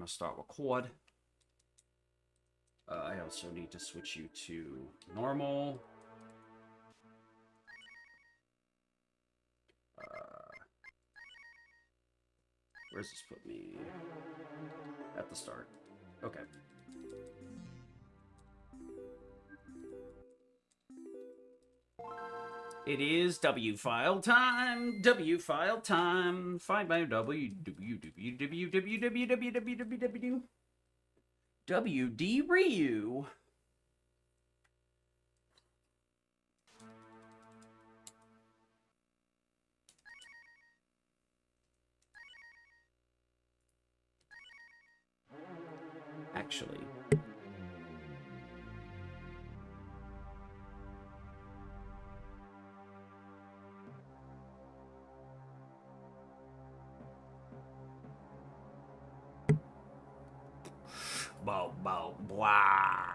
to start record. I also need to switch you to normal. Where's this put me? At the start. Okay. It is W file time. W file time. Find my www. WD Ryu. Actually. Bow, bow, blah.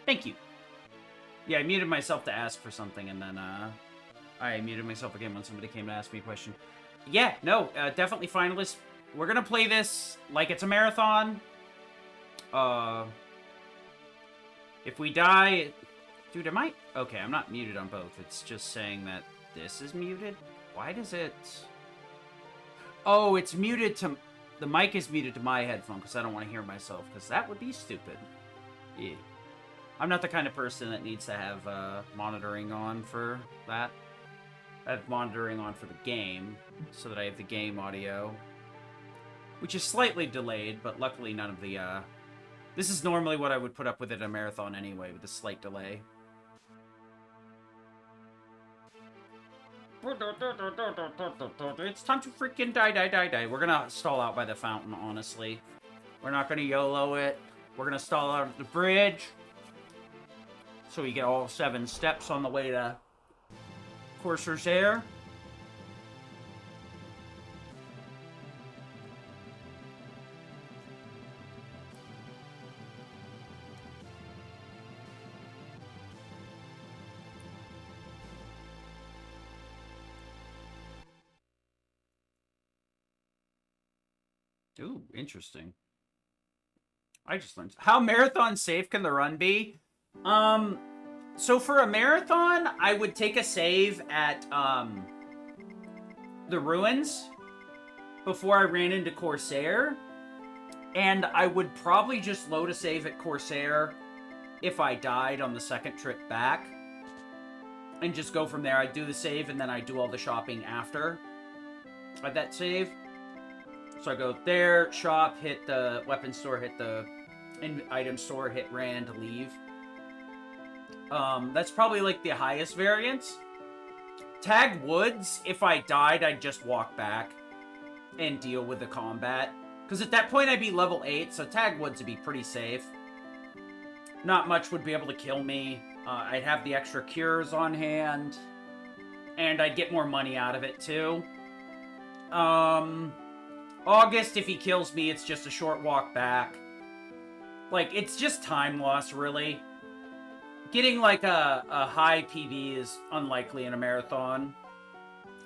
Thank you. Yeah, I muted myself to ask for something, and then I muted myself again when somebody came to ask me a question. Yeah, no, definitely finalists. We're gonna play this like it's a marathon. If we die... Dude, am I... Okay, I'm not muted on both. It's just saying that this is muted. Why does it... Oh, it's muted to... The mic is muted to my headphone because I don't want to hear myself, because that would be stupid. Yeah. I'm not the kind of person that needs to have monitoring on for that. I have monitoring on for the game, so that I have the game audio. Which is slightly delayed, but luckily none of the... This is normally what I would put up with at a marathon anyway, with a slight delay. It's time to freaking die. We're gonna stall out by the fountain, honestly. We're not gonna YOLO it. We're gonna stall out at the bridge. So we get all 7 steps on the way to Corsair. Ooh, interesting. I just learned. How marathon safe can the run be? So for a marathon, I would take a save at, the ruins before I ran into Corsair. And I would probably just load a save at Corsair if I died on the second trip back. And just go from there. I'd do the save and then I'd do all the shopping after that save. So I go there, shop, hit the weapon store, hit the item store, hit Rand, leave. That's probably like the highest variance. Tag Woods, if I died, I'd just walk back and deal with the combat. Because at that point, I'd be level 8, so Tag Woods would be pretty safe. Not much would be able to kill me. I'd have the extra cures on hand. And I'd get more money out of it, too. August, if he kills me, it's just a short walk back. Like, it's just time loss, really. Getting, like, a high PB is unlikely in a marathon.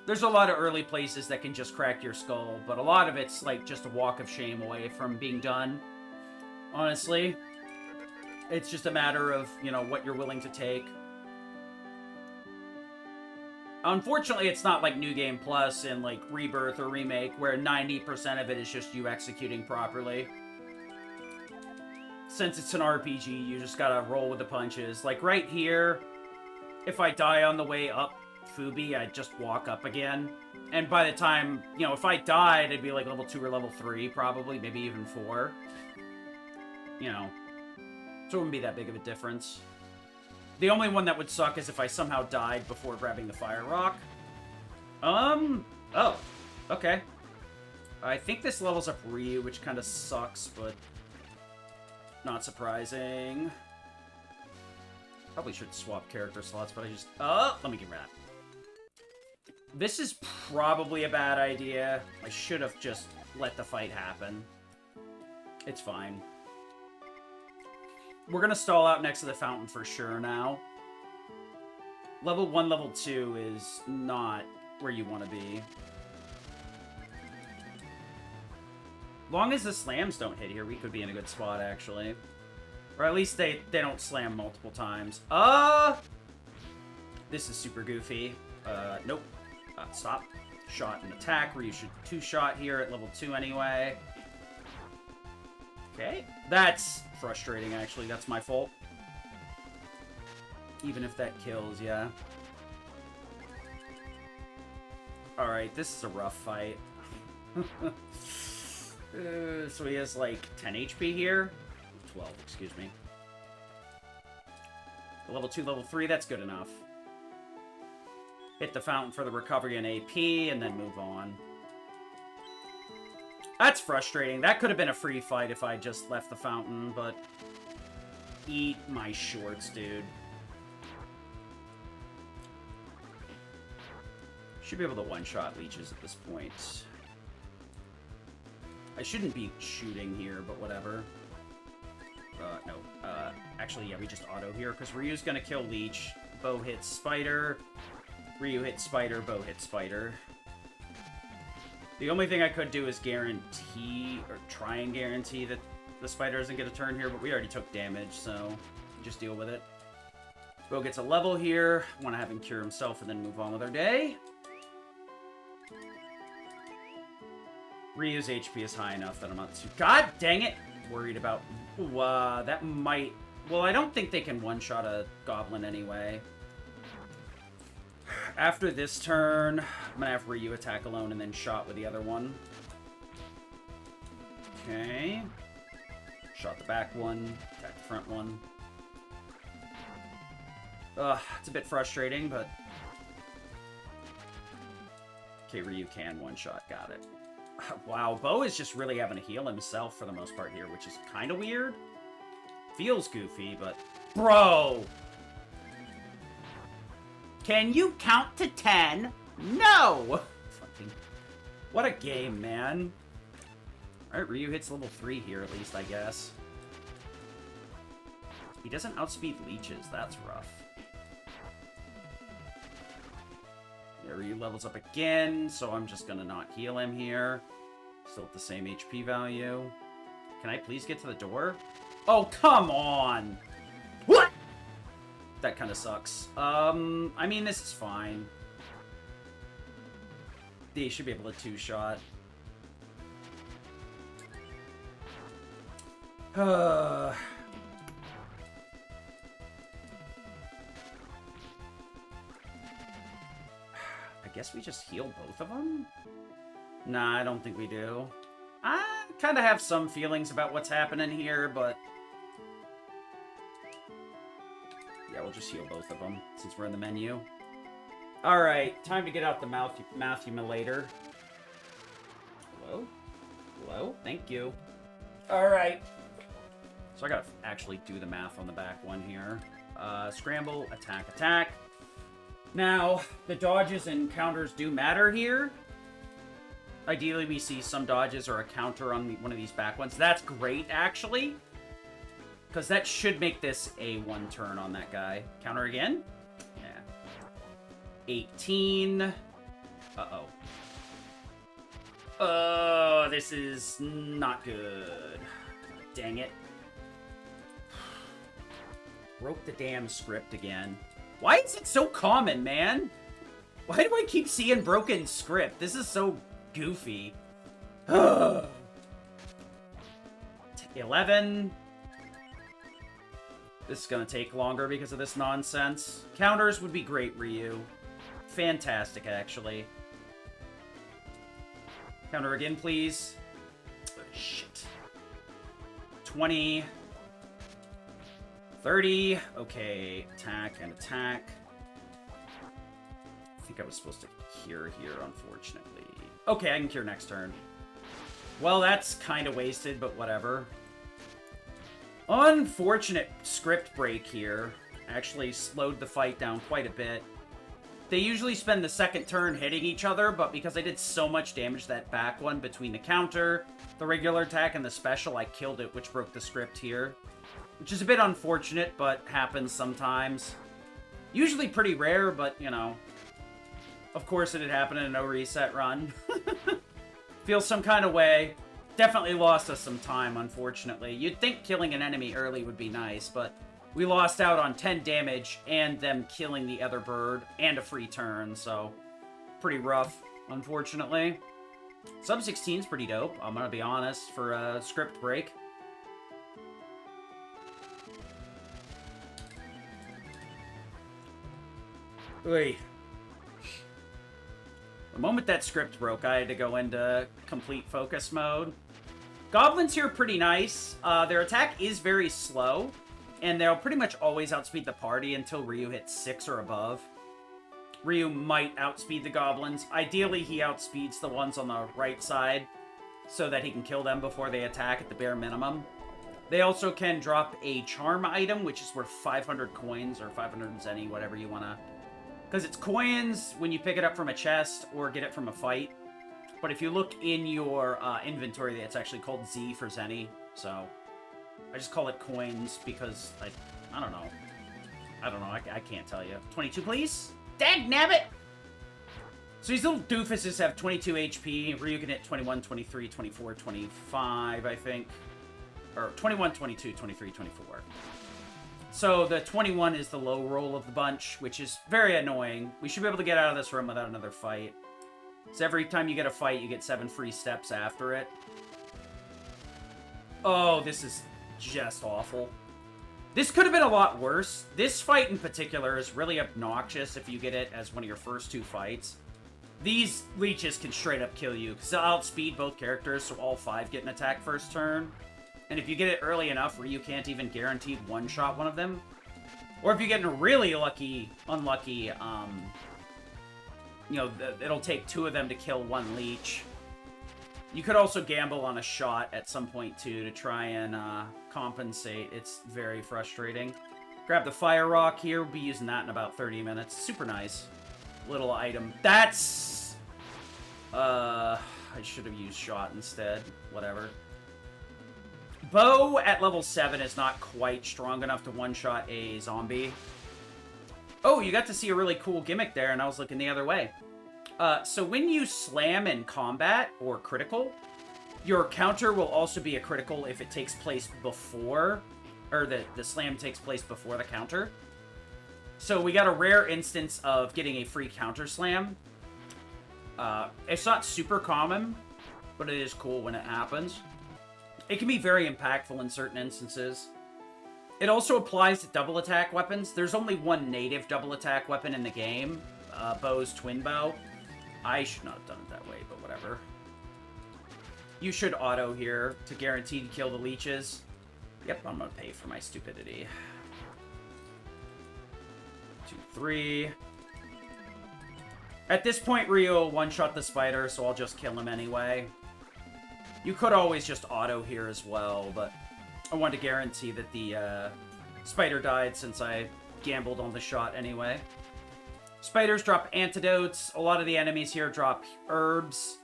There's a lot of early places that can just crack your skull, but a lot of it's like just a walk of shame away from being done. Honestly, it's just a matter of, you know, what you're willing to take. Unfortunately, it's not like New Game Plus and like Rebirth or Remake, where 90% of it is just you executing properly. Since it's an RPG, you just gotta roll with the punches. Like right here, if I die on the way up Fubi, I'd just walk up again. And by the time, you know, if I died, it'd be like level 2 or level 3, probably, maybe even 4. You know, so it wouldn't be that big of a difference. The only one that would suck is if I somehow died before grabbing the fire rock. Oh, okay. I think this levels up Ryu, which kind of sucks, but not surprising. Probably should swap character slots, but I just... let me get rid of that. This is probably a bad idea. I should have just let the fight happen. It's fine. We're gonna stall out next to the fountain for sure now. Level 1, level 2 is not where you want to be. Long as the slams don't hit here, we could be in a good spot, actually. Or at least they don't slam multiple times. This is super goofy. Nope. Stop. Shot and attack, where you should 2-shot here at level 2 anyway. Okay. That's frustrating, actually. That's my fault. Even if that kills, yeah. Alright, this is a rough fight. So he has, like, 10 HP here? 12, excuse me. Level 2, level 3, that's good enough. Hit the fountain for the recovery and AP, and then move on. That's frustrating. That could have been a free fight if I just left the fountain, but... Eat my shorts, dude. Should be able to one-shot leeches at this point. I shouldn't be shooting here, but whatever. No. Actually, yeah, we just auto here, because Ryu's gonna kill Leech. Bow hits Spider. Ryu hits Spider, Bow hits Spider. The only thing I could do is guarantee, or try and guarantee that the Spider isn't gonna turn here, but we already took damage, so just deal with it. Bow gets a level here. Want to have him cure himself and then move on with our day. Ryu's HP is high enough that I'm not too... God dang it! Worried about... Ooh, that might... Well, I don't think they can one-shot a goblin anyway. After this turn, I'm gonna have Ryu attack alone and then shot with the other one. Okay. Shot the back one, attack the front one. It's a bit frustrating, but... Okay, Ryu can one-shot, got it. Wow, Bo is just really having to heal himself for the most part here, which is kind of weird. Feels goofy, but... Bro! Can you count to 10? No! Fucking... What a game, man. Alright, Ryu hits level 3 here, at least, I guess. He doesn't outspeed leeches. That's rough. Yeah, Ryu levels up again, so I'm just gonna not heal him here. Still at the same HP value. Can I please get to the door? Oh, come on! What? That kind of sucks. I mean, this is fine. They should be able to 2-shot. I guess we just heal both of them? Nah, I don't think we do. I kind of have some feelings about what's happening here, but... Yeah, we'll just heal both of them, since we're in the menu. Alright, time to get out the mouth humiliator. Hello? Hello? Thank you. Alright. So I gotta actually do the math on the back one here. Scramble, attack, attack. Now, the dodges and counters do matter here. Ideally, we see some dodges or a counter on one of these back ones. That's great, actually. Because that should make this a 1 turn on that guy. Counter again? Yeah. 18. Uh-oh. Oh, this is not good. Dang it. Broke the damn script again. Why is it so common, man? Why do I keep seeing broken script? This is so goofy. 11. This is gonna take longer because of this nonsense. Counters would be great, Ryu. Fantastic, actually. Counter again, please. Oh, shit. 20. 30. Okay, attack and attack. I think I was supposed to cure here, unfortunately. Okay, I can cure next turn. Well, that's kind of wasted, but whatever. Unfortunate script break here. Actually slowed the fight down quite a bit. They usually spend the second turn hitting each other, but because I did so much damage that back one between the counter, the regular attack, and the special, I killed it, which broke the script here. Which is a bit unfortunate, but happens sometimes. Usually pretty rare, but, you know. Of course it had happened in a no reset run. Feels some kind of way. Definitely lost us some time, unfortunately. You'd think killing an enemy early would be nice, but we lost out on 10 damage and them killing the other bird and a free turn, so pretty rough, unfortunately. Sub 16's pretty dope, I'm gonna be honest, for a script break. Oy. The moment that script broke, I had to go into complete focus mode. Goblins here are pretty nice. Their attack is very slow, and they'll pretty much always outspeed the party until Ryu hits 6 or above. Ryu might outspeed the goblins. Ideally, he outspeeds the ones on the right side so that he can kill them before they attack at the bare minimum. They also can drop a charm item, which is worth 500 coins or 500 zenny, whatever you want to... Because it's coins when you pick it up from a chest or get it from a fight. But if you look in your inventory, it's actually called Z for zenny. So I just call it coins because I don't know. I don't know. I can't tell you. 22, please. Dagnabbit! So these little doofuses have 22 HP. Ryu can hit 21, 23, 24, 25, I think. Or 21, 22, 23, 24. So the 21 is the low roll of the bunch, which is very annoying. We should be able to get out of this room without another fight. So every time you get a fight, you get 7 free steps after it. Oh, this is just awful. This could have been a lot worse. This fight in particular is really obnoxious if you get it as one of your first 2 fights. These leeches can straight up kill you, because they'll outspeed both characters, so all 5 get an attack first turn. And if you get it early enough where you can't even guaranteed one-shot one of them, or if you get a really unlucky, you know, it'll take 2 of them to kill 1 leech. You could also gamble on a shot at some point, too, to try and compensate. It's very frustrating. Grab the fire rock here. We'll be using that in about 30 minutes. Super nice little item. That's... I should have used shot instead. Whatever. Bow at level 7 is not quite strong enough to one-shot a zombie. Oh, you got to see a really cool gimmick there, and I was looking the other way. So when you slam in combat, or critical, your counter will also be a critical if it takes place before, or the slam takes place before the counter. So we got a rare instance of getting a free counter slam. It's not super common, but it is cool when it happens. It can be very impactful in certain instances. It also applies to double attack weapons. There's only one native double attack weapon in the game, Bow's twin bow. I should not have done it that way, but whatever. You should auto here to guarantee to kill the leeches. Yep, I'm gonna pay for my stupidity. 2, 3. At this point, Ryu will one-shot the spider, so I'll just kill him anyway. You could always just auto here as well, but I wanted to guarantee that the spider died since I gambled on the shot anyway. Spiders drop antidotes. A lot of the enemies here drop herbs.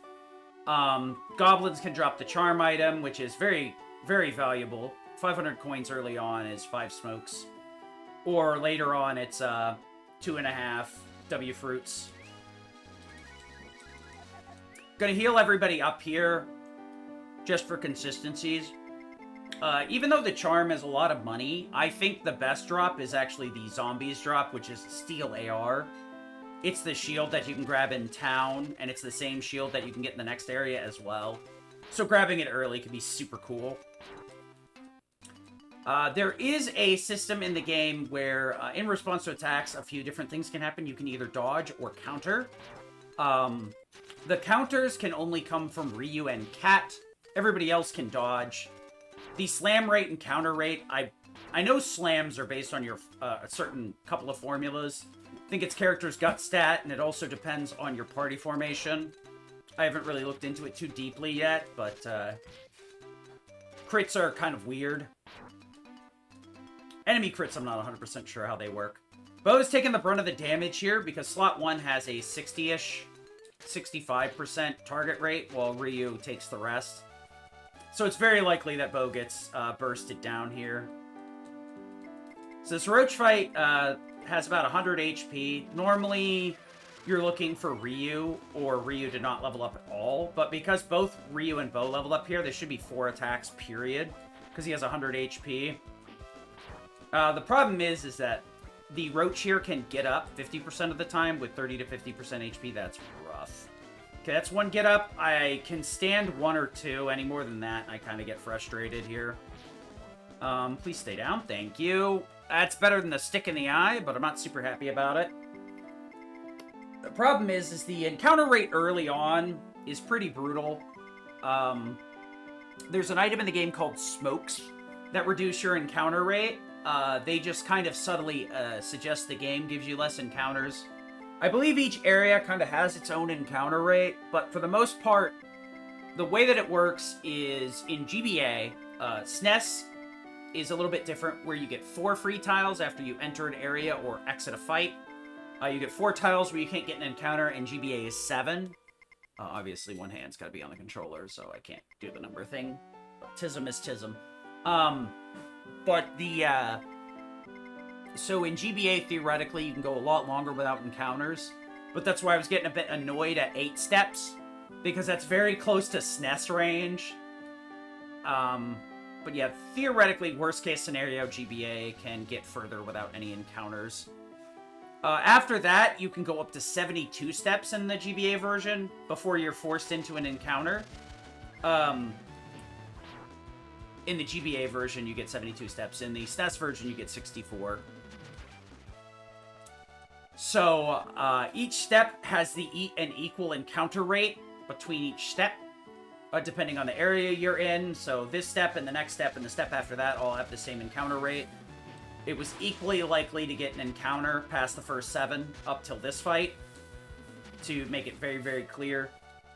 Goblins can drop the charm item, which is very, very valuable. 500 coins early on is 5 smokes. Or later on, it's 2.5 W fruits. Gonna heal everybody up here, just for consistencies. Even though the charm is a lot of money, I think the best drop is actually the zombies drop, which is Steel AR. It's the shield that you can grab in town, and it's the same shield that you can get in the next area as well. So grabbing it early can be super cool. There is a system in the game where, in response to attacks, a few different things can happen. You can either dodge or counter. The counters can only come from Ryu and Cat. Everybody else can dodge. The slam rate and counter rate, I know slams are based on your a certain couple of formulas. I think it's character's gut stat, and it also depends on your party formation. I haven't really looked into it too deeply yet, but crits are kind of weird. Enemy crits, I'm not 100% sure how they work. Bo's taking the brunt of the damage here because slot 1 has a 60-ish, 65% target rate, while Ryu takes the rest. So it's very likely that Bo gets bursted down here. So this Roach fight has about 100 HP. Normally, you're looking for Ryu, or Ryu did not level up at all. But because both Ryu and Bo level up here, there should be 4 attacks, period. Because he has 100 HP. The problem is that the Roach here can get up 50% of the time with 30 to 50% HP. That's rough. Okay, that's 1 get up. I can stand 1 or 2. Any more than that, I kind of get frustrated here. Please stay down. Thank you. That's better than the stick in the eye, but I'm not super happy about it. The problem is the encounter rate early on is pretty brutal. There's an item in the game called smokes that reduce your encounter rate. They just kind of subtly suggest the game gives you less encounters. I believe each area kind of has its own encounter rate, but for the most part, the way that it works is in GBA, SNES is a little bit different, where you get 4 free tiles after you enter an area or exit a fight. You get 4 tiles where you can't get an encounter, and GBA is 7. Obviously, one hand's got to be on the controller, so I can't do the number thing. But tism is tism. So in GBA, theoretically, you can go a lot longer without encounters. But that's why I was getting a bit annoyed at 8 steps, because that's very close to SNES range. But yeah, theoretically, worst case scenario, GBA can get further without any encounters. After that, you can go up to 72 steps in the GBA version before you're forced into an encounter. In the GBA version, you get 72 steps. In the SNES version, you get 64. So, each step has an equal encounter rate between each step, depending on the area you're in. So this step and the next step and the step after that all have the same encounter rate. It was equally likely to get an encounter past the first 7 up till this fight, to make it very, very clear.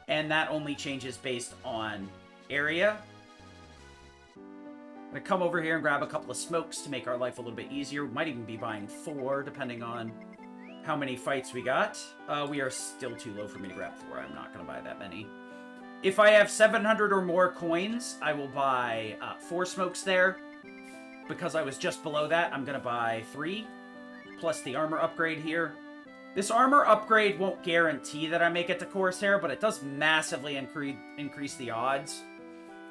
And that only changes based on area. I'm going to come over here and grab a couple of smokes to make our life a little bit easier. We might even be buying 4, depending on how many fights we got. We are still too low for me to grab 4. I'm not going to buy that many. If I have 700 or more coins, I will buy 4 smokes there. Because I was just below that, I'm going to buy 3, plus the armor upgrade here. This armor upgrade won't guarantee that I make it to Corsair, but it does massively increase the odds.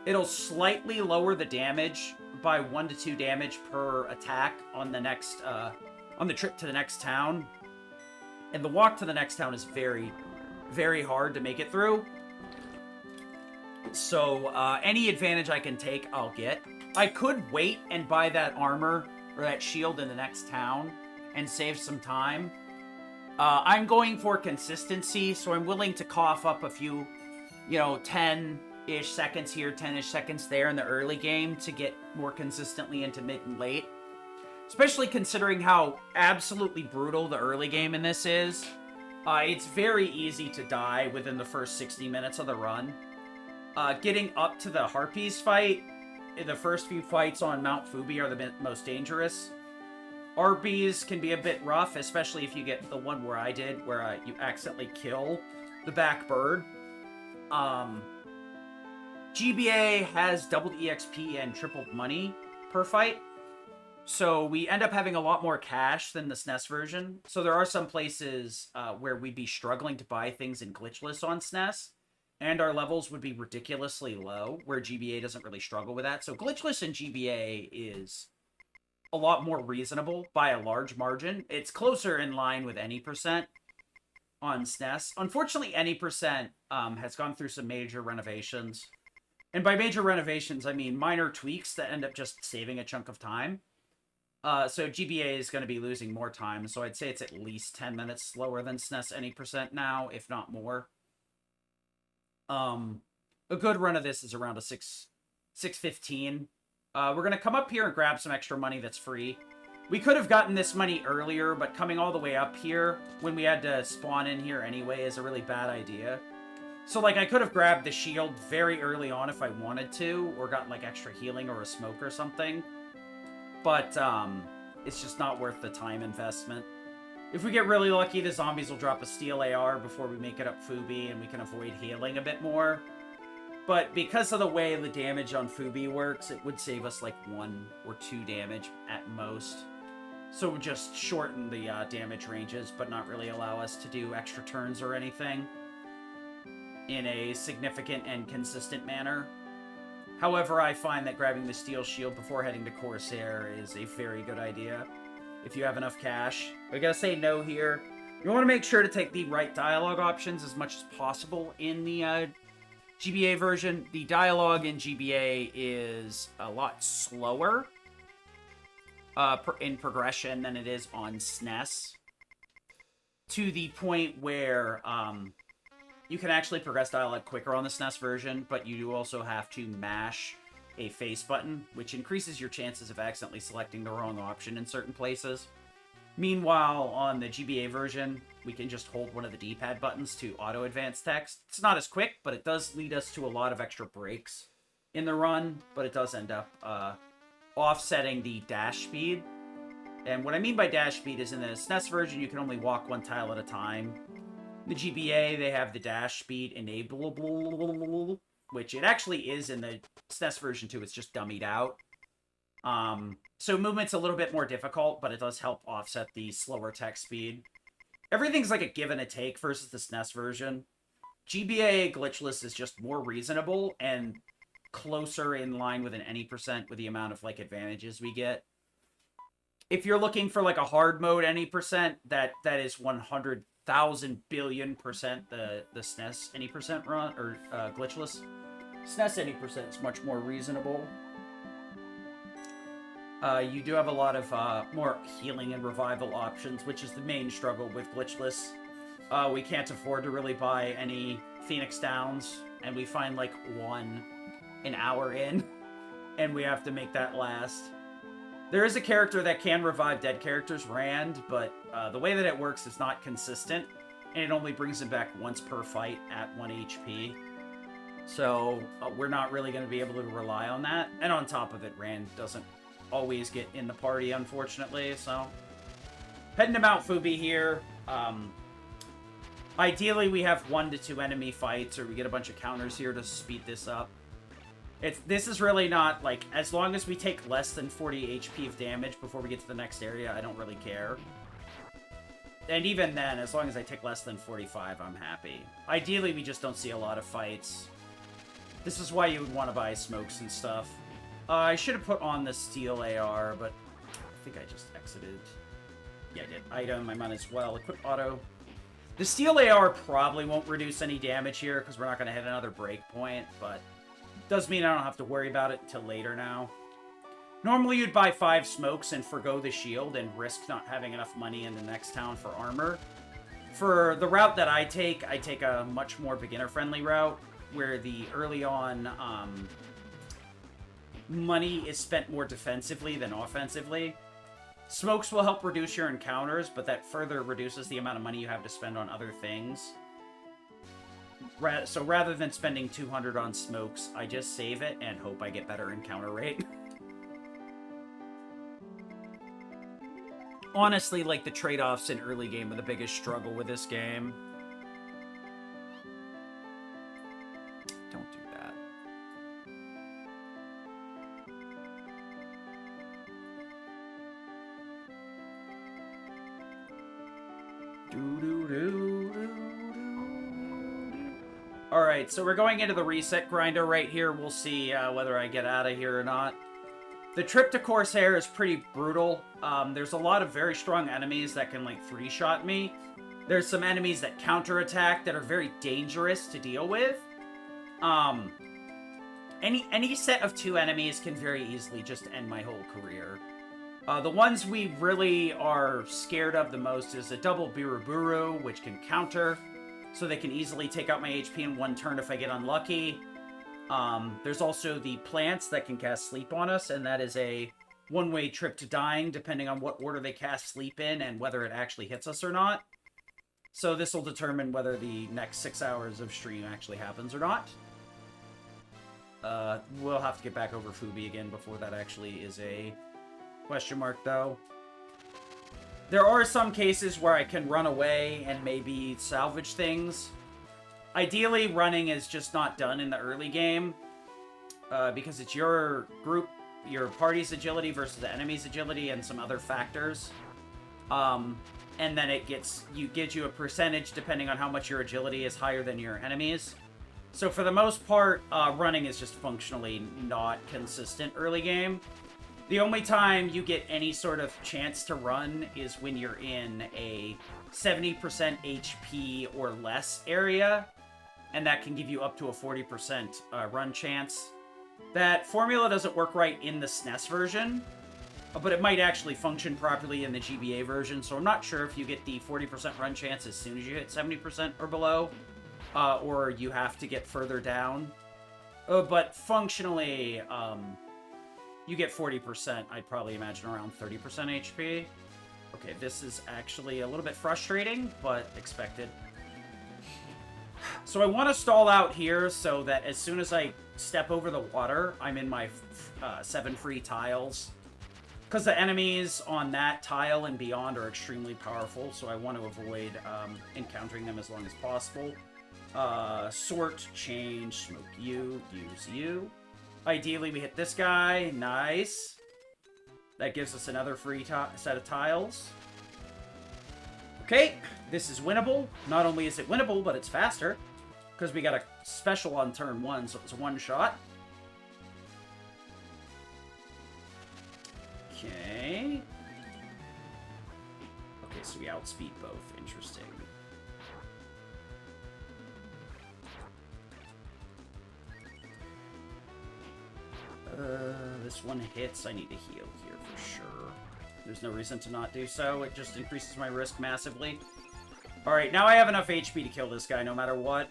It'll slightly lower the damage by 1 to 2 damage per attack on the next, on the trip to the next town. And the walk to the next town is very, very hard to make it through. So, any advantage I can take, I'll get. I could wait and buy that armor, or that shield in the next town, and save some time. I'm going for consistency, so I'm willing to cough up a few, 10-ish seconds here, 10-ish seconds there in the early game to get more consistently into mid and late. Especially considering how absolutely brutal the early game in this is. It's very easy to die within the first 60 minutes of the run. Getting up to the Harpies fight, the first few fights on Mount Fubi are the most dangerous. Harpies can be a bit rough, especially if you get the one where I did, where you accidentally kill the back bird. GBA has doubled EXP and tripled money per fight. So we end up having a lot more cash than the SNES version. So there are some places where we'd be struggling to buy things in glitchless on SNES. and our levels would be ridiculously low, where GBA doesn't really struggle with that. So glitchless in GBA is a lot more reasonable by a large margin. It's closer in line with any percent on SNES. Unfortunately, any percent has gone through some major renovations. And by major renovations, I mean minor tweaks that end up just saving a chunk of time. So GBA is going to be losing more time. So I'd say it's at least 10 minutes slower than SNES any percent now, if not more. A good run of this is around a 615. We're going to come up here and grab some extra money that's free. We could have gotten this money earlier, but coming all the way up here when we had to spawn in here anyway is a really bad idea. So, like, I could have grabbed the shield very early on if I wanted to, or gotten, like, extra healing or a smoke or something. But, it's just not worth the time investment. If we get really lucky, the zombies will drop a steel AR before we make it up Fubi, and we can avoid healing a bit more. But because of the way the damage on Fubi works, it would save us, like, 1 or 2 damage at most. So it would just shorten the damage ranges, but not really allow us to do extra turns or anything in a significant and consistent manner. However, I find that grabbing the steel shield before heading to Corsair is a very good idea if you have enough cash. We gotta say no here. You want to make sure to take the right dialogue options as much as possible in the GBA version. The dialogue in GBA is a lot slower in progression than it is on SNES, to the point where you can actually progress dialogue quicker on the SNES version, but you do also have to mash a face button, which increases your chances of accidentally selecting the wrong option in certain places. Meanwhile, on the GBA version, we can just hold one of the D-pad buttons to auto-advance text. It's not as quick, but it does lead us to a lot of extra breaks in the run, but it does end up offsetting the dash speed. And what I mean by dash speed is in the SNES version, you can only walk 1 tile at a time. The GBA, they have the dash speed enableable, which it actually is in the SNES version too. It's just dummied out. So movement's a little bit more difficult, but it does help offset the slower text speed. Everything's like a give and a take versus the SNES version. GBA glitchless is just more reasonable and closer in line with an any percent with the amount of like advantages we get. If you're looking for like a hard mode any percent, that is 100,000 billion percent the SNES any percent run or glitchless. SNES any percent is much more reasonable. You do have a lot of more healing and revival options, which is the main struggle with glitchless. We can't afford to really buy any Phoenix Downs, and we find like 1 an hour in, and we have to make that last. There is a character that can revive dead characters, Rand, but the way that it works is not consistent, and it only brings him back once per fight at 1 HP. So we're not really going to be able to rely on that. And on top of it, Rand doesn't always get in the party, unfortunately. So heading to Mount Fubi here. Ideally, we have 1 to 2 enemy fights, or we get a bunch of counters here to speed this up. This is really not, like, as long as we take less than 40 HP of damage before we get to the next area, I don't really care. And even then, as long as I take less than 45, I'm happy. Ideally, we just don't see a lot of fights. This is why you would want to buy smokes and stuff. I should have put on the steel AR, but I think I just exited. Yeah, I did. Item, I might as well. Equip auto. The steel AR probably won't reduce any damage here, because we're not going to hit another breakpoint, but does mean I don't have to worry about it until later now. Normally you'd buy 5 smokes and forgo the shield and risk not having enough money in the next town for armor. For the route that I take a much more beginner-friendly route, where the early on money is spent more defensively than offensively. Smokes will help reduce your encounters, but that further reduces the amount of money you have to spend on other things. So rather than spending 200 on smokes, I just save it and hope I get better encounter rate. Honestly, like, the trade-offs in early game are the biggest struggle with this game. Don't do that. Alright, so we're going into the reset grinder right here. We'll see whether I get out of here or not. The trip to Corsair is pretty brutal. There's a lot of very strong enemies that can, like, 3-shot me. There's some enemies that counterattack that are very dangerous to deal with. Any set of 2 enemies can very easily just end my whole career. The ones we really are scared of the most is a double Biruburu, which can counter, so they can easily take out my HP in 1 turn if I get unlucky. There's also the plants that can cast sleep on us, and that is a one-way trip to dying, depending on what order they cast sleep in and whether it actually hits us or not. So this will determine whether the next 6 hours of stream actually happens or not. We'll have to get back over Fubi again before that actually is a question mark, though. There are some cases where I can run away and maybe salvage things. Ideally, running is just not done in the early game, because it's your group, your party's agility versus the enemy's agility and some other factors. And then it gives you a percentage depending on how much your agility is higher than your enemy's. So for the most part, running is just functionally not consistent early game. The only time you get any sort of chance to run is when you're in a 70% HP or less area, and that can give you up to a 40% run chance. That formula doesn't work right in the SNES version, but it might actually function properly in the GBA version, so I'm not sure if you get the 40% run chance as soon as you hit 70% or below, or you have to get further down. But functionally, you get 40%, I'd probably imagine around 30% HP. Okay, this is actually a little bit frustrating, but expected. So I want to stall out here so that as soon as I step over the water, I'm in my 7 free tiles. Because the enemies on that tile and beyond are extremely powerful, so I want to avoid encountering them as long as possible. Sort, change, smoke you, use you. Ideally, we hit this guy. Nice. That gives us another free set of tiles. Okay, this is winnable. Not only is it winnable, but it's faster. Because we got a special on turn 1, so it's a one-shot. Okay. Okay, so we outspeed both. Interesting. This one hits. I need to heal here for sure. There's no reason to not do so. It just increases my risk massively. Alright, now I have enough HP to kill this guy no matter what.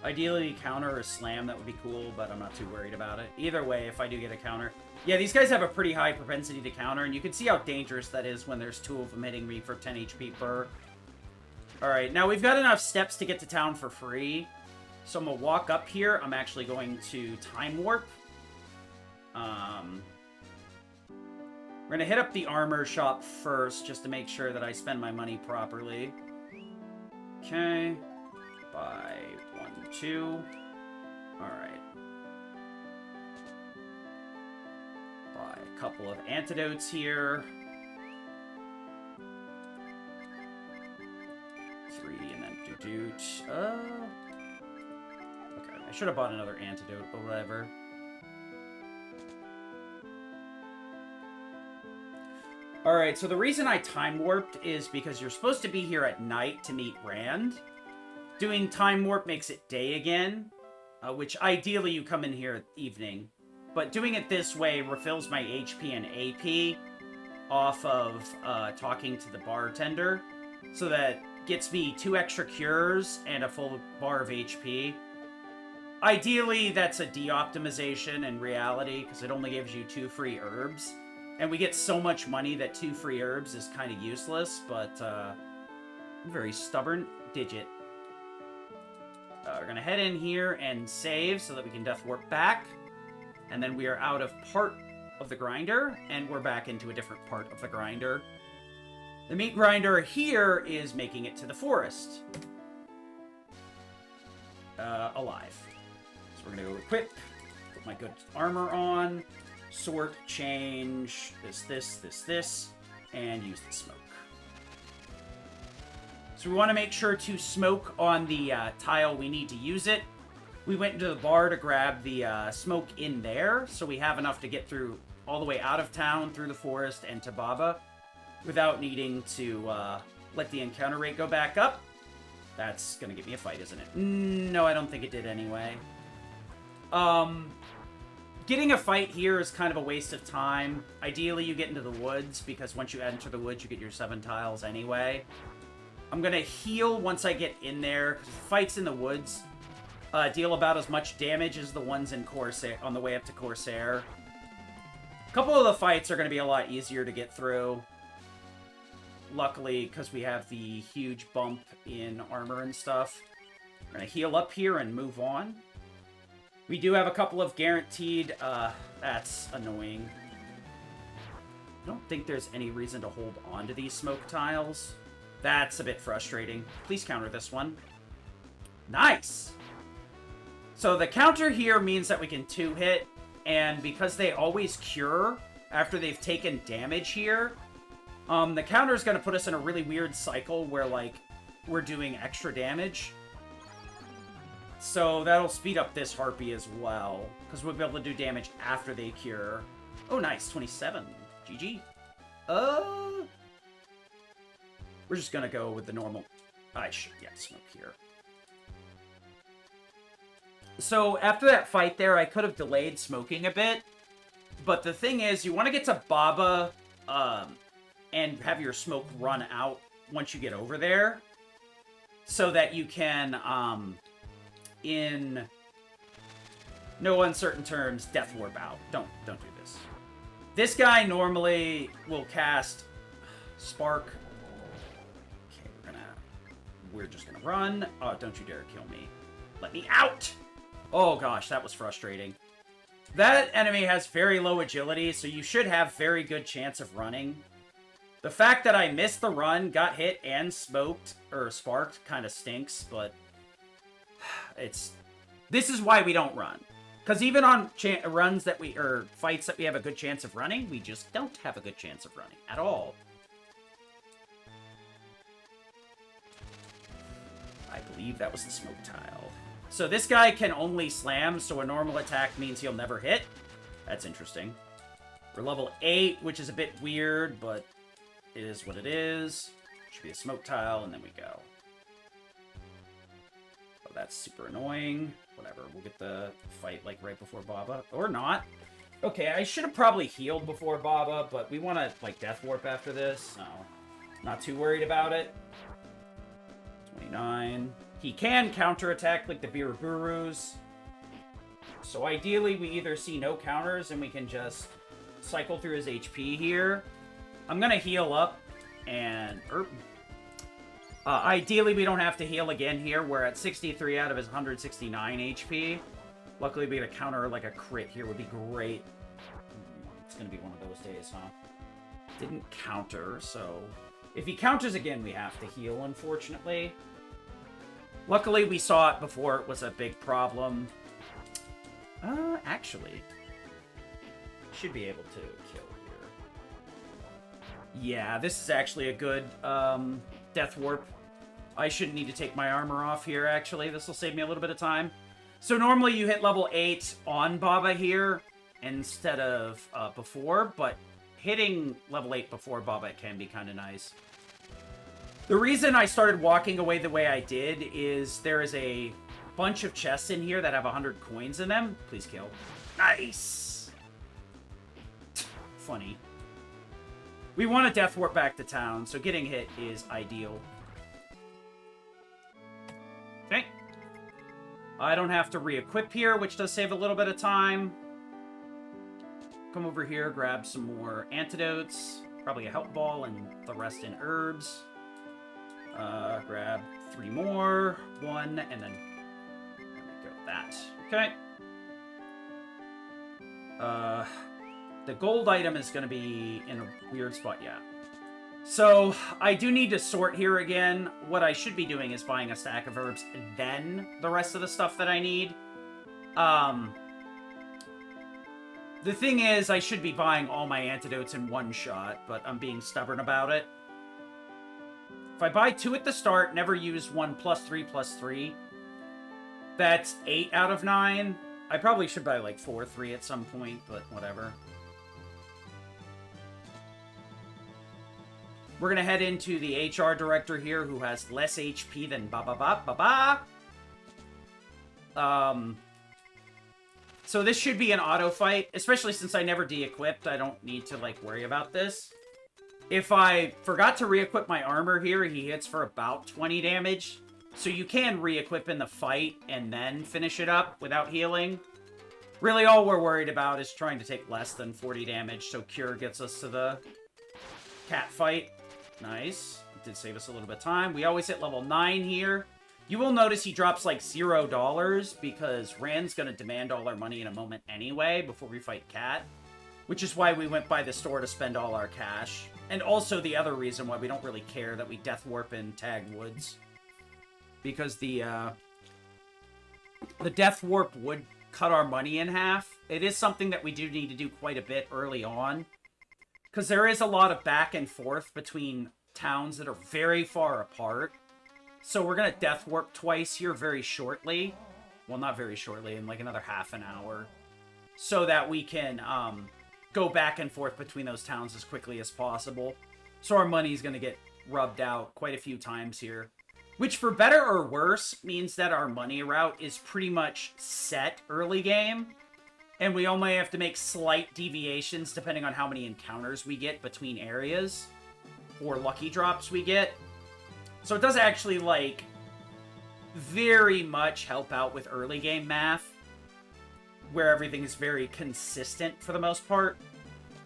Ideally, counter or slam, that would be cool, but I'm not too worried about it. Either way, if I do get a counter. Yeah, these guys have a pretty high propensity to counter, and you can see how dangerous that is when there's 2 of them hitting me for 10 HP per. Alright, now we've got enough steps to get to town for free. So I'm going to walk up here. I'm actually going to time warp. We're going to hit up the armor shop first, just to make sure that I spend my money properly. Okay. Buy 1, 2. Alright. Buy a couple of antidotes here. 3, and then do-doot. Okay, I should have bought another antidote, but whatever. Alright, so the reason I time warped is because you're supposed to be here at night to meet Rand. Doing time warp makes it day again, which ideally you come in here at evening. But doing it this way refills my HP and AP off of talking to the bartender, so that gets me 2 extra cures and a full bar of HP. Ideally, that's a de-optimization in reality, because it only gives you 2 free herbs. And we get so much money that 2 free herbs is kind of useless, but very stubborn digit. We're going to head in here and save so that we can death warp back. And then we are out of part of the grinder, and we're back into a different part of the grinder. The meat grinder here is making it to the forest. Alive. So we're going to go equip, put my good armor on, sort, change, this, and use the smoke. So we want to make sure to smoke on the tile we need to use it. We went into the bar to grab the smoke in there, so we have enough to get through all the way out of town, through the forest, and to Baba, without needing to let the encounter rate go back up. That's gonna give me a fight, isn't it? No, I don't think it did anyway. Getting a fight here is kind of a waste of time. Ideally, you get into the woods, because once you enter the woods, you get your 7 tiles anyway. I'm gonna heal once I get in there, because fights in the woods deal about as much damage as the ones in Corsair on the way up to Corsair. A couple of the fights are gonna be a lot easier to get through. Luckily, because we have the huge bump in armor and stuff. We're gonna heal up here and move on. We do have a couple of guaranteed, that's annoying. I don't think there's any reason to hold on to these smoke tiles. That's a bit frustrating. Please counter this one. Nice! So the counter here means that we can 2-hit, and because they always cure after they've taken damage here, the counter is going to put us in a really weird cycle where, like, we're doing extra damage. So that'll speed up this Harpy as well, because we'll be able to do damage after they cure. Oh, nice. 27. GG. We're just going to go with the normal... I should, yeah, smoke here. So after that fight there, I could have delayed smoking a bit. But the thing is, you want to get to Baba, and have your smoke run out once you get over there, so that you can, in no uncertain terms, Death Warp out. Don't do this. This guy normally will cast Spark. Okay, we're just gonna run. Oh, don't you dare kill me. Let me out! Oh gosh, that was frustrating. That enemy has very low agility, so you should have very good chance of running. The fact that I missed the run, got hit, and smoked, or sparked, kind of stinks, but this is why we don't run. Because even on runs that or fights that we have a good chance of running, we just don't have a good chance of running at all. I believe that was the smoke tile. So this guy can only slam, so a normal attack means he'll never hit. That's interesting. We're level 8, which is a bit weird, but it is what it is. Should be a smoke tile, and then we go. Oh, that's super annoying. Whatever, we'll get the fight, like, right before Baba. Or not. Okay, I should have probably healed before Baba, but we want to, like, Death Warp after this, so not too worried about it. 29. He can counterattack, like the Biraburus. So ideally, we either see no counters and we can just cycle through his HP here. I'm going to heal up, and... ideally, we don't have to heal again here. We're at 63 out of his 169 HP. Luckily, being a counter like a crit here would be great. It's going to be one of those days, huh? Didn't counter, so... If he counters again, we have to heal, unfortunately. Luckily, we saw it before it was a big problem. Actually... should be able to kill here. Yeah, this is actually a good, Death Warp. I shouldn't need to take my armor off here, actually. This will save me a little bit of time. So normally you hit level 8 on Baba here instead of before, but hitting level 8 before Baba can be kind of nice. The reason I started walking away the way I did is there is a bunch of chests in here that have 100 coins in them. Please kill. Nice! Funny. We want to Death Warp back to town, so getting hit is ideal. Okay. I don't have to re-equip here, which does save a little bit of time. Come over here, grab some more antidotes. Probably a health ball and the rest in herbs. Grab 3 more. 1, and then... there we go, that. Okay. The gold item is going to be in a weird spot, yeah. So, I do need to sort here again. What I should be doing is buying a stack of herbs and then the rest of the stuff that I need. The thing is, I should be buying all my antidotes in one shot, but I'm being stubborn about it. If I buy 2 at the start, never use 1 +3/+3, that's 8 out of 9. I probably should buy like 4/3 at some point, but whatever. We're gonna head into the HR director here, who has less HP than so this should be an auto fight, especially since I never de-equipped. I don't need to, like, worry about this. If I forgot to re-equip my armor here, he hits for about 20 damage. So you can re-equip in the fight and then finish it up without healing. Really, all we're worried about is trying to take less than 40 damage, so Cure gets us to the cat fight. Nice. It did save us a little bit of time. We always hit level 9 here. You will notice he drops like $0 because Rand's going to demand all our money in a moment anyway before we fight Cat. Which is why we went by the store to spend all our cash. And also the other reason why we don't really care that we Death Warp in Tag Woods. Because the Death Warp would cut our money in half. It is something that we do need to do quite a bit early on. Because there is a lot of back and forth between towns that are very far apart. So we're going to Death Warp twice here very shortly. Well, not very shortly, in like another half an hour. So that we can go back and forth between those towns as quickly as possible. So our money's going to get rubbed out quite a few times here. Which, for better or worse, means that our money route is pretty much set early game. And we only have to make slight deviations depending on how many encounters we get between areas. Or lucky drops we get. So it does actually, like, very much help out with early game math. Where everything is very consistent for the most part.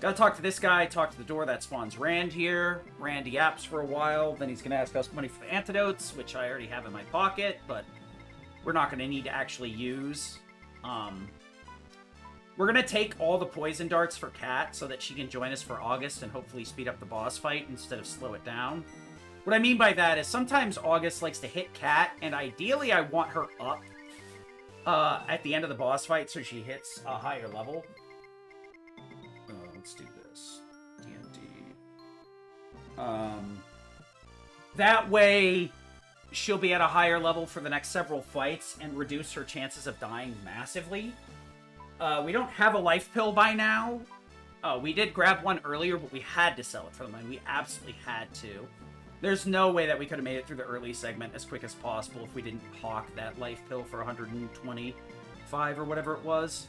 Gotta talk to this guy, talk to the door that spawns Rand here. Rand yaps for a while, then he's gonna ask us money for the antidotes, which I already have in my pocket, but we're not gonna need to actually use. We're gonna take all the poison darts for Kat so that she can join us for August and hopefully speed up the boss fight instead of slow it down. What I mean by that is sometimes August likes to hit Kat, and ideally I want her up at the end of the boss fight so she hits a higher level. Let's do this. D&D. That way she'll be at a higher level for the next several fights and reduce her chances of dying massively. We don't have a life pill by now. We did grab one earlier, but we had to sell it for the money. We absolutely had to. There's no way that we could have made it through the early segment as quick as possible if we didn't hawk that life pill for 125 or whatever it was.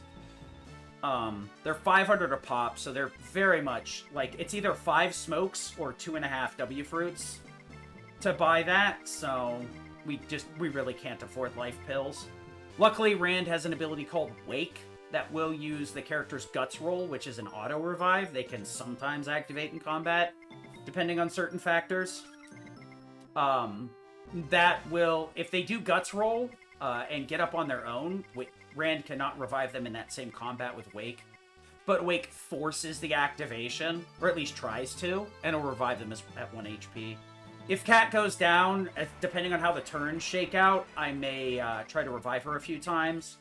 They're 500 a pop, so they're very much, like, it's either 5 smokes or 2.5 W fruits to buy that, so we really can't afford life pills. Luckily, Rand has an ability called Wake that will use the character's Guts roll, which is an auto revive. They can sometimes activate in combat, depending on certain factors. That will, if they do Guts roll and get up on their own, Rand cannot revive them in that same combat with Wake. But Wake forces the activation, or at least tries to, and it'll revive them at 1 HP. If Kat goes down, depending on how the turns shake out, I may try to revive her a few times.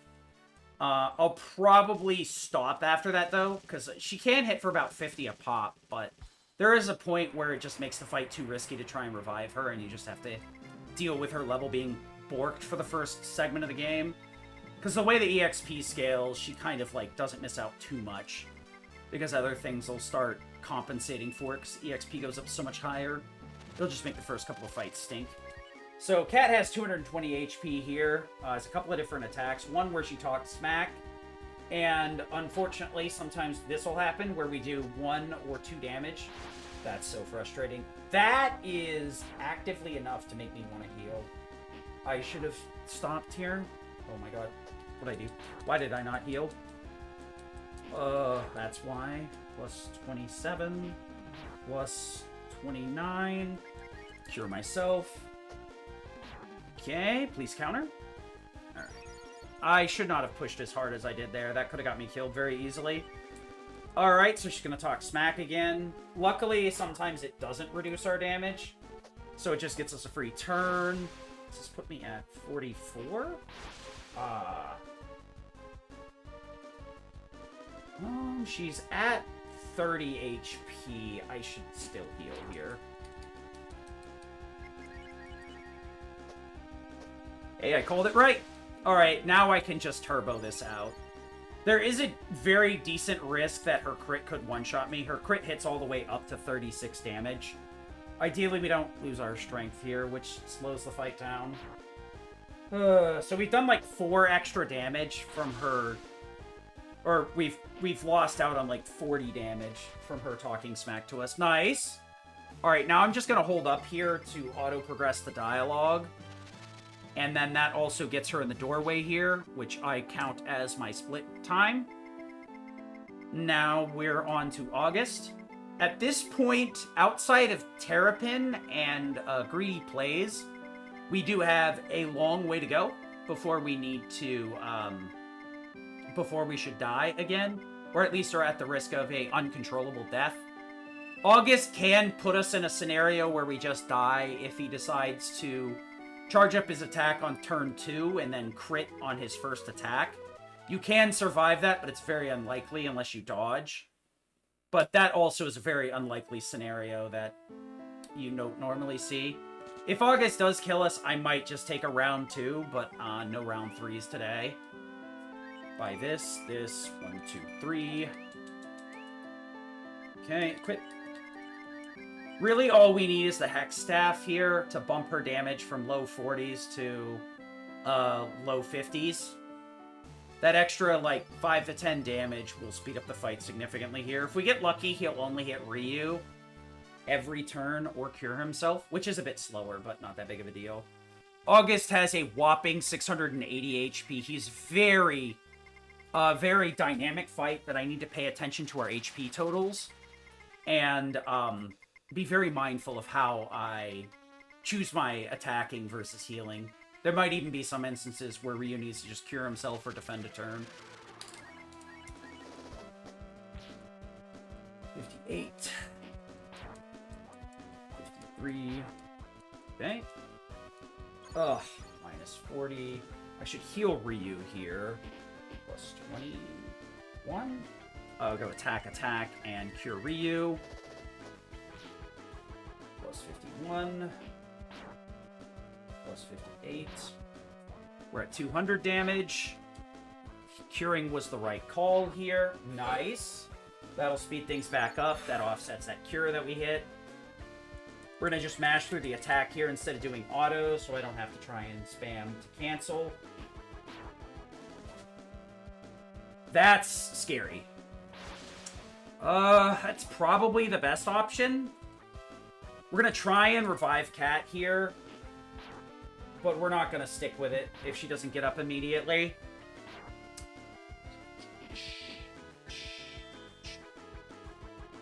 I'll probably stop after that, though, because she can hit for about 50 a pop, but there is a point where it just makes the fight too risky to try and revive her, and you just have to deal with her level being borked for the first segment of the game. Because the way the EXP scales, she kind of, like, doesn't miss out too much. Because other things will start compensating for it, because EXP goes up so much higher. It'll just make the first couple of fights stink. So, Kat has 220 HP here. It's a couple of different attacks. One where she talks smack. And, unfortunately, sometimes this will happen, where we do 1 or 2 damage. That's so frustrating. That is actively enough to make me want to heal. I should have stopped here. Oh my god. What'd I do? Why did I not heal? That's why. Plus 27. Plus 29. Cure myself. Okay, please counter. Alright. I should not have pushed as hard as I did there. That could have got me killed very easily. Alright, so she's gonna talk smack again. Luckily, sometimes it doesn't reduce our damage. So it just gets us a free turn. Does this put me at 44? She's at 30 HP. I should still heal here. Hey, I called it right. Alright, now I can just turbo this out. There is a very decent risk that her crit could one-shot me. Her crit hits all the way up to 36 damage. Ideally, we don't lose our strength here, which slows the fight down. So we've done like 4 extra damage from her... Or we've lost out on like 40 damage from her talking smack to us. Nice! Alright, now I'm just going to hold up here to auto-progress the dialogue. And then that also gets her in the doorway here, which I count as my split time. Now we're on to August. At this point, outside of Terrapin and Greedy Plays, we do have a long way to go before we need to, before we should die again, or at least are at the risk of a uncontrollable death. August can put us in a scenario where we just die if he decides to charge up his attack on turn 2 and then crit on his first attack. You can survive that, but it's very unlikely unless you dodge. But that also is a very unlikely scenario that you don't normally see. If August does kill us, I might just take a round 2, but no round 3s today. By this, 1, 2, 3. Okay, quit. Really, all we need is the Hex Staff here to bump her damage from low 40s to low 50s. That extra, like, 5 to 10 damage will speed up the fight significantly here. If we get lucky, he'll only hit Ryu every turn or cure himself, which is a bit slower, but not that big of a deal. August has a whopping 680 HP. He's very dynamic fight that I need to pay attention to our HP totals. And, be very mindful of how I choose my attacking versus healing. There might even be some instances where Ryu needs to just cure himself or defend a turn. 58. 53. Okay. Ugh, minus 40. I should heal Ryu here. Plus 21. I'll go attack, and cure Ryu. Plus 51. Plus 58. We're at 200 damage. Curing was the right call here. Nice. That'll speed things back up. That offsets that cure that we hit. We're going to just mash through the attack here instead of doing auto, so I don't have to try and spam to cancel. That's scary. That's probably the best option. We're going to try and revive Cat here, but we're not going to stick with it if she doesn't get up immediately.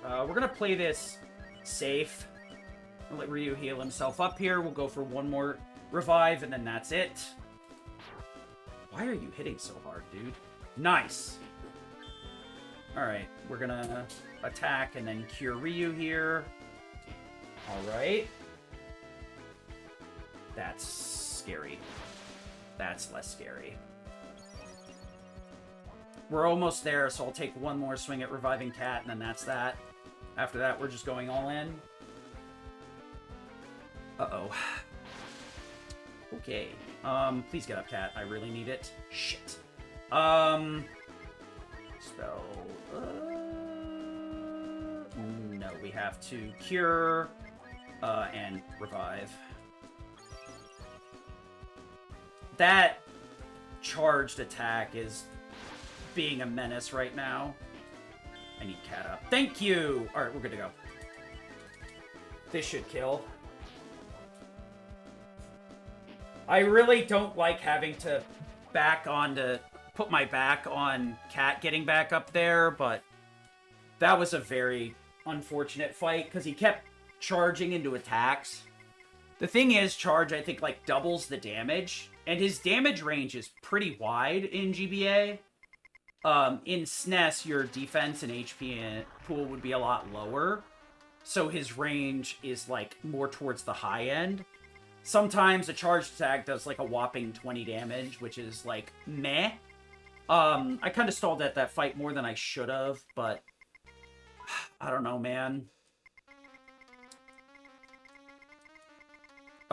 We're going to play this safe. I'll let Ryu heal himself up here. We'll go for one more revive, and then that's it. Why are you hitting so hard, dude? Nice. Alright, we're going to attack and then cure Ryu here. Alright. That's scary. That's less scary. We're almost there, so I'll take one more swing at reviving Cat, and then that's that. After that, we're just going all in. Uh-oh. Okay. Please get up, Cat. I really need it. Shit. Spell... No, we have to cure, and revive. That charged attack is being a menace right now. I need Cat up. Thank you! Alright, we're good to go. This should kill. I really don't like having to put my back on Cat getting back up there, but that was a very unfortunate fight, because he kept charging into attacks. The thing is, charge, I think, like, doubles the damage, and his damage range is pretty wide in GBA. In SNES, your defense and HP pool would be a lot lower, so his range is, like, more towards the high end. Sometimes a charged attack does, like, a whopping 20 damage, which is, like, meh. I kind of stalled at that fight more than I should have, but I don't know, man.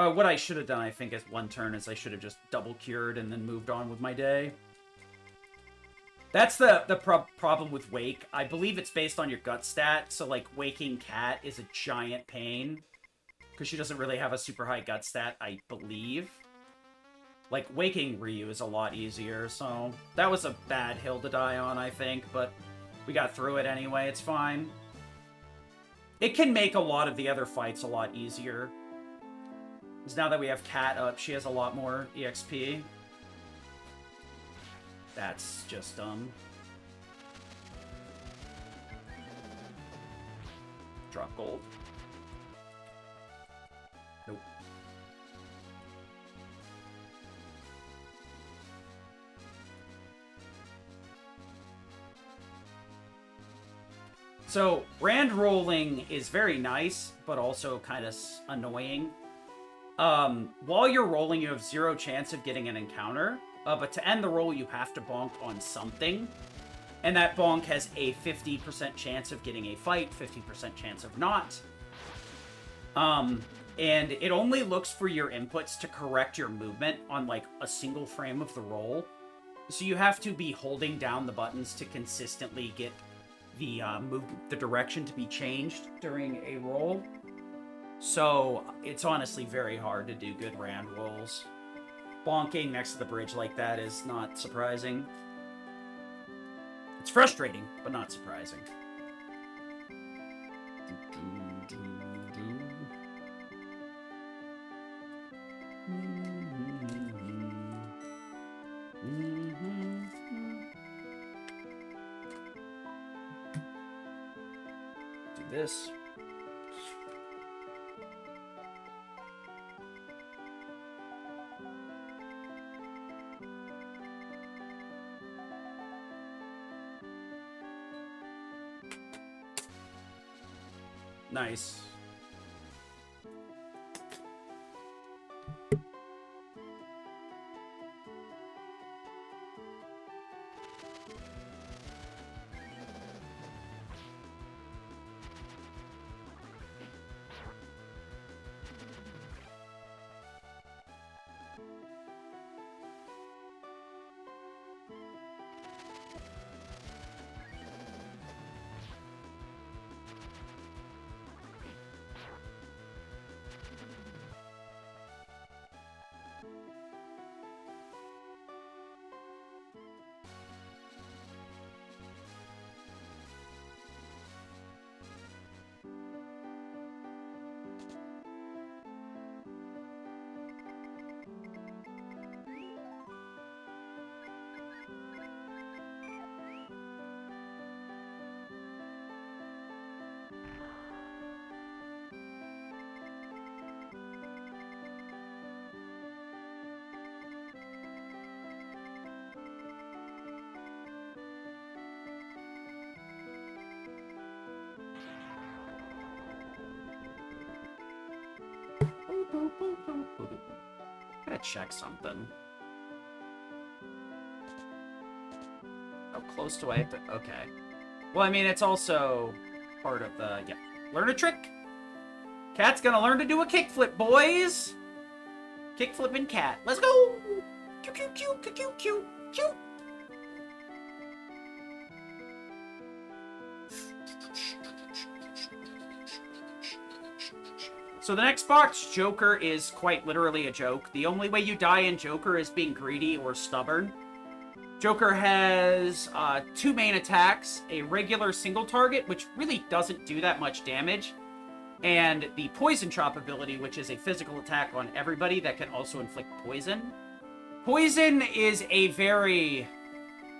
What I should have done, I think, as one turn is I should have just double cured and then moved on with my day. That's the problem with Wake. I believe it's based on your gut stat, so, like, Waking Cat is a giant pain. Because she doesn't really have a super high gut stat, I believe. Like, Waking Ryu is a lot easier, so... That was a bad hill to die on, I think, but we got through it anyway, it's fine. It can make a lot of the other fights a lot easier. Because now that we have Cat up, she has a lot more EXP. That's just dumb. Drop gold. Nope. So, brand rolling is very nice, but also kind of annoying. While you're rolling, you have 0 chance of getting an encounter. But to end the roll, you have to bonk on something. And that bonk has a 50% chance of getting a fight, 50% chance of not. And it only looks for your inputs to correct your movement on, like, a single frame of the roll. So you have to be holding down the buttons to consistently get the direction to be changed during a roll. So it's honestly very hard to do good rand rolls. Bonking next to the bridge like that is not surprising. It's frustrating, but not surprising. Do this. Nice. Gotta check something. How close do I have to... Okay. Well, I mean, it's also part of the... Yeah. Learn a trick! Cat's gonna learn to do a kickflip, boys! Kickflipping cat. Let's go! Cute, cute, cute, cute, cute, cute, cute! So the next box, Joker, is quite literally a joke. The only way you die in Joker is being greedy or stubborn. Joker has 2 main attacks, a regular single target, which really doesn't do that much damage, and the Poison Chop ability, which is a physical attack on everybody that can also inflict poison. Poison is a very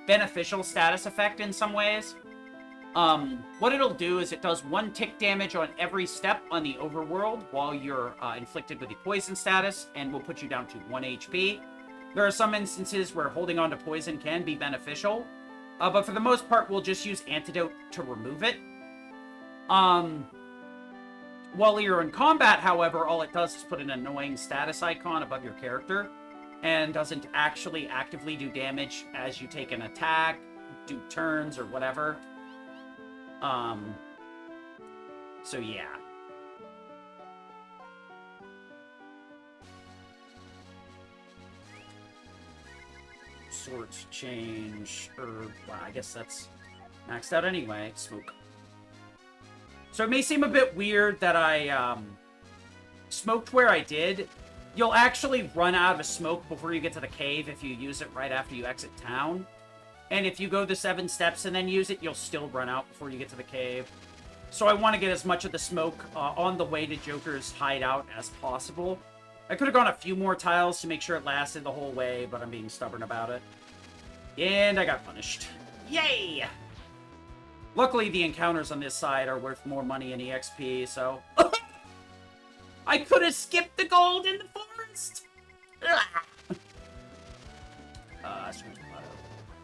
beneficial status effect in some ways. What it'll do is it does 1 tick damage on every step on the overworld while you're inflicted with the poison status, and will put you down to 1 HP. There are some instances where holding on to poison can be beneficial, but for the most part, we'll just use Antidote to remove it. While you're in combat, however, all it does is put an annoying status icon above your character, and doesn't actually actively do damage as you take an attack, do turns, or whatever. So yeah. sort change, or, well, I guess that's maxed out anyway. Smoke. So it may seem a bit weird that I, smoked where I did. You'll actually run out of smoke before you get to the cave if you use it right after you exit town. And if you go the 7 steps and then use it, you'll still run out before you get to the cave. So I want to get as much of the smoke on the way to Joker's hideout as possible. I could have gone a few more tiles to make sure it lasted the whole way, but I'm being stubborn about it. And I got punished. Yay! Luckily, the encounters on this side are worth more money in EXP, so... I could have skipped the gold in the forest!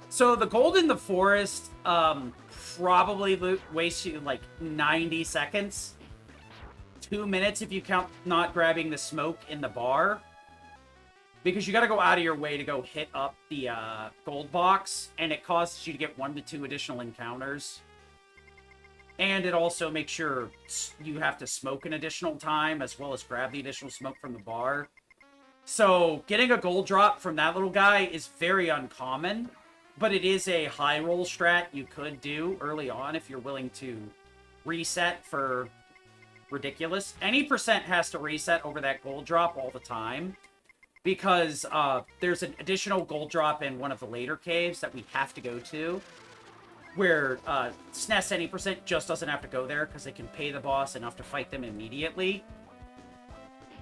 So the gold in the forest probably wastes you like 90 seconds. 2 minutes if you count not grabbing the smoke in the bar. Because you gotta go out of your way to go hit up the gold box, and it causes you to get 1 to 2 additional encounters. And it also makes sure you have to smoke an additional time, as well as grab the additional smoke from the bar. So, getting a gold drop from that little guy is very uncommon, but it is a high roll strat you could do early on if you're willing to reset for ridiculous. Any percent has to reset over that gold drop all the time, because there's an additional gold drop in one of the later caves that we have to go to, where SNES any percent just doesn't have to go there because they can pay the boss enough to fight them immediately.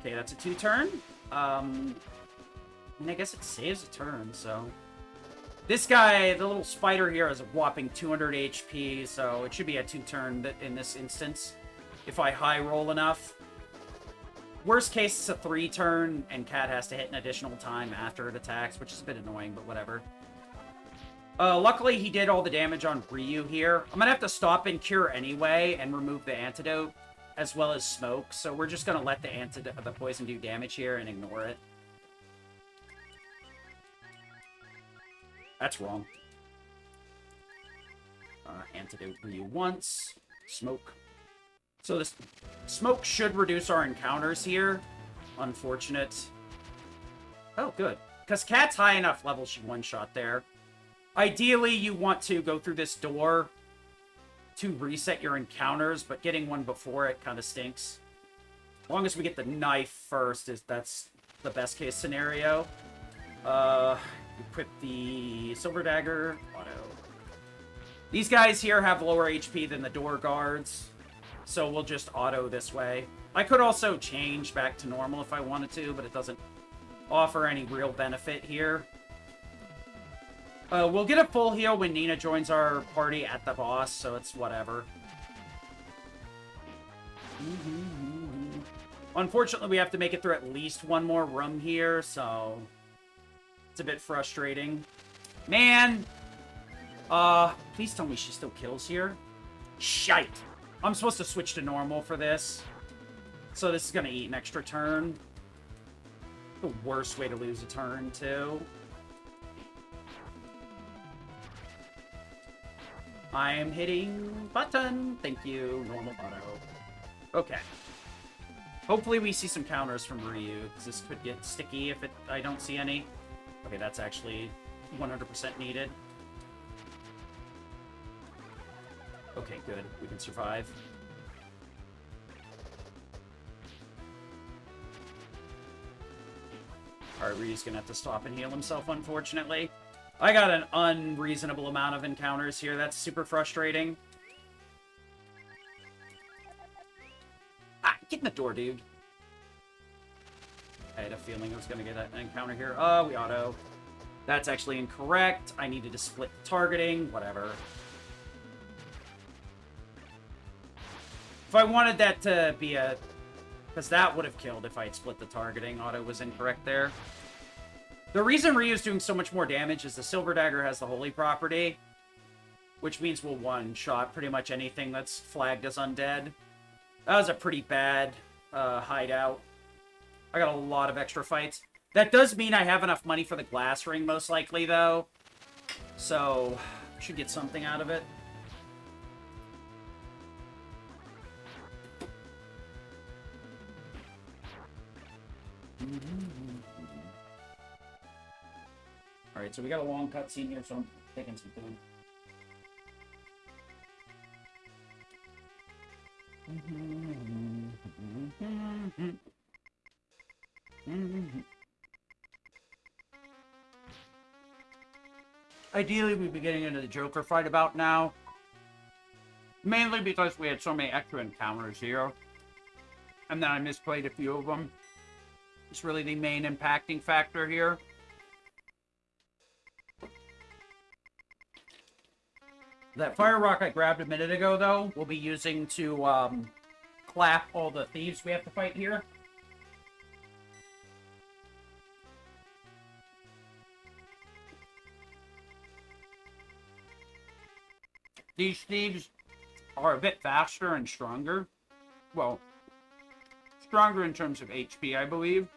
Okay, that's a 2-turn. And I guess it saves a turn, so... This guy, the little spider here, has a whopping 200 HP, so it should be a 2-turn in this instance, if I high roll enough. Worst case, it's a 3-turn, and Cat has to hit an additional time after it attacks, which is a bit annoying, but whatever. Luckily, he did all the damage on Ryu here. I'm gonna have to stop and cure anyway and remove the antidote, as well as smoke. So we're just gonna let the poison do damage here and ignore it. That's wrong. Antidote Ryu once. Smoke. So this smoke should reduce our encounters here. Unfortunate. Oh, good. Because Cat's high enough level, she one-shot there. Ideally, you want to go through this door to reset your encounters, but getting one before it kind of stinks. As long as we get the knife first, that's the best case scenario. Equip the silver dagger. Auto. These guys here have lower HP than the door guards, so we'll just auto this way. I could also change back to normal if I wanted to, but it doesn't offer any real benefit here. We'll get a full heal when Nina joins our party at the boss, so it's whatever. Unfortunately, we have to make it through at least one more room here, so... It's a bit frustrating. Man! Please tell me she still kills here. Shite! I'm supposed to switch to normal for this. So this is gonna eat an extra turn. The worst way to lose a turn, too. I am hitting button. Thank you. Normal auto. Okay. Hopefully we see some counters from Ryu, because this could get sticky if I don't see any. Okay, that's actually 100% needed. Okay, good. We can survive. Alright, Ryu's gonna have to stop and heal himself, unfortunately. I got an unreasonable amount of encounters here. That's super frustrating. Ah, get in the door, dude. I had a feeling I was going to get an encounter here. Oh, we auto. That's actually incorrect. I needed to split the targeting. Whatever. If I wanted that to be a... Because that would have killed if I had split the targeting. Auto was incorrect there. The reason Ryu's doing so much more damage is the Silver Dagger has the Holy property, which means we'll one-shot pretty much anything that's flagged as undead. That was a pretty bad hideout. I got a lot of extra fights. That does mean I have enough money for the glass ring, most likely, though. So, should get something out of it. Alright, so we got a long cutscene here, so I'm taking some food. Ideally, we'd be getting into the Joker fight about now. Mainly because we had so many extra encounters here. And then I misplayed a few of them. It's really the main impacting factor here. That fire rock I grabbed a minute ago, though, we'll be using to clap all the thieves we have to fight here. These thieves are a bit faster and stronger. Well, stronger in terms of HP, I believe.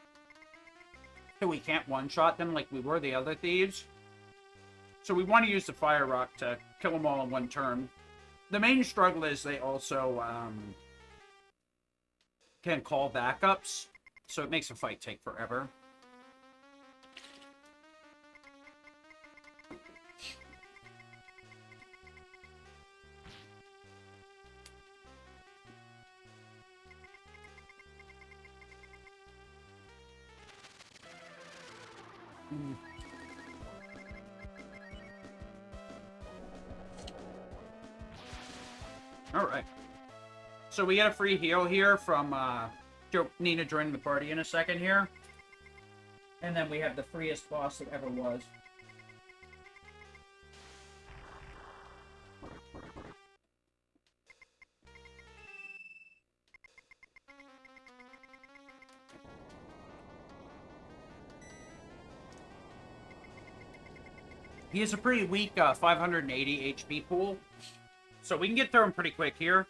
So we can't one-shot them like we were the other thieves. So we want to use the fire rock to kill them all in one turn. The main struggle is they also can call backups, so it makes the fight take forever. Alright. So we get a free heal here from Nina joining the party in a second here. And then we have the freest boss that ever was. He has a pretty weak 580 HP pool. So we can get through him pretty quick here.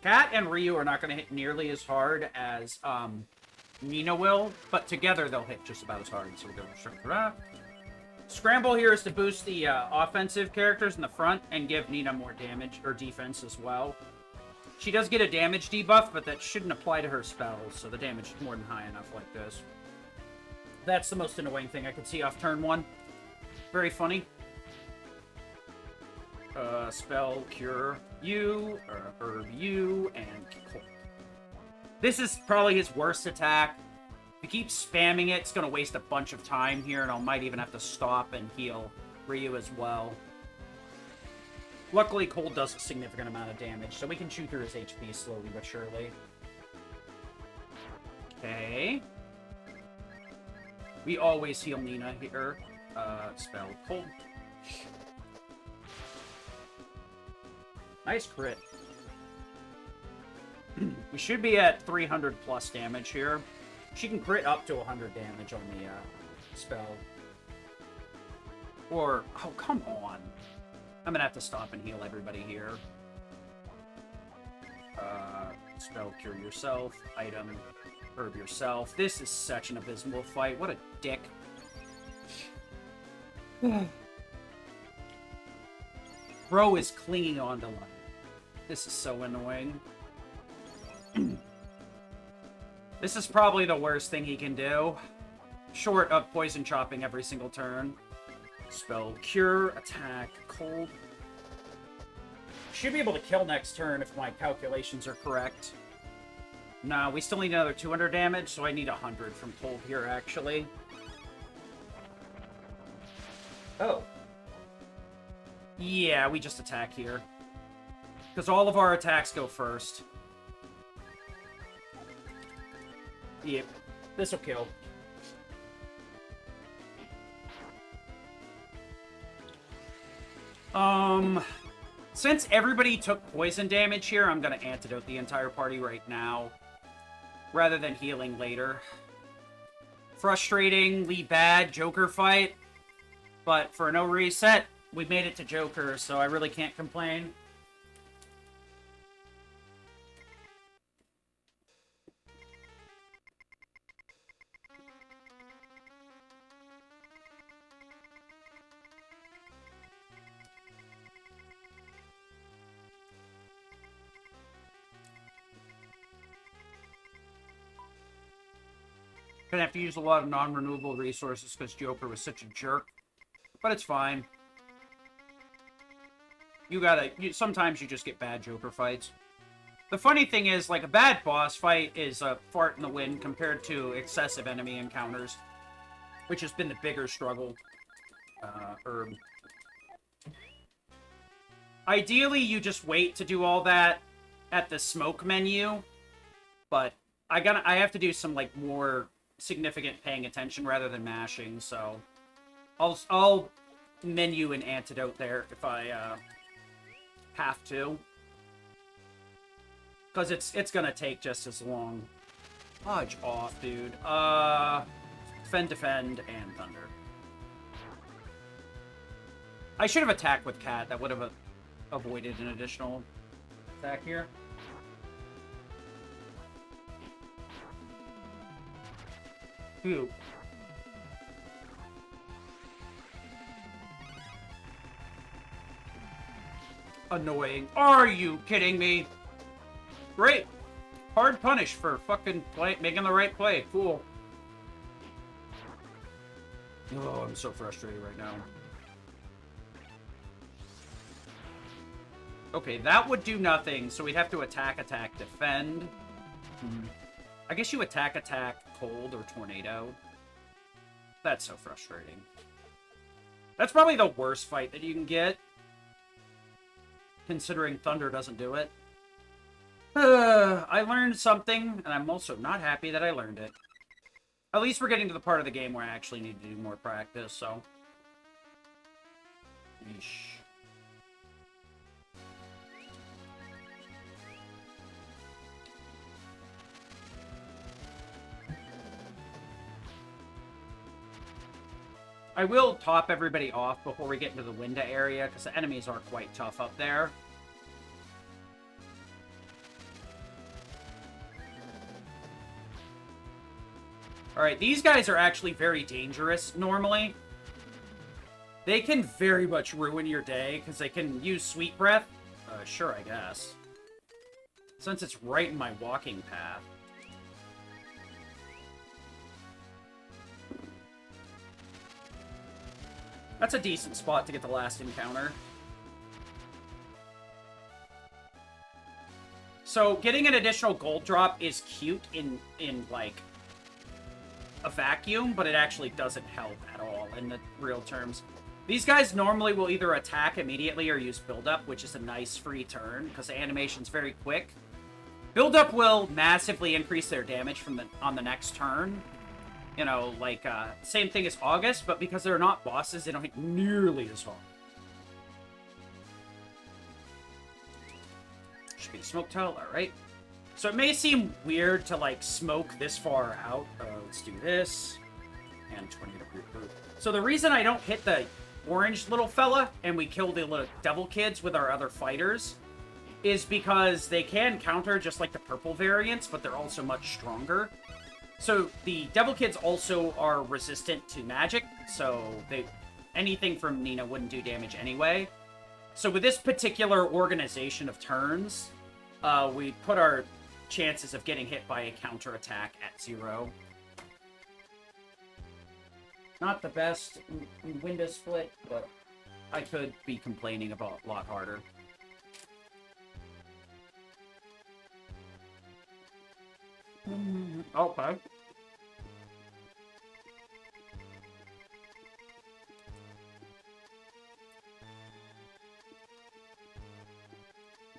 Kat and Ryu are not going to hit nearly as hard as Nina will, but together they'll hit just about as hard. So we'll go straight for that. Scramble here is to boost the offensive characters in the front and give Nina more damage or defense as well. She does get a damage debuff, but that shouldn't apply to her spells, so the damage is more than high enough like this. That's the most annoying thing I could see off turn 1. Very funny. Spell, cure you, or herb you, and cold. This is probably his worst attack. If he keeps spamming it, it's going to waste a bunch of time here, and I might even have to stop and heal Ryu as well. Luckily, cold does a significant amount of damage, so we can chew through his HP slowly but surely. Okay. We always heal Nina here. Spell cold. Nice crit. We should be at 300 plus damage here. She can crit up to 100 damage on the spell. Or, oh, come on. I'm gonna have to stop and heal everybody here. Spell cure yourself. Item herb yourself. This is such an abysmal fight. What a dick. Bro is clinging on to life. This is so annoying. This is probably the worst thing he can do. Short of poison chopping every single turn. Spell cure, attack, cold. Should be able to kill next turn if my calculations are correct. No, we still need another 200 damage, so I need 100 from cold here, actually. Oh. Yeah, we just attack here. Because all of our attacks go first. Yep. This'll kill. Since everybody took poison damage here, I'm gonna antidote the entire party right now. Rather than healing later. Frustratingly bad Joker fight. But for no reset, we made it to Joker, so I really can't complain. Gonna have to use a lot of non-renewable resources because Joker was such a jerk. But it's fine. Sometimes you just get bad Joker fights. The funny thing is, like, a bad boss fight is a fart in the wind compared to excessive enemy encounters, which has been the bigger struggle. Herb. Ideally, you just wait to do all that at the smoke menu, but I have to do some, like, more significant paying attention rather than mashing, so I'll menu an antidote there if I have to. Because it's gonna take just as long. Fudge off, dude. Defend, and Thunder. I should have attacked with Cat. That would have avoided an additional attack here. Who? Annoying. Are you kidding me? Great. Hard punish for fucking making the right play. Cool. Oh, I'm so frustrated right now. Okay, that would do nothing, so we'd have to attack, defend. I guess you attack, cold, or tornado. That's so frustrating. That's probably the worst fight that you can get, considering Thunder doesn't do it. I learned something, and I'm also not happy that I learned it. At least we're getting to the part of the game where I actually need to do more practice, so... Yeesh. I will top everybody off before we get into the window area, because the enemies are quite tough up there. Alright, these guys are actually very dangerous, normally. They can very much ruin your day, because they can use Sweet Breath. Sure, I guess. Since it's right in my walking path. That's a decent spot to get the last encounter. So, getting an additional gold drop is cute in like, a vacuum, but it actually doesn't help at all in the real terms. These guys normally will either attack immediately or use build-up, which is a nice free turn, because the animation's very quick. Build-up will massively increase their damage on the next turn. You know, like, same thing as August, but because they're not bosses, they don't hit nearly as hard. Should be a smoke towel, alright. So it may seem weird to, like, smoke this far out. Let's do this. And tornado group. So the reason I don't hit the orange little fella, and we kill the little devil kids with our other fighters, is because they can counter just like the purple variants, but they're also much stronger. So the devil kids also are resistant to magic, so anything from Nina wouldn't do damage anyway. So with this particular organization of turns, we put our chances of getting hit by a counterattack at 0. Not the best window split, but I could be complaining about a lot harder. Okay.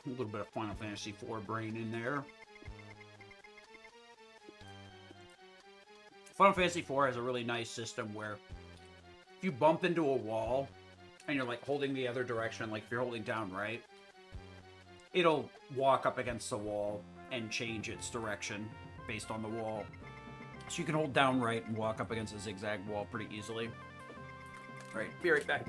A little bit of Final Fantasy IV brain in there. Final Fantasy IV has a really nice system where if you bump into a wall and you're like holding the other direction, like if you're holding down right, it'll walk up against the wall and change its direction based on the wall. So you can hold down right and walk up against a zigzag wall pretty easily. All right, be right back.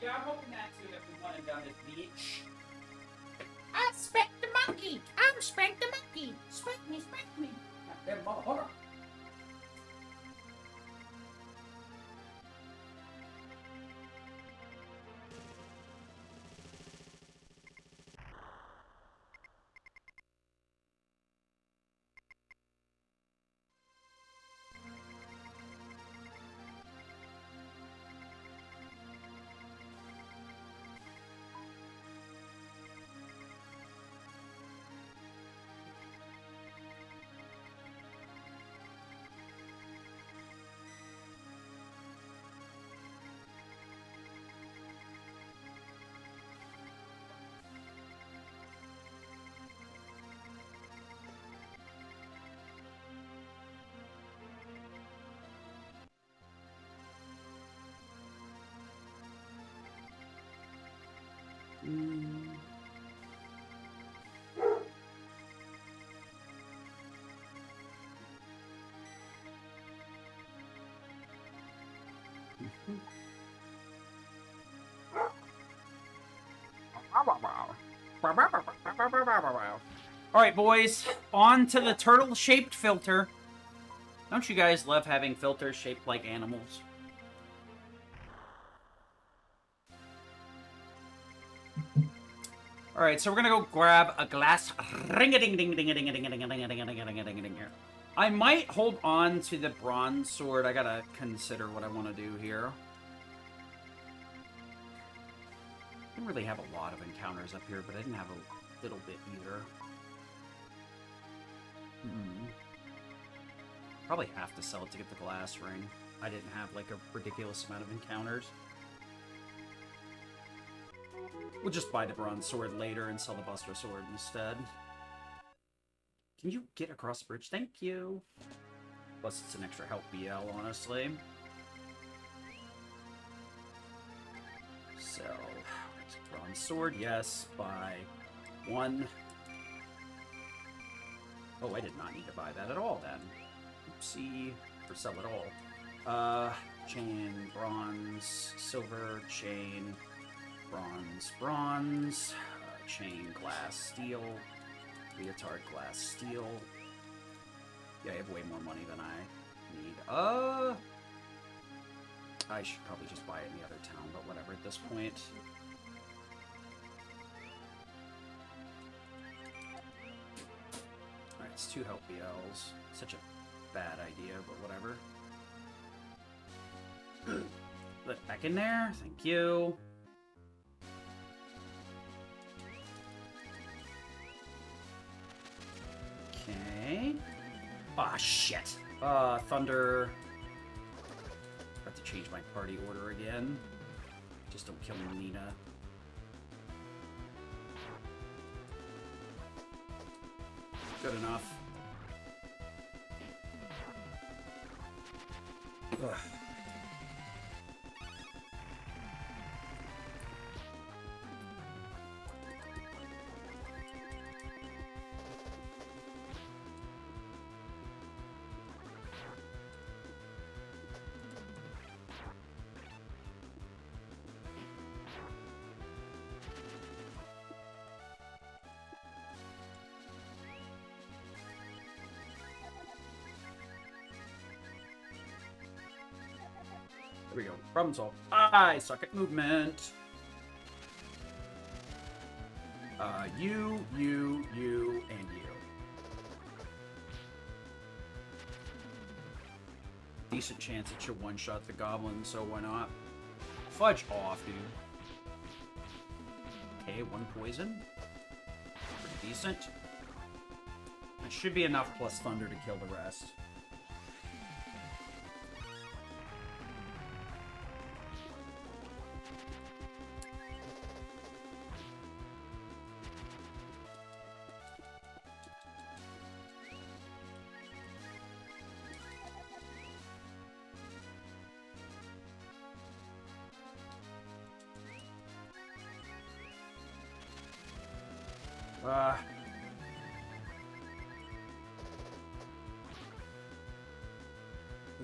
Yeah, I'm hoping that too, if we want to down this beach. I spank the monkey. I'm spank the monkey. Spank me, spank me. That motherfucker. Alright, boys. On to the turtle-shaped filter. Don't you guys love having filters shaped like animals? Alright, so we're gonna go grab a glass. Ring-a-ding-ding-ding-a-ding-a-ding-a-ding-a-ding-a-ding-a-ding here. I might hold on to the bronze sword. I gotta consider what I want to do here. I didn't really have a lot of encounters up here, but I didn't have a little bit either. Probably have to sell it to get the glass ring. I didn't have, like, a ridiculous amount of encounters. We'll just buy the bronze sword later and sell the buster sword instead. Can you get across the bridge? Thank you. Plus, it's an extra help BL, honestly. So, bronze sword, yes. Buy one. Oh, I did not need to buy that at all, then. Oopsie. Or sell it all. Chain, bronze, silver, chain, bronze, bronze, chain, glass, steel, leotard, glass, steel. Yeah, I have way more money than I need. I should probably just buy it in the other town, but whatever at this point. Alright, it's 2 help BLs. Such a bad idea, but whatever. Put it back in there. Thank you. Okay. Ah, shit. Thunder. Have to change my party order again. Just don't kill Nina. Good enough. Ugh. There we go. Problem solved. I suck at movement. You, and you. Decent chance it should one-shot the goblin, so why not? Fudge off, dude. Okay, 1 poison. Pretty decent. It should be enough plus thunder to kill the rest.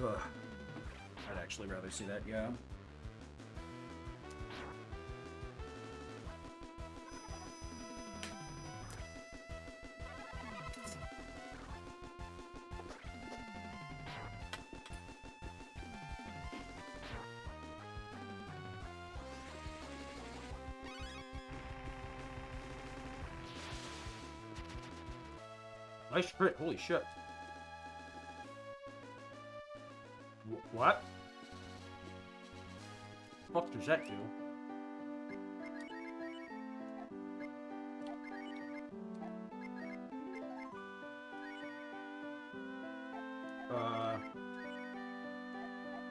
Ugh. I'd actually rather see that go. Nice crit. Holy shit. What? What does that do?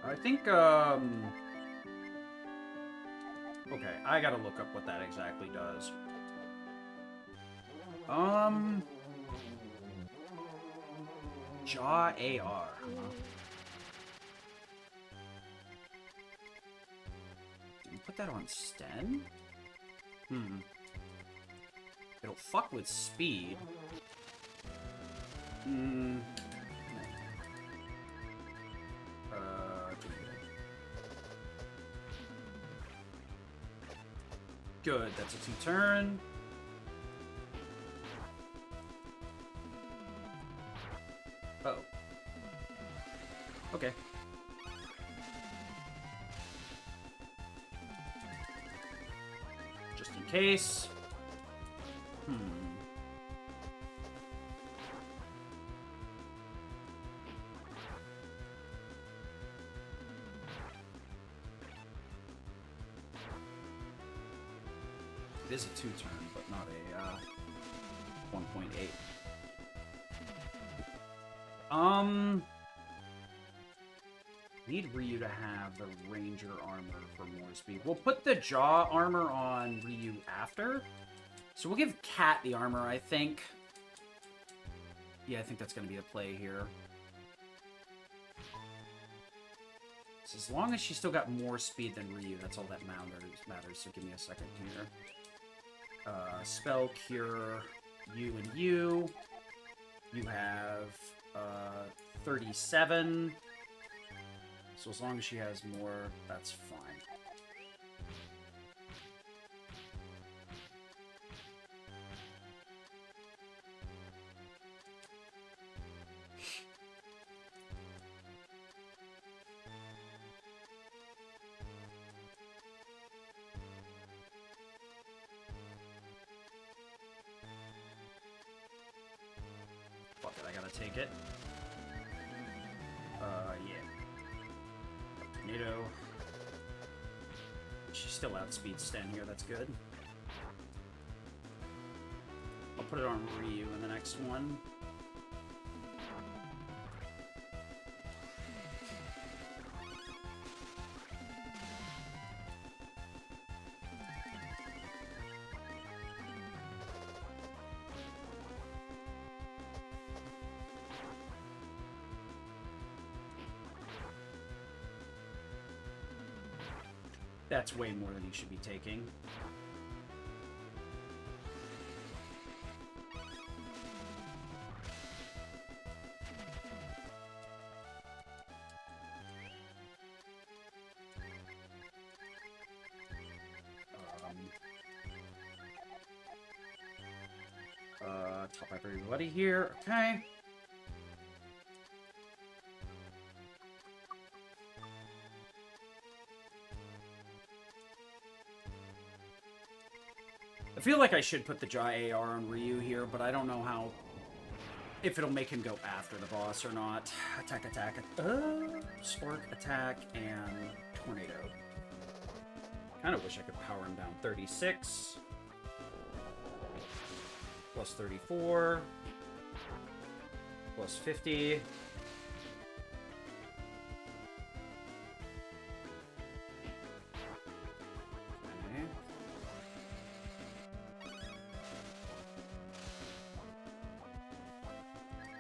I think, okay, I gotta look up what that exactly does. Jaw AR. Did you put that on Sten? It'll fuck with speed. Good, that's a 2-turn. Uh-oh. Okay. Just in case. It is a 2-turn, but not a 1.8. Need Ryu to have the Ranger armor for more speed. We'll put the Jaw armor on Ryu after. So we'll give Kat the armor, I think. Yeah, I think that's going to be the play here. So as long as she's still got more speed than Ryu, that's all that matters. So give me a second here. Spell Cure, you and you. You have 37. So as long as she has more, that's fine. Fuck it, I gotta take it. Yeah. Tornado. She's still outspeeds Sten here, that's good. I'll put it on Ryu in the next one. That's way more than he should be taking. Top up everybody here. Okay. I feel like I should put the Jaw AR on Ryu here, but I don't know how... if it'll make him go after the boss or not. Attack, attack, spark, attack, and tornado. Kind of wish I could power him down. 36. Plus 34. Plus 50. Okay.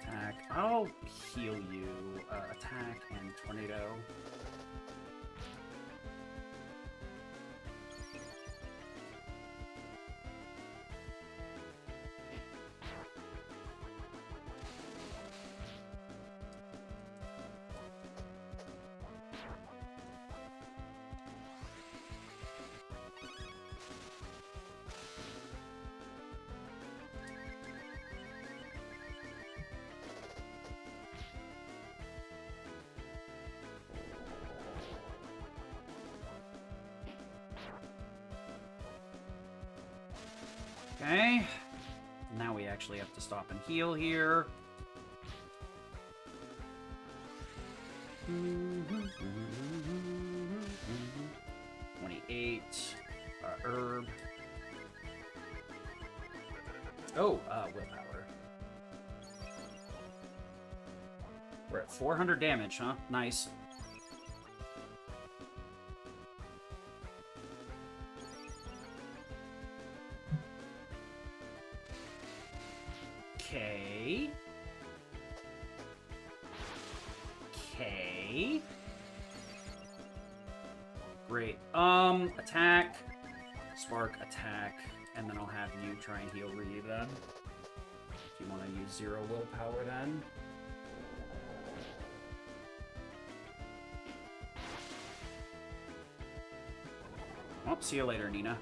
Attack. I'll heal you. Attack and tornado. Okay. Now we actually have to stop and heal here. 28. Herb. Oh, willpower. We're at 400 damage, huh? Nice. Okay. Okay. Great. Attack. Spark, attack. And then I'll have you try and heal Ryu then. Do you want to use 0 willpower then? Oh, see you later, Nina.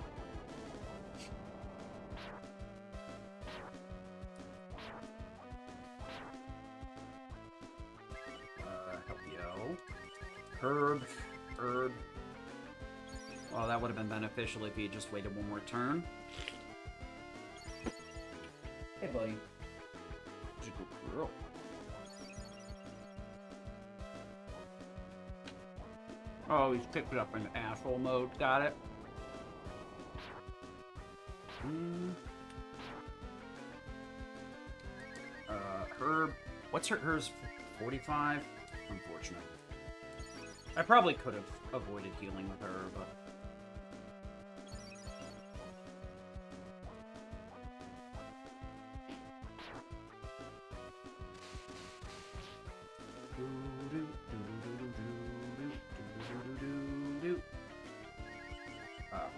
Help yo. Herb. Well, that would have been beneficial if he had just waited one more turn. Hey, buddy. Good girl. Oh, he's picked it up in asshole mode. Got it. Herb. What's hers? 45? Unfortunate. I probably could have avoided healing with her, but...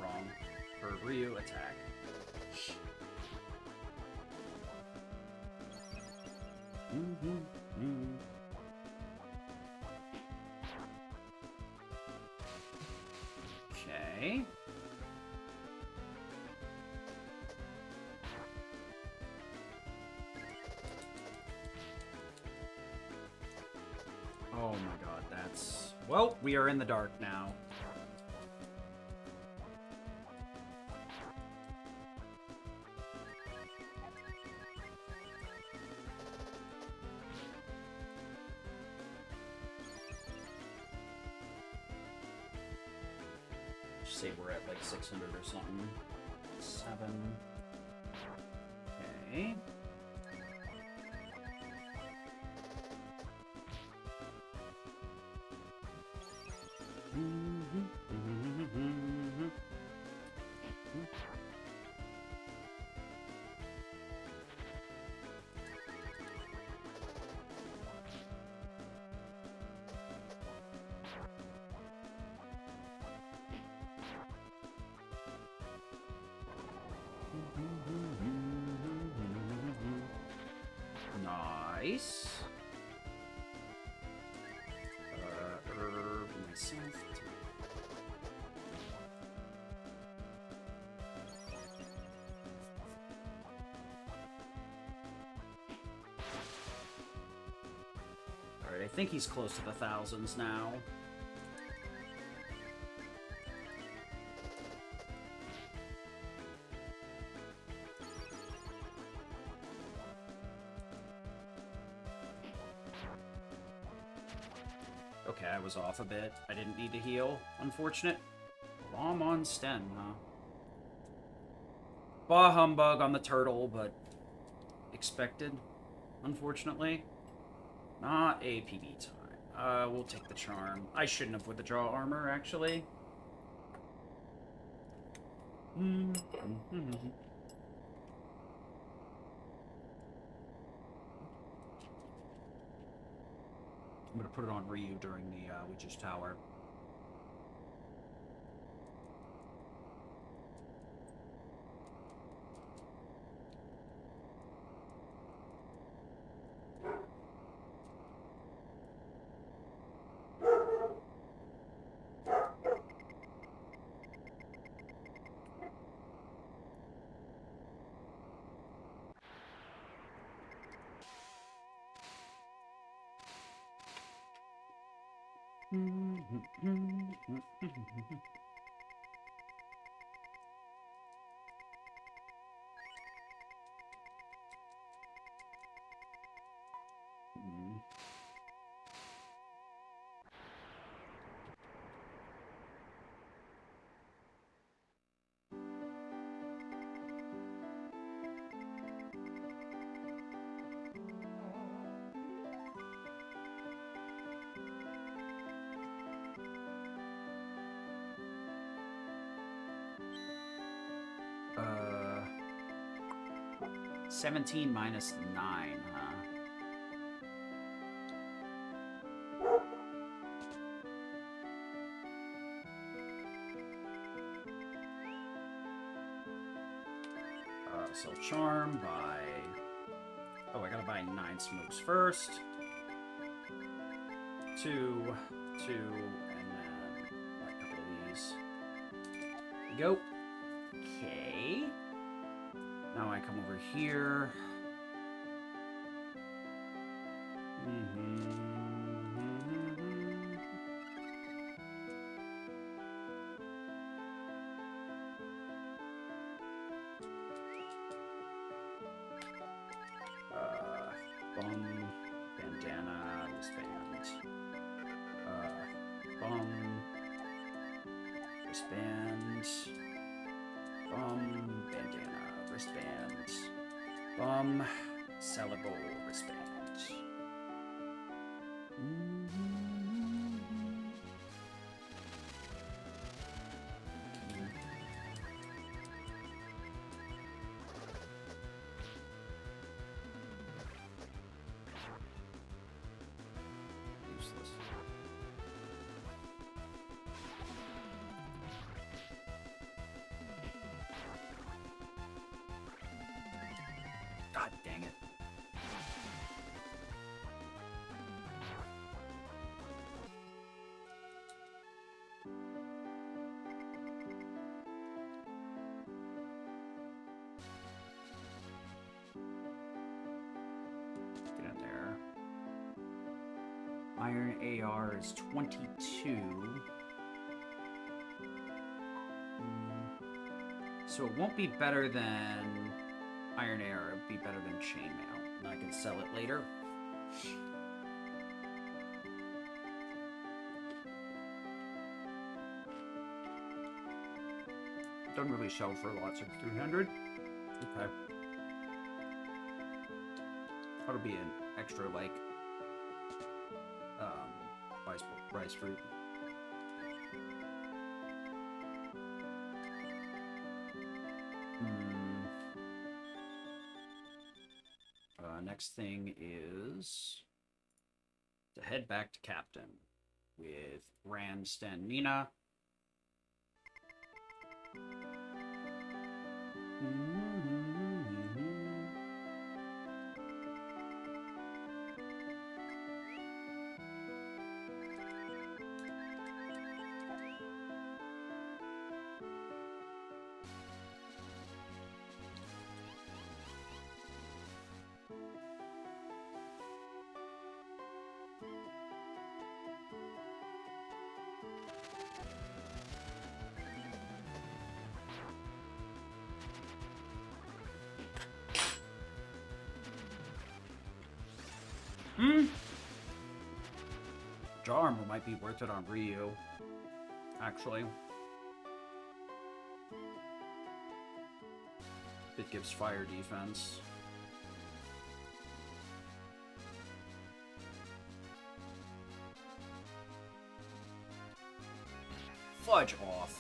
Wrong. For Ryu, attack. Okay. Oh my god, that's... Well, we are in the dark now. Say we're at like 600 or something. 7. Okay. Nice. Herb myself. Alright, I think he's close to the thousands now. Okay, I was off a bit. I didn't need to heal. Unfortunate. Bomb on Sten, huh? Bah humbug on the turtle, but expected, unfortunately. Not a PB time. We'll take the charm. I shouldn't have with the draw armor, actually. I'm gonna put it on Ryu during the Witch's Tower. 17 minus 9, huh? Sell charm, buy... Oh, I gotta buy 9 smokes first. 2, 2, and then buy a couple of these. There we go. Okay. Now I come over here. Bum, bandana, wristband. Bum, wristband. Bum, bandana, wristband. Bum, sellable wristband. Useless. God dang it. Get in there. Iron AR is 22. So it won't be better than Iron AR, it'll be better than Chainmail. And I can sell it later. Doesn't really sell for lots of 300. Okay. Ought to be an extra, like, rice fruit. Next thing is to head back to Captain with Rand, Sten, Nina. Jaw armor might be worth it on Ryu, actually. It gives fire defense. Fudge off.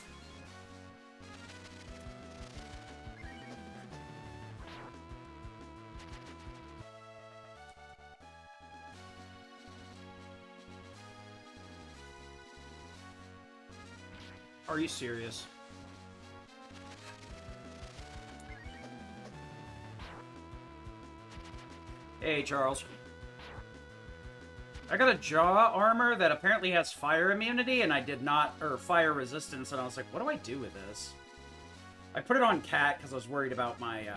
Are you serious? Hey, Charles. I got a jaw armor that apparently has fire immunity, and I did not, or fire resistance, and I was like, what do I do with this? I put it on Cat because I was worried about my,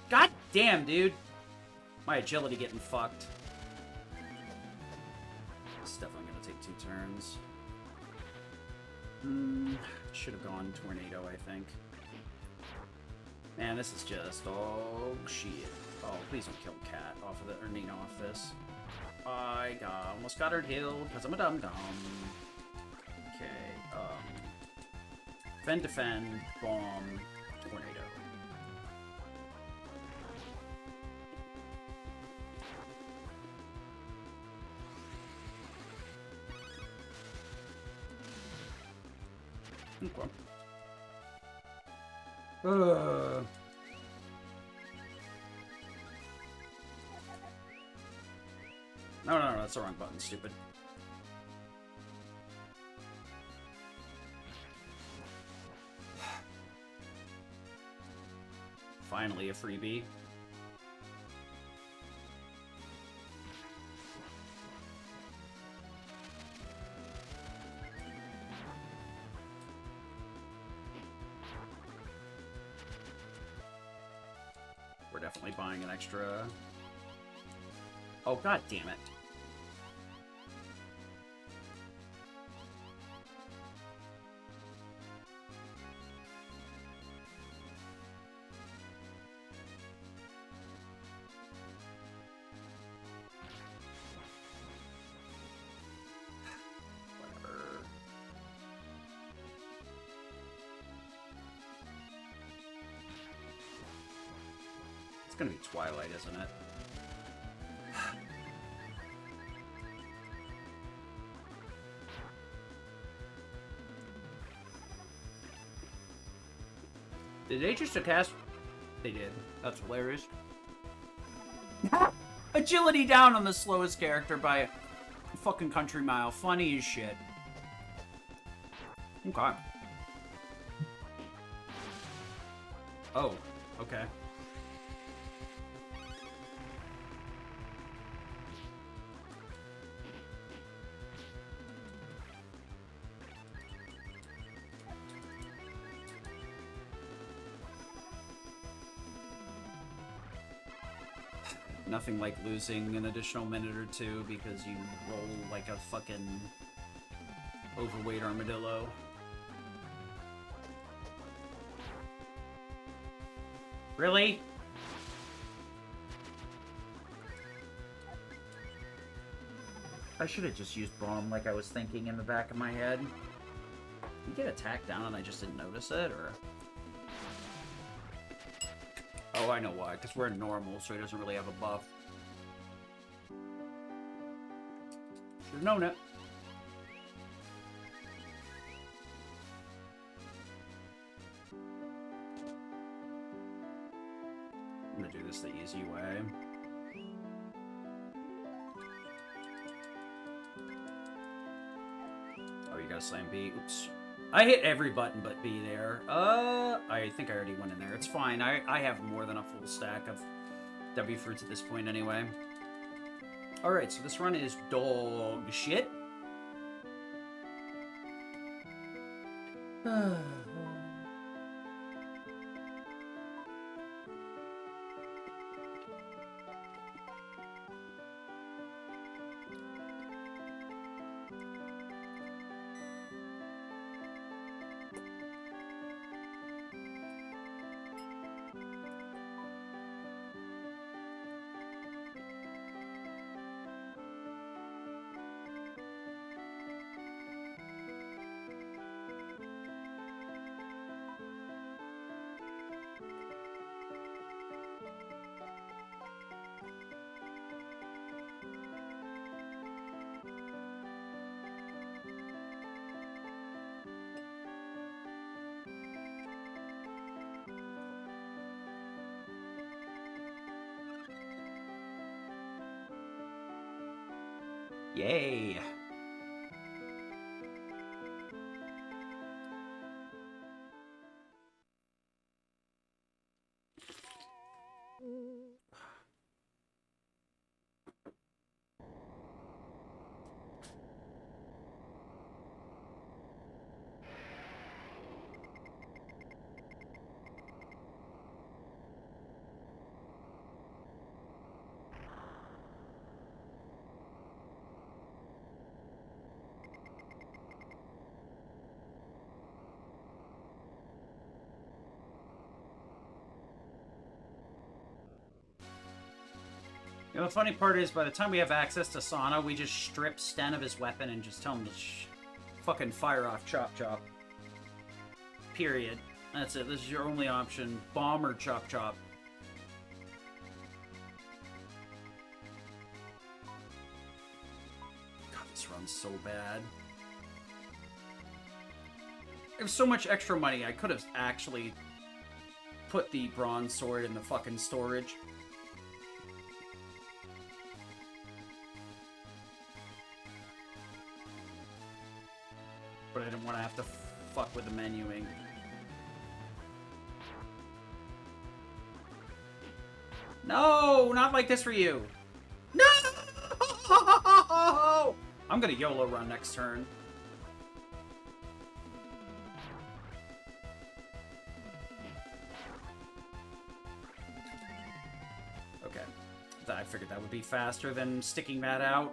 God damn, dude! My agility getting fucked. It's definitely gonna take 2 turns. Should have gone Tornado, I think. Man, this is just dog shit. Oh, please don't kill Cat off of it, or Nina off this. Almost got her healed because I'm a dum-dum. Okay, defend, bomb, tornado. Okay. No, no, no, that's the wrong button, stupid. Finally, a freebie. We're definitely buying an extra... Oh, god damn it. Whatever. It's gonna be Twilight, isn't it? Did they just cast? They did. That's hilarious. Agility down on the slowest character by a fucking country mile. Funny as shit. Okay. Oh, okay. Nothing like losing an additional minute or two because you roll like a fucking overweight armadillo. Really? I should have just used Bomb like I was thinking in the back of my head. You get attacked down and I just didn't notice it, or... Oh, I know why. Because we're normal, so he doesn't really have a buff. Should've known it. I'm gonna do this the easy way. Oh, you gotta slam B. Oops. I hit every button but B there. I think I already went in there. It's fine. I have more than a full stack of W fruits at this point anyway. Alright, so this run is dog shit. Yay. You know, the funny part is, by the time we have access to Sana, we just strip Sten of his weapon and just tell him to fucking fire off Chop Chop. Period. That's it. This is your only option. Bomb or Chop Chop. God, this run's so bad. I have so much extra money, I could have actually put the bronze sword in the fucking storage. but I didn't want to have to fuck with the menuing. No, not like this for you. No! I'm gonna YOLO run next turn. Okay. I figured that would be faster than sticking that out.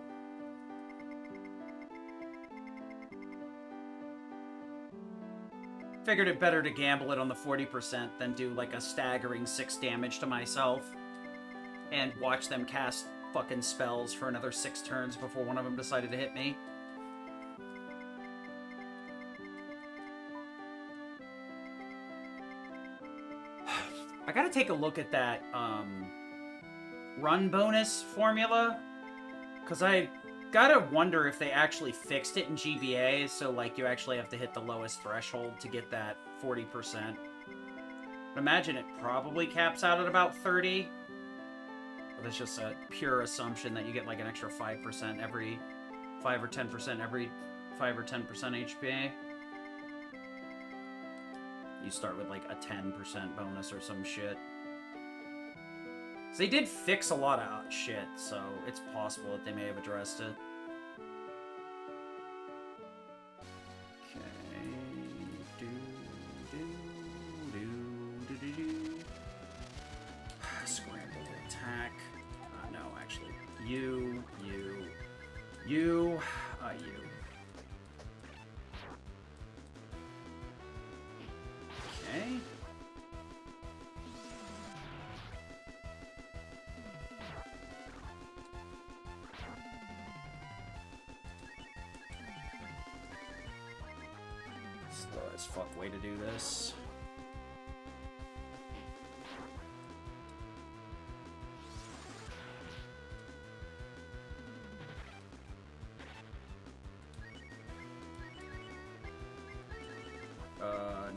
Figured it better to gamble it on the 40% than do like a staggering 6 damage to myself and watch them cast fucking spells for another 6 turns before one of them decided to hit me. I gotta take a look at that run bonus formula, because I gotta wonder if they actually fixed it in GBA, so like you actually have to hit the lowest threshold to get that 40%. I imagine it probably caps out at about 30. But it's just a pure assumption that you get like an extra 5% every 5 or 10% every 5 or 10% HPA. You start with like a 10% bonus or some shit. So they did fix a lot of shit, so it's possible that they may have addressed it. Okay. Scramble attack. No, actually. You. Okay. Slow as fuck way to do this.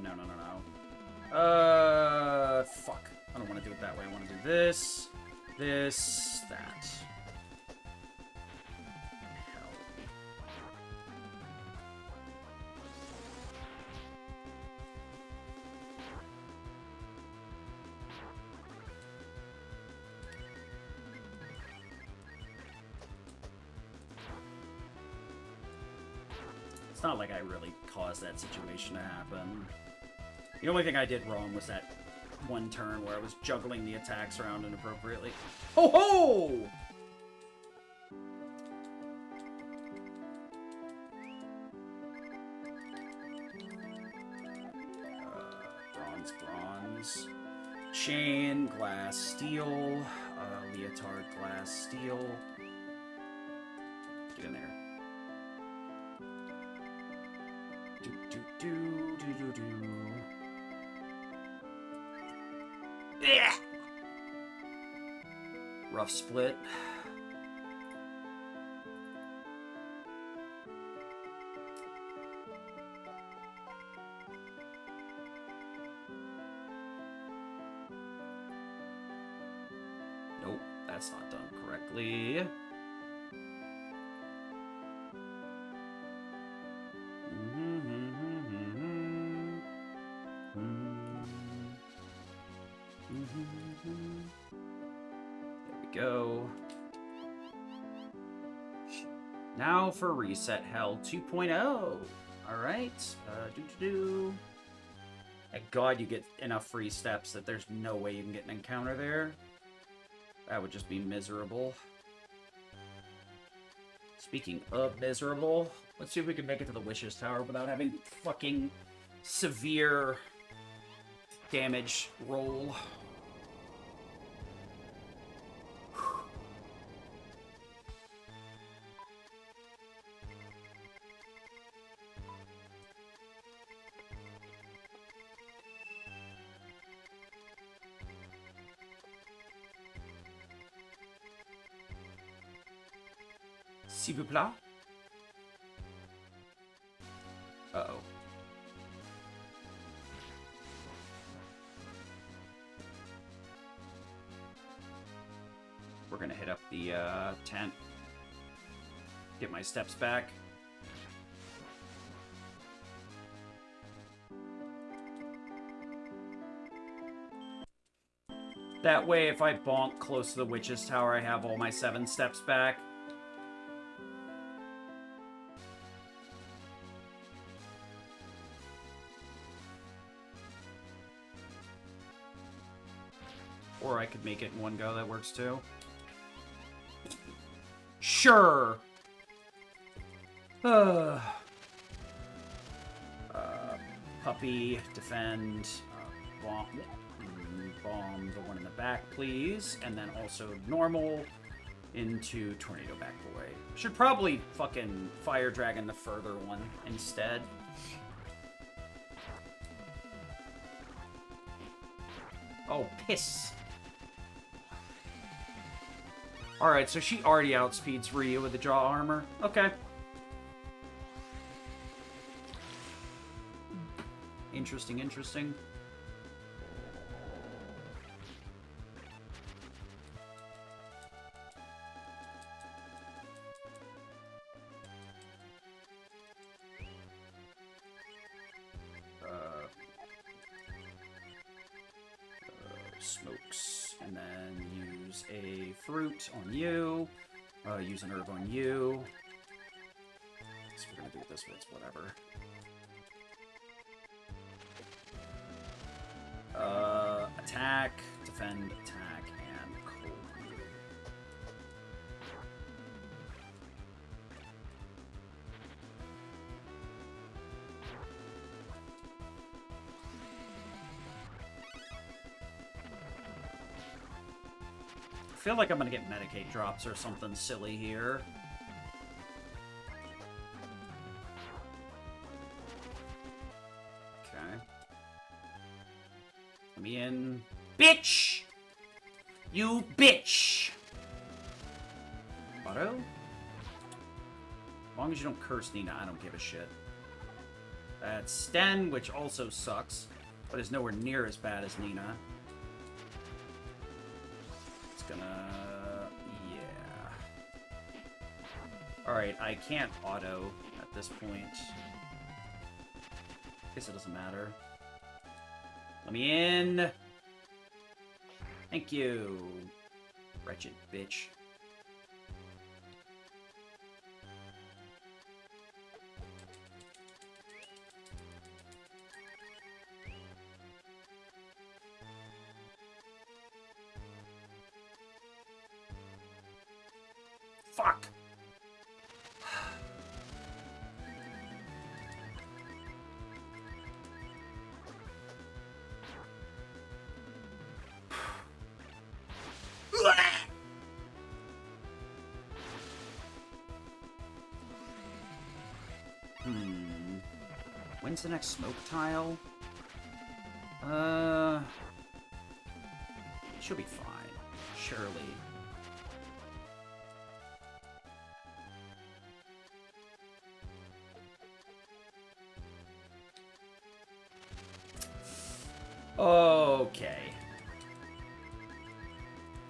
No. Fuck. I don't want to do it that way. I want to do this, that. Hell. It's not like I really caused that situation to happen. The only thing I did wrong was that one turn where I was juggling the attacks around inappropriately. Ho ho! Bronze. Chain, glass, steel. Leotard, glass, steel. Get in there. Do. Yeah. Rough split. Nope, that's not done correctly. There we go. Now for Reset Hell 2.0. Alright. Thank God you get enough free steps that there's no way you can get an encounter there. That would just be miserable. Speaking of miserable, let's see if we can make it to the Wishes Tower without having fucking severe damage roll. S'il vous plaît. Uh-oh. We're gonna hit up the tent. Get my steps back. That way, if I bonk close to the Witch's Tower, I have all my 7 steps back. Or I could make it in one go, that works too. Sure! Puppy, defend, bomb the one in the back, please. And then also normal into Tornado Back Boy. Should probably fucking Fire Dragon the further one instead. Oh, piss. Alright, so she already outspeeds Ryu with the Jaw Armor. Okay. Interesting, interesting. Smokes. And then use a fruit on you. Use an herb on you. So we're gonna do it this way, it's whatever. Attack, defend, attack, and cold. I feel like I'm gonna get Medicate drops or something silly here. Okay. Let me in. Bitch! You bitch! Auto? As long as you don't curse Nina, I don't give a shit. That's Sten, which also sucks, but is nowhere near as bad as Nina. It's gonna... yeah. Alright, I can't auto at this point. Guess it doesn't matter. Let me in! Thank you, wretched bitch. Fuck! When's the next smoke tile? She'll be fine. Surely. Okay.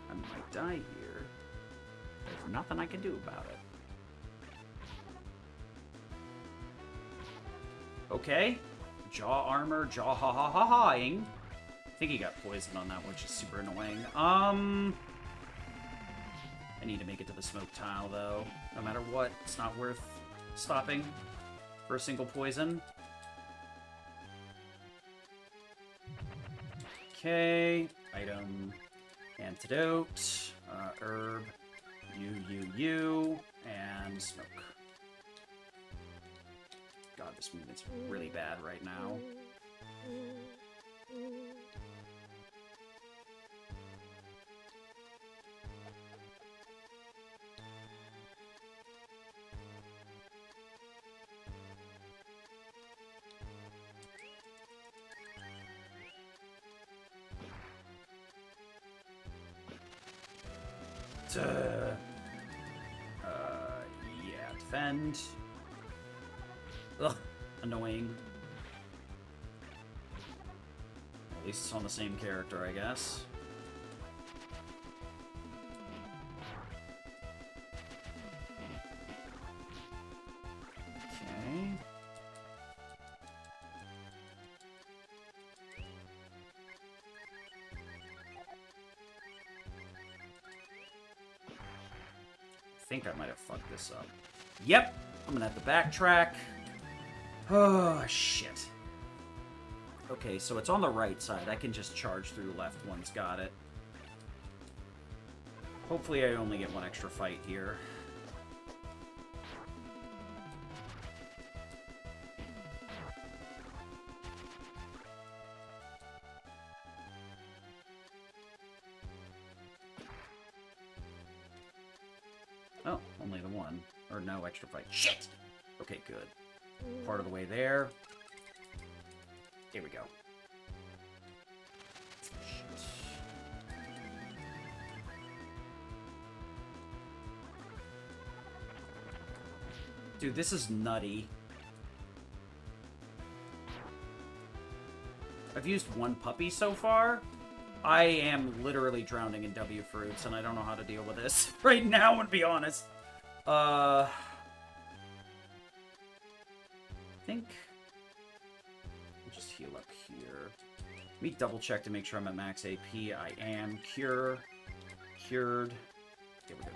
I might die here. There's nothing I can do about it. Okay. Jaw armor, jaw ha ha ha ha-ing. I think he got poisoned on that, which is super annoying. I need to make it to the smoke tile, though. No matter what, it's not worth stopping for a single poison. Okay. Item. Antidote. Herb. You. And smoke. God, this movement's really bad right now. Yeah, defend. Ugh, annoying. At least it's on the same character, I guess. Okay. think I might have fucked this up. Yep, I'm gonna have to backtrack. Oh, shit. Okay, so it's on the right side. I can just charge through left one's got it. Hopefully I only get one extra fight here. Oh, only the one. Or no extra fight. Shit! Okay, good. Part of the way there. Here we go. Shit. Dude, this is nutty. I've used one puppy so far. I am literally drowning in W fruits, and I don't know how to deal with this right now, to be honest. I think I'll just heal up here. Let me double check to make sure I'm at max AP. I am. Cured. Here we go.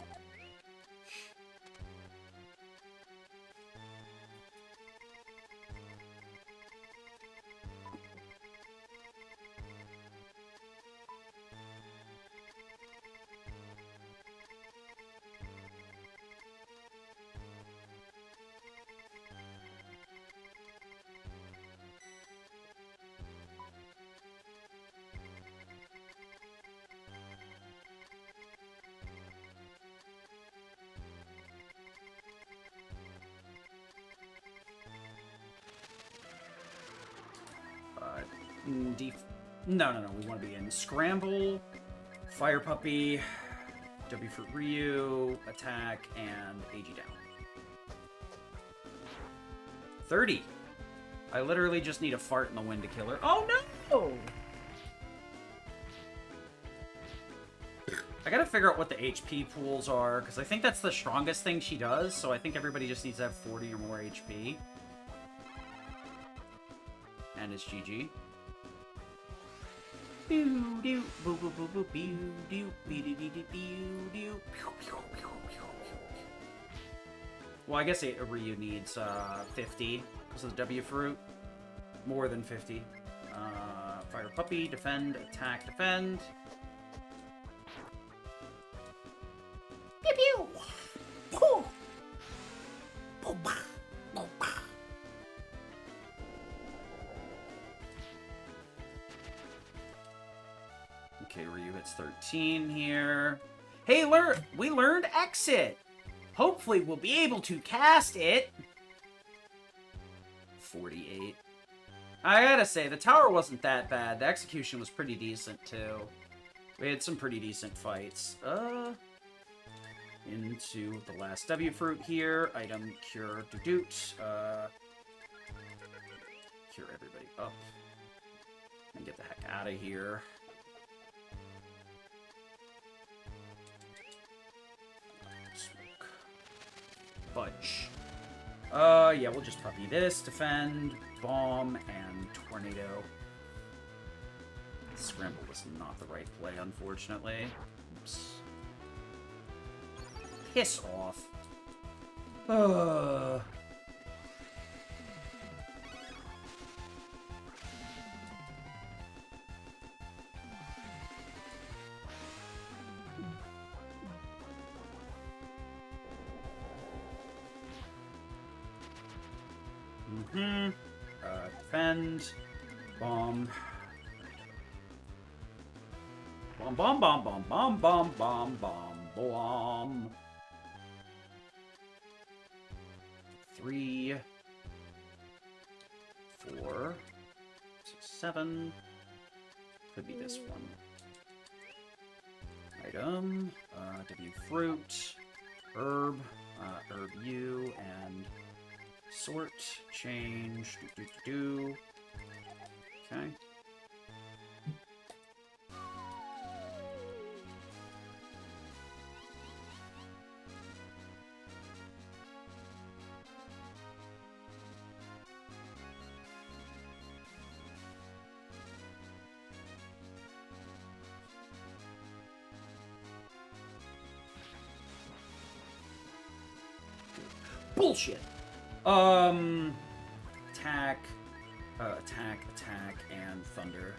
No. We want to be in Scramble, Fire Puppy, W for Ryu, Attack, and AG down. 30. I literally just need a fart in the wind to kill her. Oh no! I gotta figure out what the HP pools are, because I think that's the strongest thing she does, so I think everybody just needs to have 40 or more HP. And it's GG. Well, I guess Ryu needs 50 because of the W fruit. More than 50. Fire Puppy, defend, attack, defend. Pew pew. Pooh. Pooh. Okay, Ryu hits 13 here. Hey, we learned Exit! Hopefully we'll be able to cast it! 48. I gotta say, the tower wasn't that bad. The execution was pretty decent, too. We had some pretty decent fights. Into the last W fruit here. Item, cure, doot. Cure everybody up. And get the heck out of here. Smoke. Budge. Yeah, we'll just puppy this. Defend, bomb, and tornado. Scramble was not the right play, unfortunately. Oops. Piss off. Defend. Bomb. Bomb, bomb, bomb, bomb, bomb, bomb, bomb, bomb, bomb. 3, 4, 6, 7. Could be this one. Item, W fruit, herb, herb U, and sort, change, do. Okay. bullshit. Attack, attack, and thunder.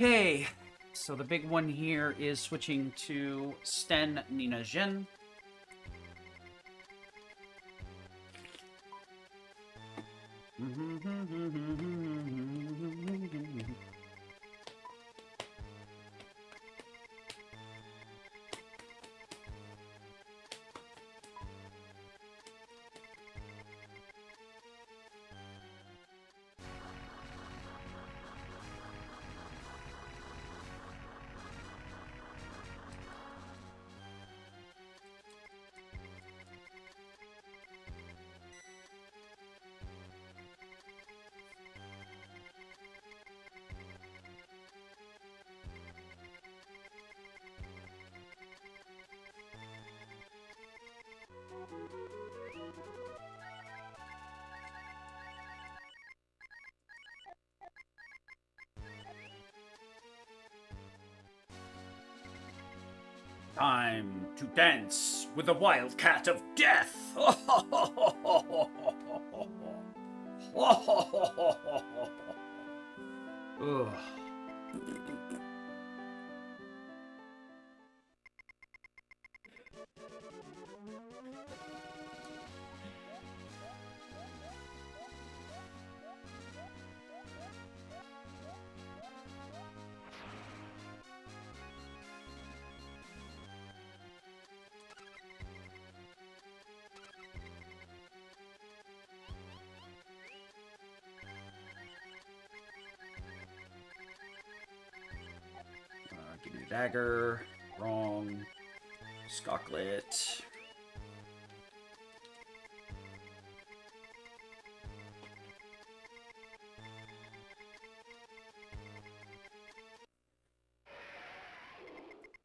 Okay, so the big one here is switching to Sten Nina Jin. Time to dance with the wildcat of death. Ugh. Give me a dagger. Wrong. Skocklet.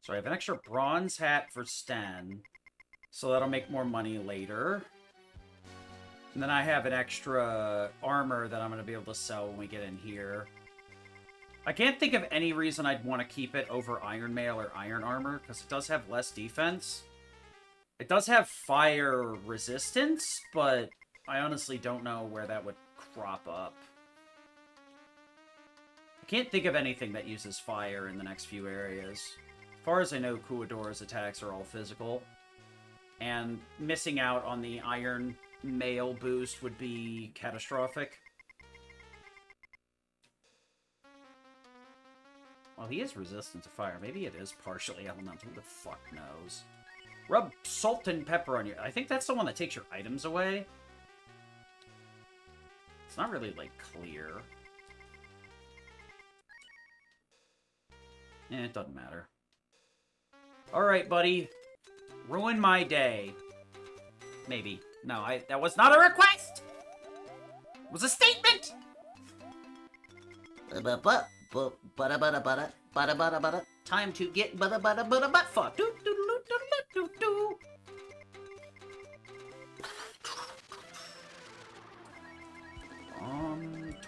So I have an extra bronze hat for Stan. So that'll make more money later. And then I have an extra armor that I'm going to be able to sell when we get in here. I can't think of any reason I'd want to keep it over Iron Mail or Iron Armor, because it does have less defense. It does have fire resistance, but I honestly don't know where that would crop up. I can't think of anything that uses fire in the next few areas. As far as I know, Kuadora's attacks are all physical. And missing out on the Iron Mail boost would be catastrophic. Well, he is resistant to fire. Maybe it is partially elemental. Who the fuck knows? Rub salt and pepper on you. I think that's the one that takes your items away. It's not really, like, clear. It doesn't matter. Alright, buddy. Ruin my day. Maybe. No, that was not a request! It was a statement! Time to get butt fucked.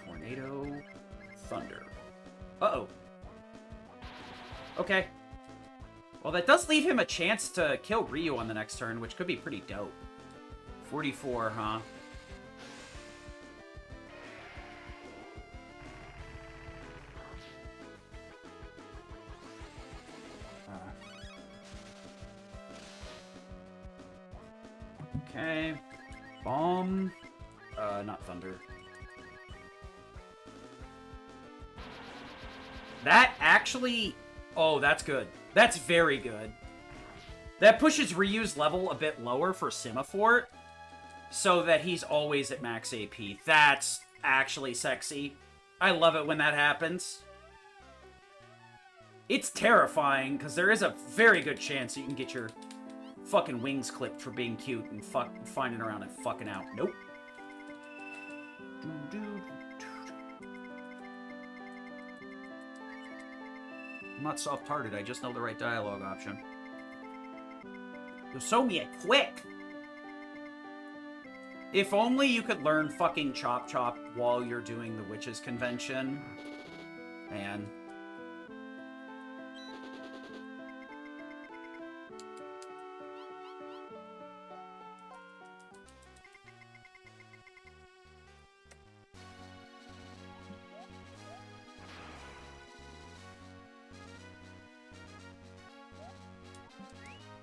Tornado, thunder. Uh-oh. Okay. Well, that does leave him a chance to kill Ryu on the next turn, which could be pretty dope. 44, huh? Okay. Bomb. Not thunder. That actually... Oh, that's good. That's very good. That pushes Ryu's level a bit lower for Simafort, so that he's always at max AP. That's actually sexy. I love it when that happens. It's terrifying, because there is a very good chance you can get your fucking wings clipped for being cute and finding around and fucking out. Nope. I'm not soft-hearted, I just know the right dialogue option. You'll show me it quick! If only you could learn fucking Chop Chop while you're doing the Witches Convention. Man.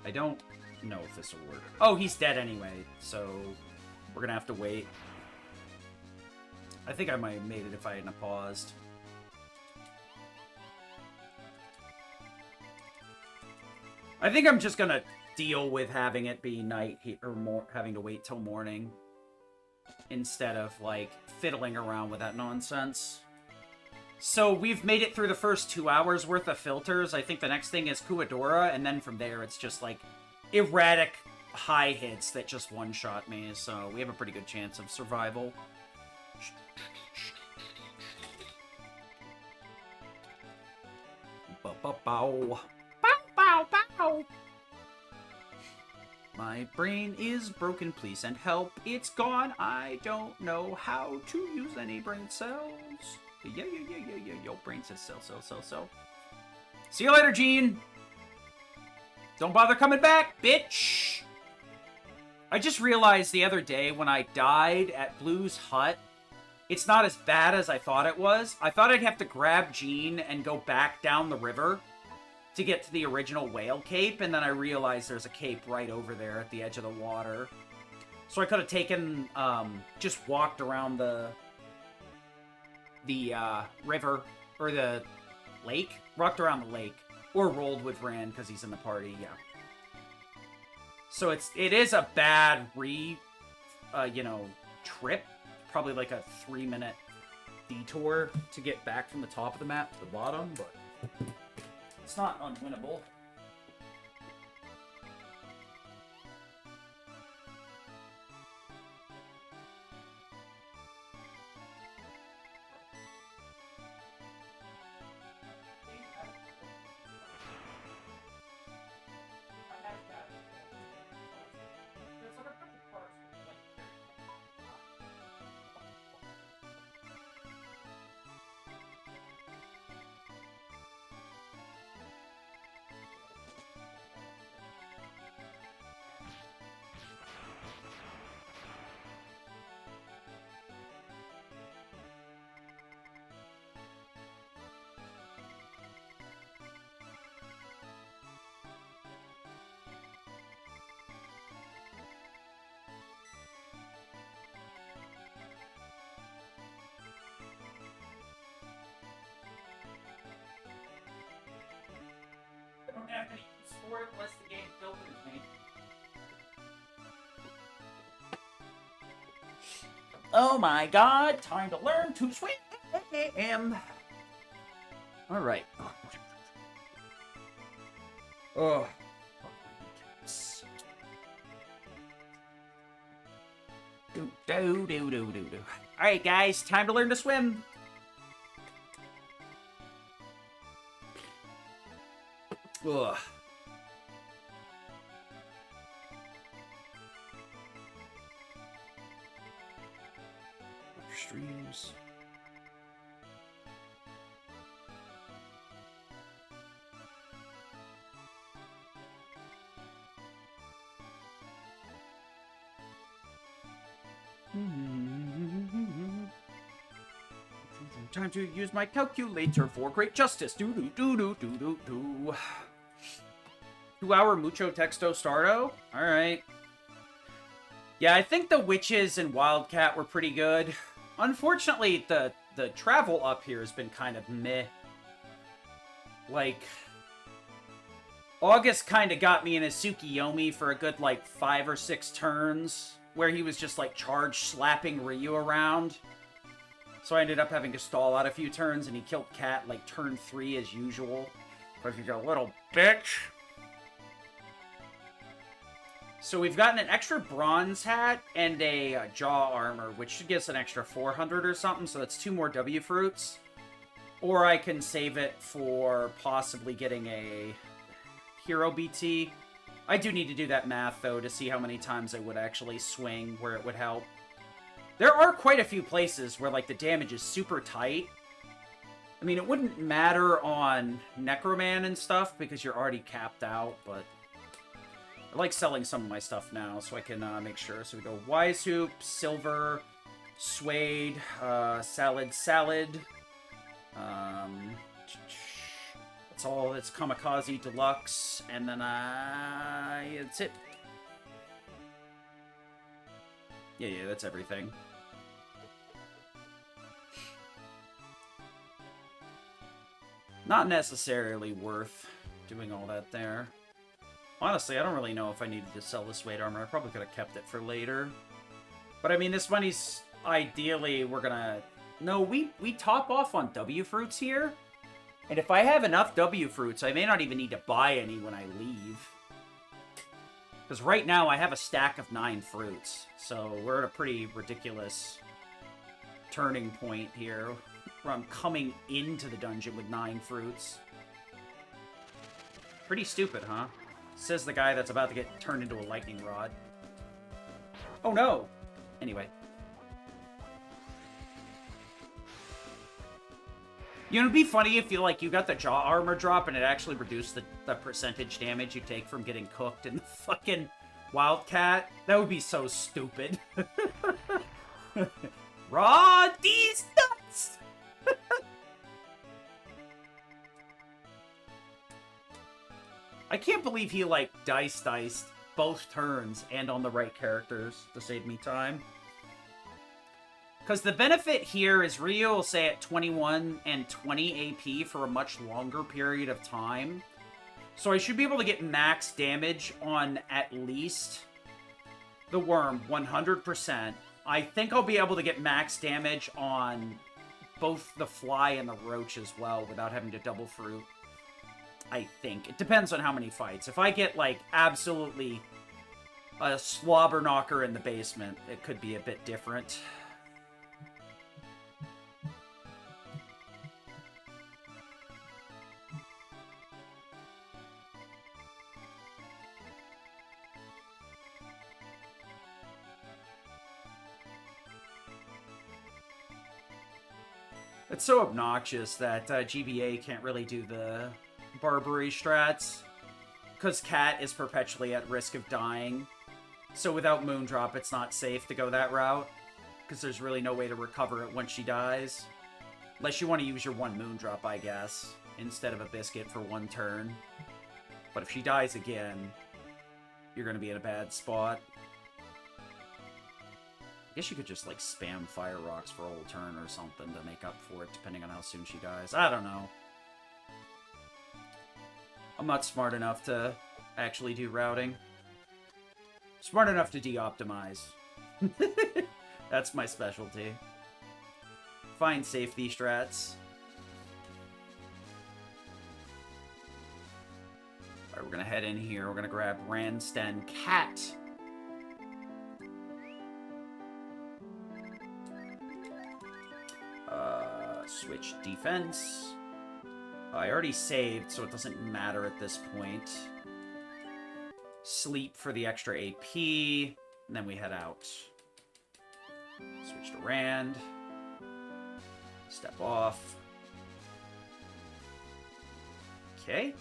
I don't know if this will work. Oh, he's dead anyway, so we're gonna have to wait. I think I might have made it if I hadn't paused. I think I'm just gonna deal with having it be night or more, having to wait till morning instead of like fiddling around with that nonsense. So we've made it through the first 2 hours worth of filters. I think the next thing is Kuadora, and then from there it's just like erratic high hits that just one-shot me. So we have a pretty good chance of survival. Bow, bow. Bow, bow, bow. My brain is broken, please send help. It's gone. I don't know how to use any brain cells. Yo, brain says sell. See you later, Gene. Don't bother coming back, bitch. I just realized the other day when I died at Blue's hut, it's not as bad as I thought it was. I thought I'd have to grab Gene and go back down the river to get to the original whale cape, and then I realized there's a cape right over there at the edge of the water. So I could have taken, just walked around the river, or the lake, walked around the lake, or rolled with Rand because he's in the party, yeah. So it is a bad trip, probably like a 3-minute detour to get back from the top of the map to the bottom, but it's not unwinnable. I don't have any use for it unless the game filters me. Oh my god, time to learn to swim. Alright. Oh. Alright guys, time to learn to swim. Ugh. Streams. Time to use my calculator for great justice. Do do do do do do do. 2-hour mucho texto starto. All right. Yeah, I think the witches and Wildcat were pretty good. Unfortunately, the travel up here has been kind of meh. Like, August kind of got me in a Tsukiyomi for a good, like, 5 or 6 turns, where he was just, like, charge slapping Ryu around. So I ended up having to stall out a few turns, and he killed Cat, like, turn 3 as usual. Because he's a little bitch. So we've gotten an extra bronze hat and a jaw armor, which should give us an extra 400 or something, so that's 2 more W fruits. Or I can save it for possibly getting a hero BT. I do need to do that math, though, to see how many times I would actually swing where it would help. There are quite a few places where, like, the damage is super tight. I mean, it wouldn't matter on Necroman and stuff, because you're already capped out, but I like selling some of my stuff now, so I can make sure. So we go Wise Hoop, Silver, Suede, Salad, that's all. It's Kamikaze Deluxe, and then that's it. Yeah, that's everything. Not necessarily worth doing all that there. Honestly, I don't really know if I needed to sell the suede armor. I probably could have kept it for later. But I mean, this money's ideally, we're gonna... No, we top off on W fruits here. And if I have enough W fruits, I may not even need to buy any when I leave. Because right now, I have a stack of 9 fruits. So we're at a pretty ridiculous turning point here, where I'm coming into the dungeon with 9 fruits. Pretty stupid, huh? Says the guy that's about to get turned into a lightning rod. Oh no! Anyway. You know, it'd be funny if you got the jaw armor drop and it actually reduced the percentage damage you take from getting cooked in the fucking Wildcat. That would be so stupid. Raw these nuts! I can't believe he, like, diced both turns and on the right characters to save me time. Because the benefit here is Ryu will stay at 21 and 20 AP for a much longer period of time. So I should be able to get max damage on at least the worm, 100%. I think I'll be able to get max damage on both the fly and the roach as well without having to double fruit. I think. It depends on how many fights. If I get, like, absolutely a slobber knocker in the basement, it could be a bit different. It's so obnoxious that GBA can't really do the Barbary strats, because Cat is perpetually at risk of dying. So without Moondrop, it's not safe to go that route, because there's really no way to recover it once she dies. Unless you want to use your 1 Moondrop, I guess, instead of a Biscuit for 1 turn. But if she dies again, you're going to be in a bad spot. I guess you could just, like, spam Fire Rocks for a whole turn or something to make up for it, depending on how soon she dies. I don't know. I'm not smart enough to actually do routing. Smart enough to de-optimize. That's my specialty. Find safety strats. Alright, we're gonna head in here. We're gonna grab Randsten Cat. Switch defense. I already saved, so it doesn't matter at this point. Sleep for the extra AP, and then we head out. Switch to Rand. Step off. Okay.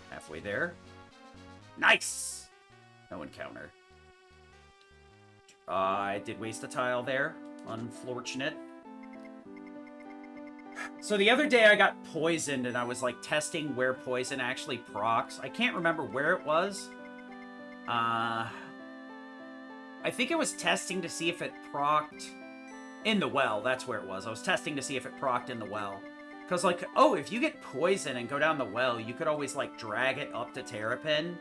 Halfway there. Nice! No encounter. I did waste a tile there. Unfortunate. So the other day I got poisoned and I was like testing where poison actually procs. I can't remember where it was. I think it was testing to see if it procced in the well. That's where it was. I was testing to see if it procced in the well. Because, like, oh, if you get poison and go down the well, you could always, like, drag it up to Terrapin.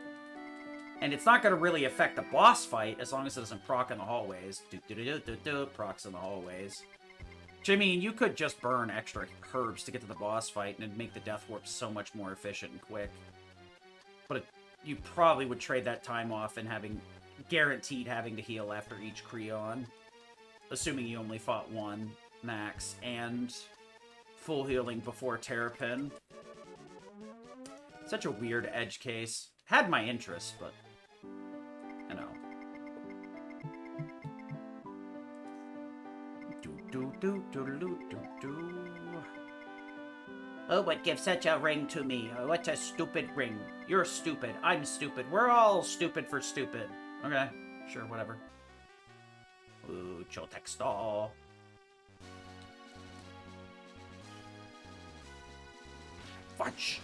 And it's not going to really affect the boss fight as long as it doesn't proc in the hallways. Procs in the hallways. Which, I mean, you could just burn extra herbs to get to the boss fight and it'd make the death warp so much more efficient and quick. But you probably would trade that time off and guaranteed having to heal after each Creon. Assuming you only fought one max, and full healing before Terrapin. Such a weird edge case. Had my interest, but you know. Oh, what gives such a ring to me? Oh, what a stupid ring. You're stupid. I'm stupid. We're all stupid for stupid. Okay, sure, whatever. Ooh, Chotextol. Fudge.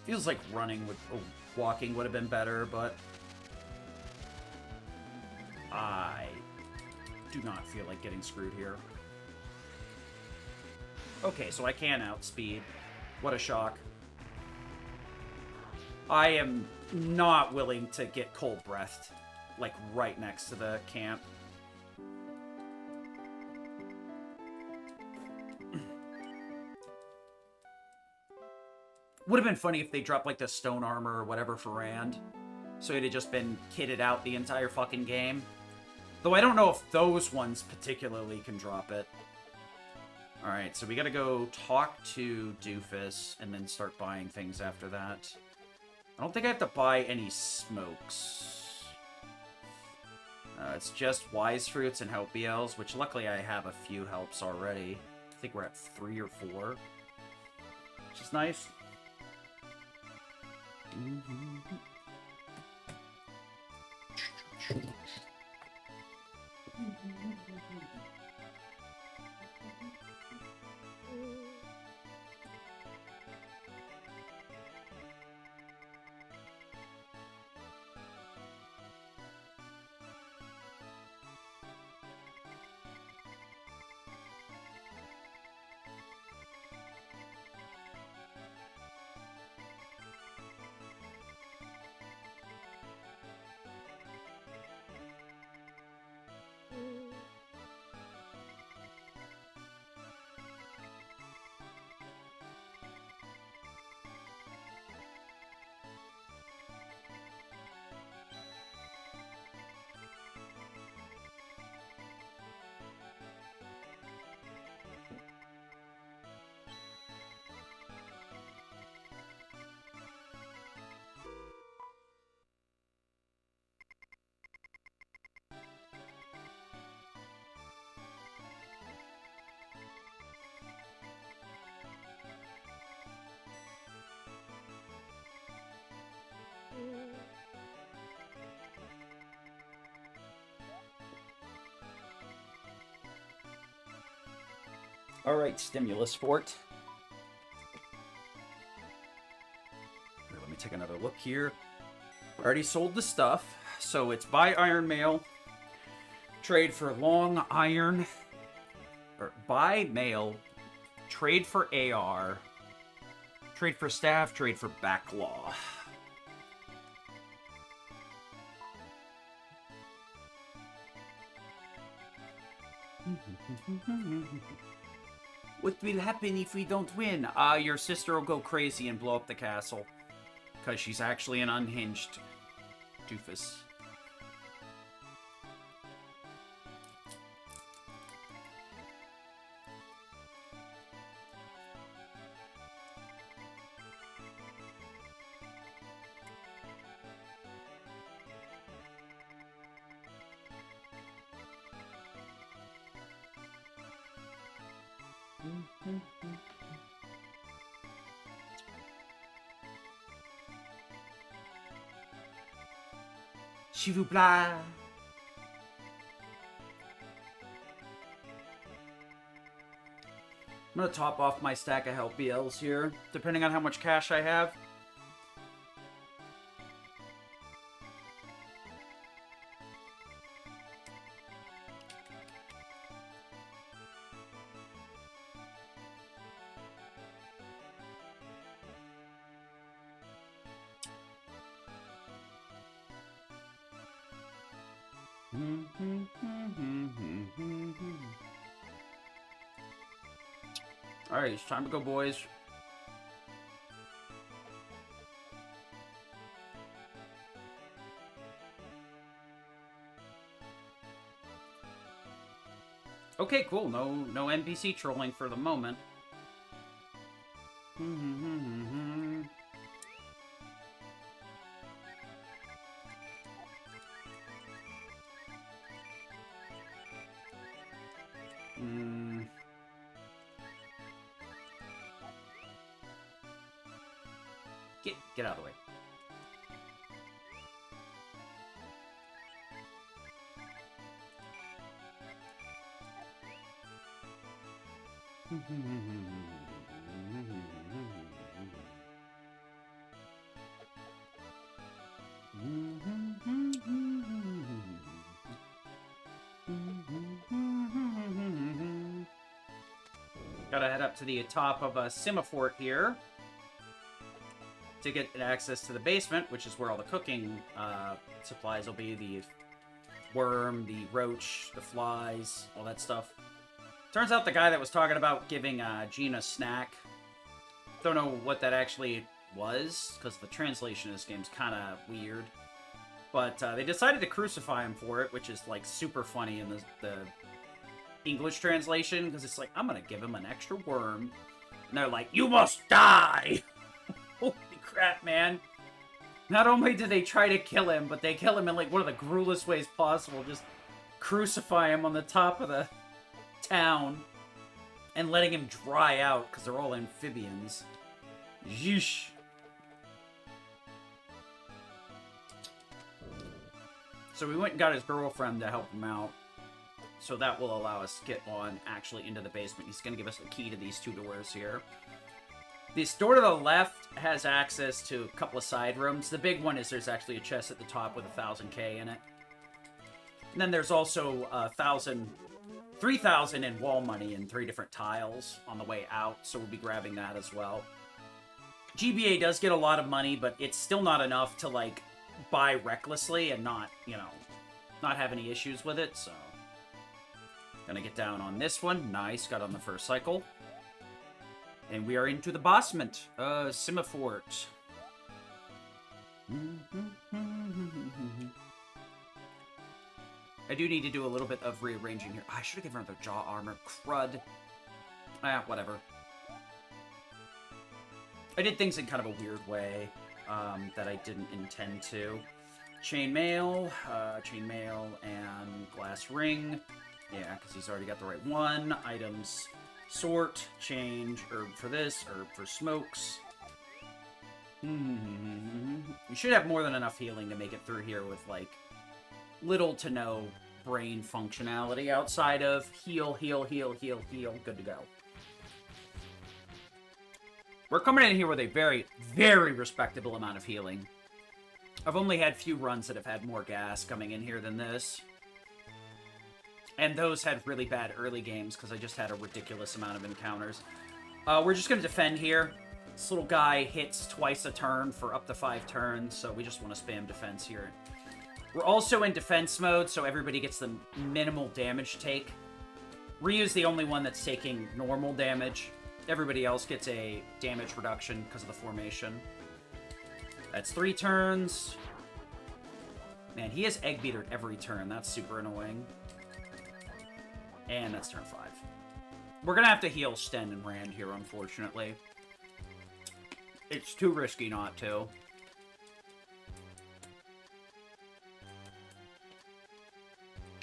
Feels like running would, walking would have been better, but I do not feel like getting screwed here. Okay, so I can outspeed. What a shock. I am not willing to get cold-breathed, like, right next to the camp. Would have been funny if they dropped, like, the stone armor or whatever for Rand. So it had just been kitted out the entire fucking game. Though I don't know if those ones particularly can drop it. Alright, so we gotta go talk to Doofus and then start buying things after that. I don't think I have to buy any smokes. It's just Wise Fruits and Help BLs, which luckily I have a few helps already. I think we're at 3 or 4. Which is nice. Alright, Stimulus Fort. Here, let me take another look here. Already sold the stuff, so it's buy Iron Mail, trade for Long Iron, or buy Mail, trade for AR, trade for Staff, trade for Backlaw. What will happen if we don't win? Your sister will go crazy and blow up the castle. Because she's actually an unhinged doofus. S'il vous plaît. I'm gonna top off my stack of Help BLs here, depending on how much cash I have. Alright, it's time to go, boys. Okay, cool. No NPC trolling for the moment. Get out of the way. Gotta head up to the top of a Simafort here to get access to the basement, which is where all the cooking supplies will be. The worm, the roach, the flies, all that stuff. Turns out the guy that was talking about giving Gina a snack, don't know what that actually was, because the translation of this game's kind of weird. But they decided to crucify him for it, which is, like, super funny in the English translation, because it's like, I'm gonna give him an extra worm. And they're like, you must die! Holy crap, man. Not only do they try to kill him, but they kill him in, like, one of the gruelest ways possible. Just crucify him on the top of the town and letting him dry out, because they're all amphibians. Yeesh. So we went and got his girlfriend to help him out. So that will allow us to get on actually into the basement. He's going to give us the key to these two doors here. This door to the left has access to a couple of side rooms. The big one is there's actually a chest at the top with 1,000k in it. And then there's also 3,000 in wall money in 3 different tiles on the way out. So we'll be grabbing that as well. GBA does get a lot of money, but it's still not enough to, like, buy recklessly and not, you know, not have any issues with it, so. Gonna get down on this one. Nice, got on the first cycle. And we are into the basement. Simafort. I do need to do a little bit of rearranging here. I should have given her the jaw armor. Crud. Whatever. I did things in kind of a weird way that I didn't intend to. Chainmail, and glass ring. Yeah, because he's already got the right one. Items, sort, change, herb for this, herb for smokes. You should have more than enough healing to make it through here with, like, little to no brain functionality outside of heal, heal, heal, heal, heal. Good to go. We're coming in here with a very, very respectable amount of healing. I've only had few runs that have had more gas coming in here than this. And those had really bad early games because I just had a ridiculous amount of encounters. We're just going to defend here. This little guy hits twice a turn for up to 5 turns, so we just want to spam defense here. We're also in defense mode, so everybody gets the minimal damage take. Ryu's the only one that's taking normal damage. Everybody else gets a damage reduction because of the formation. That's 3 turns. Man, he has Egg Beater every turn. That's super annoying. And that's turn 5. We're going to have to heal Sten and Rand here, unfortunately. It's too risky not to.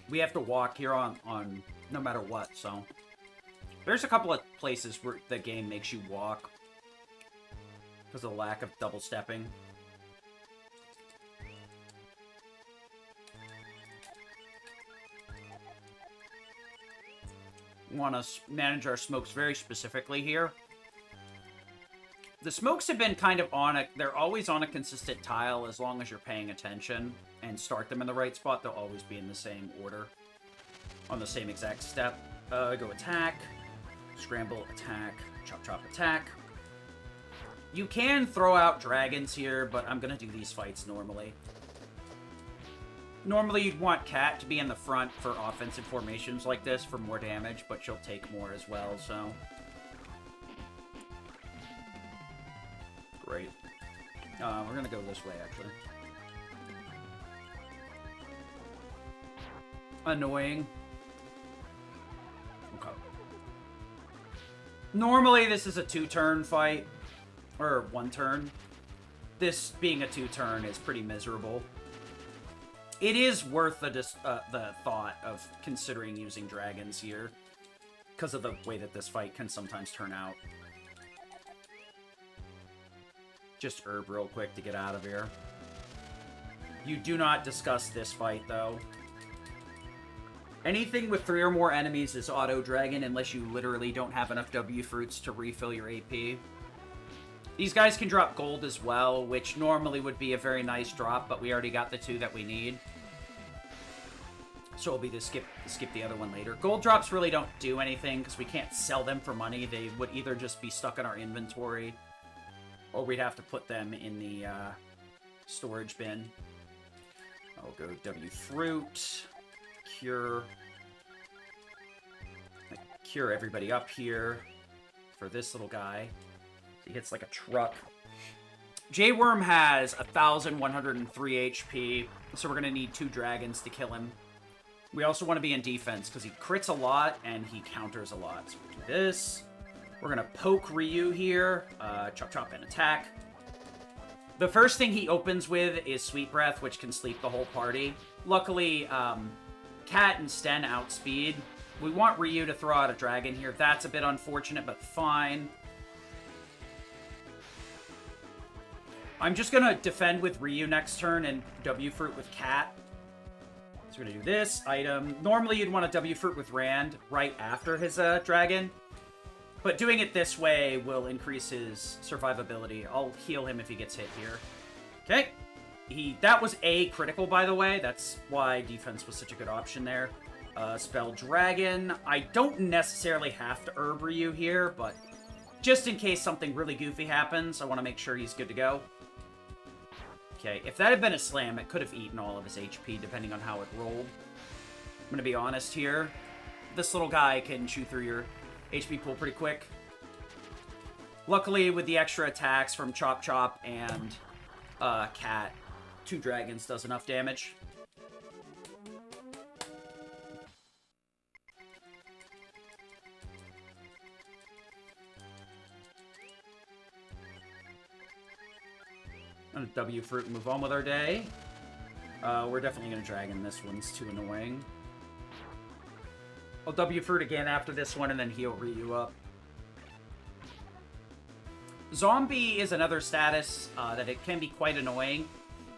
We have to walk here on no matter what, so. There's a couple of places where the game makes you walk because of the lack of double stepping. We want to manage our smokes very specifically here. The smokes have been kind of they're always on a consistent tile as long as you're paying attention and start them in the right spot. They'll always be in the same order, on the same exact step. Go attack, scramble, attack, chop, chop, attack. You can throw out dragons here, but I'm going to do these fights normally. Normally, you'd want Cat to be in the front for offensive formations like this for more damage, but she'll take more as well, so. Great. We're going to go this way, actually. Annoying. Normally, this is a 2-turn fight. Or 1 turn. This being a 2-turn is pretty miserable. It is worth the thought of considering using dragons here. Because of the way that this fight can sometimes turn out. Just herb real quick to get out of here. You do not discuss this fight, though. Anything with 3 or more enemies is auto-dragon unless you literally don't have enough W fruits to refill your AP. These guys can drop gold as well, which normally would be a very nice drop, but we already got the 2 that we need. So it'll be to skip the other one later. Gold drops really don't do anything because we can't sell them for money. They would either just be stuck in our inventory or we'd have to put them in the storage bin. I'll go W fruit. Cure everybody up here for this little guy. He hits like a truck. J-Worm has 1,103 HP, so we're gonna need 2 dragons to kill him. We also want to be in defense because he crits a lot and he counters a lot. So we'll do this. We're gonna poke Ryu here. Chop chop and attack. The first thing he opens with is Sweet Breath, which can sleep the whole party. Luckily, Cat and Sten outspeed. We want Ryu to throw out a dragon here. That's a bit unfortunate, but fine. I'm just gonna defend with Ryu next turn and W Fruit with Cat. So we're gonna do this item. Normally you'd want a W Fruit with Rand right after his dragon. But doing it this way will increase his survivability. I'll heal him if he gets hit here. Okay. That was a critical, by the way. That's why defense was such a good option there. Spell Dragon. I don't necessarily have to herb Ryu here, but just in case something really goofy happens, I want to make sure he's good to go. Okay, if that had been a slam, it could have eaten all of his HP, depending on how it rolled. I'm going to be honest here. This little guy can chew through your HP pool pretty quick. Luckily, with the extra attacks from Chop Chop and Cat, 2 dragons does enough damage. I'm gonna W Fruit and move on with our day. We're definitely gonna dragon. This one's too annoying. I'll W Fruit again after this one and then heal Ryu up. Zombie is another status that it can be quite annoying.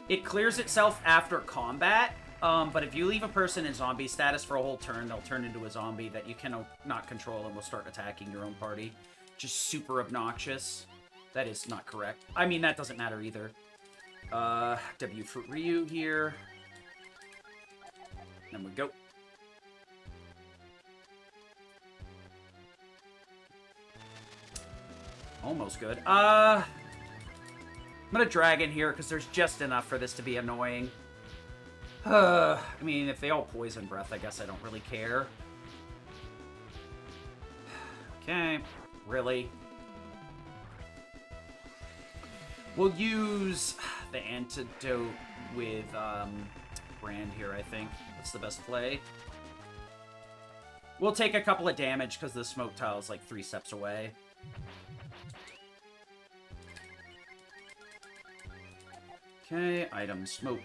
It clears itself after combat, but if you leave a person in zombie status for a whole turn, they'll turn into a zombie that you cannot control and will start attacking your own party. Just super obnoxious. That is not correct. I mean, that doesn't matter either. W Fruit Ryu here. Then we go. Almost good. I'm gonna dragon here because there's just enough for this to be annoying. I mean, if they all poison breath, I guess I don't really care. Okay, really? We'll use the antidote with Brand here, I think. That's the best play. We'll take a couple of damage because the smoke tile is like 3 steps away. Okay, item smoke.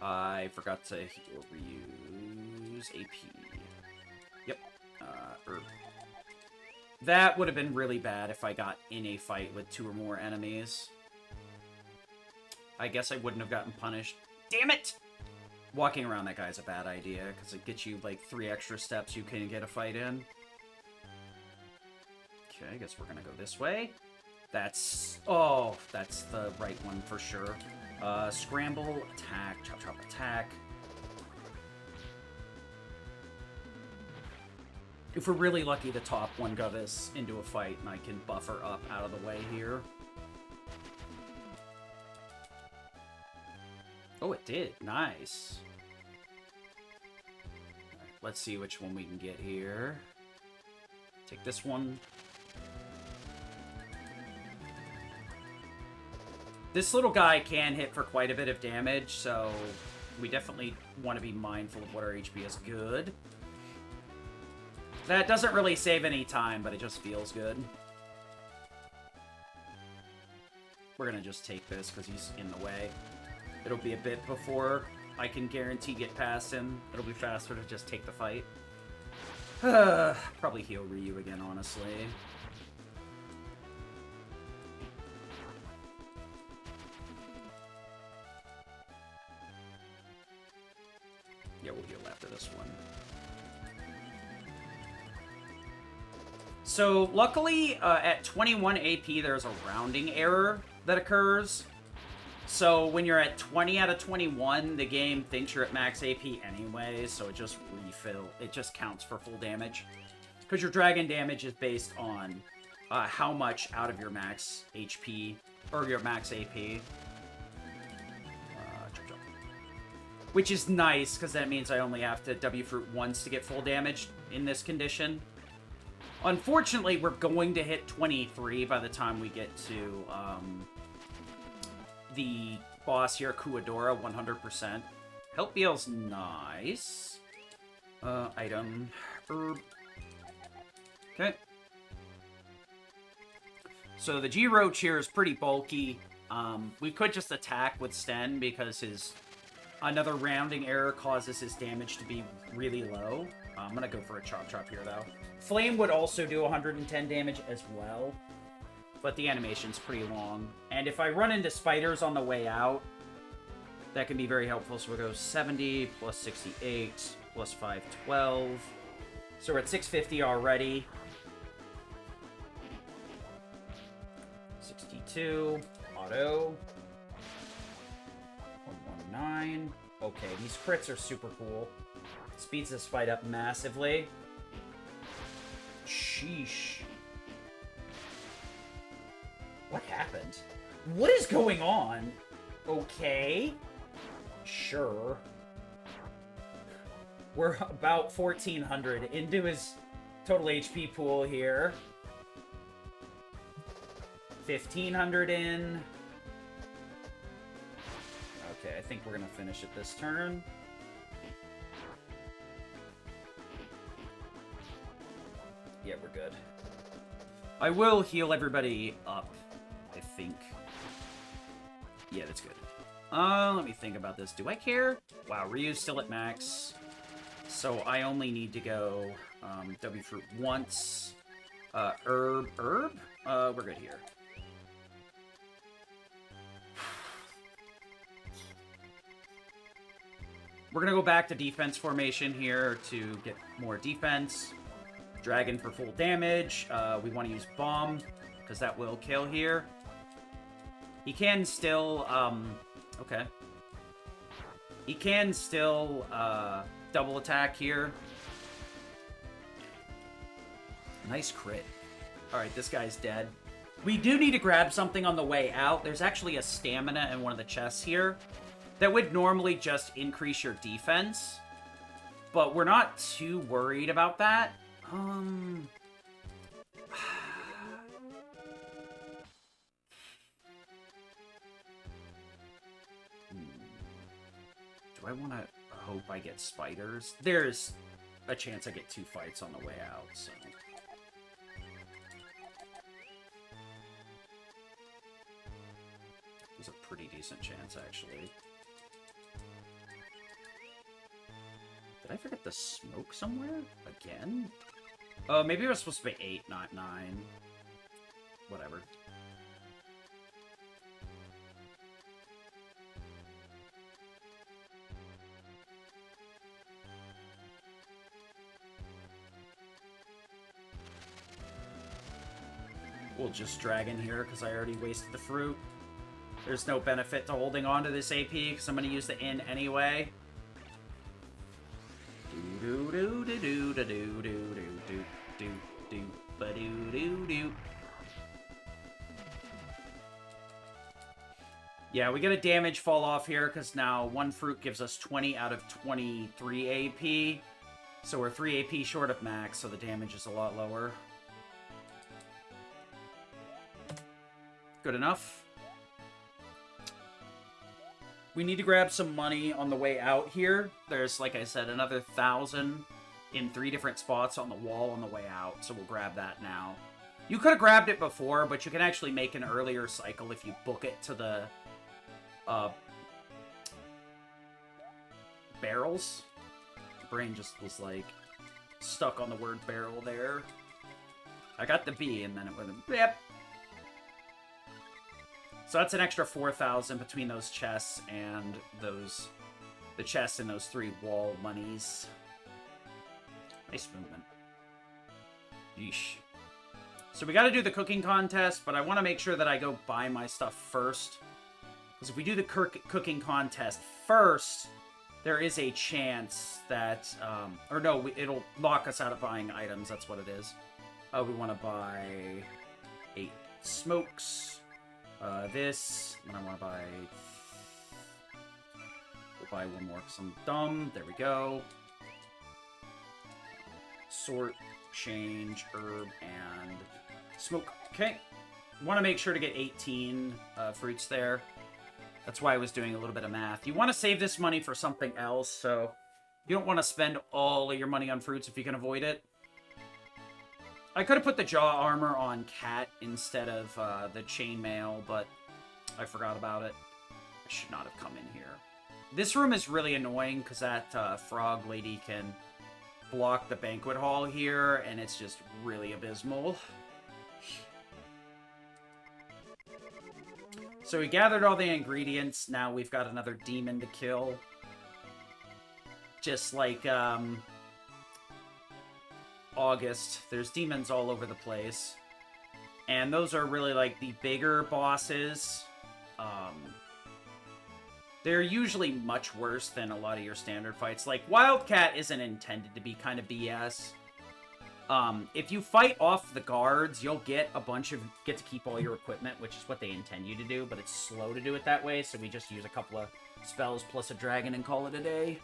I forgot to reuse AP. Yep, herb. That would have been really bad if I got in a fight with 2 or more enemies. I guess I wouldn't have gotten punished. Damn it! Walking around that guy is a bad idea, because it gets you, like, 3 extra steps you can get a fight in. Okay, I guess we're gonna go this way. That's... oh, that's the right one for sure. Scramble, attack, chop chop, attack. If we're really lucky, the top one got us into a fight, and I can buffer up out of the way here. Oh, it did. Nice. Right, let's see which one we can get here. Take this one. This little guy can hit for quite a bit of damage, so we definitely want to be mindful of what our HP is. Good. That doesn't really save any time, but it just feels good. We're gonna just take this because he's in the way. It'll be a bit before I can guarantee get past him. It'll be faster to just take the fight. Probably heal Ryu again, honestly. Yeah, we'll heal after this one. So, luckily, at 21 AP, there's a rounding error that occurs. So, when you're at 20 out of 21, the game thinks you're at max AP anyway, so it just it just counts for full damage. Because your dragon damage is based on how much out of your max HP, or your max AP. Which is nice, because that means I only have to W-Fruit once to get full damage in this condition. Unfortunately, we're going to hit 23 by the time we get to the boss here, Kuadora, 100%. Health Beal's nice. Item. Herb. Okay. So the G-Roach here is pretty bulky. We could just attack with Sten because another rounding error causes his damage to be really low. I'm gonna go for a Chop Chop here, though. Flame would also do 110 damage as well, but the animation's pretty long. And if I run into spiders on the way out, that can be very helpful. So we'll go 70 plus 68 plus 512. So we're at 650 already. 62. Auto. 119. Okay, these crits are super cool. Speeds this fight up massively. Sheesh. What happened? What is going on? Okay. Sure. We're about 1,400 into his total HP pool here. 1,500 in. Okay, I think we're gonna finish it this turn. Yeah, we're good. I will heal everybody up, I think. Yeah, that's good. Let me think about this. Do I care? Wow, Ryu's still at max. So I only need to go W-Fruit once. Herb? We're good here. We're gonna go back to defense formation here to get more defense. Dragon for full damage. We want to use Bomb, because that will kill here. He can still, okay. He can still, double attack here. Nice crit. Alright, this guy's dead. We do need to grab something on the way out. There's actually a stamina in one of the chests here that would normally just increase your defense. But we're not too worried about that. Do I want to hope I get spiders? There's a chance I get 2 fights on the way out, so... There's a pretty decent chance, actually. Did I forget the smoke somewhere? Again? Oh, maybe it was supposed to be 8, not 9. Whatever. We'll just drag in here, because I already wasted the fruit. There's no benefit to holding on to this AP, because I'm going to use the in anyway. Yeah, we get a damage fall off here because now 1 fruit gives us 20 out of 23 AP. So we're 3 AP short of max, so the damage is a lot lower. Good enough. We need to grab some money on the way out here. There's, like I said, another 1,000 in 3 different spots on the wall on the way out, so we'll grab that now. You could have grabbed it before, but you can actually make an earlier cycle if you book it to the barrels. The brain just was like stuck on the word barrel there. I got the B and then it went, yep. So that's an extra 4,000 between those chests and the chests and those 3 wall monies. Nice movement. Yeesh. So we got to do the cooking contest, but I want to make sure that I go buy my stuff first. Because if we do the cooking contest first, there is a chance that, or no, it'll lock us out of buying items. That's what it is. We want to buy 8 smokes. This, and I want to buy... We'll buy 1 more because I'm dumb. There we go. Sort, change, herb, and smoke. Okay. Want to make sure to get 18 fruits there. That's why I was doing a little bit of math. You want to save this money for something else, so you don't want to spend all of your money on fruits if you can avoid it. I could have put the jaw armor on Cat instead of the chainmail, but I forgot about it. I should not have come in here. This room is really annoying because that frog lady can block the banquet hall here, and it's just really abysmal. So we gathered all the ingredients. Now we've got another demon to kill. Just like August, there's demons all over the place. And those are really like the bigger bosses. They're usually much worse than a lot of your standard fights. Like, Wildcat isn't intended to be kind of BS. If you fight off the guards, you'll get to keep all your equipment, which is what they intend you to do, but it's slow to do it that way, so we just use a couple of spells plus a dragon and call it a day.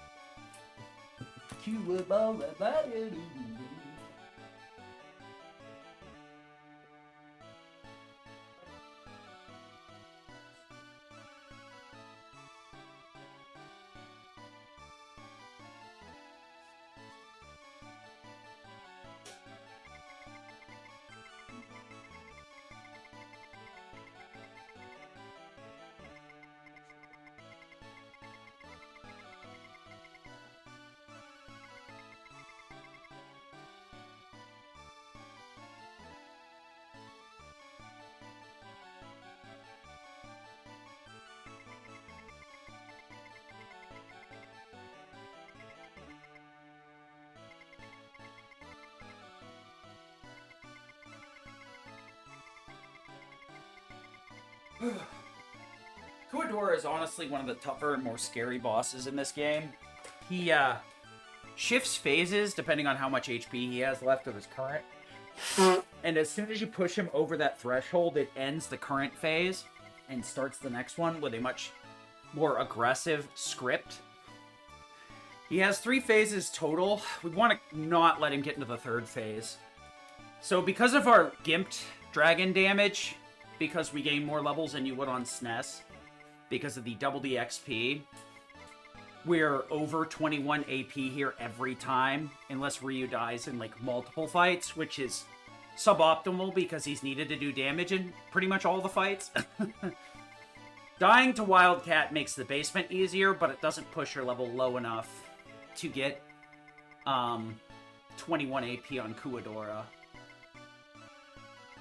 Kuadora is honestly one of the tougher and more scary bosses in this game. He shifts phases depending on how much HP he has left of his current. And as soon as you push him over that threshold, it ends the current phase and starts the next one with a much more aggressive script. He has 3 phases total. We want to not let him get into the 3rd phase. So because of our gimped dragon damage, because we gain more levels than you would on SNES, because of the double the XP, we're over 21 AP here every time, unless Ryu dies in, like, multiple fights, which is suboptimal because he's needed to do damage in pretty much all the fights. Dying to Wildcat makes the basement easier, but it doesn't push your level low enough to get 21 AP on Kuadora.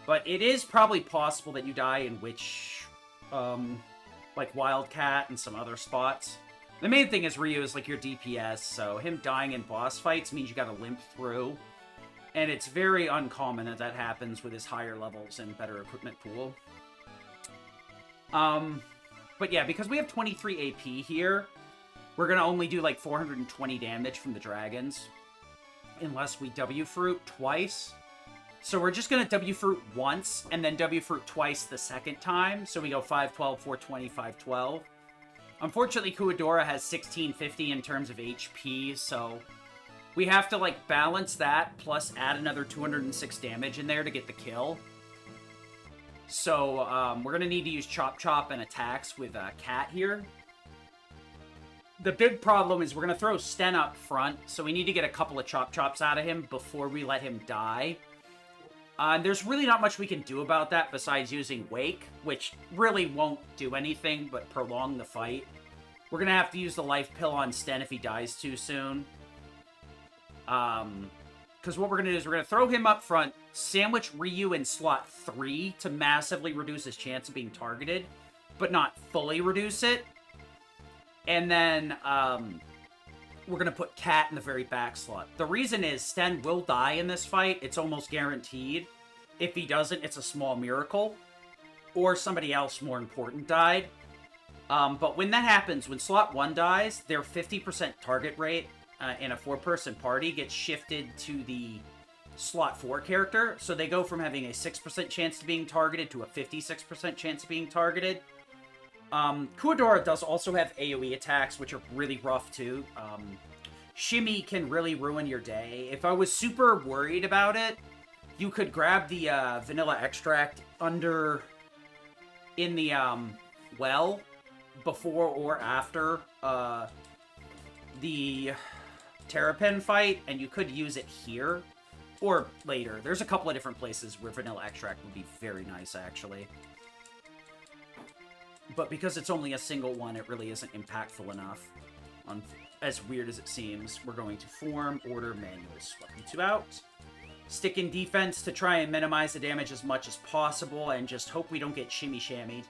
But it is probably possible that you die in which, like Wildcat and some other spots. The main thing is Ryu is like your DPS, so him dying in boss fights means you gotta limp through. And it's very uncommon that happens with his higher levels and better equipment pool. But yeah, because we have 23 AP here, we're gonna only do like 420 damage from the dragons. Unless we W Fruit twice. So we're just going to W Fruit once, and then W Fruit twice the second time. So we go 512, 420, 512. Unfortunately, Kuadora has 1650 in terms of HP, so we have to, like, balance that, plus add another 206 damage in there to get the kill. So we're going to need to use Chop Chop and attacks with Cat here. The big problem is we're going to throw Sten up front, so we need to get a couple of Chop Chops out of him before we let him die. There's really not much we can do about that besides using Wake, which really won't do anything but prolong the fight. We're going to have to use the life pill on Sten if he dies too soon. Because what we're going to do is we're going to throw him up front, sandwich Ryu in slot 3 to massively reduce his chance of being targeted, but not fully reduce it. And then we're going to put Cat in the very back slot. The reason is Sten will die in this fight. It's almost guaranteed. If he doesn't, it's a small miracle. Or somebody else more important died. But when that happens, when slot 1 dies, their 50% target rate in a 4-person party gets shifted to the slot 4 character. So they go from having a 6% chance of being targeted to a 56% chance of being targeted. Kuwadora does also have AoE attacks, which are really rough too. Shimmy can really ruin your day. If I was super worried about it, you could grab the vanilla extract in the well before or after the Terrapin fight, and you could use it here or later. There's a couple of different places where vanilla extract would be very nice, actually. But because it's only a single one, it really isn't impactful enough. As weird as it seems, we're going to form, order, manual, swap you 2 out. Stick in defense to try and minimize the damage as much as possible, and just hope we don't get shimmy-shammied.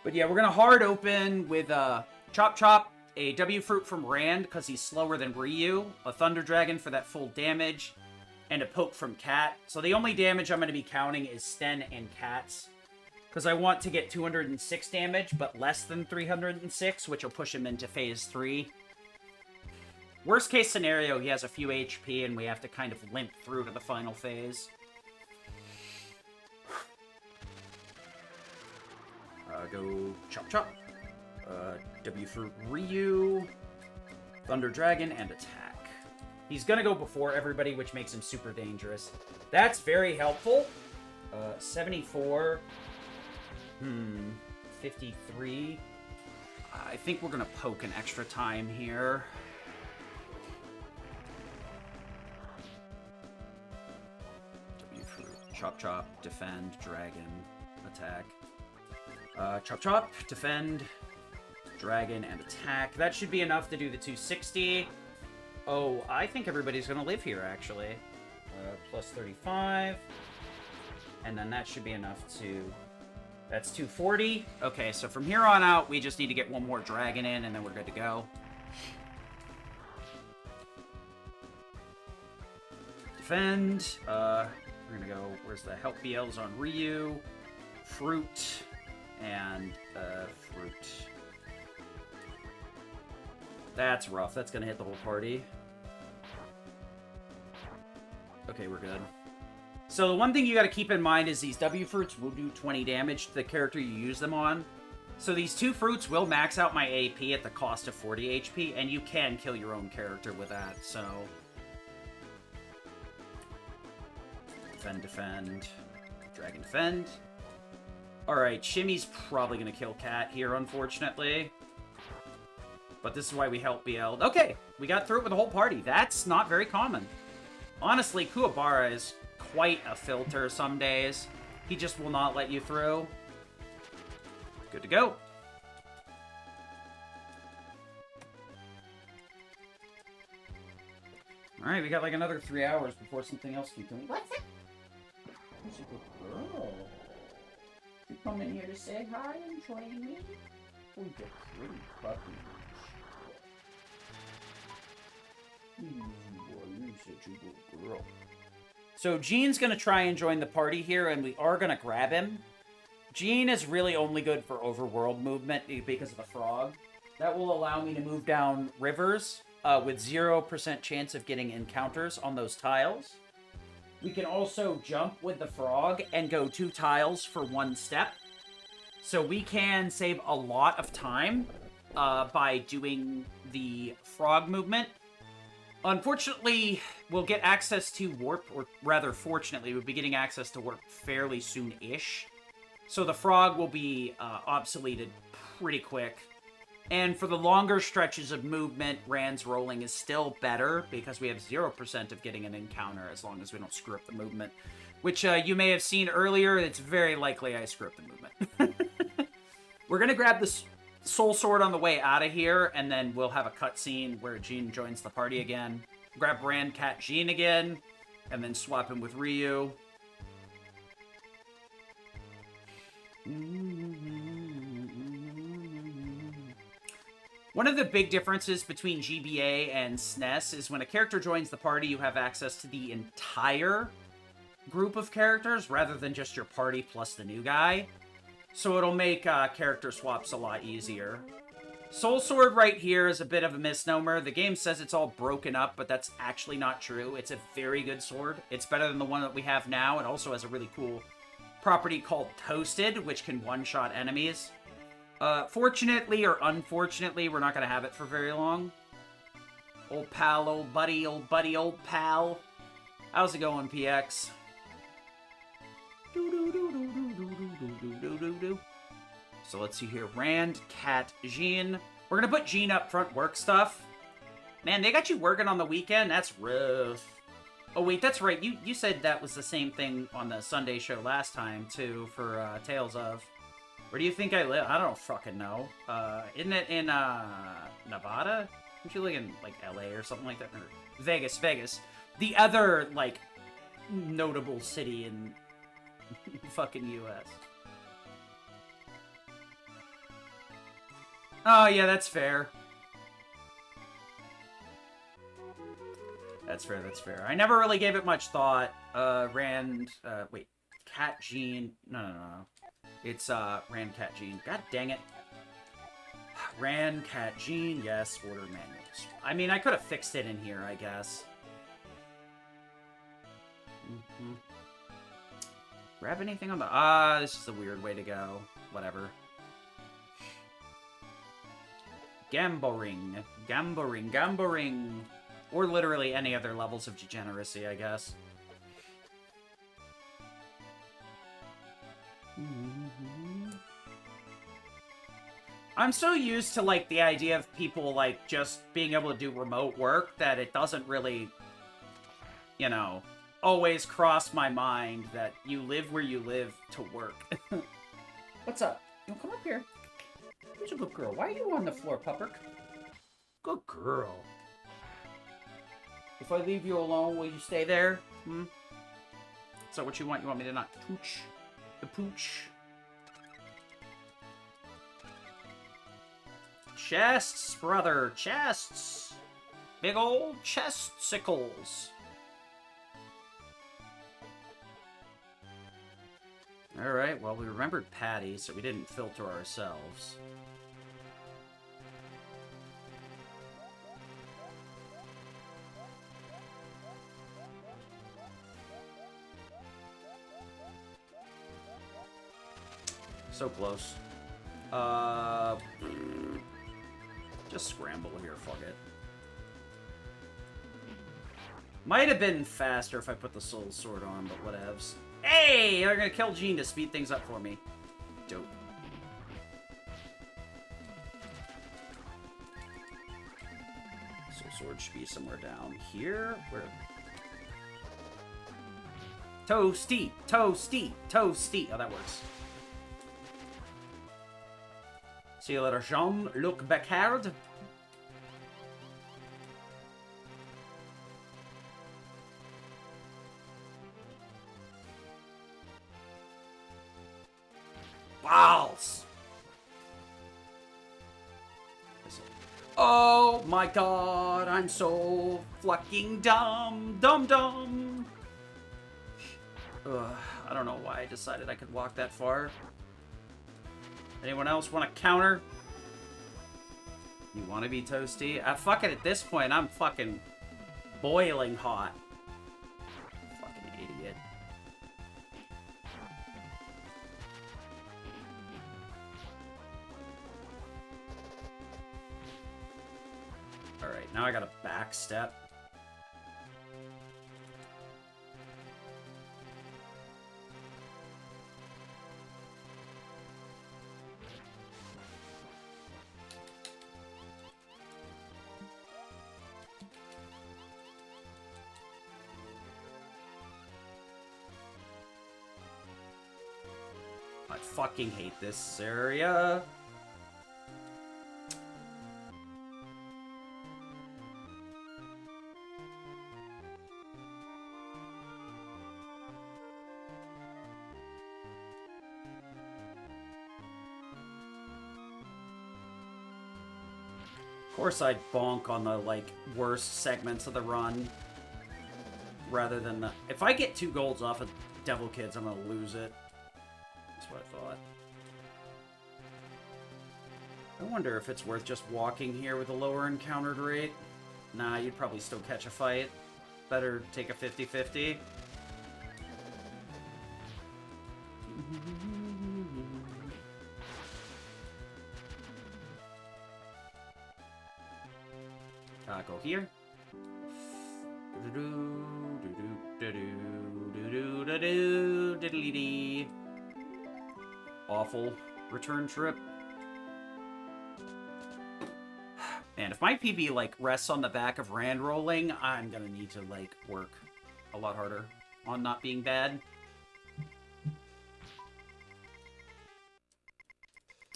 But yeah, we're going to hard open with Chop Chop, a W Fruit from Rand, because he's slower than Ryu, a Thunder Dragon for that full damage, and a Poke from Cat. So the only damage I'm going to be counting is Sten and Cat's. Because I want to get 206 damage, but less than 306, which will push him into Phase 3. Worst case scenario, he has a few HP, and we have to kind of limp through to the final phase. Go Chop Chop. W for Ryu. Thunder Dragon, and attack. He's gonna go before everybody, which makes him super dangerous. That's very helpful. 74... 53. I think we're gonna poke an extra time here. W for Chop Chop, defend, dragon, attack. Chop Chop, defend, dragon, and attack. That should be enough to do the 260. Oh, I think everybody's gonna live here, actually. Plus 35. And then that should be enough to... That's 240. Okay, so from here on out, we just need to get one more dragon in, and then we're good to go. Defend. We're gonna go... Where's the help BLs on Ryu? Fruit. And, fruit. That's rough. That's gonna hit the whole party. Okay, we're good. So the one thing you gotta keep in mind is these W Fruits will do 20 damage to the character you use them on. So these 2 fruits will max out my AP at the cost of 40 HP, and you can kill your own character with that, so... Defend, defend. Dragon, defend. Alright, Shimmy's probably gonna kill Cat here, unfortunately. But this is why we help BL. Okay, we got through it with the whole party. That's not very common. Honestly, Kuwabara is quite a filter some days. He just will not let you through. Good to go. Alright, we got like another 3 hours before something else can come. What's it? Who's a good girl? You come in here to say hi and join me? Oh, you pretty puppy. You're such a good girl. So Gene's going to try and join the party here, and we are going to grab him. Gene is really only good for overworld movement because of a frog. That will allow me to move down rivers with 0% chance of getting encounters on those tiles. We can also jump with the frog and go 2 tiles for 1 step. So we can save a lot of time by doing the frog movement. Unfortunately, we'll get access to warp, or rather, fortunately, we'll be getting access to warp fairly soon-ish. So the frog will be obsoleted pretty quick. And for the longer stretches of movement, Rand's rolling is still better because we have 0% of getting an encounter as long as we don't screw up the movement. Which you may have seen earlier, it's very likely I screw up the movement. We're going to grab this Soul Sword on the way out of here, and then we'll have a cutscene where Jean joins the party again. Grab Rand, Cat, Jean again, and then swap him with Ryu. One of the big differences between GBA and SNES is when a character joins the party, you have access to the entire group of characters rather than just your party plus the new guy. So it'll make character swaps a lot easier. Soul Sword right here is a bit of a misnomer. The game says it's all broken up, but that's actually not true. It's a very good sword. It's better than the one that we have now. It also has a really cool property called Toasted, which can one-shot enemies. Fortunately or unfortunately, we're not going to have it for very long. Old pal, old buddy, old buddy, old pal. How's it going, PX? So let's see here. Rand, Cat, Jean. We're going to put Jean up front, work stuff. Man, they got you working on the weekend? That's rough. Oh, wait, that's right. You said that was the same thing on the Sunday show last time, too, for Tales of. Where do you think I live? I don't fucking know. Isn't it in Nevada? Don't you live in, like, LA or something like that? Or Vegas. The other, like, notable city in fucking U.S. Oh, yeah, that's fair. That's fair. I never really gave it much thought. Rand, wait. Cat, Jean. No. It's, Rand, Cat, Jean. God dang it. Rand, Cat, Jean. Yes, order manuals. I mean, I could have fixed it in here, I guess. Grab anything on the... this is the weird way to go. Whatever. Gamboring. Or literally any other levels of degeneracy, I guess. I'm so used to, like, the idea of people, like, just being able to do remote work that it doesn't really, you know, always cross my mind that you live where you live to work. What's up? You come up here. Who's a good girl? Why are you on the floor, pupper? Good girl. If I leave you alone, will you stay there? Is that what you want? You want me to not pooch? The pooch? Chests, brother. Chests. Big old chesticles. Alright, well, we remembered Patty, so we didn't filter ourselves. So close. Just scramble here, fuck it. Might have been faster if I put the Soul Sword on, but whatevs. Hey! They're gonna kill Jean to speed things up for me. Dope. Soul Sword should be somewhere down here. Where? Toasty! Toasty! Toasty! Oh, that works. See you later, Jean-Luc Picard. Balls! Oh my god, I'm so fucking dumb. Dumb. I don't know why I decided I could walk that far. Anyone else want to counter? You want to be toasty? Fuck it, at this point, I'm fucking boiling hot. Fucking idiot. Alright, now I gotta backstep. fucking hate this area. Of course I'd bonk on the, like, worst segments of the run. Rather than the... If I get 2 golds off of Devil Kids, I'm gonna lose it. That's what I thought. I wonder if it's worth just walking here with a lower encountered rate. Nah, you'd probably still catch a fight. Better take a 50-50. Go here. Awful return trip. Man, if my PB, like, rests on the back of Rand rolling, I'm gonna need to, like, work a lot harder on not being bad.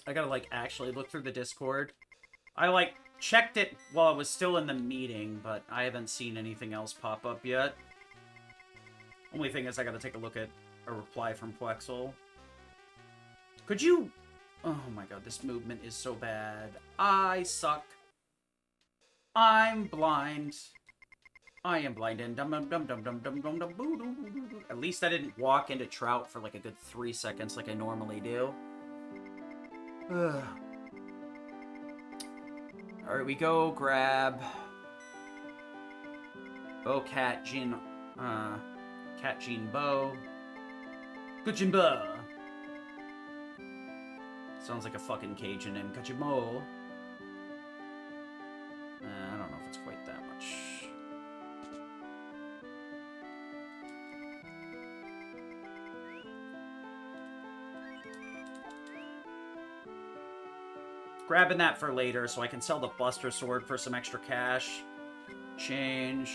I gotta, like, actually look through the Discord. I, like, checked it while I was still in the meeting, but I haven't seen anything else pop up yet. Only thing is I gotta take a look at a reply from Quexel. Could you... Oh my god, this movement is so bad. I suck. I'm blind. I am blind and dum dum dum dum dum dum dum dum boo doo doo doo. At least I didn't walk into Trout for like a good 3 seconds like I normally do. Alright, we go grab Bo Cat Jin Cat Jin Bo. Good Jin Bo. Sounds like a fucking Cajun name. Kachimo. I don't know if it's quite that much. Grabbing that for later so I can sell the Buster Sword for some extra cash. Change.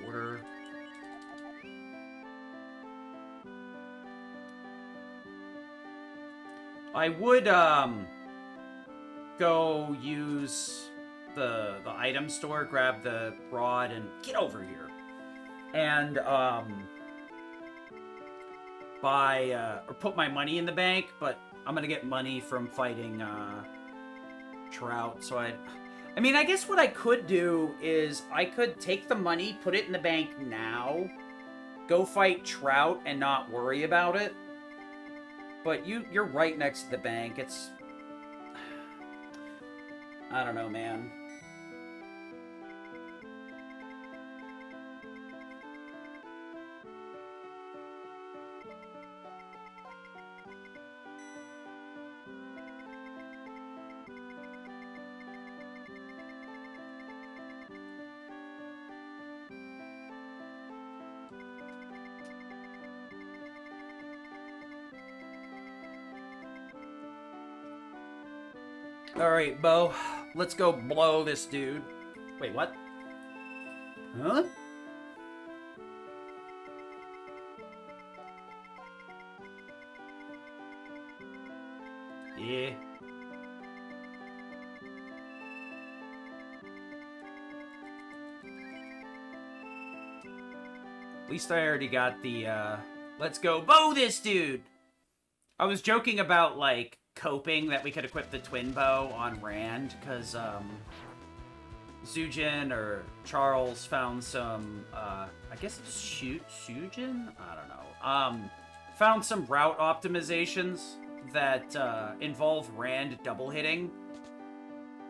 Order. I would, go use the item store, grab the rod, and get over here. And, buy, or put my money in the bank, but I'm gonna get money from fighting, Trout, so I mean, I guess what I could do is I could take the money, put it in the bank now, go fight Trout, and not worry about it. But you're right next to the bank. It's... I don't know, man. Alright, Bo. Let's go blow this dude. Wait, what? Huh? Yeah. At least I already got the, let's go bow this dude! I was joking about, like, coping that we could equip the twin bow on Rand, because, Zujin or Charles found some, I guess it's Shujin? I don't know. Found some route optimizations that, involve Rand double hitting.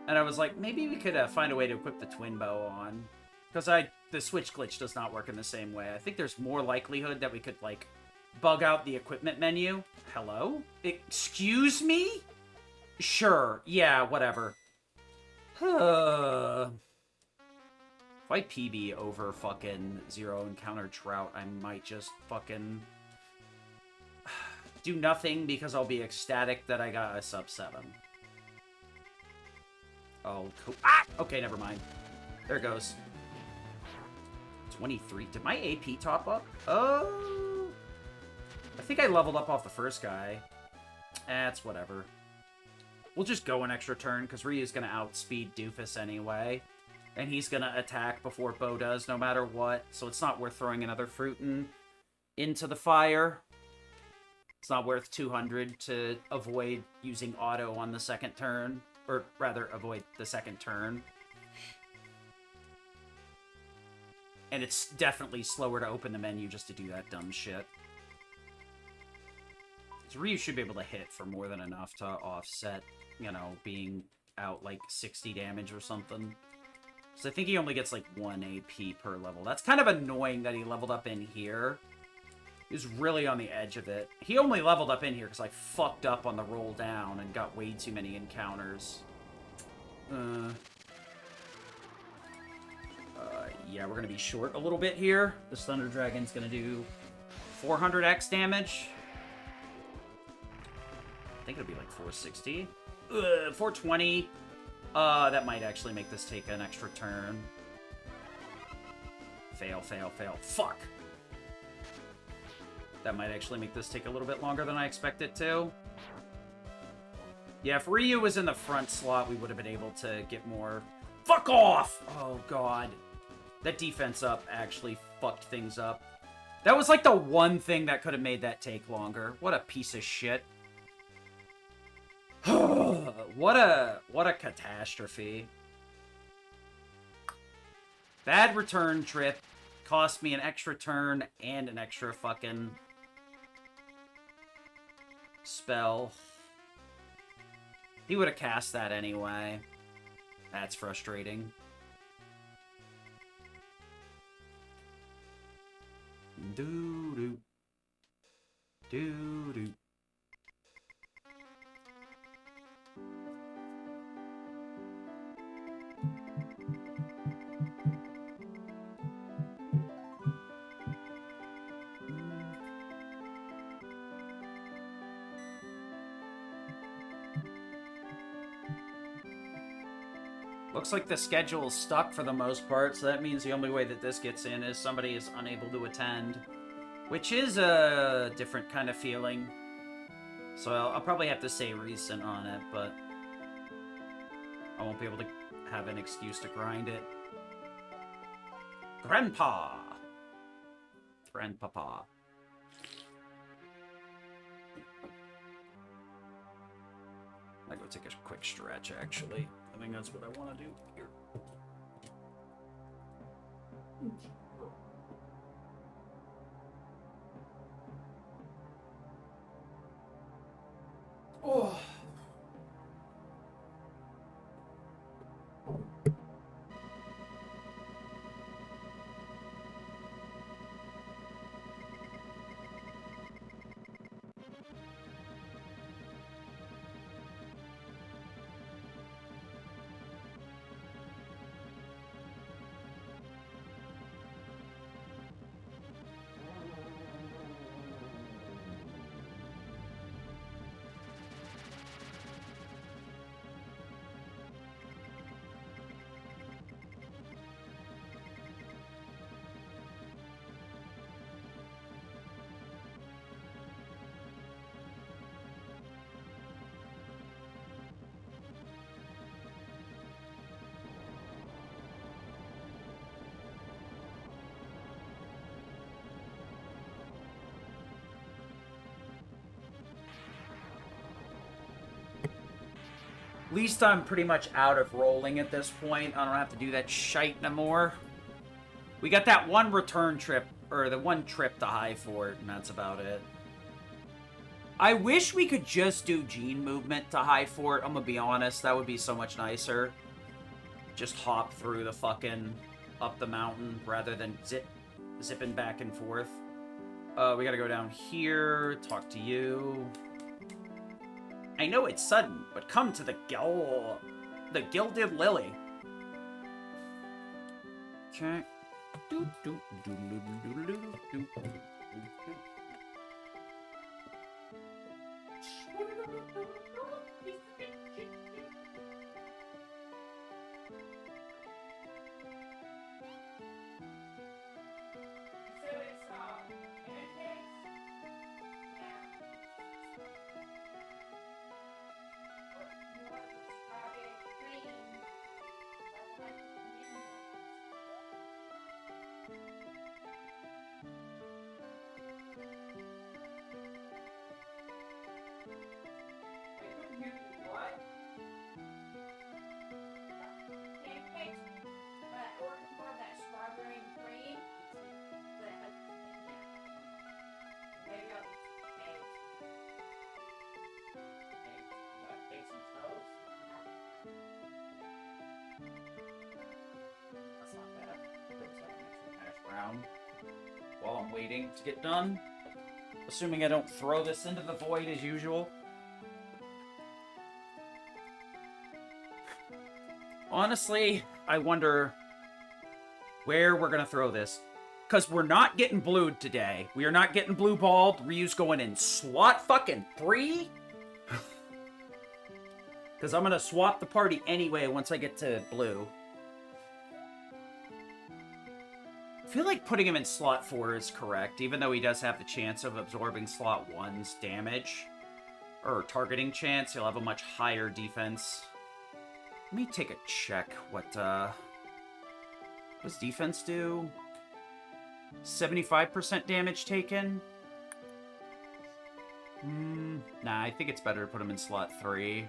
And I was like, maybe we could, find a way to equip the twin bow on. Because the switch glitch does not work in the same way. I think there's more likelihood that we could, like, bug out the equipment menu. Hello? Excuse me? Sure. Yeah, whatever. If I PB over fucking Zero Encounter Trout, I might just fucking do nothing because I'll be ecstatic that I got a sub 7. Oh, cool. Ah! Okay, never mind. There it goes. 23. Did my AP top up? Oh. I think I leveled up off the first guy. That's whatever. We'll just go an extra turn, because Ryu's going to outspeed Doofus anyway. And he's going to attack before Bo does, no matter what. So it's not worth throwing another Fruitin into the fire. It's not worth 200 to avoid using auto on the second turn. Or rather, avoid the second turn. And it's definitely slower to open the menu just to do that dumb shit. So Ryu should be able to hit for more than enough to offset, you know, being out like 60 damage or something. So I think he only gets like 1 AP per level. That's kind of annoying that he leveled up in here. He was really on the edge of it. He only leveled up in here because I fucked up on the roll down and got way too many encounters. Yeah, we're going to be short a little bit here. This Thunder Dragon's going to do 400x damage. I think it'll be like 460. 420. That might actually make this take an extra turn. Fail, fail, fail. Fuck! That might actually make this take a little bit longer than I expect it to. Yeah, if Ryu was in the front slot, we would have been able to get more... Fuck off! Oh, God. That defense up actually fucked things up. That was like the one thing that could have made that take longer. What a piece of shit. What a catastrophe. Bad return trip. Cost me an extra turn and an extra fucking spell. He would have cast that anyway. That's frustrating. Doo-doo. Doo-doo. Looks like the schedule is stuck for the most part, so that means the only way that this gets in is somebody is unable to attend. Which is a different kind of feeling. So I'll probably have to say recent on it, but I won't be able to have an excuse to grind it. Grandpa! Grandpapa. I go take a quick stretch, actually. I think that's what I want to do here. Oh. At least I'm pretty much out of rolling at this point. I don't have to do that shite no more. We got that one return trip, or the one trip to High Fort, and that's about it. I wish we could just do Gene movement to High Fort, I'm gonna be honest. That would be so much nicer. Just hop through the fucking up the mountain rather than zipping back and forth. We gotta go down here, talk to you. I know it's sudden, but come to the Gilded Lily. Okay. waiting to get done. Assuming I don't throw this into the void as usual. Honestly, I wonder where we're gonna throw this. Because we're not getting blued today. We are not getting blue balled. Ryu's going in slot fucking 3. Because I'm gonna swap the party anyway once I get to blue. I feel like putting him in slot 4 is correct, even though he does have the chance of absorbing slot 1's damage. Or targeting chance, he'll have a much higher defense. Let me take a check. What does defense do? 75% damage taken? Nah, I think it's better to put him in slot 3.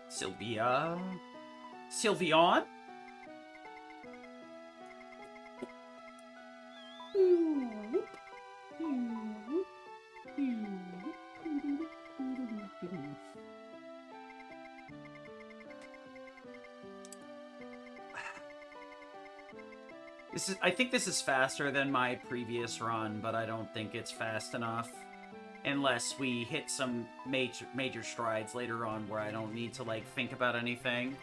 Sylveon? I think this is faster than my previous run, but I don't think it's fast enough. Unless we hit some major strides later on where I don't need to, like, think about anything.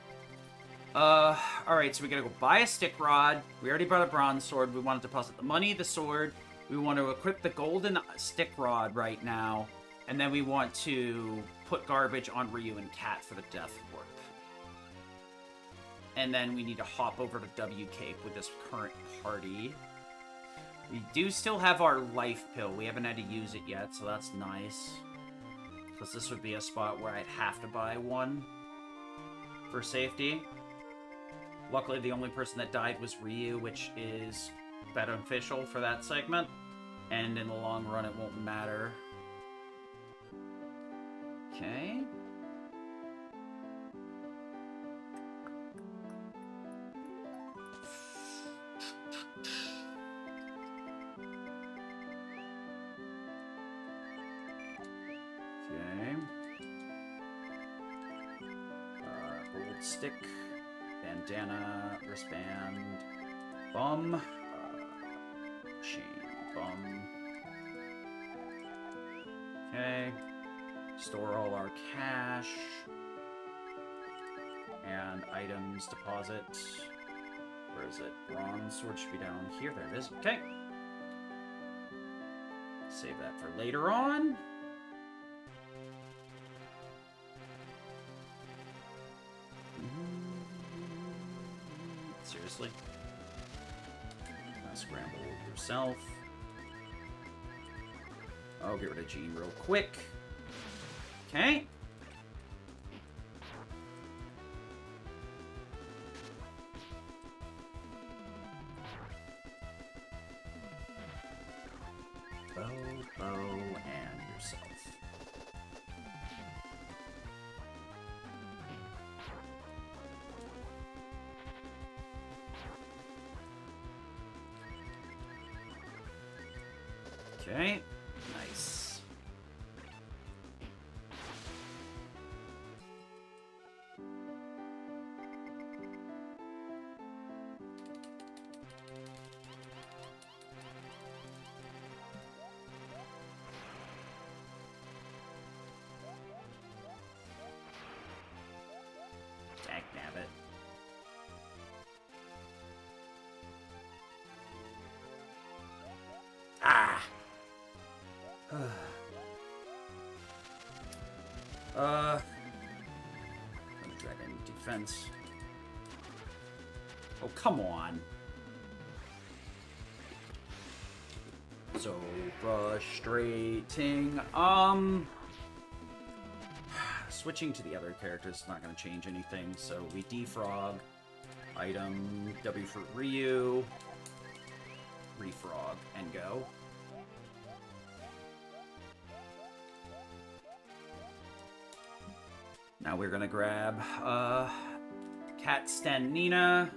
Alright, so we gotta go buy a stick rod. We already bought a bronze sword. We want to deposit the money, the sword. We want to equip the golden stick rod right now. And then we want to put garbage on Ryu and Cat for the death warp. And then we need to hop over to W Cape with this current party. We do still have our life pill. We haven't had to use it yet, so that's nice. Because this would be a spot where I'd have to buy one for safety. Luckily, the only person that died was Ryu, which is beneficial for that segment. And in the long run, it won't matter. Okay. Gold stick, bandana, wristband, bum, chain, bum. Okay. Store all our cash and items deposit. Where is it? Bronze sword should be down here. There it is. Okay. Save that for later on. Seriously? Scramble yourself. I'll get rid of Gene real quick. Okay. Bow, and yourself. Okay, nice. Dagnabbit. Ah! Dragon defense. Oh, come on. So frustrating. Switching to the other characters is not going to change anything, so we defrog. Item, W for Ryu. Refrog, and go. Now we're gonna grab Cat Sten Nina.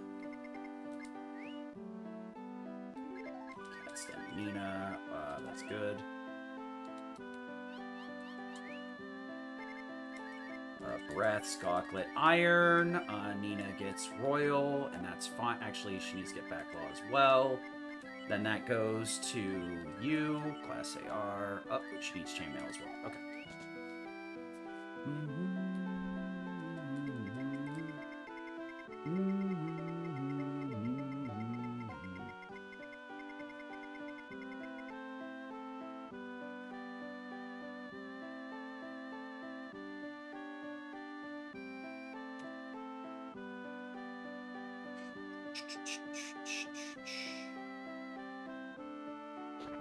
Cat Sten Nina, that's good. Breath, Gauntlet, Iron. Nina gets Royal, and that's fine. Actually, she needs to get Backlaw as well. Then that goes to you, Class AR. Oh, she needs Chainmail as well. Okay.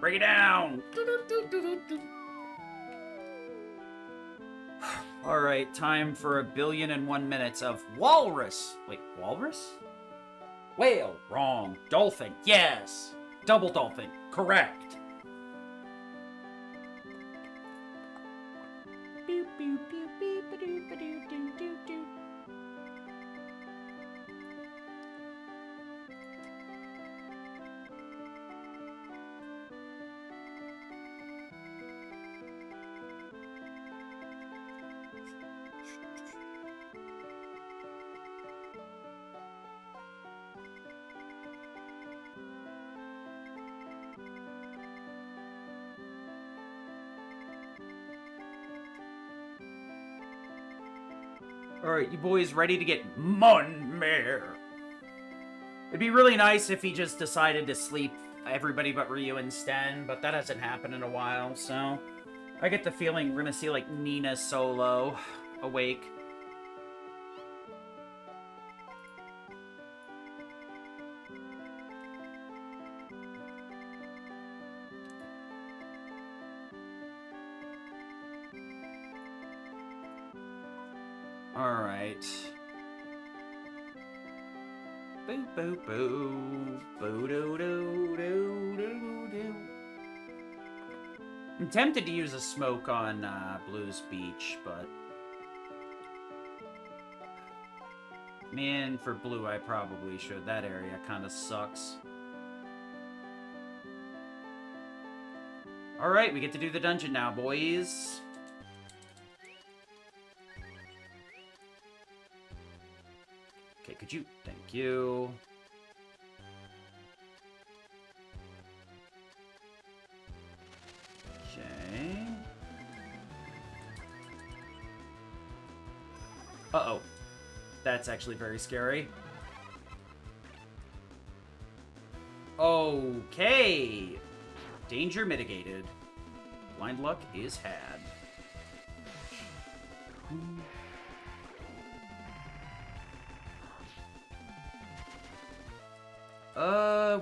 Break it down! Alright, time for 1,000,000,001 minutes of Walrus! Wait, Walrus? Whale! Wrong. Dolphin. Yes! Double dolphin. Correct. Alright, you boys ready to get Mon Mare? It'd be really nice if he just decided to sleep everybody but Ryu and Sten, but that hasn't happened in a while, so... I get the feeling we're gonna see, like, Nina solo awake. Alright. Boo boo boo. Boo doo doo doo doo doo. I'm tempted to use a smoke on Blues Beach, but... Man, for Blue I probably should. That area kinda sucks. Alright, we get to do the dungeon now, boys. Okay, could you... Thank you. Okay. Uh-oh. That's actually very scary. Okay. Danger mitigated. Blind luck is had.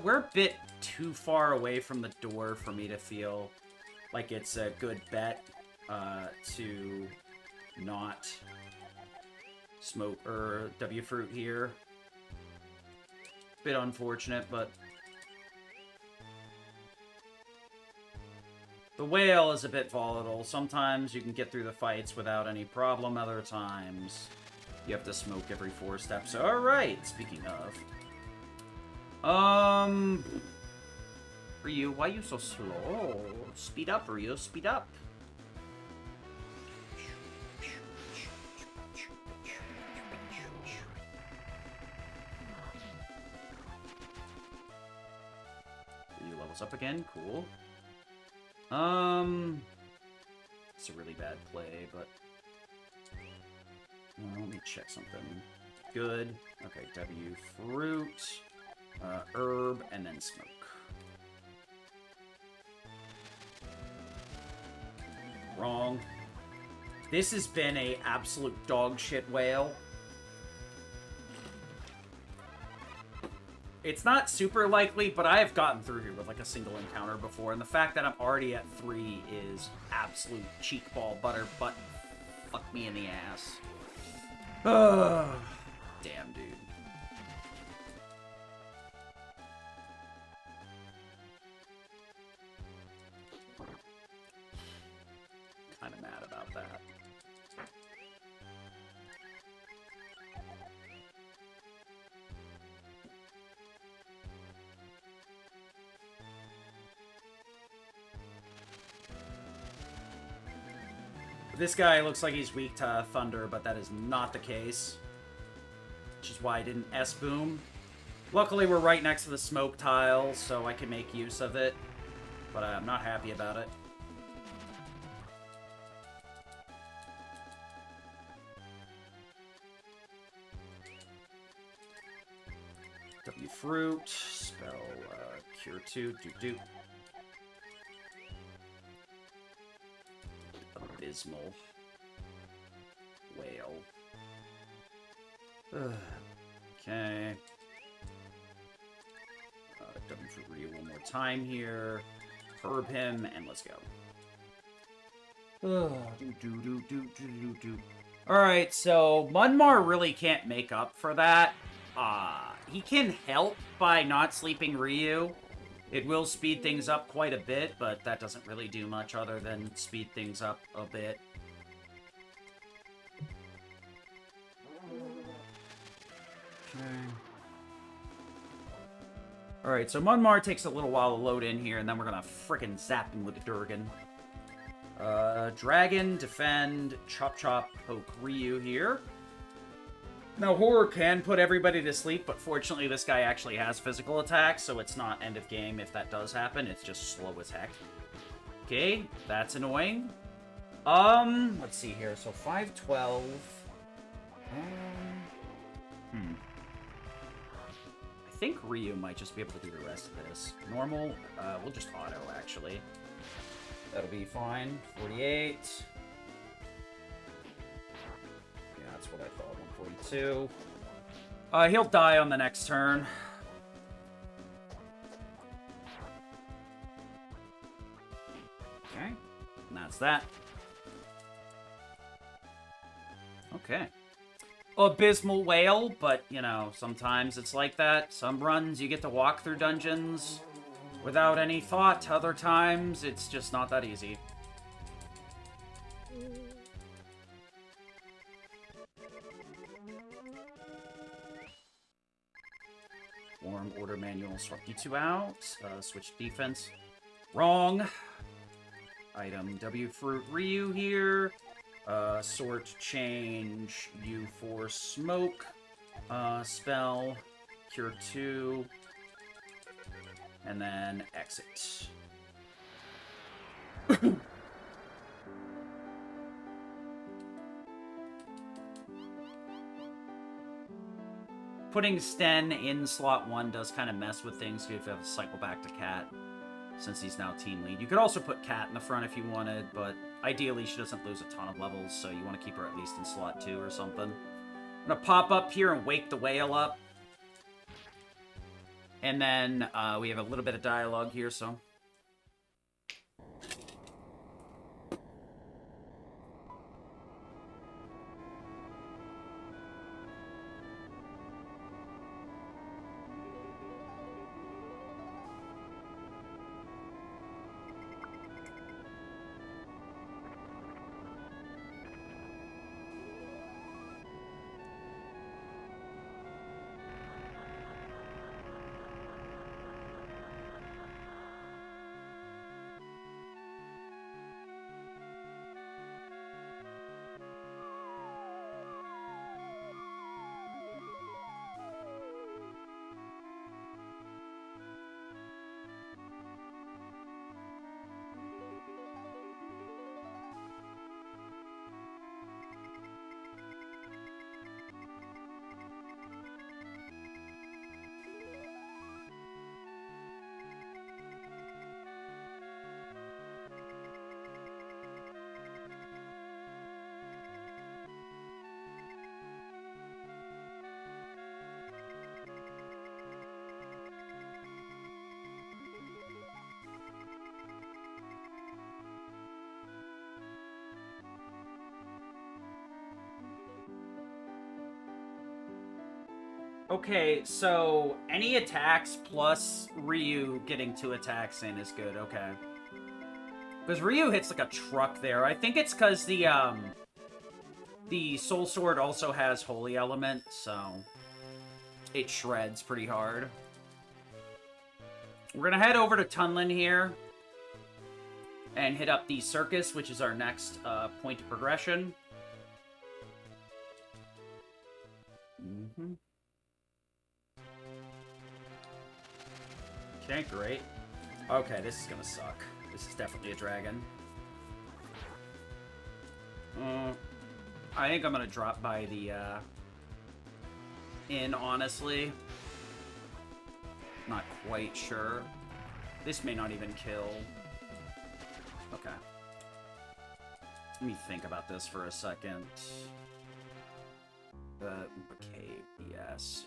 We're a bit too far away from the door for me to feel like it's a good bet, to not smoke or W fruit here. Bit unfortunate, but the whale is a bit volatile. Sometimes you can get through the fights without any problem, other times you have to smoke every 4 steps. Alright, speaking of. Ryu, why you so slow? Speed up, Ryu, speed up. Ryu levels up again, cool. It's a really bad play, but... let me check something. Good. Okay, W fruit. Herb, and then smoke. Wrong. This has been a absolute dog shit whale. It's not super likely, but I have gotten through here with like a single encounter before, and the fact that I'm already at 3 is absolute cheekball butter butt fuck me in the ass. Ugh. Damn, dude. Kinda mad about that. This guy looks like he's weak to thunder, but that is not the case. Which is why I didn't S-boom. Luckily, we're right next to the smoke tile, so I can make use of it. But I'm not happy about it. W fruit, spell cure 2, do. Abysmal. Whale. Okay. W for Ryu one more time here. Herb him, and let's go. Alright, so Munmar really can't make up for that. He can help by not sleeping Ryu. It will speed things up quite a bit, but that doesn't really do much other than speed things up a bit. Okay. Alright, so Munmar takes a little while to load in here, and then we're gonna frickin' zap him with the Durgan. Dragon, defend, chop chop, poke Ryu here. Now, Horror can put everybody to sleep, but fortunately this guy actually has physical attacks, so it's not end of game if that does happen. It's just slow as heck. Okay, that's annoying. Let's see here. So 512. I think Ryu might just be able to do the rest of this. Normal, we'll just auto, actually. That'll be fine. 48. Yeah, that's what I thought. 142. He'll die on the next turn. Okay. And that's that. Okay. Abysmal Whale, but, you know, sometimes it's like that. Some runs you get to walk through dungeons without any thought. Other times, it's just not that easy. Form order manual, swap you two out. Switch defense. Wrong. Item W fruit Ryu here. Sort change you for smoke. Spell cure 2. And then exit. Putting Sten in slot 1 does kind of mess with things. You have to cycle back to Cat, since he's now team lead. You could also put Cat in the front if you wanted, but ideally she doesn't lose a ton of levels, so you want to keep her at least in slot 2 or something. I'm going to pop up here and wake the whale up. And then we have a little bit of dialogue here, so... Okay, so any attacks plus Ryu getting 2 attacks in is good, okay. Because Ryu hits like a truck there. I think it's because the Soul Sword also has Holy Element, so it shreds pretty hard. We're gonna head over to Tunlin here. and hit up the circus, which is our next point of progression. Okay, great. Okay, this is gonna suck. This is definitely a dragon. I think I'm gonna drop by the inn, honestly. Not quite sure. This may not even kill. Okay. Let me think about this for a second. Okay, yes.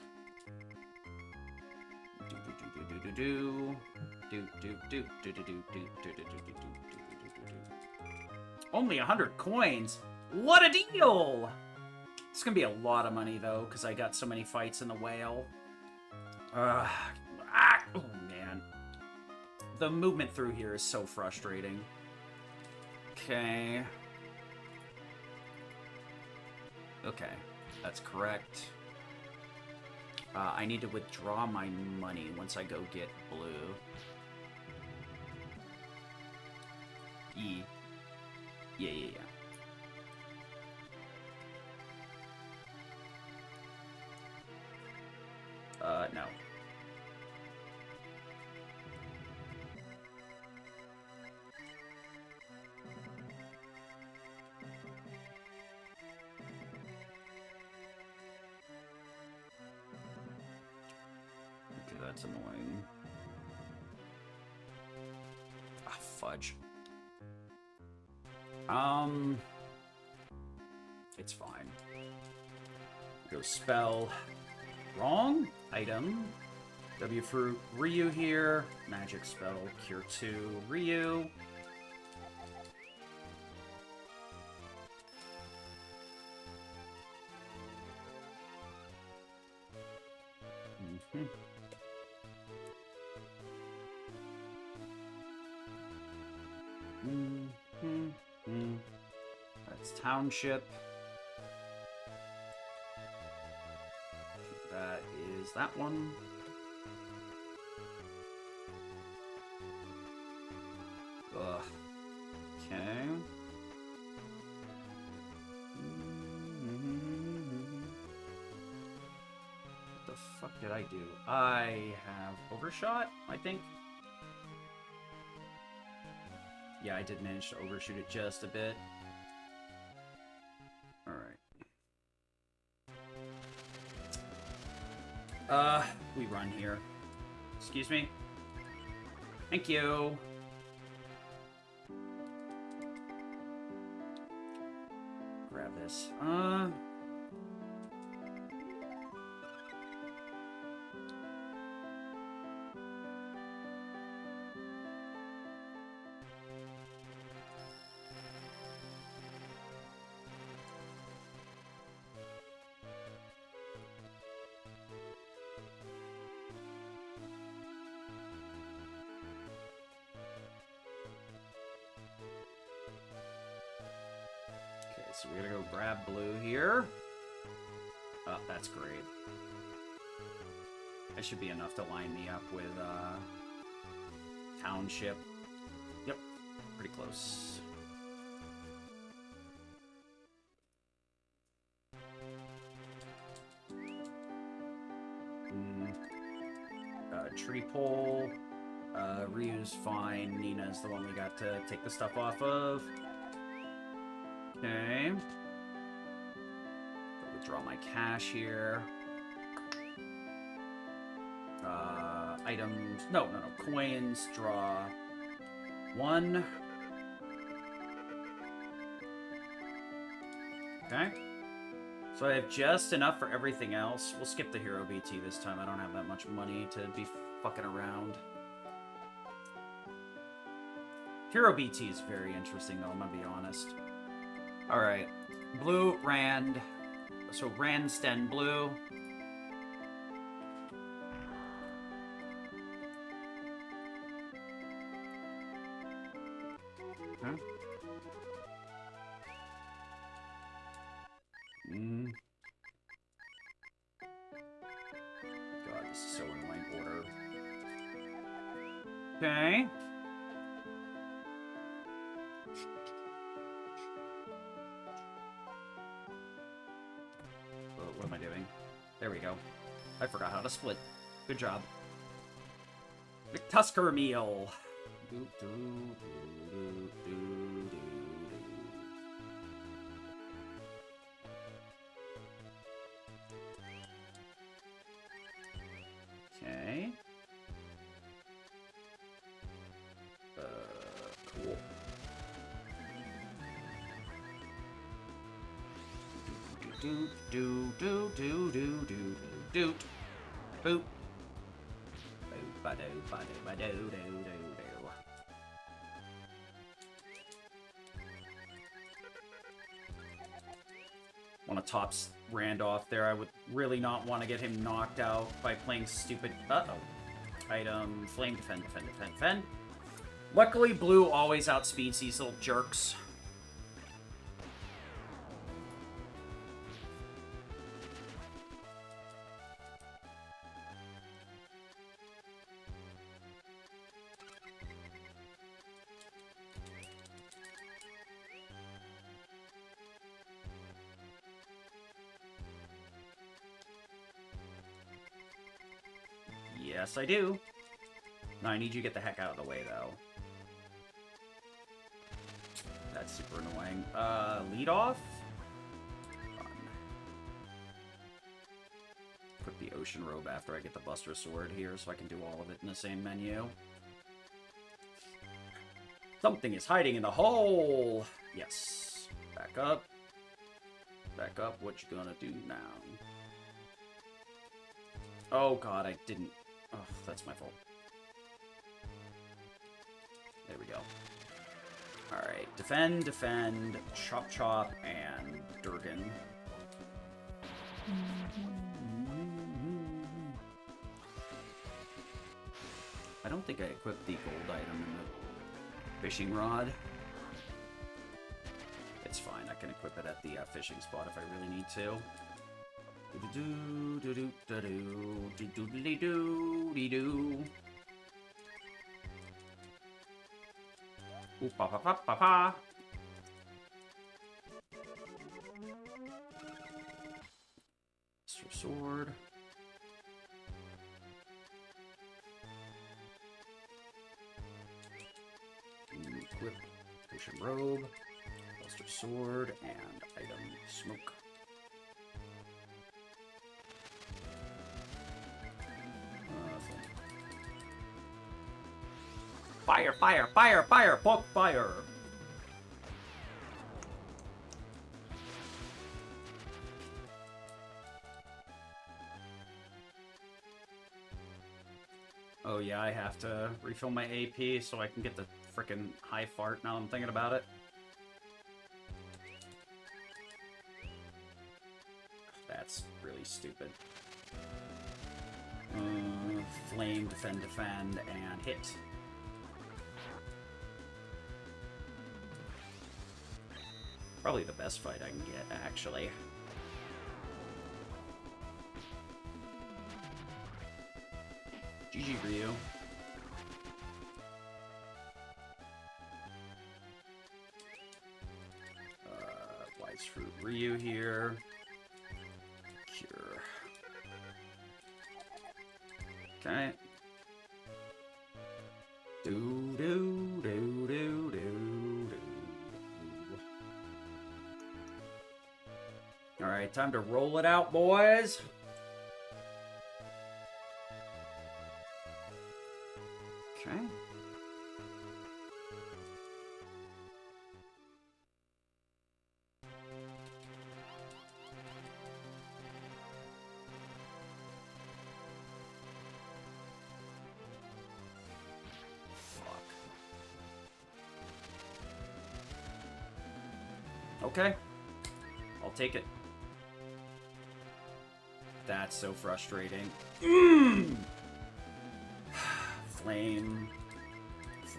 Only 100 coins. What a deal! It's gonna be a lot of money though, because I got so many fights in the whale. Oh man. The movement through here is so frustrating. Okay. Okay, that's correct. I need to withdraw my money once I go get blue. E. Yeah. No. Okay, that's annoying. Ah, fudge. It's fine. Go spell. Wrong item. W for Ryu here. Magic spell. Cure 2. Ryu. That's Township. That is that one. Ugh. Okay. What the fuck did I do? I have overshot, I think. Yeah, I did manage to overshoot it just a bit. Alright. We run here. Excuse me? Thank you. Grab this. So we're gonna go grab blue here. Oh, that's great. That should be enough to line me up with Township. Yep, pretty close. Tree pole. Ryu's fine. Nina's the one we got to take the stuff off of. Okay. Withdraw my cash here. Items. No. Coins. Draw 1. Okay. So I have just enough for everything else. We'll skip the hero BT this time. I don't have that much money to be fucking around. Hero BT is very interesting, though, I'm gonna be honest. Alright. Blue, Rand. So Rand, Sten, blue. Huh? God, this is so annoying. Order. Okay. There we go. I forgot how to split. Good job. McTusker meal. Okay. Cool. Doot. Boop. Want to top Randolph there. I would really not want to get him knocked out by playing stupid... Uh-oh. Item. Flame. Defend. Luckily, blue always outspeeds these little jerks. Yes, I do. Now I need you to get the heck out of the way, though. That's super annoying. Lead off? Fun. Put the ocean robe after I get the Buster Sword here so I can do all of it in the same menu. Something is hiding in the hole! Yes. Back up. Back up. What you gonna do now? Oh god, I didn't... Oh, that's my fault. There we go. Alright, defend, chop, and Durgan. I don't think I equipped the gold item in the fishing rod. It's fine, I can equip it at the fishing spot if I really need to. Ooh, pa. Sword. Equip. Potion robe. Buster sword. And item smoke. Fire! Poke fire! Oh yeah, I have to refill my AP so I can get the frickin' high fart now I'm thinking about it. That's really stupid. Flame, defend, and hit. Probably the best fight I can get, actually. GG, Ryu. Wise Fruit Ryu here. Cure. Okay. Do. Alright, time to roll it out, boys! Okay. Fuck. Okay. I'll take it. That's so frustrating. Flame,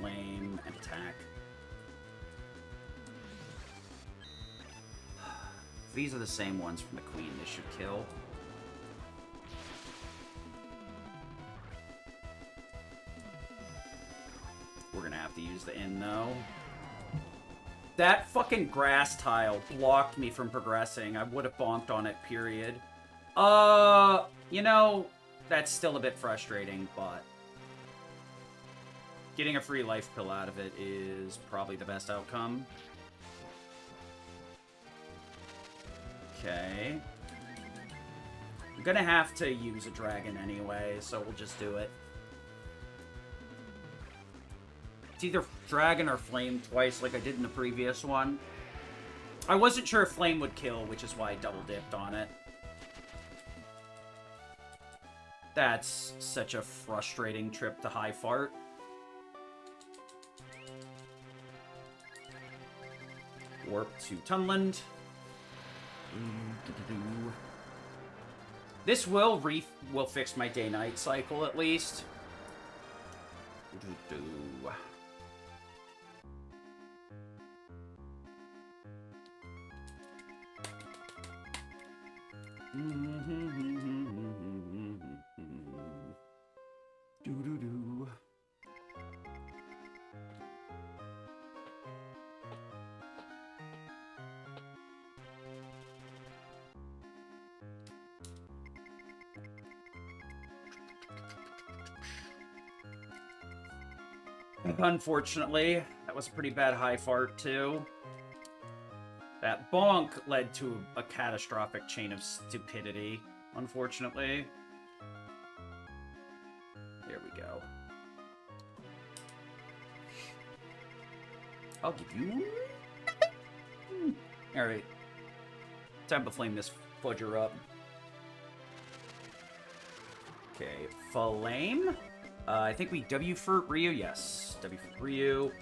and attack. If these are the same ones from the Queen, this should kill. We're gonna have to use the inn, though. That fucking grass tile blocked me from progressing. I would have bonked on it, period. You know, that's still a bit frustrating, but getting a free life pill out of it is probably the best outcome. Okay. I'm gonna have to use a dragon anyway, so we'll just do it. It's either dragon or flame twice like I did in the previous one. I wasn't sure if flame would kill, which is why I double dipped on it. That's such a frustrating trip to High Fart. Warp to Tunland. This will fix my day-night cycle, at least. Unfortunately, that was a pretty bad high fart, too. That bonk led to a catastrophic chain of stupidity, unfortunately. There we go. I'll give you... Alright. Time to flame this fudger up. Okay, flame. I think we W for Ryu, yes. W for Ryu.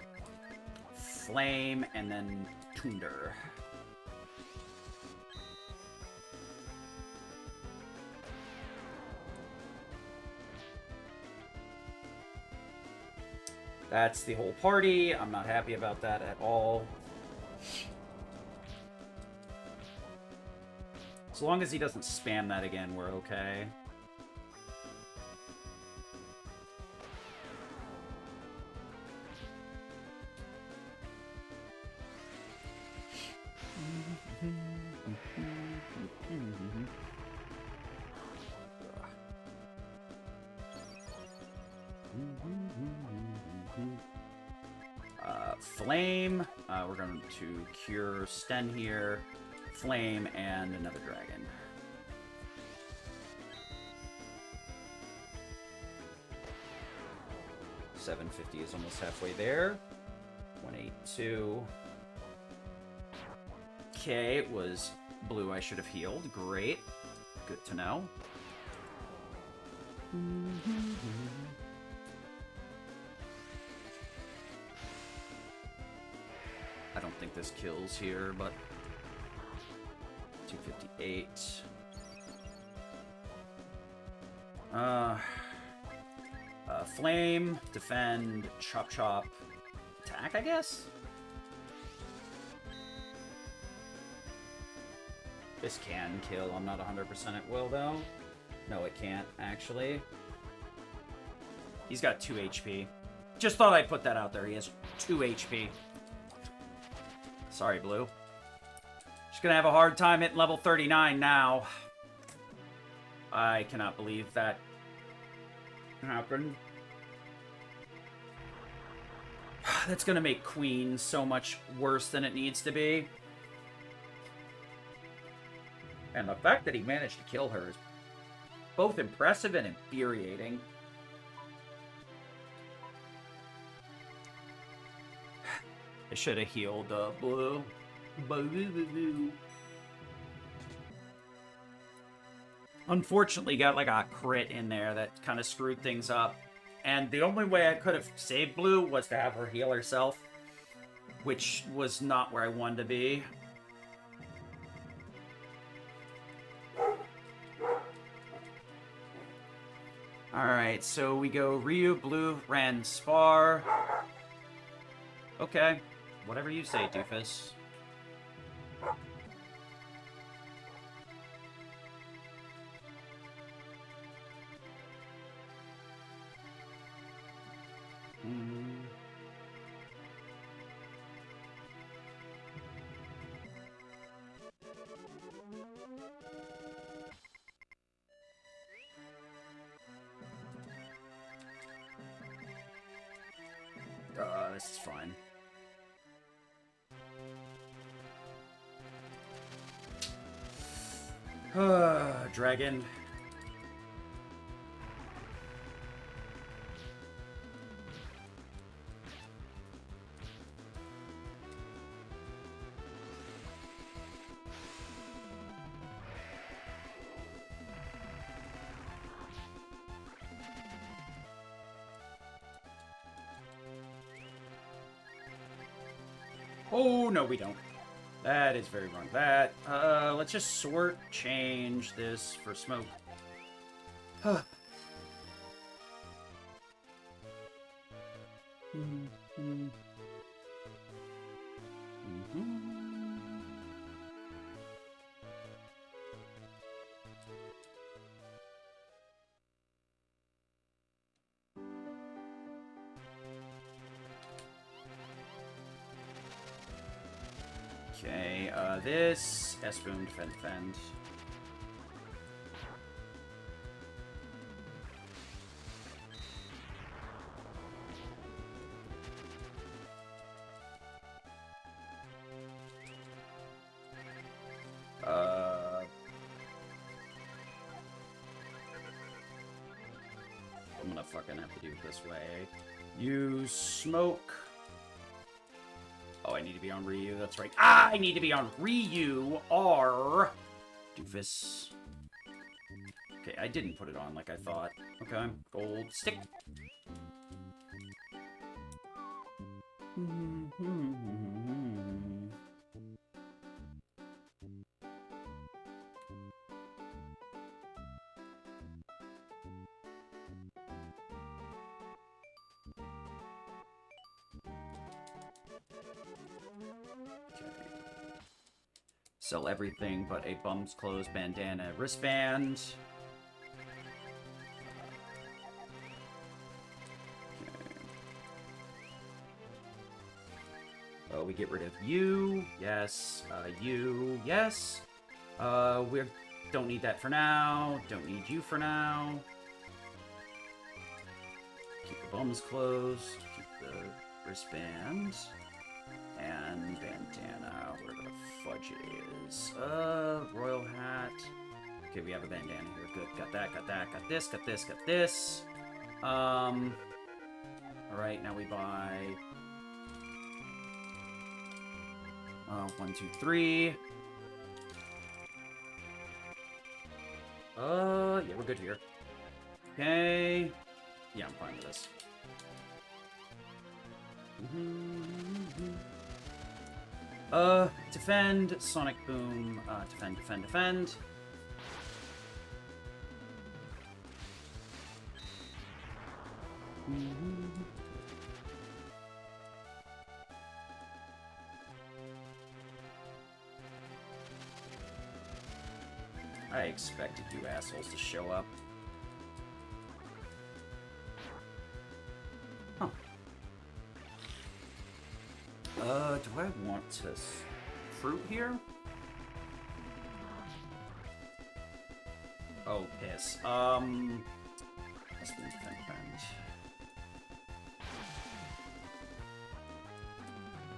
Flame, and then Tunder. That's the whole party. I'm not happy about that at all. As long as he doesn't spam that again, we're okay. Flame. We're going to cure Sten here. Flame and another dragon. $750 is almost halfway there. 182. Okay, it was blue I should have healed. Great. Good to know. I don't think this kills here, but 258. Flame, defend, chop chop, attack, I guess? This can kill. I'm not 100% it will, though. No, it can't, actually. He's got 2 HP. Just thought I'd put that out there. He has 2 HP. Sorry, Blue. Just gonna have a hard time hitting level 39 now. I cannot believe that happened. That's gonna make Queen so much worse than it needs to be. And the fact that he managed to kill her is both impressive and infuriating. I should have healed Blue. Unfortunately, got like a crit in there that kind of screwed things up. And the only way I could have saved Blue was to have her heal herself, which was not where I wanted to be. Alright, so we go Ryu, Blue, Ren, Spar. Okay, whatever you say, doofus. this is fine. Dragon. Oh, no, we don't. That is very wrong. That, let's just sort change this for smoke. Huh. Okay, this S-Boom, defend, defend. I'm gonna fucking have to do it this way. Use smoke. Oh, I need to be on Ryu, that's right. Ah, I need to be on Ryu or Doofus. Okay, I didn't put it on like I thought. Okay, gold stick. Sell everything but a bum's clothes, bandana, wristband. Okay. Oh, we get rid of you. Yes. You. Yes. We don't need that for now. Don't need you for now. Keep the bum's clothes. Keep the wristband. And bandana, where the fudge is. Royal hat. Okay, we have a bandana here. Good. Got that, got that, got this, got this, got this. Alright, now we buy... 1, 2, 3. Yeah, we're good here. Okay. Yeah, I'm fine with this. Defend, Sonic Boom, defend, defend, defend. I expected you assholes to show up. Huh. Do I want to fruit here? Oh, piss. Let's defend, defend.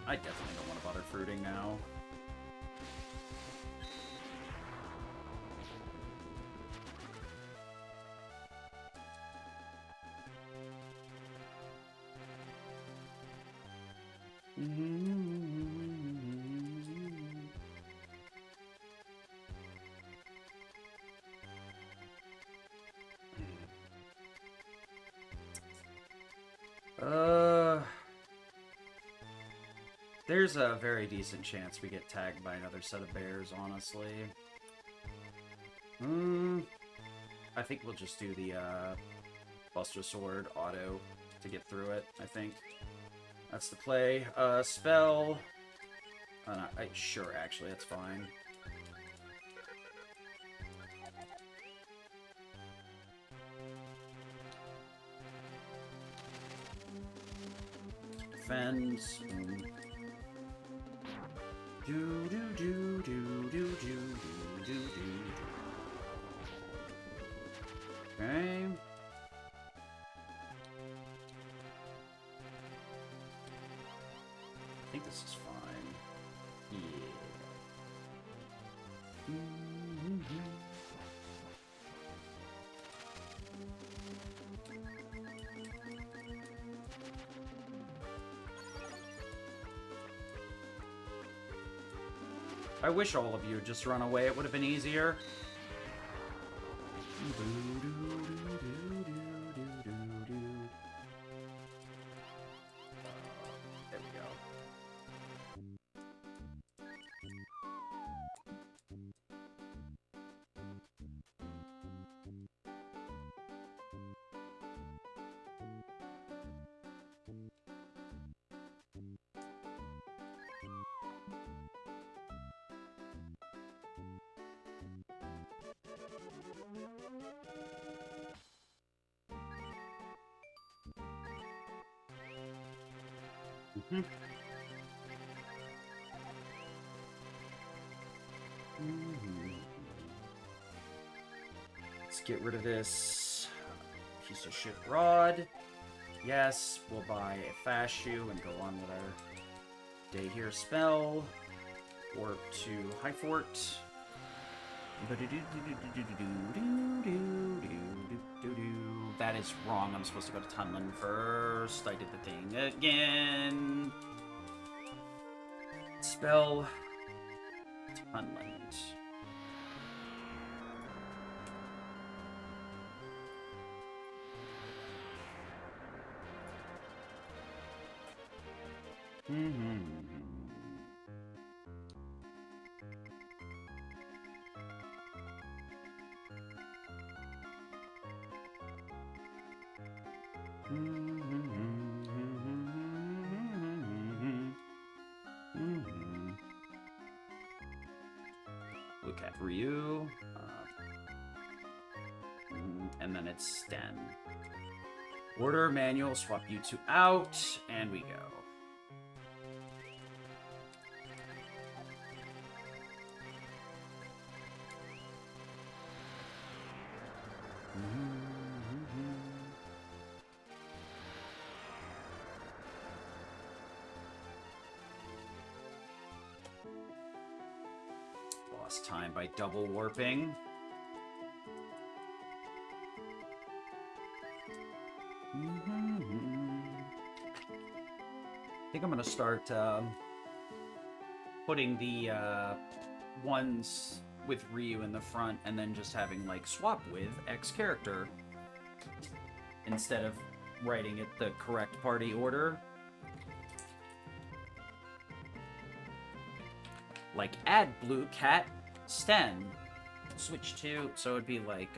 I definitely don't want to bother fruiting now. There's a very decent chance we get tagged by another set of bears, honestly. I think we'll just do the, Buster Sword auto to get through it, I think. That's the play. Spell... sure, actually, that's fine. Defends. Do do do do do do do do do. Okay. this is fine. Yeah. I wish all of you would just run away. It would have been easier. There we go. Let's get rid of this piece of shit rod. Yes, we'll buy a fast shoe and go on with our day here spell. Warp to High Fort. That is wrong. I'm supposed to go to Tunland first. I did the thing again. Spell Tunland. Look at Ryu. And then it's Sten. Order manual, swap you two out, and we go. Lost time by double warping. I think I'm gonna start putting the ones with Ryu in the front and then just having like swap with X character instead of writing it the correct party order. Like add Blue Cat Sten. Switch to, so it'd be like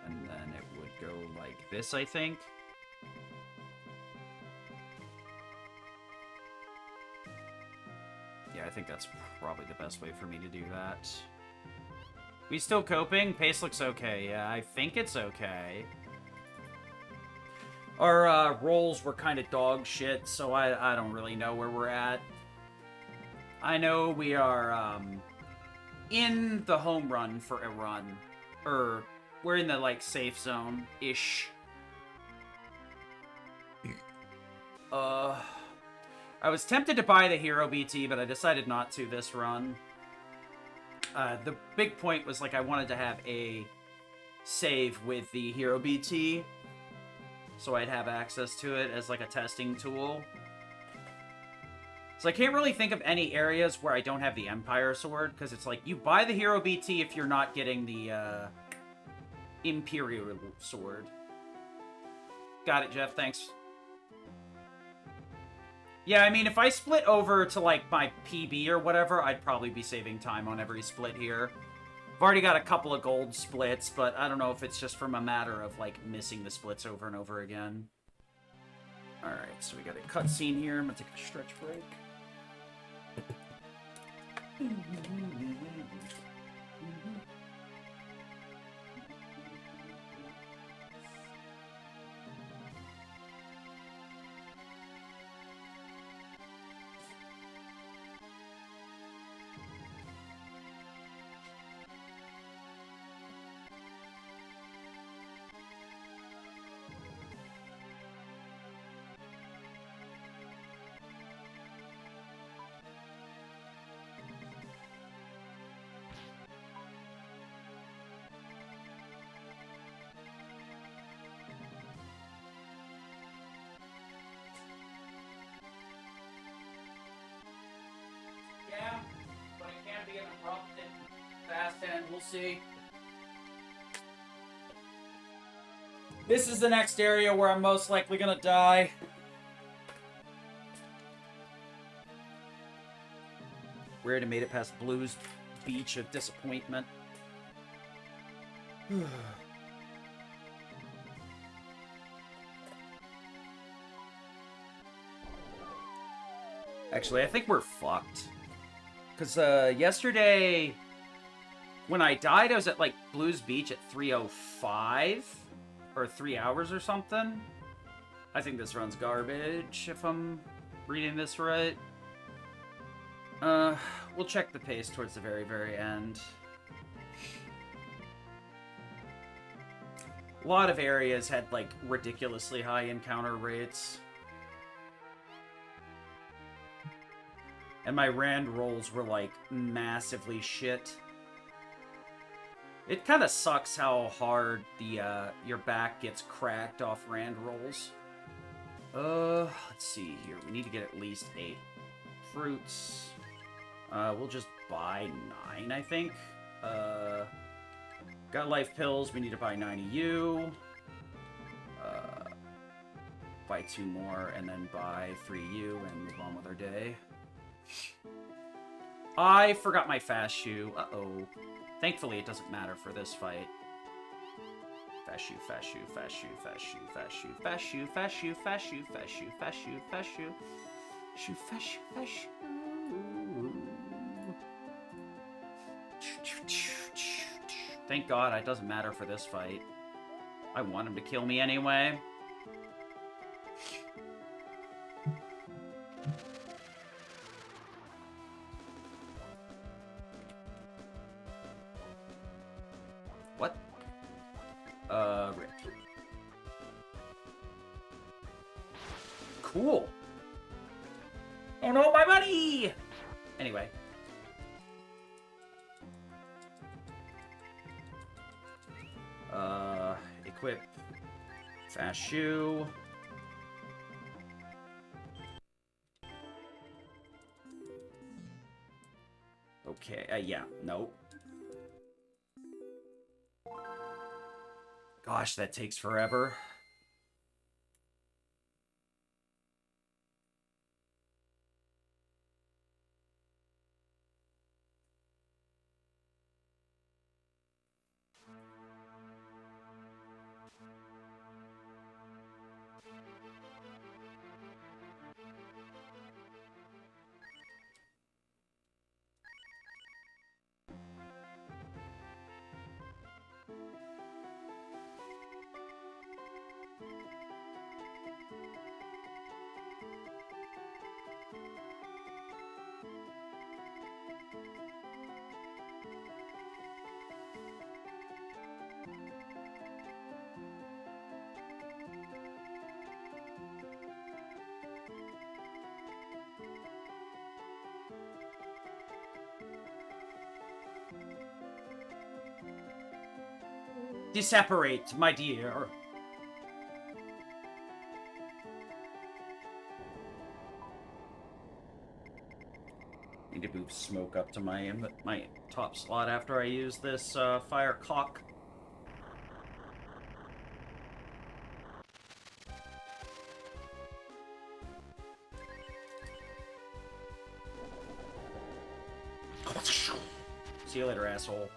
and then it would go like this, I think. Yeah, I think that's probably the best way for me to do that. We still coping? Pace looks okay. Yeah, I think it's okay. Our rolls were kind of dog shit, so I don't really know where we're at. I know we are in the home run for a run. Or we're in the like safe zone-ish. I was tempted to buy the Hero BT, but I decided not to this run. The big point was, like, I wanted to have a save with the Hero BT, so I'd have access to it as, like, a testing tool. So I can't really think of any areas where I don't have the Empire Sword, because it's like, you buy the Hero BT if you're not getting the, Imperial Sword. Got it, Jeff, thanks. Yeah, I mean, if I split over to, like, my PB or whatever, I'd probably be saving time on every split here. I've already got a couple of gold splits, but I don't know if it's just from a matter of, like, missing the splits over and over again. Alright, so we got a cutscene here. I'm gonna take a stretch break. We'll see. This is the next area where I'm most likely gonna die. Weird, I made it past Blue's Beach of Disappointment. Actually, I think we're fucked. Because yesterday, when I died, I was at, like, Blue's Beach at 3:05? Or 3 hours or something? I think this run's garbage, if I'm reading this right. We'll check the pace towards the very, very end. A lot of areas had, like, ridiculously high encounter rates. And my rand rolls were, like, massively shit. It kind of sucks how hard the, your back gets cracked off rand rolls. Let's see here. We need to get at least 8 fruits. We'll just buy 9, I think. Got life pills. We need to buy 9 EU. Buy 2 more, and then buy 3 EU, and move on with our day. I forgot my fast shoe. Uh-oh. Thankfully, it doesn't matter for this fight. Fast shoe, fast shoe, fast shoe, fast shoe, fast shoe, fast shoe, fast shoe, fast shoe, fast shoe, fast shoe, fast shoe, shoe, fast shoe, fast shoe. Thank God it doesn't matter for this fight. I want him to kill me anyway. What? Rip. Cool. Oh no, my money! Anyway. Equip. Fast shoe. Okay, yeah, nope. Gosh, that takes forever. Disapparate, my dear. Need to move smoke up to my top slot after I use this fire cock. See you later, asshole.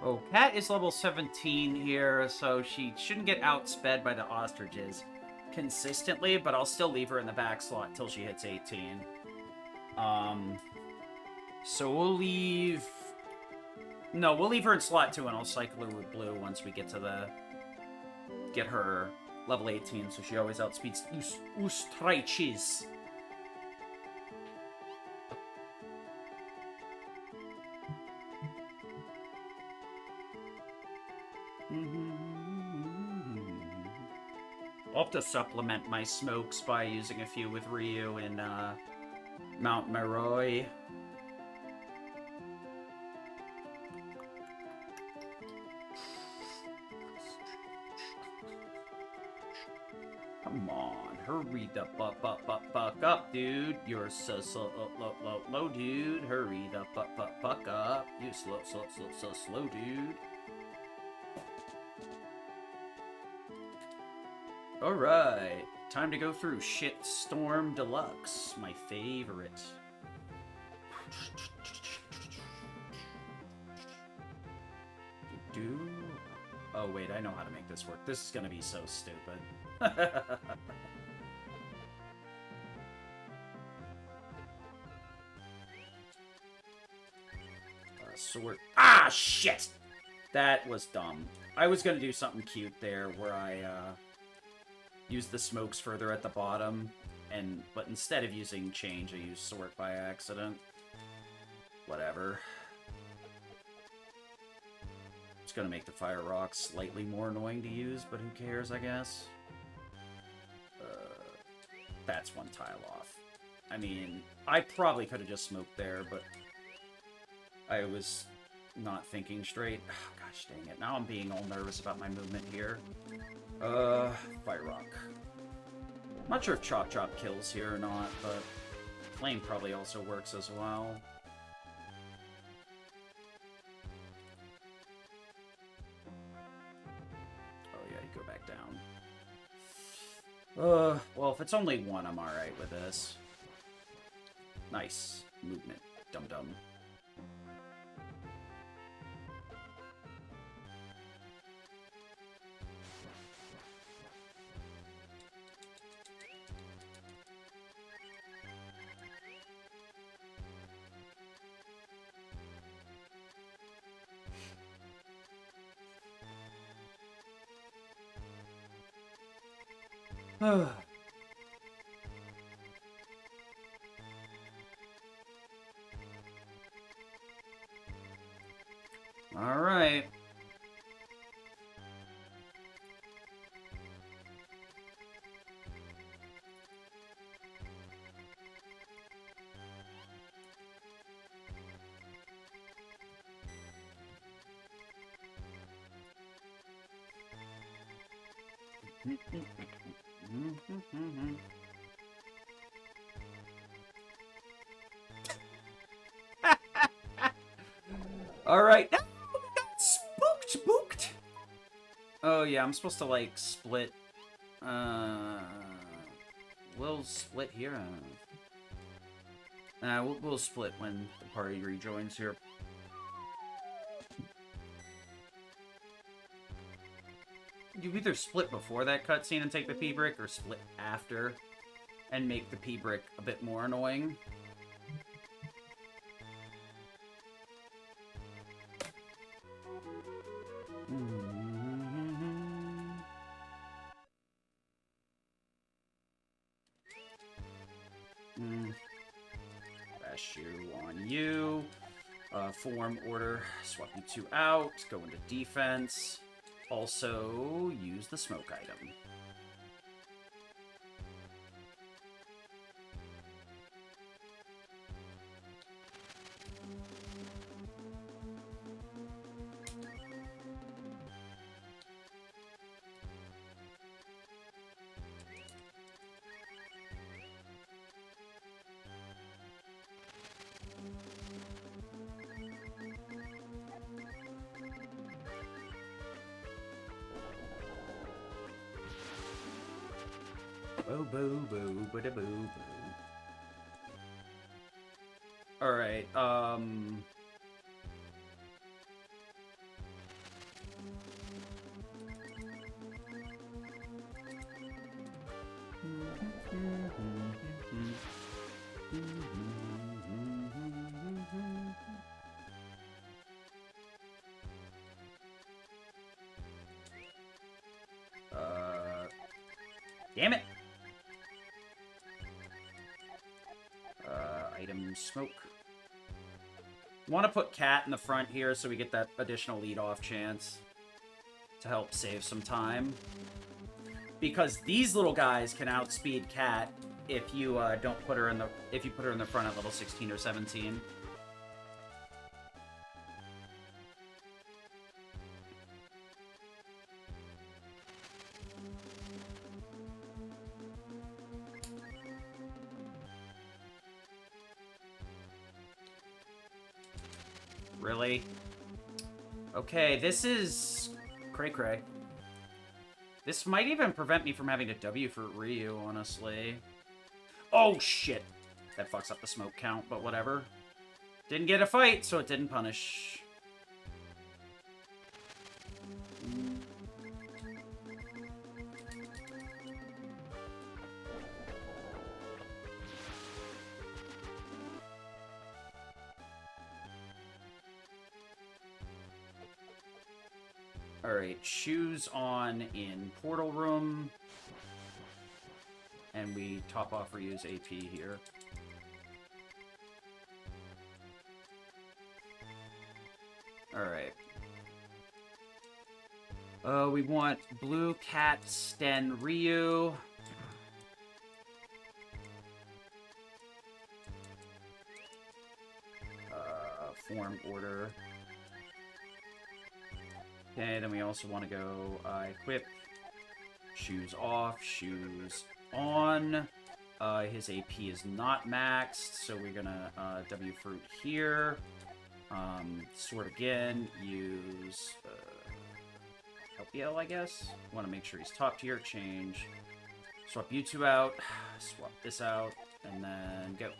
Oh, Cat is level 17 here, so she shouldn't get outsped by the ostriches consistently, but I'll still leave her in the back slot till she hits 18. So we'll leave... No, we'll leave her in slot 2, and I'll cycle her with Blue once we get to the... Get her level 18, so she always outspeeds ostriches. I'll have to supplement my smokes by using a few with Ryu in Mount Maroi. Come on, hurry the fuck up, dude. You're so low, dude. Hurry the fuck up. You slow, dude. Alright, time to go through Shitstorm Deluxe, my favorite. Oh wait, I know how to make this work. This is gonna be so stupid. Sword. Ah, shit! That was dumb. I was gonna do something cute there where I, use the smokes further at the bottom, but instead of using change, I used sort by accident. Whatever. It's gonna make the fire rock slightly more annoying to use, but who cares, I guess? That's one tile off. I mean, I probably could have just smoked there, but I was not thinking straight. Oh, gosh dang it. Now I'm being all nervous about my movement here. Fire rock. Not sure if Chop Chop kills here or not, but Flame probably also works as well. Oh yeah, you go back down. Well, if it's only one, I'm alright with this. Nice. Movement. Dum-dum. All right. All right. No, we got spooked. Oh yeah, I'm supposed to like split. We'll split here. We'll split when the party rejoins here. You either split before that cutscene and take the P-Brick, or split after and make the P-Brick a bit more annoying. Bash you on you. Form order. Swap you two out. Go into defense. Also, use the smoke item. Boo boo boo boo boo boo. Alright, damn it! Item smoke. Want to put Cat in the front here so we get that additional lead-off chance. to help save some time. Because these little guys can outspeed Cat if you don't put her in the front at level 16 or 17. Really? Okay, this is cray-cray. This might even prevent me from having to W for Ryu, honestly. Oh, shit. That fucks up the smoke count, but whatever. Didn't get a fight, so it didn't punish. Alright, shoes on in Portal Room. And we top off Ryu's AP here. Alright. We want Blue, Cat, Sten, Ryu. Form order. Okay, then we also want to go equip, shoes off, shoes on. His AP is not maxed, so we're gonna W fruit here. Sword again, use LPL, I guess. Want to make sure he's top tier, change. Swap you two out, swap this out, and then go.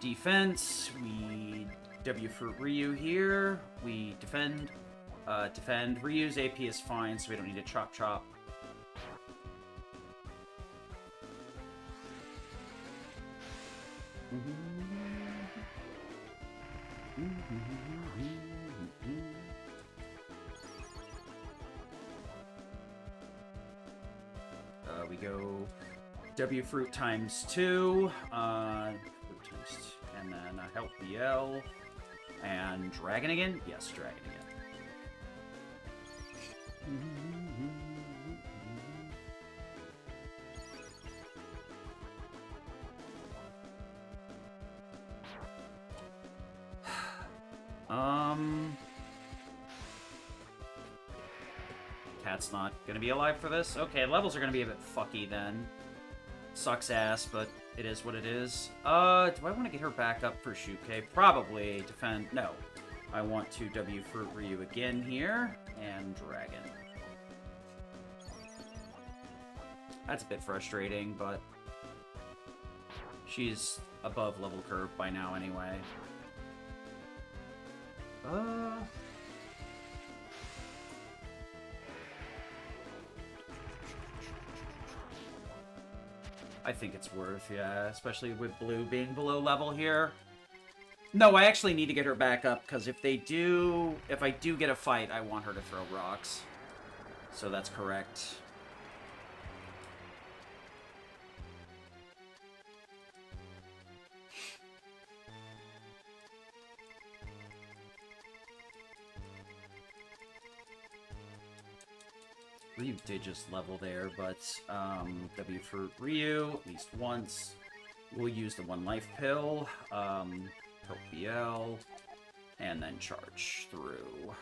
Defense, we W for Ryu here. We defend. Defend. Ryu's AP is fine, so we don't need to chop chop. We go W fruit times 2. And then help BL. And Dragon again? Yes, Dragon again. Cat's not gonna be alive for this? Okay, levels are gonna be a bit fucky then. Sucks ass, but it is what it is. Do I want to get her back up for Shuke? Probably. Defend. No. I want to W for Ryu again here. And Dragon. That's a bit frustrating, but she's above level curve by now anyway. I think it's worth, yeah, especially with Blue being below level here. No, I actually need to get her back up, because if I do get a fight, I want her to throw rocks. So that's correct. Ryu did just level there, but W for Ryu, at least once. We'll use the 1 life pill, help BL, and then charge through.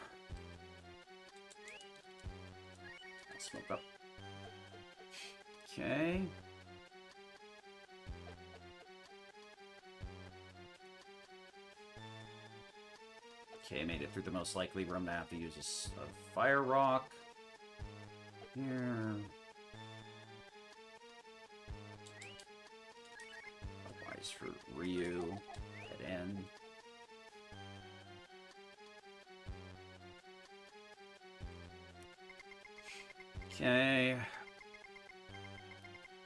Smoke up. Okay. Okay, made it through the most likely room to have to use a fire rock. Here. Otherwise for Ryu, head in. Okay.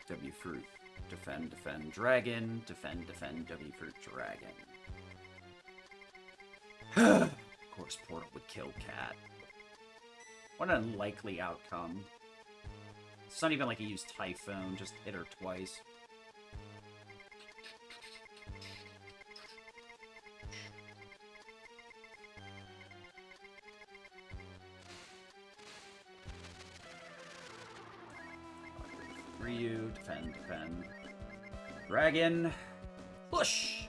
W fruit, defend, defend, dragon, defend, defend, W fruit, dragon. Of course, Portal would kill Cat. What an unlikely outcome. It's not even like he used Typhoon, just hit her twice. Ryu, defend, defend. Dragon, push!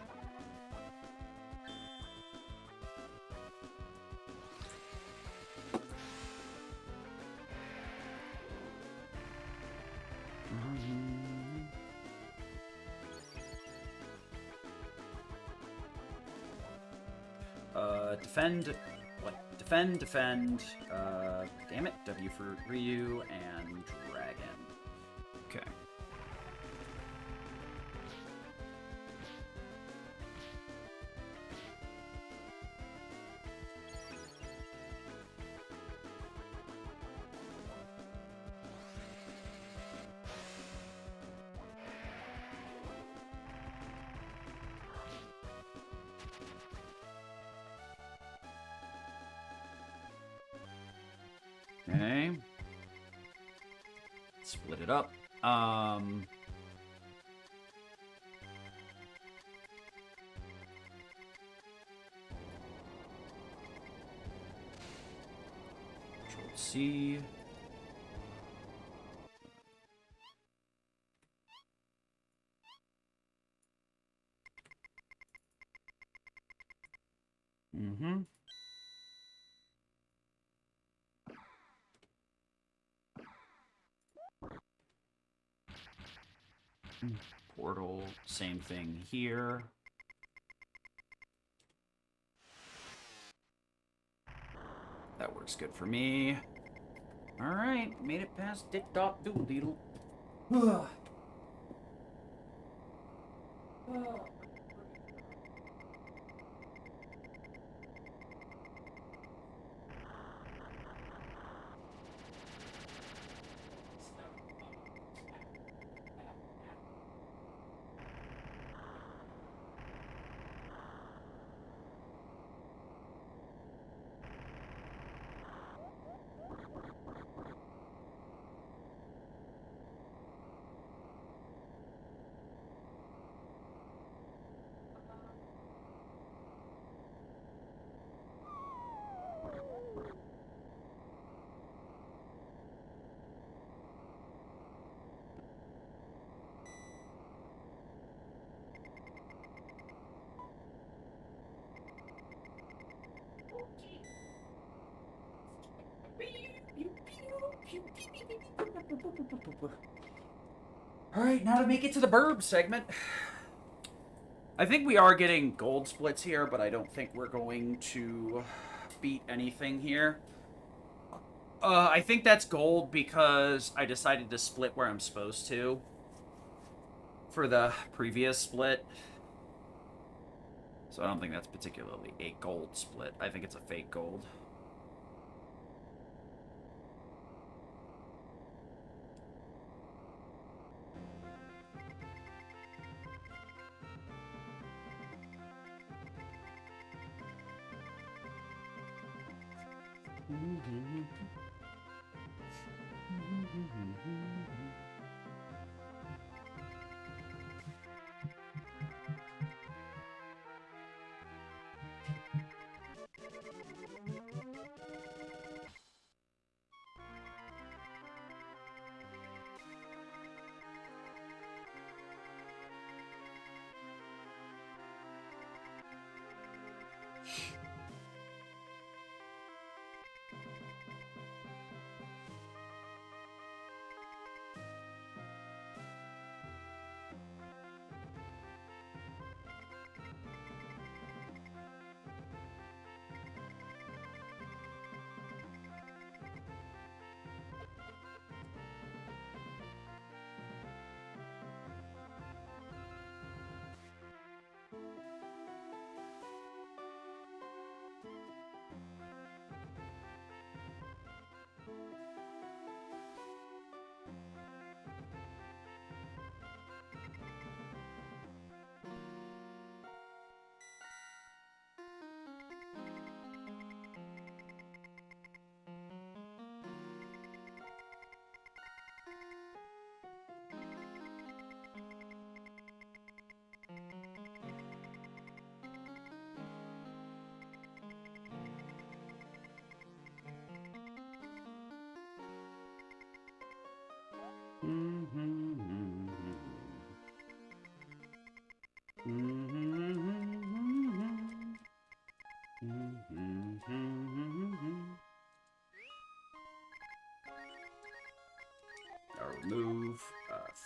Defend. What? Defend, defend. Damn it. W for Ryu and Dragon. Okay. Okay. Split it up. Control C. Mm-hmm. Portal, same thing here. That works good for me. Alright, made it past Dick Dot Doodle Deedle. Alright, now to make it to the burb segment. I think we are getting gold splits here, but I don't think we're going to beat anything here. I think that's gold because I decided to split where I'm supposed to for the previous split. So I don't think that's particularly a gold split. I think it's a fake gold.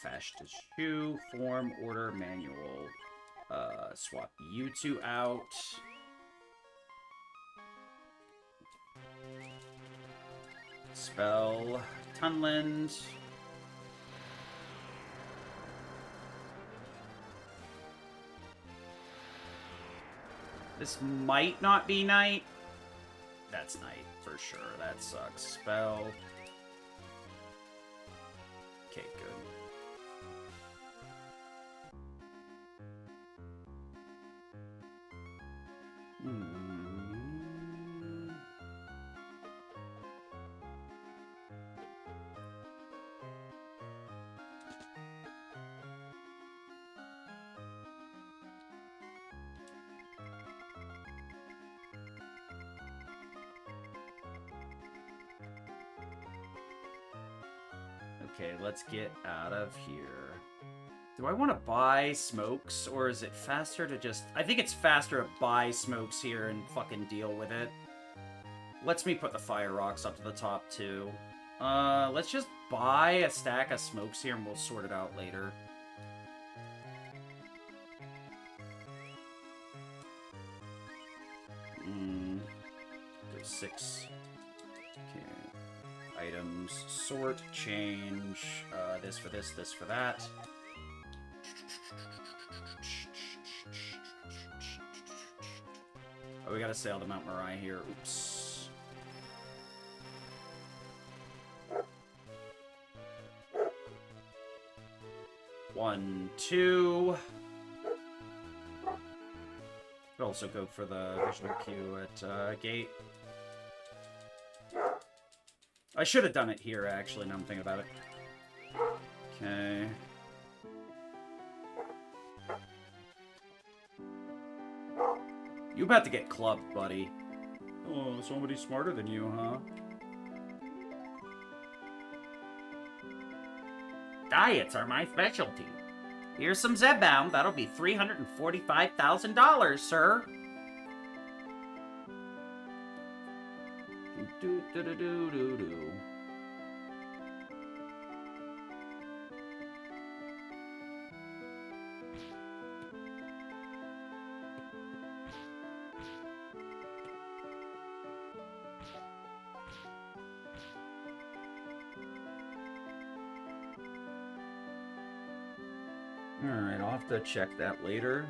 Fash to shoe, form, order, manual. Swap you two out. Spell Tunland. This might not be night. That's night for sure. That sucks. Spell. Okay, good. Okay, let's get out of here. Do I want to buy smokes, or is it faster to just... I think it's faster to buy smokes here and fucking deal with it. Lets me put the fire rocks up to the top, too. Let's just buy a stack of smokes here, and we'll sort it out later. There's 6. Okay. Items, sort, change, this for this, this for that. Oh, we gotta sail to Mount Moriah here. Oops. One, two. Could also go for the visual cue at gate. I should have done it here, actually, now I'm thinking about it. Okay. You about to get clubbed, buddy. Oh, somebody smarter than you, huh? Diets are my specialty. Here's some Zebbound. That'll be $345,000, sir. Do-do-do-do-do-do. Alright, I'll have to check that later.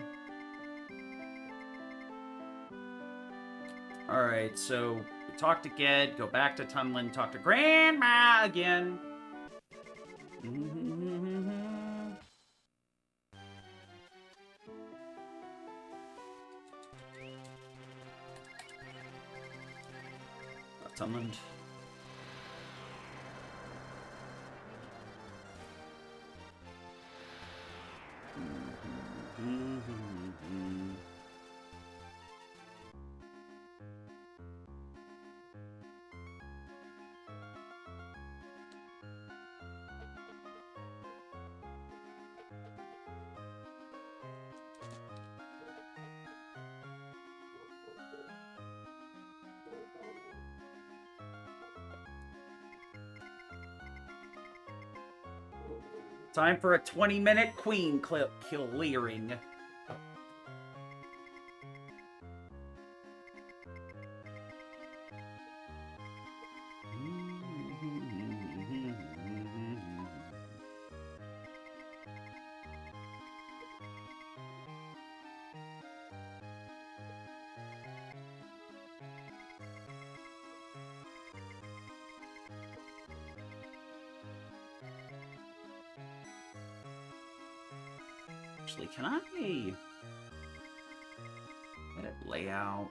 Alright, so we talk to Ged, go back to Tunland, talk to Grandma again. Tunland. Time for a 20-minute queen clearing. Actually, can I let it lay out?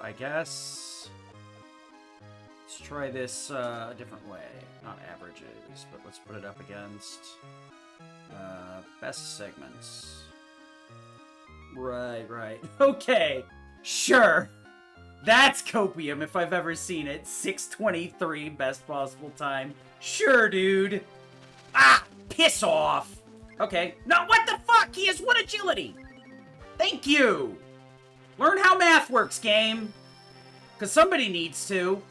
I guess... Let's try this a different way. Not averages, but let's put it up against... best segments. Right. Okay, sure. That's copium if I've ever seen it. 6:23, best possible time. Sure, dude. Ah, piss off. Okay. No, what the fuck? He has 1 agility. Thank you. Learn how math works, game. Because somebody needs to.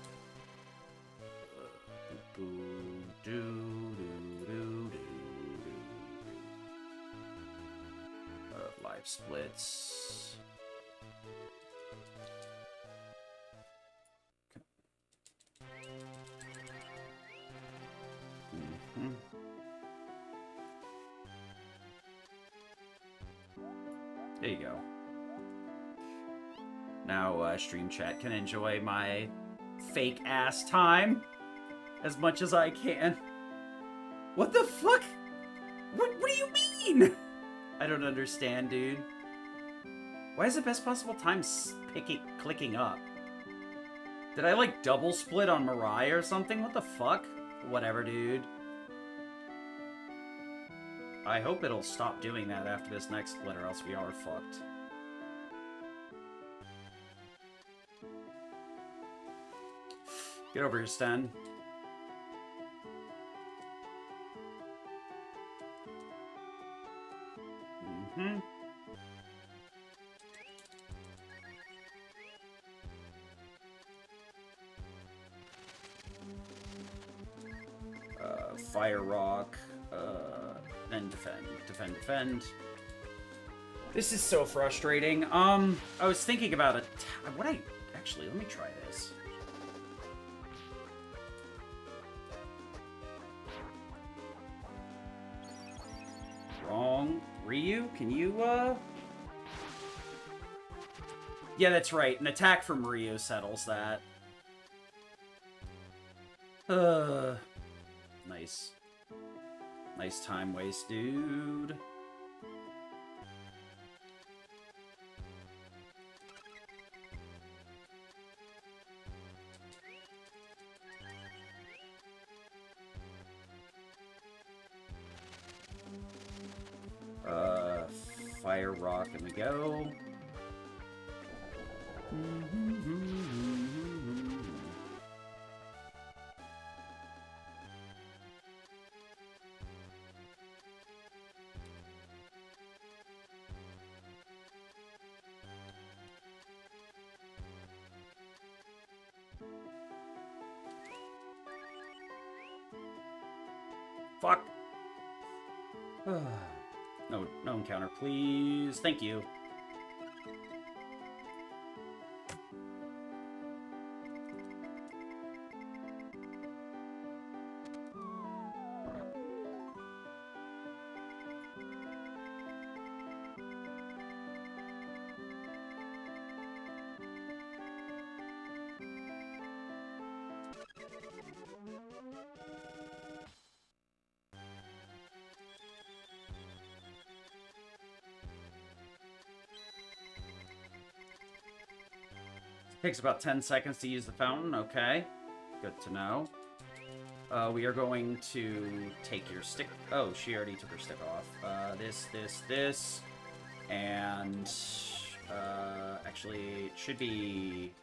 Live splits. There you go. Now, stream chat can enjoy my fake-ass time as much as I can. What the fuck? What do you mean? I don't understand, dude. Why is the best possible time clicking up? Did I, like, double split on Mariah or something? What the fuck? Whatever, dude. I hope it'll stop doing that after this next split, or else we are fucked. Get over here, Sten. Fire Rock, then defend. This is so frustrating. I was thinking about it. Actually, let me try this. Wrong. Ryu, can you, Yeah, that's right. An attack from Ryu settles that. Nice. Nice time waste, dude. Fire Rock, and we go. Fuck. No encounter, please. Thank you. Takes about 10 seconds to use the fountain. Okay. Good to know. We are going to take your stick. Oh, she already took her stick off. This. And, actually, it should be...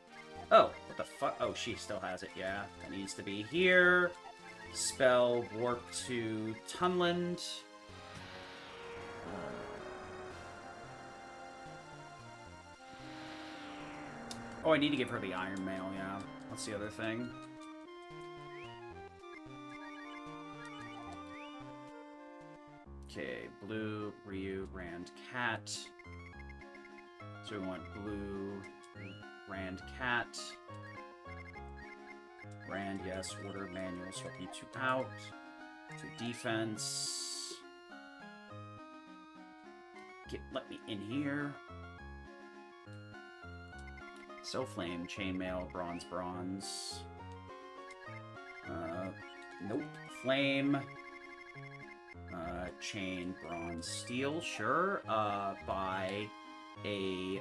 Oh, what the fuck? Oh, she still has it, yeah. That needs to be here. Spell warp to Tunland. Oh, I need to give her the Iron Mail, yeah. That's the other thing. Okay, blue, Ryu, Rand, Cat. So we want blue, Rand, Cat. Rand, yes, order, manual, swap you two out. To defense. Let me in here. So flame, chainmail, bronze. Nope. Flame. Chain, bronze, steel, sure. Buy a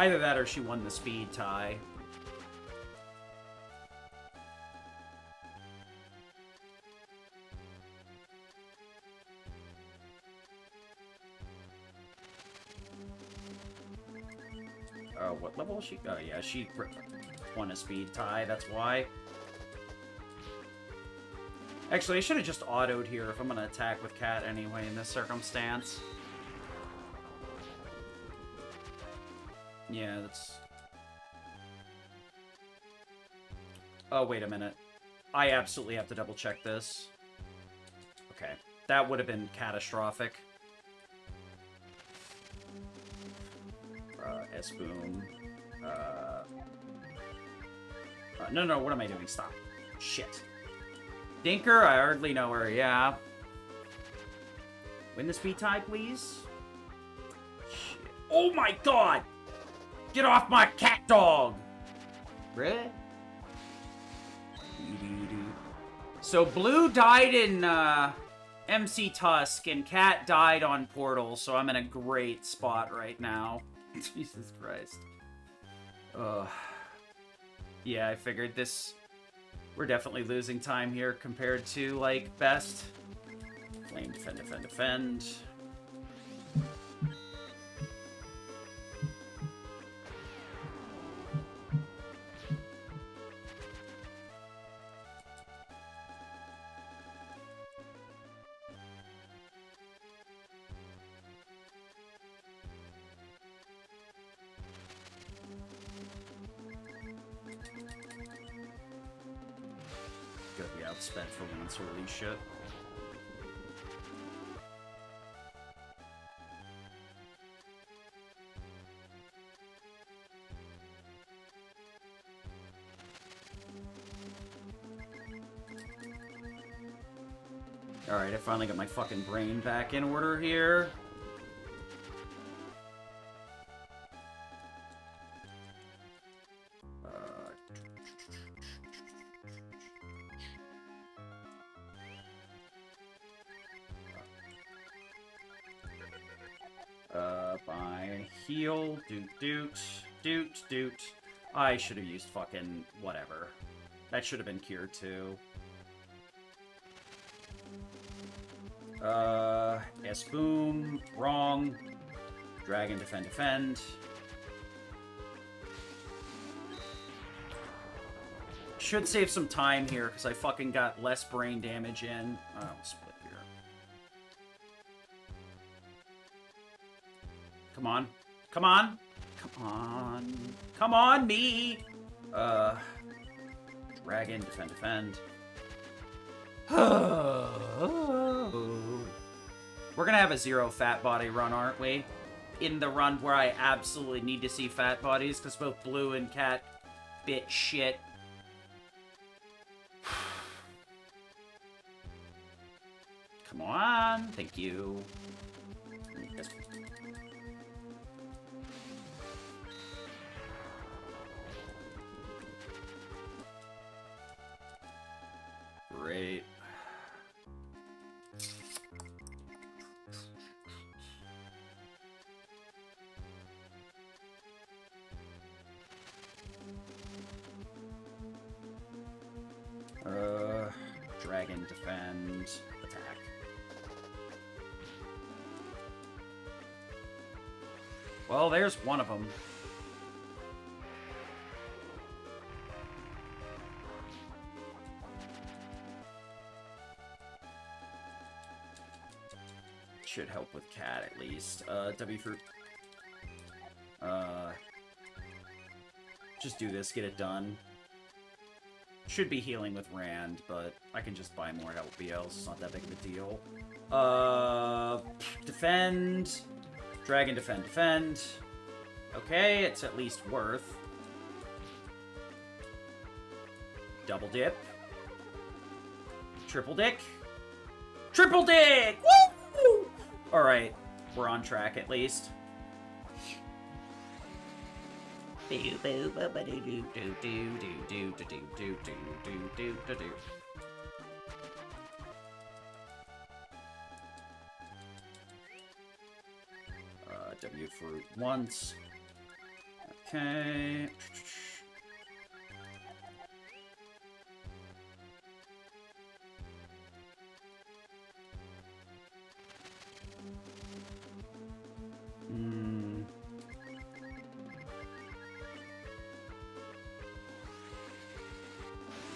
Either that or she won the speed tie. Oh, what level is she? Oh, yeah, she won a speed tie, that's why. Actually, I should have just autoed here if I'm going to attack with Cat anyway in this circumstance. Yeah, that's... Oh, wait a minute. I absolutely have to double check this. Okay. That would have been catastrophic. S-boom. No, what am I doing? Stop. Shit. Dinker, I hardly know her, yeah. Win the speed tie, please. Shit. Oh my god! Get off my cat dog! Bruh. So Blue died in MC Tusk, and Cat died on Portal, so I'm in a great spot right now. Jesus Christ. Yeah, I figured this... We're definitely losing time here compared to, like, best. Flame, defend, defend, defend. Gotta be outspent for once, holy shit. Alright, I finally got my fucking brain back in order here. By heal, doot. I should have used fucking whatever. That should have been cured too. S-boom, wrong. Dragon, defend, defend. Should save some time here, because I fucking got less brain damage in. Oh, split here. Come on. Come on. Come on. Come on, me! Dragon, defend, defend. We're gonna have a zero fat body run, aren't we? In the run where I absolutely need to see fat bodies, because both Blue and Cat bit shit. Come on. Thank you. Great. Dragon, defend, attack. Well, there's one of them. Should help with Cat, at least. W fruit. Just do this, get it done. Should be healing with Rand, but I can just buy more LPLs. It's not that big of a deal. Defend. Dragon, defend, defend. Okay, it's at least worth. Double dip. Triple dick. Triple dick! Woo! Alright, we're on track at least. W fruit once. Okay.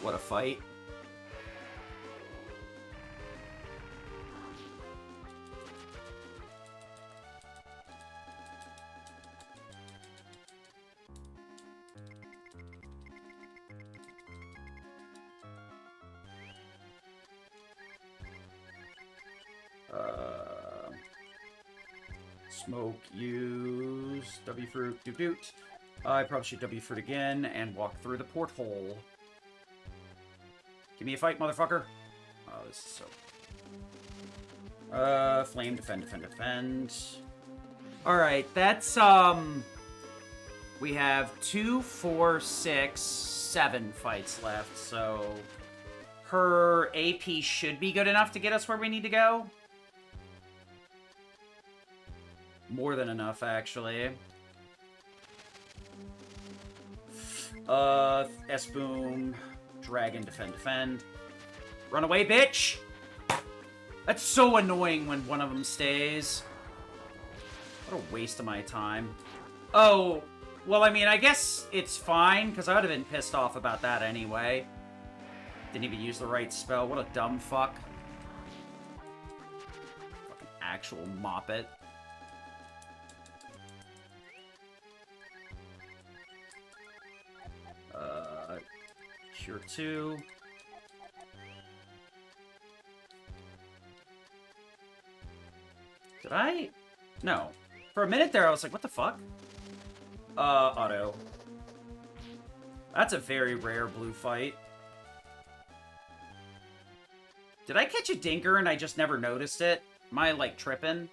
What a fight. Smoke, use W fruit, doot doot. I probably should W fruit again and walk through the porthole. Give me a fight, motherfucker. Oh, this is so... flame, defend, defend, defend. Alright, that's, we have 2, 4, 6, 7 fights left, so... Her AP should be good enough to get us where we need to go. More than enough, actually. S-boom. Dragon, defend, defend. Run away, bitch! That's so annoying when one of them stays. What a waste of my time. Oh, well, I mean, I guess it's fine, because I would have been pissed off about that anyway. Didn't even use the right spell. What a dumb fuck. Fucking actual moppet. Cure 2. Did I? No. For a minute there, I was like, what the fuck? Auto. That's a very rare blue fight. Did I catch a dinker and I just never noticed it? Am I, like, tripping?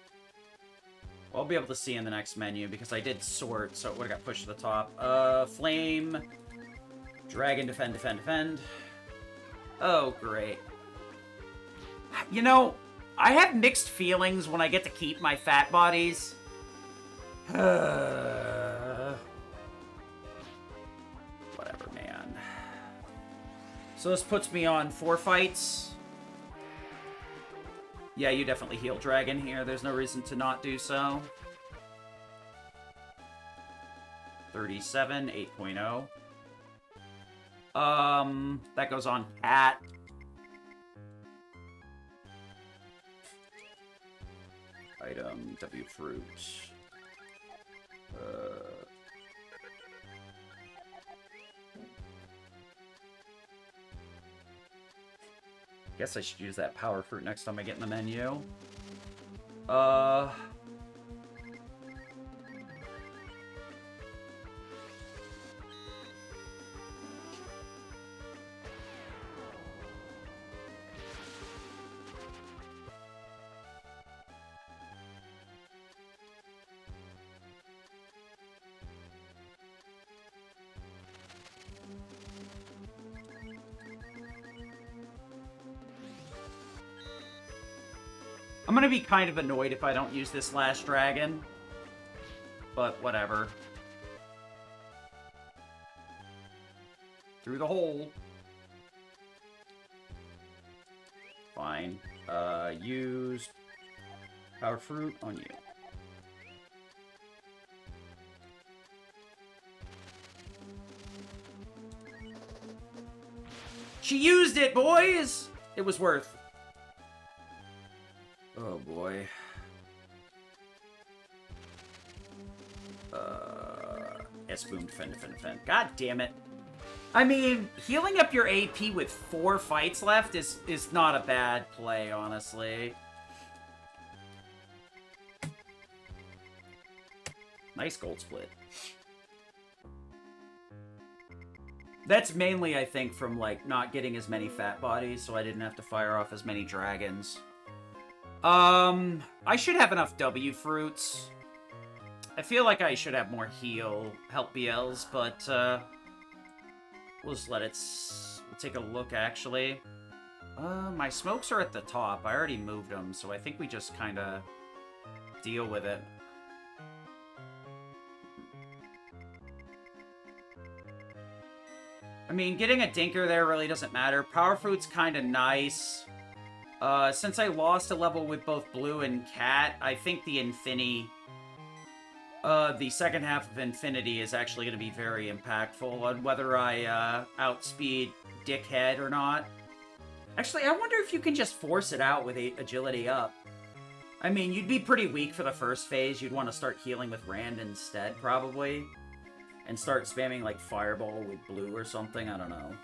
Well, I'll be able to see in the next menu because I did sort, so it would have got pushed to the top. Flame. Dragon, defend, defend, defend. Oh, great. You know, I have mixed feelings when I get to keep my fat bodies. Whatever, man. So this puts me on 4 fights. Yeah, you definitely heal Dragon here. There's no reason to not do so. 37, 8.0. That goes on Cat. Item, W fruit. Guess I should use that power fruit next time I get in the menu. I'm gonna be kind of annoyed if I don't use this last dragon. But whatever. Through the hole. Fine. Use power fruit on you. She used it, boys! It was worth. Oh boy. S-boom, defend, defend, defend. God damn it. I mean, healing up your AP with 4 fights left is not a bad play, honestly. Nice gold split. That's mainly, I think, from, like, not getting as many fat bodies, so I didn't have to fire off as many dragons. I should have enough W fruits. I feel like I should have more help BLs, but, we'll just let it... We'll take a look, actually. My smokes are at the top. I already moved them, so I think we just kind of deal with it. I mean, getting a dinker there really doesn't matter. Power Food's kind of nice. Since I lost a level with both Blue and Cat, I think the second half of Infinity is actually going to be very impactful on whether I outspeed Dickhead or not. Actually, I wonder if you can just force it out with agility up. I mean, you'd be pretty weak for the first phase. You'd want to start healing with Rand instead, probably. And start spamming, like, Fireball with Blue or something. I don't know.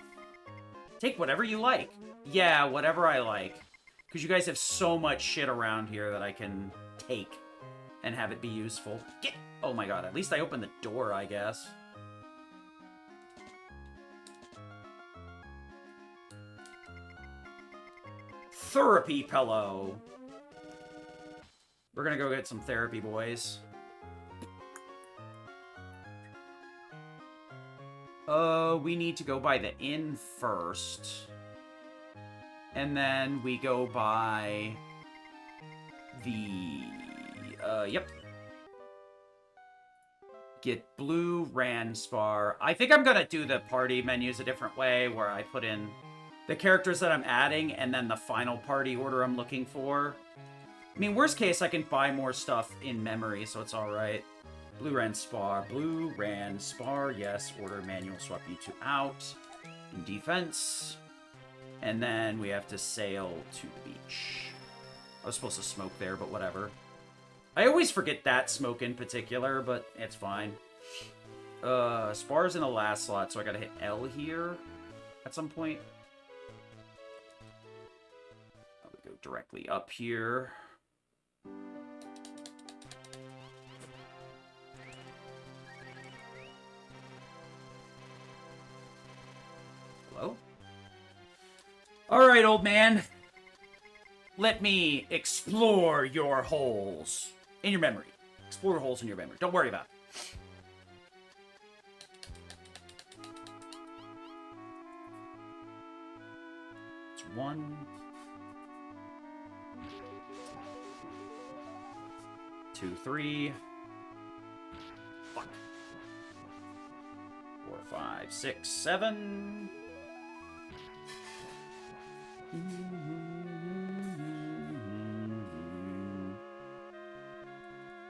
Take whatever you like. Yeah, whatever I like. Because you guys have so much shit around here that I can take and have it be useful. Get! Oh my god, at least I opened the door, I guess. Therapy pillow. We're gonna go get some therapy, boys. We need to go by the inn first. And then we go by the... yep. Get Blue, Rand, Spar. I think I'm gonna do the party menus a different way, where I put in the characters that I'm adding, and then the final party order I'm looking for. I mean, worst case, I can buy more stuff in memory, so it's alright. Blue, Rand, Spar. Blue, Rand, Spar. Yes, order manual, swap you two out. In defense. And then we have to sail to the beach. I was supposed to smoke there, but whatever. I always forget that smoke in particular, but it's fine. Spar's in the last slot, so I gotta hit L here at some point. I'll go directly up here. Hello? Alright, old man. Let me explore your holes. In your memory. Explore holes in your memory. Don't worry about it. It's 1... 2, 3... Fuck. 4, 5, 6, 7...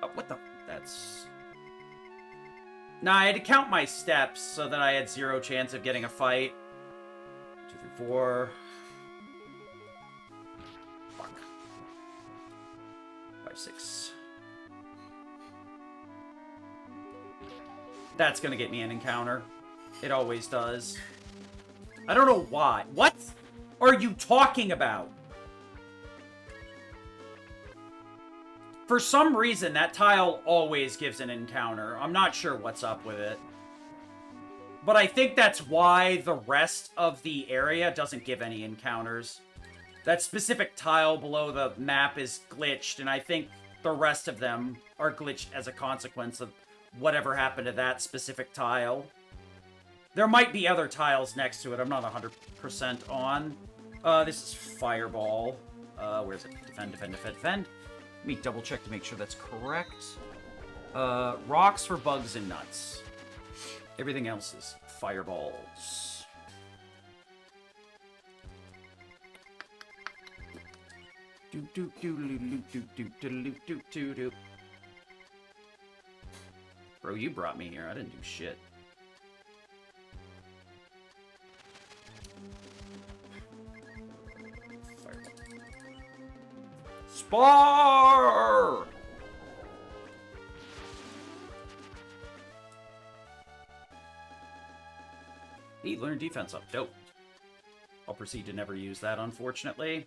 Oh, what the... That's... Nah, I had to count my steps so that I had 0 chance of getting a fight. 2, 3, 4... Fuck. 5, 6... That's gonna get me an encounter. It always does. I don't know why. What are you talking about? For some reason, that tile always gives an encounter. I'm not sure what's up with it. But I think that's why the rest of the area doesn't give any encounters. That specific tile below the map is glitched, and I think the rest of them are glitched as a consequence of whatever happened to that specific tile. There might be other tiles next to it. I'm not 100% on. This is Fireball. Where's it? Defend, defend, defend, defend. Let me double check to make sure that's correct. Rocks for bugs and nuts. Everything else is fireballs. Do do do do do do do do do do. Bro, you brought me here. I didn't do shit. Spar! He learned defense up. Dope. I'll proceed to never use that, unfortunately.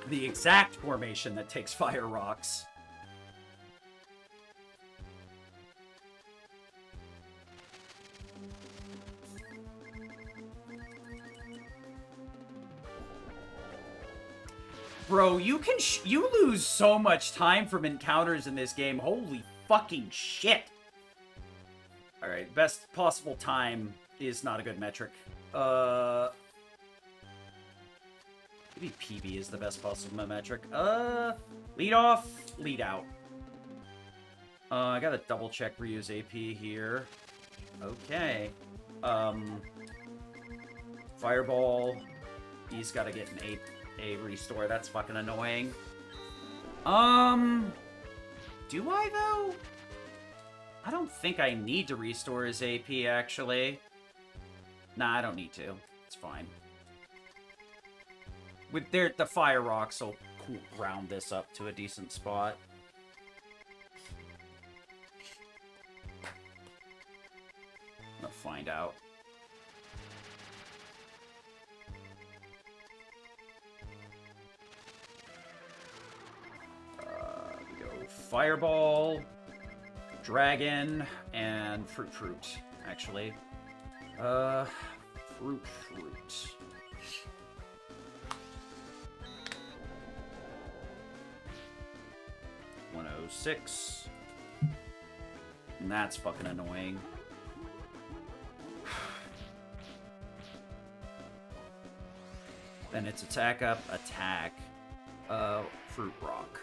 The exact formation that takes fire rocks. Bro, you lose so much time from encounters in this game. Holy fucking shit. Alright, best possible time is not a good metric. Maybe PB is the best possible metric. Lead off, lead out. I gotta double check reuse AP here. Okay. Fireball. He's gotta get an a restore. That's fucking annoying. Do I, though? I don't think I need to restore his AP, actually. Nah, I don't need to. It's fine. With the Fire Rocks will round this up to a decent spot. I'll find out. We go Fireball, Dragon, and Fruit, actually. Fruit. 106. And that's fucking annoying. Then it's attack up, attack. Fruit Rock.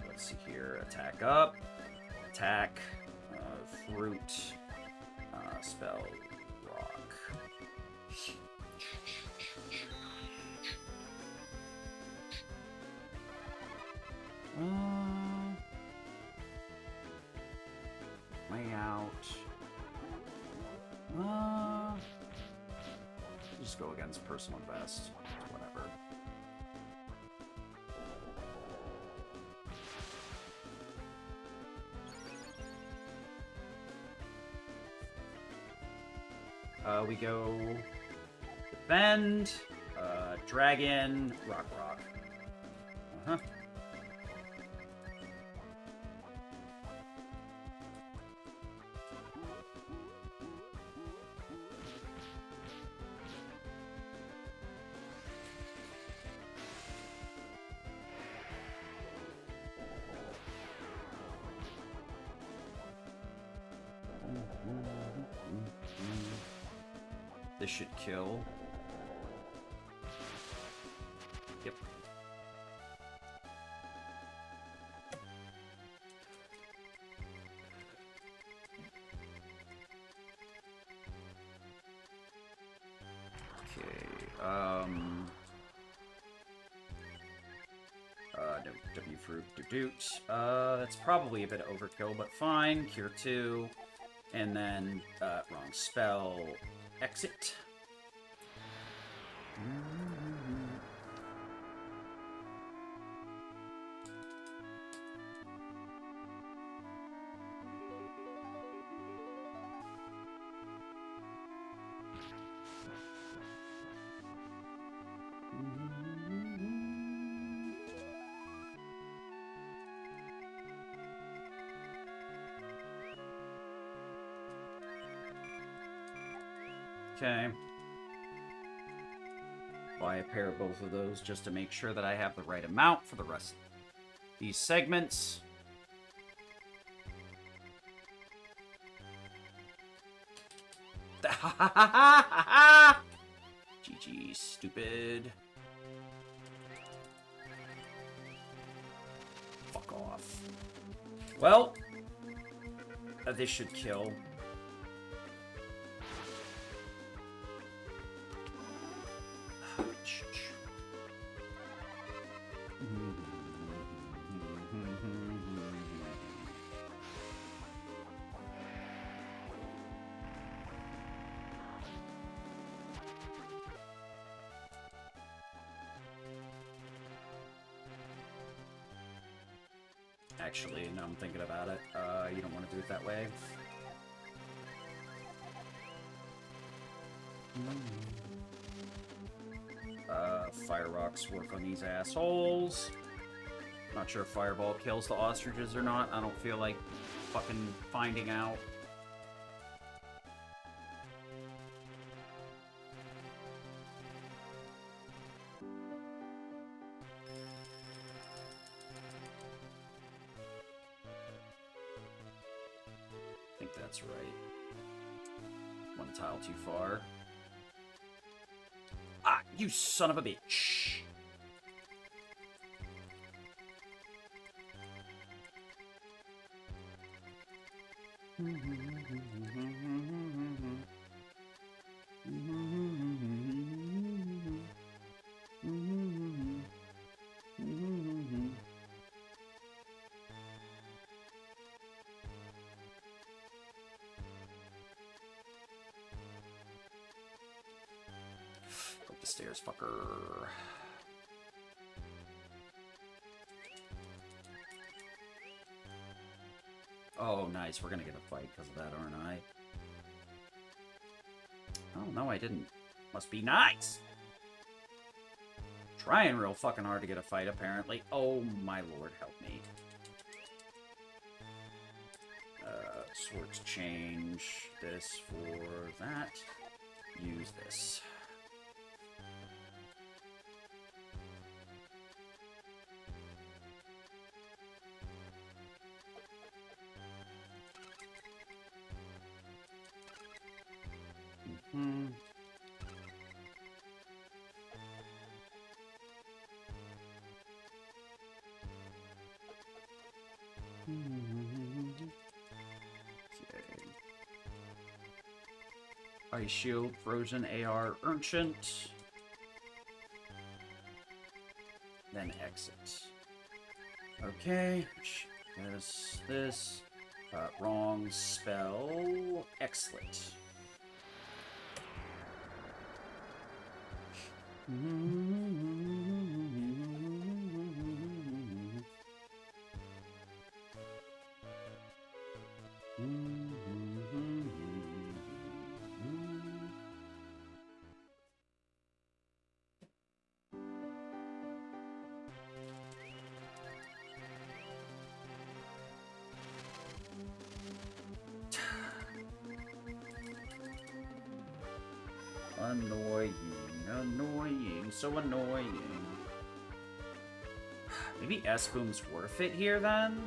Let's see here. Attack up. Attack. Fruit. Spell. Rock. Layout. Just go against personal best. Whatever. We go Defend, Dragon, Rock. Uh-huh. This should kill. Yep. Okay, no, W fruit, doot. That's probably a bit overkill, but fine. Cure 2. And then, wrong spell. Exit. Okay. Buy a pair of both of those just to make sure that I have the right amount for the rest of these segments. GG, stupid. Fuck off. Well, this should kill. Actually, now I'm thinking about it. You don't want to do it that way. Fire Rocks work on these assholes. Not sure if Fireball kills the ostriches or not. I don't feel like fucking finding out. that's right. One tile too far. Ah, you son of a bitch. Up the stairs, fucker. Oh, nice. We're gonna get a fight because of that, aren't I? Oh, no, I didn't. Must be nice! Trying real fucking hard to get a fight, apparently. Oh, my lord, help me. Swords change this for that. Use this. Mm-hmm. Okay. Ice Shield, Frozen, AR, Ancient. Then exit. Okay. This. Wrong spell. Excellent. Annoying, so annoying. Maybe S-Boom's worth it here, then?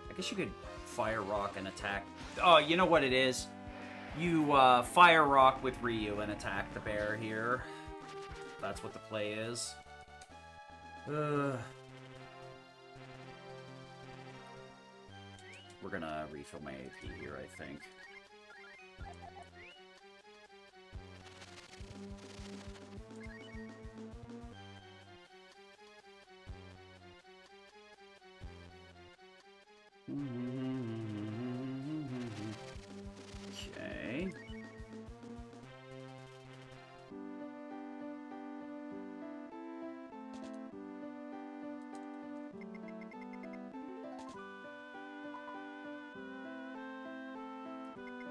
I guess you could Fire Rock and attack... Oh, you know what it is? You, Fire Rock with Ryu and attack the bear here. That's what the play is. We're gonna refill my AP here, I think. Okay.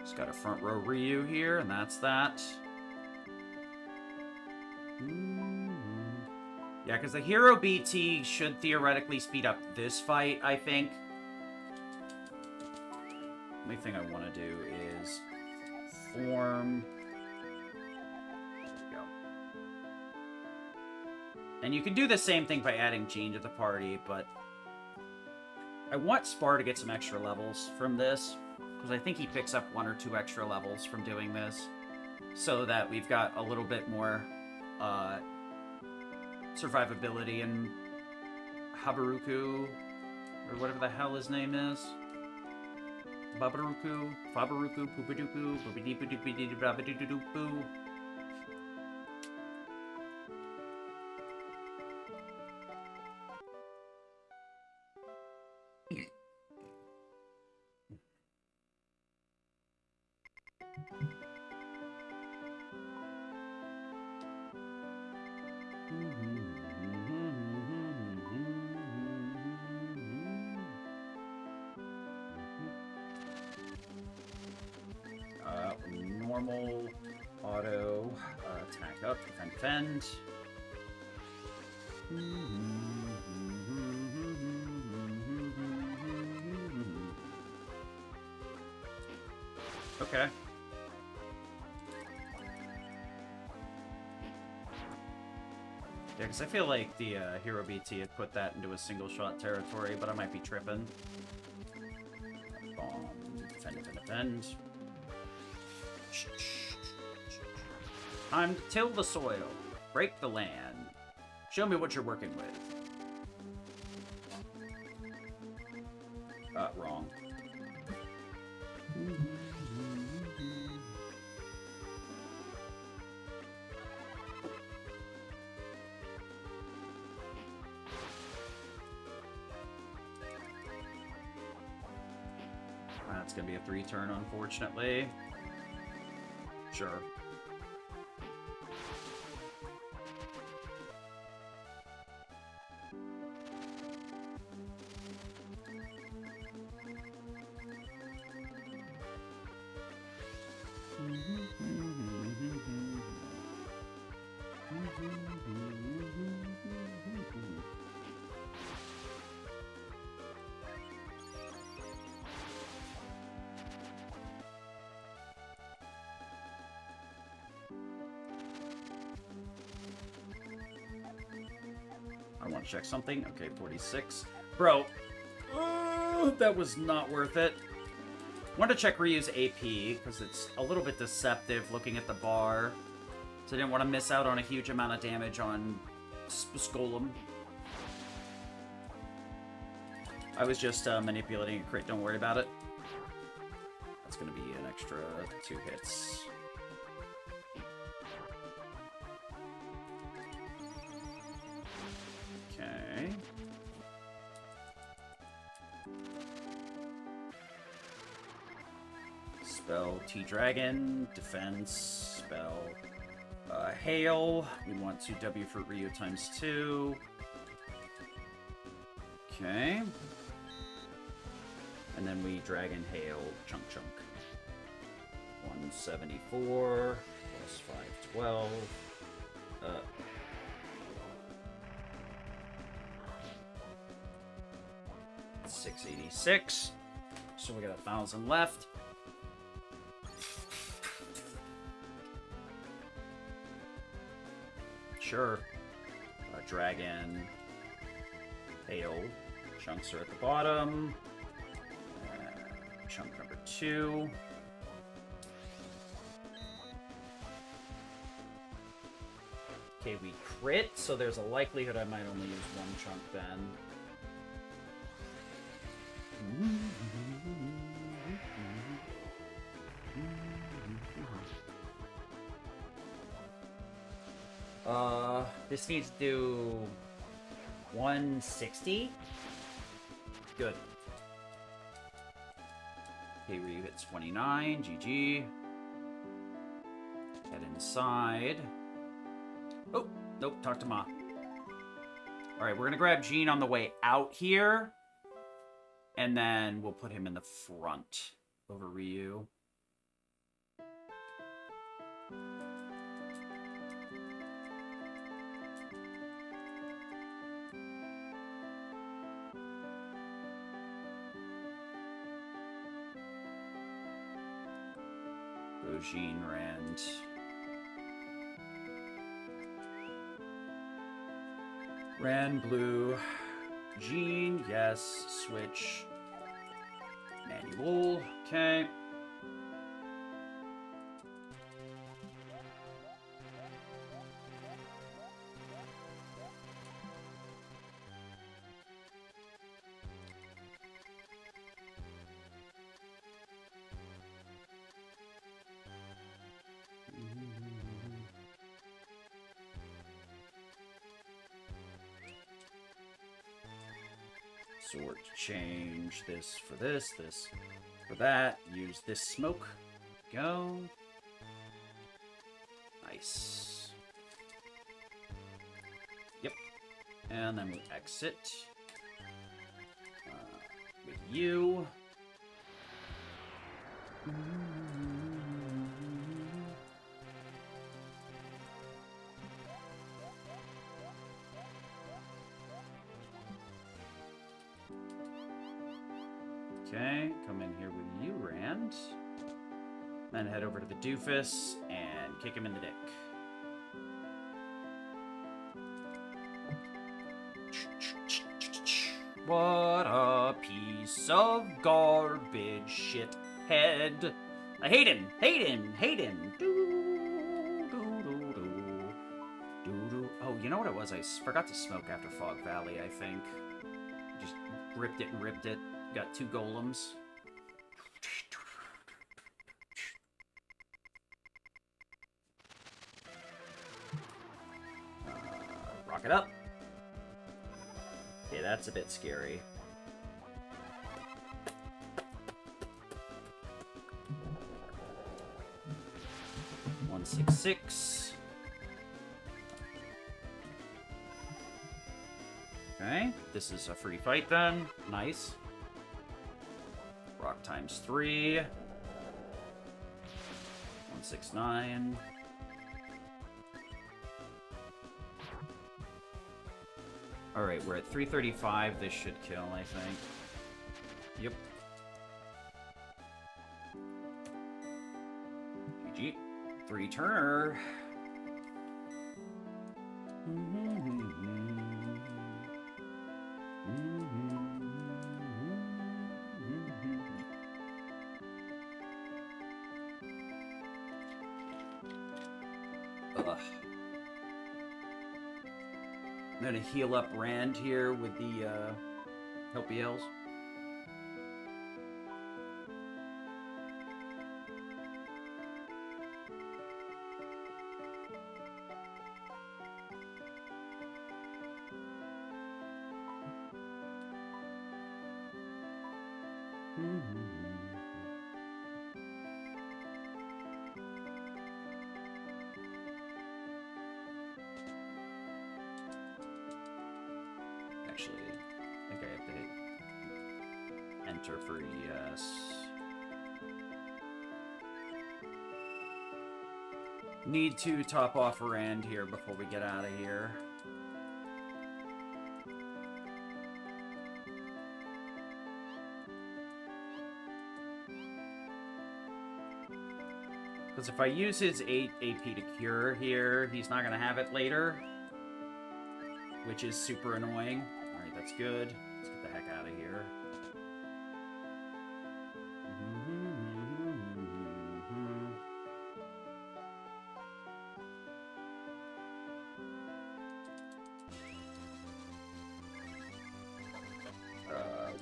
Just got a front row Ryu here, and that's that. Yeah, because the Hero BT should theoretically speed up this fight, I think. Only thing I want to do is form. There we go. And you can do the same thing by adding Gene to the party, but I want Spar to get some extra levels from this, because I think he picks up 1 or 2 extra levels from doing this, so that we've got a little bit more survivability in Habaruku, or whatever the hell his name is. Babaruku, Fabaruku, Poopaduku, Boopadipoodoopididoobabadoodoopoo. Normal, auto, attack up, defend. Okay. Yeah, because I feel like the Hero BT had put that into a single shot territory, but I might be tripping. Bonk. Defend. Time to till the soil. Break the land. Show me what you're working with. Wrong. That's gonna be a 3-turn, unfortunately. Sure. I want to check something. Okay, 46. Bro, that was not worth it. Want to check Ryu's AP, because it's a little bit deceptive looking at the bar. So I didn't want to miss out on a huge amount of damage on Skolum. I was just manipulating a crit, don't worry about it. That's going to be an extra 2 hits. Okay. Spell T-Dragon, defense, spell Hail. We want to W for Ryu ×2. Okay. And then we Dragon Hail Chunk Chunk. 174 plus 512. 686. So we got 1,000 left. Sure. Dragon. Hail. Chunks are at the bottom. Chunk number 2. Okay, we crit, so there's a likelihood I might only use 1 chunk then. This needs to do 160. Good. Okay, Ryu hits 29. GG. Head inside. Oh, nope, talk to Ma. Alright, we're gonna grab Gene on the way out here. And then we'll put him in the front over Ryu. Go Gene Rand. Rand blue. Gene, yes. Switch. Manual. Okay. Sort change this for this for that. Use this smoke. Go. Nice. Yep. And then we exit. With you. Okay, come in here with you, Rand. Then head over to the doofus and kick him in the dick. What a piece of garbage shit. head. I hate him. Hate him. Hate him. Doo, doo, doo, doo. Doo, doo. Oh, you know what it was? I forgot to smoke after Fog Valley, I think. Just ripped it and ripped it. Got 2 golems. Rock it up. Okay, that's a bit scary. One, 6, 6. Okay, this is a free fight then. Nice. Rock times 3. 1, 6, 9. Alright, we're at 335. This should kill, I think. Yep. GG. 3 turner. Ugh. I'm gonna heal up Rand here with the help yells. Actually, I think I have to hit enter for yes. Need to top off Rand here before we get out of here. Because if I use his 8 AP to cure here, he's not going to have it later. Which is super annoying. Alright, that's good. Let's get the heck out of here.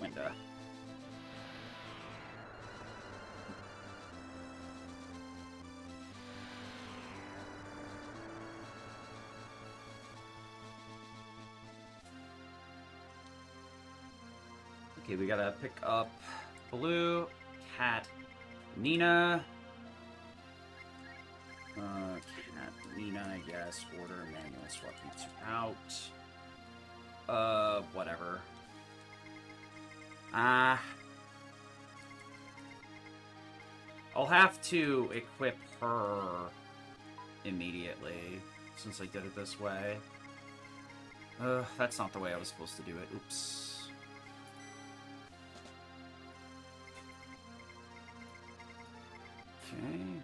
Winda. Okay, we gotta pick up Blue, Cat, Nina. Cat, Nina, I guess. Order, manual, swap these 2 out. Whatever. I'll have to equip her immediately, since I did it this way. That's not the way I was supposed to do it. Oops. Okay.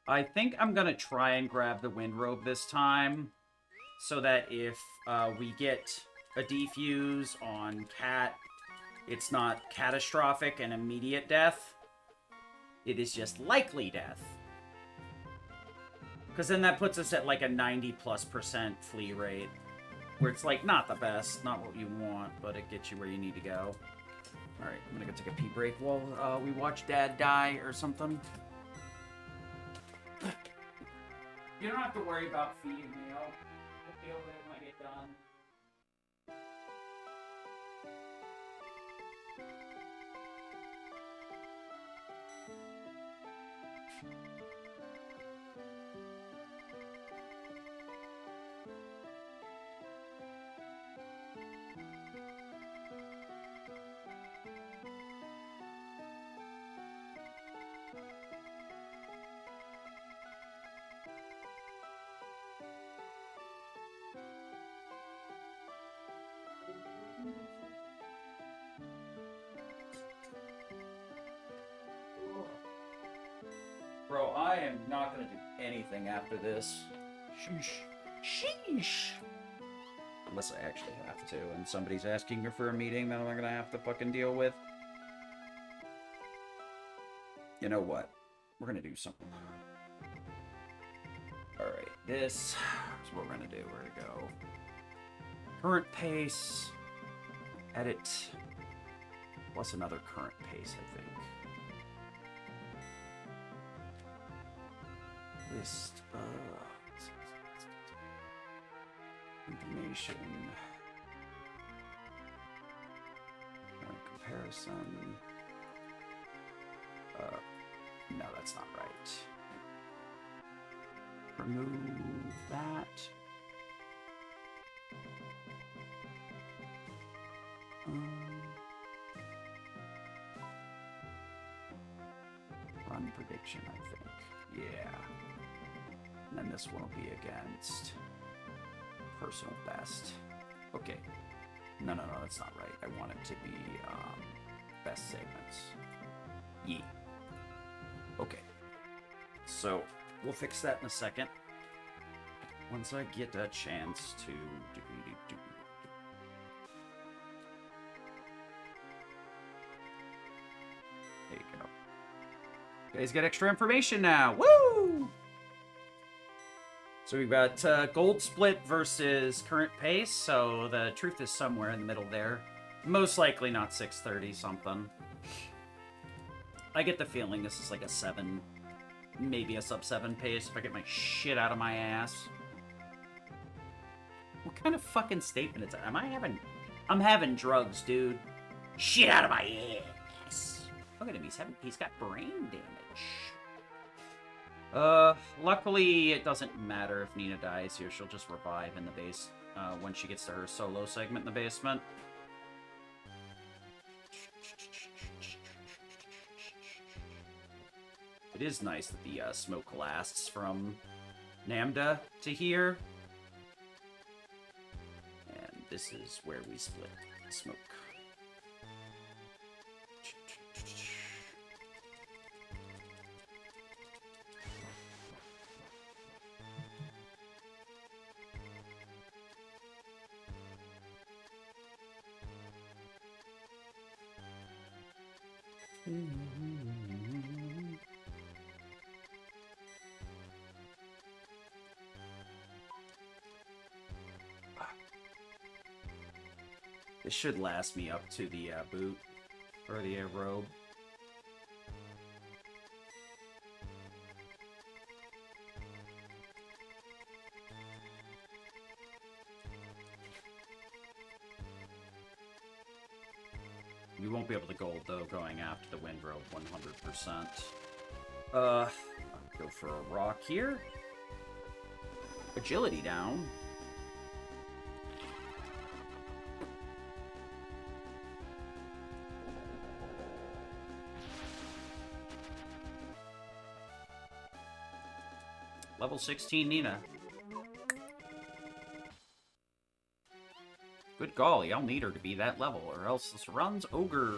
I think I'm gonna try and grab the Wind Robe this time, so that if we get a defuse on Cat, it's not catastrophic and immediate death. It is just likely death. Because then that puts us at like a 90+% flee rate, where it's like not the best, not what you want, but it gets you where you need to go. Alright, I'm gonna go take a pee break while we watch Dad die or something. You don't have to worry about feeding me. I'll deal with it when I get done. Bro, I am not gonna do anything after this. Sheesh. Sheesh. Unless I actually have to, and somebody's asking me for a meeting that I'm gonna have to fucking deal with. You know what? We're gonna do something. Alright, this is what we're gonna do. We're gonna go current pace, edit, plus another current pace, I think. List information, comparison. No, that's not right. Remove that. Run prediction, I think. Yeah. And then this one will be against personal best. Okay. No, that's not right. I want it to be best segments. Yeah. Okay. So, we'll fix that in a second. Once I get a chance to do. There you go. You guys get extra information now. Woo! So we've got gold split versus current pace, so the truth is somewhere in the middle there. Most likely not 630 something. I get the feeling this is like a 7, maybe a sub 7 pace if I get my shit out of my ass. What kind of fucking statement is that? I'm having drugs, dude. Shit out of my ass. Look at him, he's got brain damage. Luckily it doesn't matter if Nina dies here. She'll just revive in the base when she gets to her solo segment in the basement. It is nice that the smoke lasts from Namda to here. And this is where we split smoke. This should last me up to the boot, or the robe. We won't be able to gold, though, going after the wind robe 100%. I'll go for a rock here. Agility down. Level 16 Nina. Good golly, I'll need her to be that level, or else this run's ogre.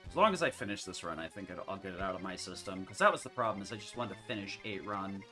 As long as I finish this run, I think I'll get it out of my system. Because that was the problem, is I just wanted to finish 8 run.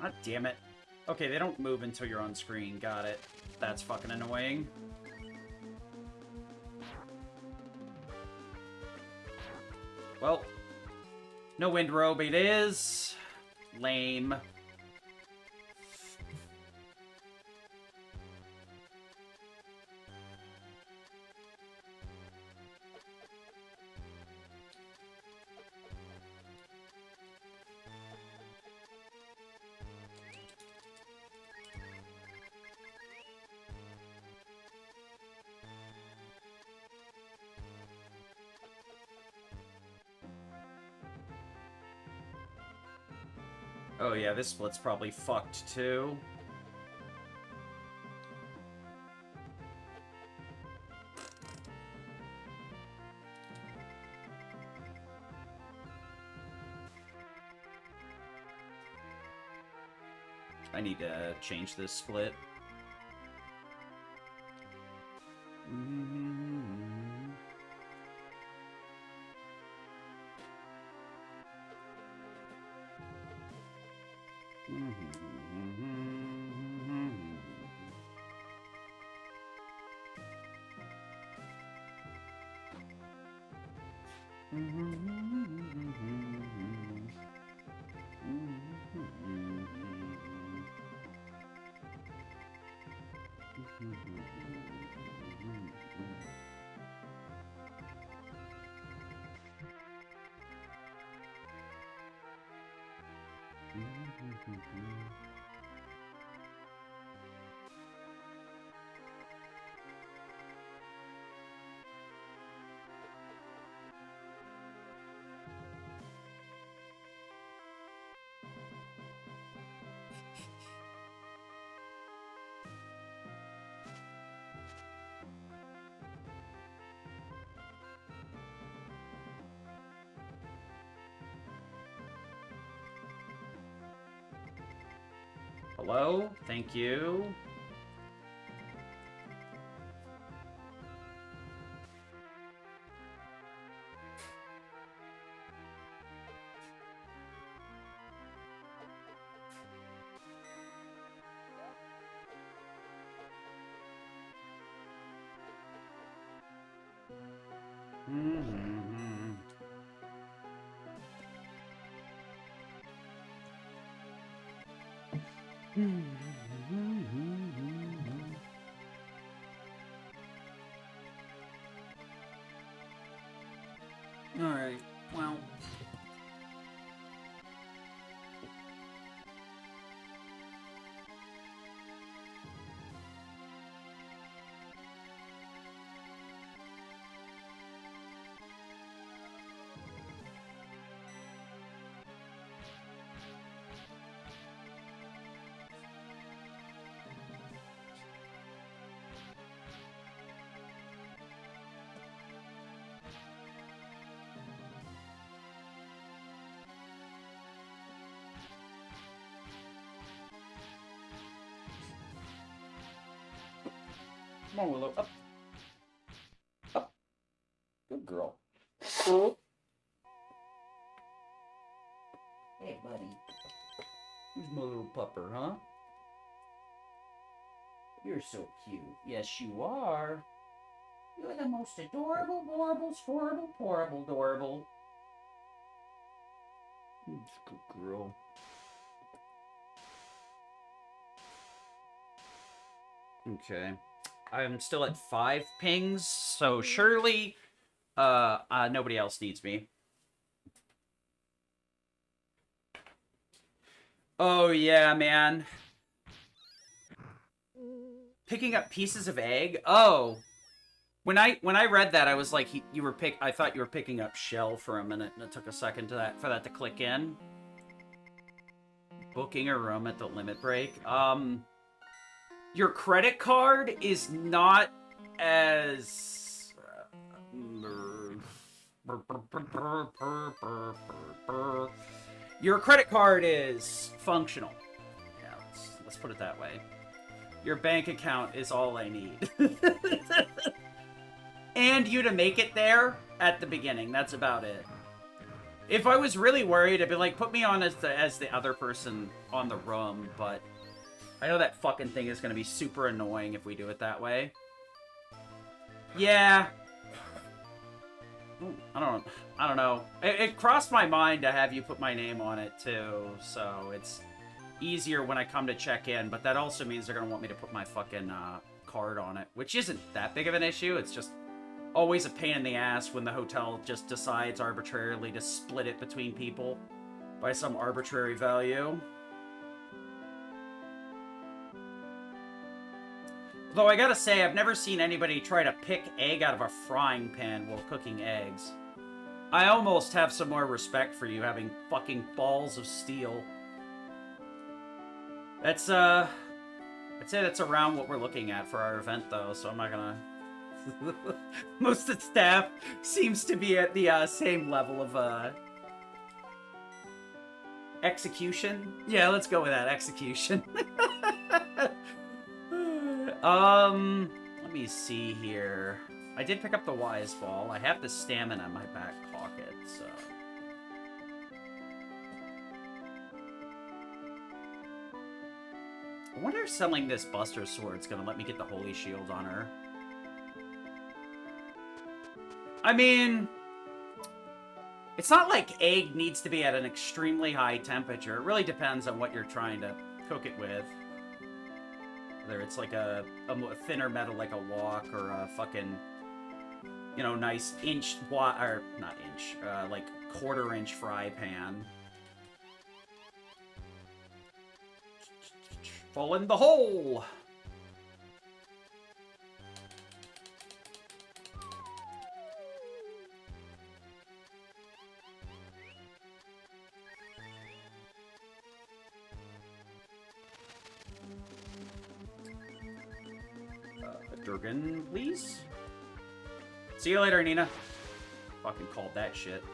God damn it. Okay, they don't move until you're on screen. Got it. That's fucking annoying. Well, no wind robe it is. Lame. Oh yeah, this split's probably fucked too. I need to change this split. Hello? Thank you. Alright, well. Come on, Willow. Up. Up. Good girl. Hey, buddy. Who's my little pupper, huh? You're so cute. Yes, you are. You're the most adorable, adorable, horrible, horrible, adorable. Good girl. Okay. I'm still at 5 pings, so surely nobody else needs me. Oh yeah, man. Picking up pieces of egg? Oh. When I read that, I was like, I thought you were picking up shell for a minute, and it took a second for that to click in. Booking a room at the limit break. Your credit card is not as your credit card is functional. Yeah, let's put it that way. Your bank account is all I need. And you to make it there at the beginning. That's about it. If I was really worried, I'd be like, put me on as the other person on the room, but I know that fucking thing is going to be super annoying if we do it that way. Yeah. Ooh. I don't know. It crossed my mind to have you put my name on it too, so it's easier when I come to check in, but that also means they're gonna want me to put my fucking card on it, which isn't that big of an issue. It's just always a pain in the ass when the hotel just decides arbitrarily to split it between people by some arbitrary value. Though I gotta say, I've never seen anybody try to pick egg out of a frying pan while cooking eggs. I almost have some more respect for you having fucking balls of steel. That's, I'd say that's around what we're looking at for our event, though, so I'm not gonna... Most of the staff seems to be at the same level of execution. Yeah, let's go with that, execution. Let me see here. I did pick up the wise ball. I have the stamina in my back pocket, so... I wonder if selling this Buster Sword's gonna let me get the Holy Shield on her. I mean, it's not like egg needs to be at an extremely high temperature. It really depends on what you're trying to cook it with. Whether it's like a thinner metal like a wok or a fucking, you know, nice inch, or not inch, like quarter-inch fry pan. Fall in the hole! Durgan, please? See you later, Nina. Fucking called that shit.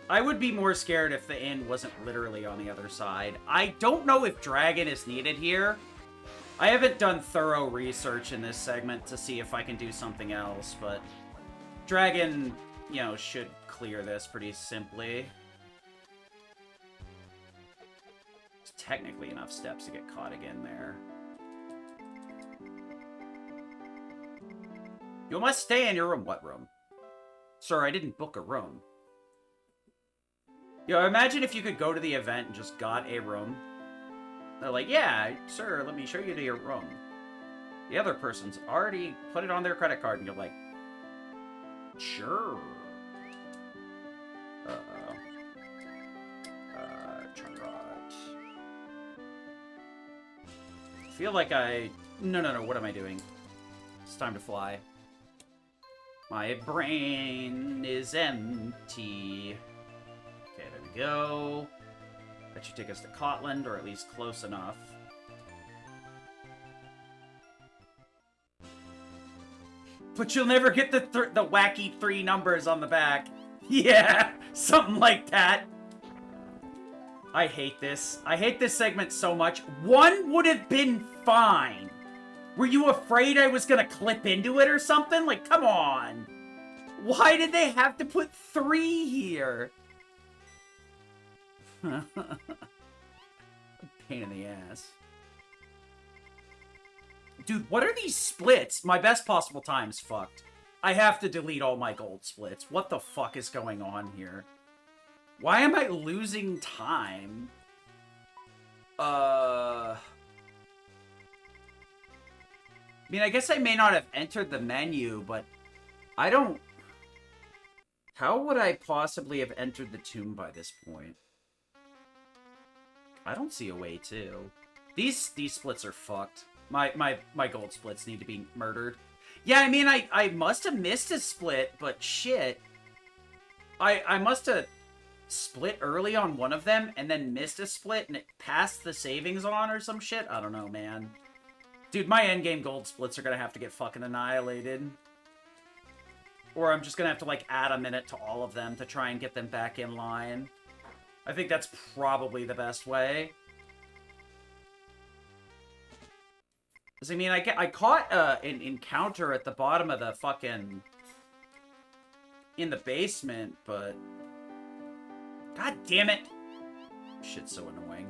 I would be more scared if the inn wasn't literally on the other side. I don't know if Dragon is needed here. I haven't done thorough research in this segment to see if I can do something else, but Dragon, you know, should clear this pretty simply. There's technically enough steps to get caught again there. You must stay in your room. What room? Sir, I didn't book a room. Yo, imagine if you could go to the event and just got a room. They're like, yeah, sir, let me show you to your room. The other person's already put it on their credit card, and you're like, sure. Chunkrot. I feel like No, what am I doing? It's time to fly. My brain is empty. Okay, there we go. That should take us to Cotland, or at least close enough. But you'll never get the wacky 3 numbers on the back. Yeah, something like that. I hate this. I hate this segment so much. 1 would have been fine. Were you afraid I was gonna clip into it or something? Like, come on. Why did they have to put 3 here? Pain in the ass. Dude, what are these splits? My best possible time's fucked. I have to delete all my gold splits. What the fuck is going on here? Why am I losing time? I mean, I guess I may not have entered the menu, but I don't... How would I possibly have entered the tomb by this point? I don't see a way to. These splits are fucked. My gold splits need to be murdered. Yeah, I mean, I must have missed a split, but shit. I must have split early on one of them and then missed a split and it passed the savings on or some shit. I don't know, man. Dude, my endgame gold splits are gonna have to get fucking annihilated. Or I'm just gonna have to, like, add a minute to all of them to try and get them back in line. I think that's probably the best way. Because, I mean, I caught an encounter at the bottom of the fucking... in the basement, but... God damn it! Shit's so annoying.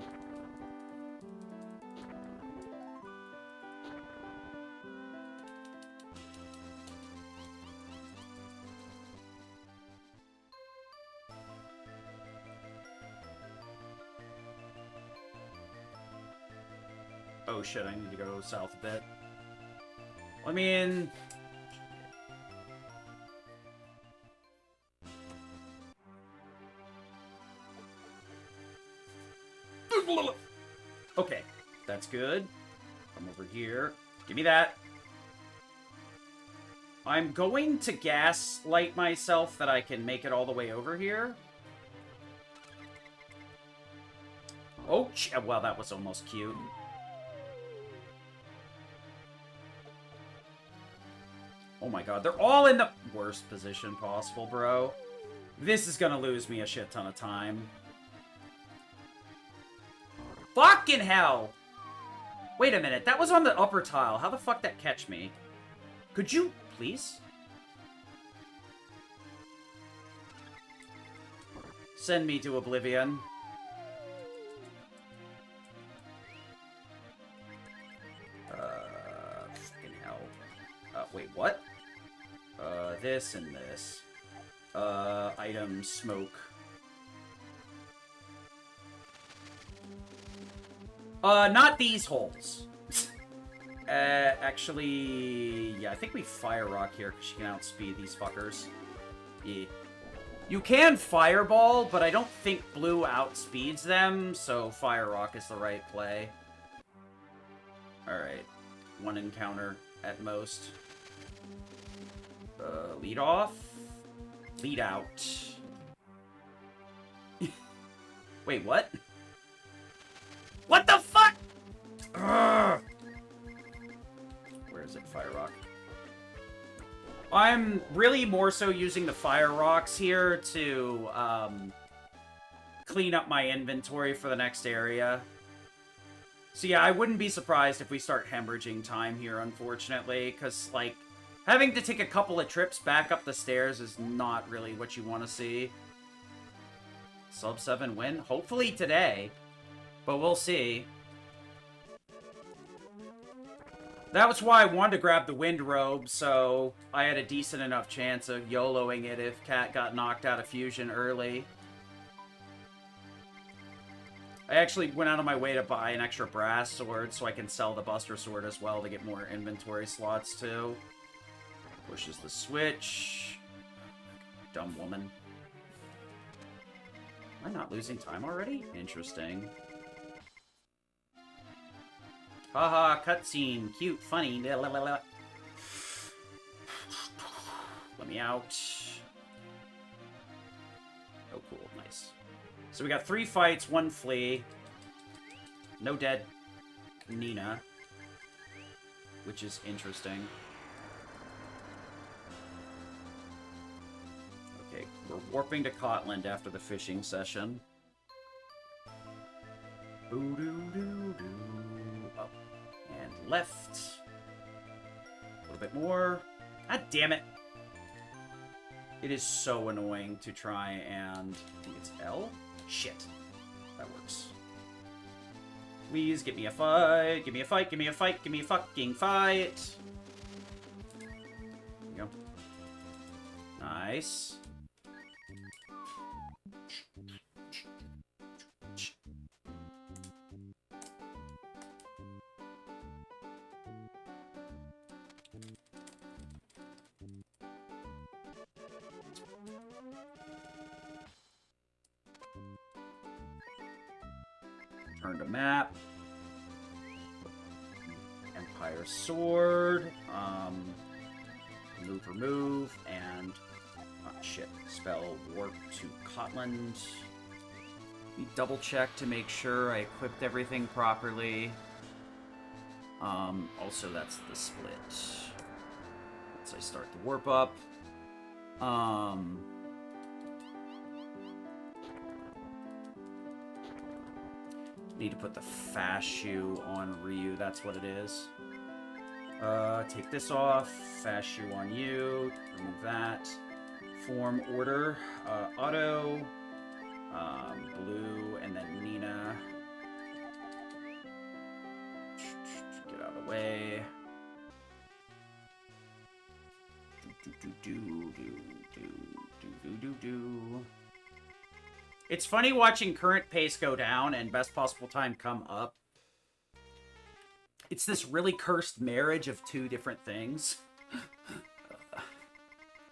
Oh shit, I need to go south a bit. I mean... Okay, that's good. Come over here. Give me that. I'm going to gaslight myself that I can make it all the way over here. Oh, well, that was almost cute. Oh my god, they're all in the worst position possible, bro. This is gonna lose me a shit ton of time. Fucking hell! Wait a minute, that was on the upper tile. How the fuck that catch me? Could you, please? Send me to oblivion. Fucking hell. Wait, what? This and this. Item, smoke. Not these holes. Actually, yeah, I think we fire rock here because she can outspeed these fuckers. Yeah. You can fireball, but I don't think blue outspeeds them, so fire rock is the right play. Alright. One encounter at most. Lead off. Lead out. Wait, what? What the fuck? Ugh. Where is it? Fire rock. I'm really more so using the fire rocks here to clean up my inventory for the next area. So yeah, I wouldn't be surprised if we start hemorrhaging time here, unfortunately, because, like, having to take a couple of trips back up the stairs is not really what you want to see. Sub 7 win? Hopefully today, but we'll see. That was why I wanted to grab the wind robe, so I had a decent enough chance of YOLOing it if Cat got knocked out of fusion early. I actually went out of my way to buy an extra brass sword so I can sell the Buster Sword as well to get more inventory slots too. Pushes the switch. Dumb woman. Am I not losing time already? Interesting. Haha, cutscene. Cute, funny. La, la, la, la. Let me out. Oh, cool. Nice. So we got 3 fights, 1 flee. No dead Nina. Which is interesting. Okay, we're warping to Cotland after the fishing session. Boo-doo-doo-doo. Up and left. A little bit more. God damn it. It is so annoying to try and... I think it's L? Shit. That works. Please, give me a fight. Give me a fight. Give me a fight. Give me a fucking fight. There you go. Nice. Turn to map. Empire Sword. Remove, and... Oh, shit. Spell Warp to Cotland. We double check to make sure I equipped everything properly. Also, that's the split. Once I start the warp up. Need to put the fast shoe on Ryu, that's what it is. Take this off, fast shoe on you, remove that. Form order, auto, blue, and then Nina. Get out of the way. It's funny watching current pace go down and best possible time come up. It's this really cursed marriage of two different things.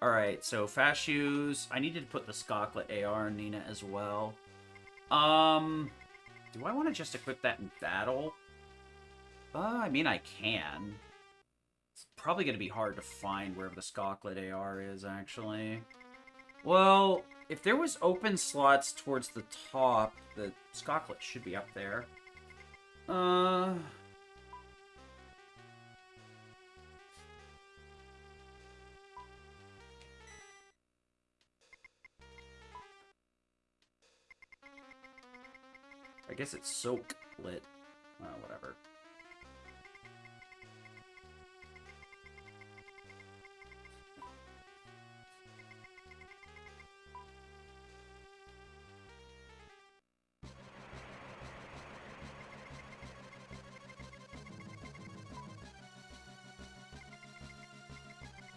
Alright, so fast shoes. I needed to put the Skocklet AR in Nina as well. Do I want to just equip that in battle? I mean, I can. It's probably going to be hard to find wherever the Skocklet AR is, actually. Well, if there was open slots towards the top, the Skocklet should be up there. I guess it's soak lit. Whatever.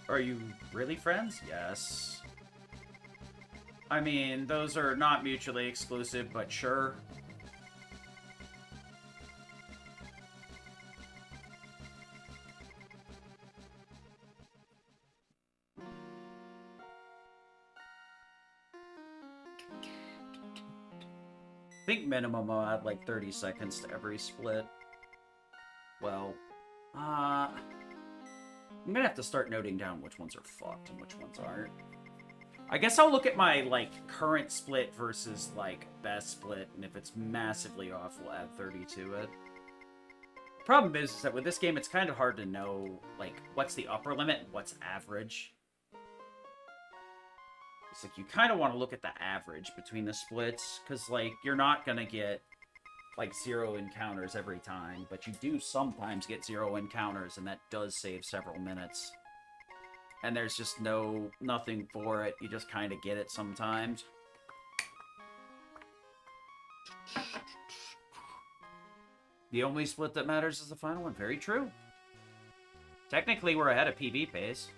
Are you really friends? Yes. I mean, those are not mutually exclusive, but sure. I think minimum I'll add like 30 seconds to every split. Well, I'm gonna have to start noting down which ones are fucked and which ones aren't. I guess I'll look at my, like, current split versus, like, best split, and if it's massively off, we'll add 30 to it. Problem is that with this game, it's kind of hard to know, like, what's the upper limit and what's average. It's like, you kind of want to look at the average between the splits, because, like, you're not going to get, like, 0 encounters every time, but you do sometimes get 0 encounters, and that does save several minutes. And there's just nothing for it. You just kind of get it sometimes. The only split that matters is the final one. Very true. Technically, we're ahead of PB pace.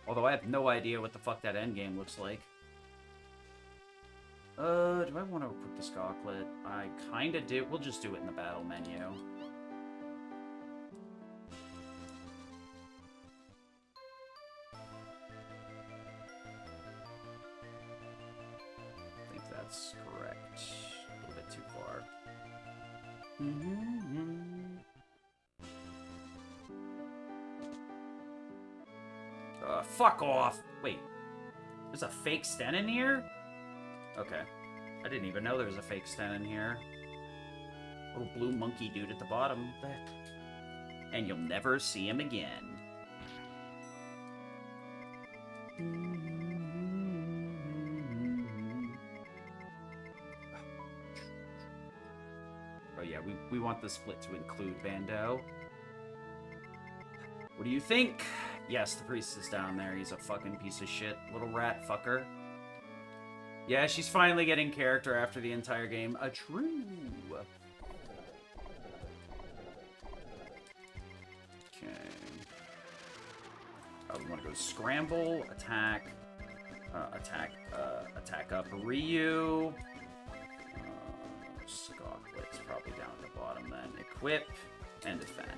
Although I have no idea what the fuck that endgame looks like. Do I want to equip the Skocklet? I kind of do. We'll just do it in the battle menu. That's correct. A little bit too far. Fuck off! Wait. There's a fake Sten in here? Okay. I didn't even know there was a fake Sten in here. Little blue monkey dude at the bottom. And you'll never see him again. Oh yeah, we want the split to include Bando. What do you think? Yes, the priest is down there. He's a fucking piece of shit. Little rat fucker. Yeah, she's finally getting character after the entire game. A true. Okay. We want to go scramble, attack, attack up Ryu. Skocklet's probably down at the bottom then. Equip and defend.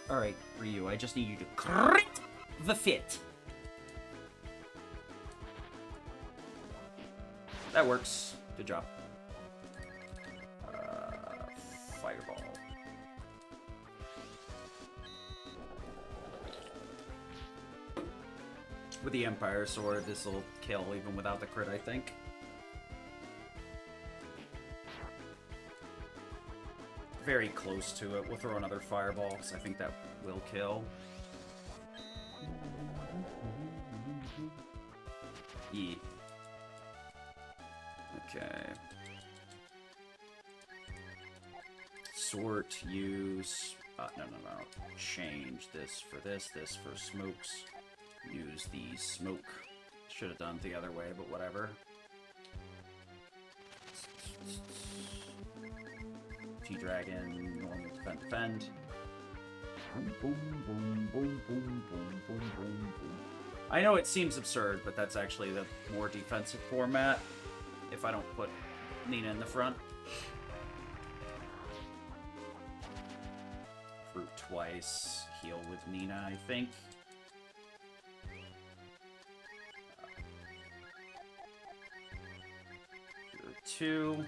Alright, Ryu, I just need you to crit the fit. That works. Good job. Fireball. With the Empire Sword, this will kill even without the crit, I think. Very close to it. We'll throw another fireball, because I think that will kill. E. Okay. Sort, use... no. Change this for this, this for smokes. Use the smoke. Should have done it the other way, but whatever. T-Dragon, normal defend. Boom, boom, boom, boom, boom, boom, boom, boom. I know it seems absurd, but that's actually the more defensive format if I don't put Nina in the front. twice heal with Nina, I think. Here, 2.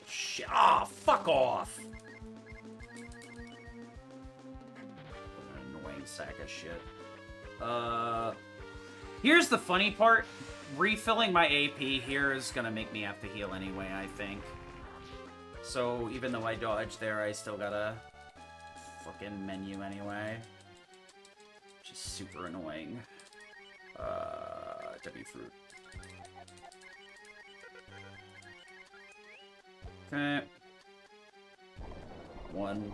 Shit. Ah, fuck off! What an annoying sack of shit. Here's the funny part. Refilling my AP here is gonna make me have to heal anyway, I think. So, even though I dodged there, I still gotta fucking menu anyway. Which is super annoying. W fruit. Okay. 1.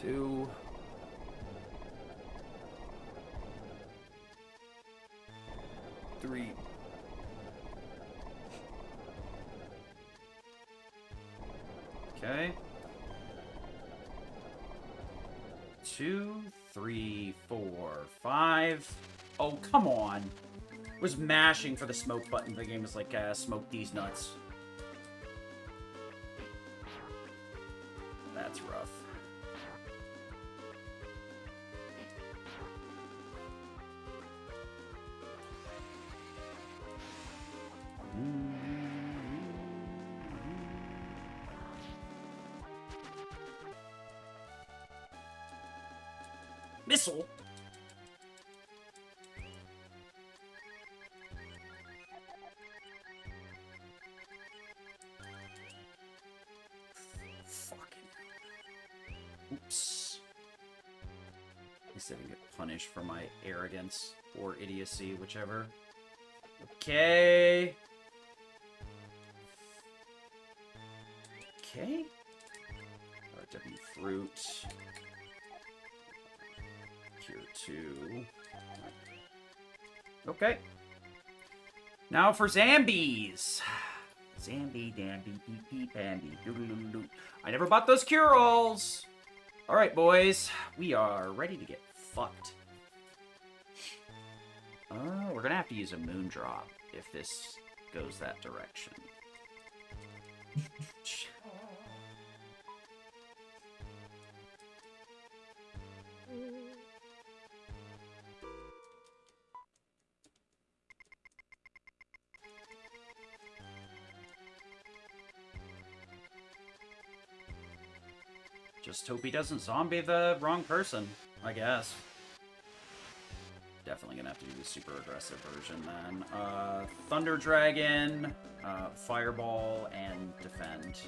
2. 3. Okay. 2, 3, 4, 5. Oh, come on. Was mashing for the smoke button. The game was like, smoke these nuts. That's rough. Missile? Oops. At least I didn't get punished for my arrogance or idiocy, whichever. Okay. Okay. W fruit. Cure 2. Okay. Now for Zambies. Zambi, Dambi, Beep, Beep, Bambi. Doo-doo-doo-doo. I never bought those cure-alls. Alright, boys. We are ready to get fucked. We're gonna have to use a Moondrop if this goes that direction. Just hope he doesn't zombie the wrong person, I guess. Definitely gonna have to do the super aggressive version then. Thunder Dragon, Fireball, and Defend.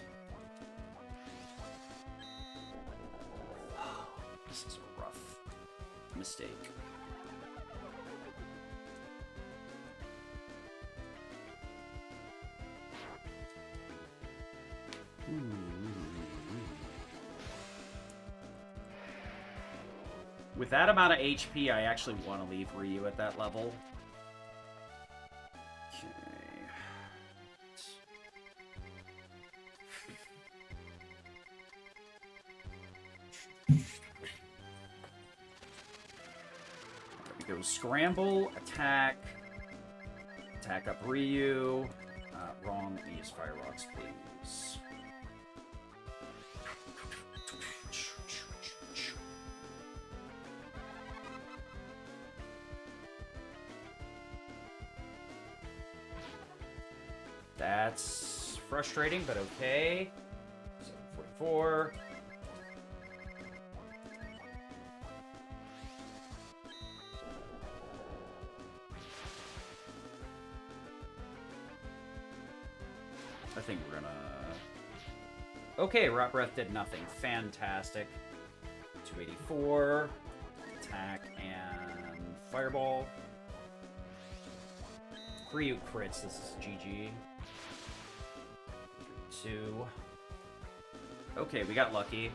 This is a rough mistake. With that amount of HP, I actually want to leave Ryu at that level. Okay. There we go. Scramble, attack. Attack up Ryu. Wrong. Let me use Fire Rocks, please. That's frustrating, but okay. 744. I think we're gonna... Okay, Rot Breath did nothing. Fantastic. 284. Attack and Fireball. Ryu crits, this is GG. 2. Okay, we got lucky.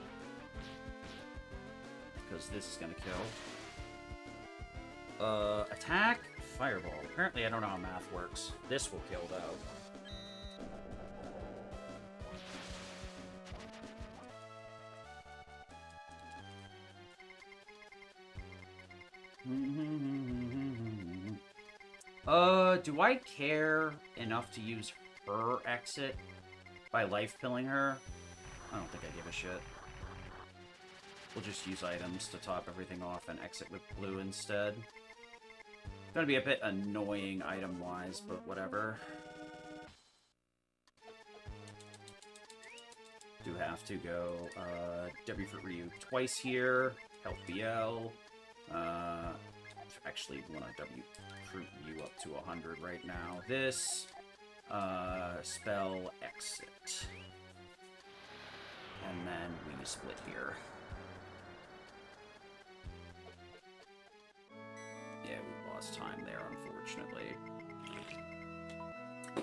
Because this is gonna kill. Attack, Fireball. Apparently I don't know how math works. This will kill, though. Do I care enough to use her exit by life pilling her. I don't think I give a shit. We'll just use items to top everything off and exit with blue instead. Gonna be a bit annoying item-wise, but whatever. Do have to go W for Ryu twice here. Help BL. Actually want to W fruit you up to 100 right now. This spell exit. And then we split here. Yeah, we lost time there, unfortunately.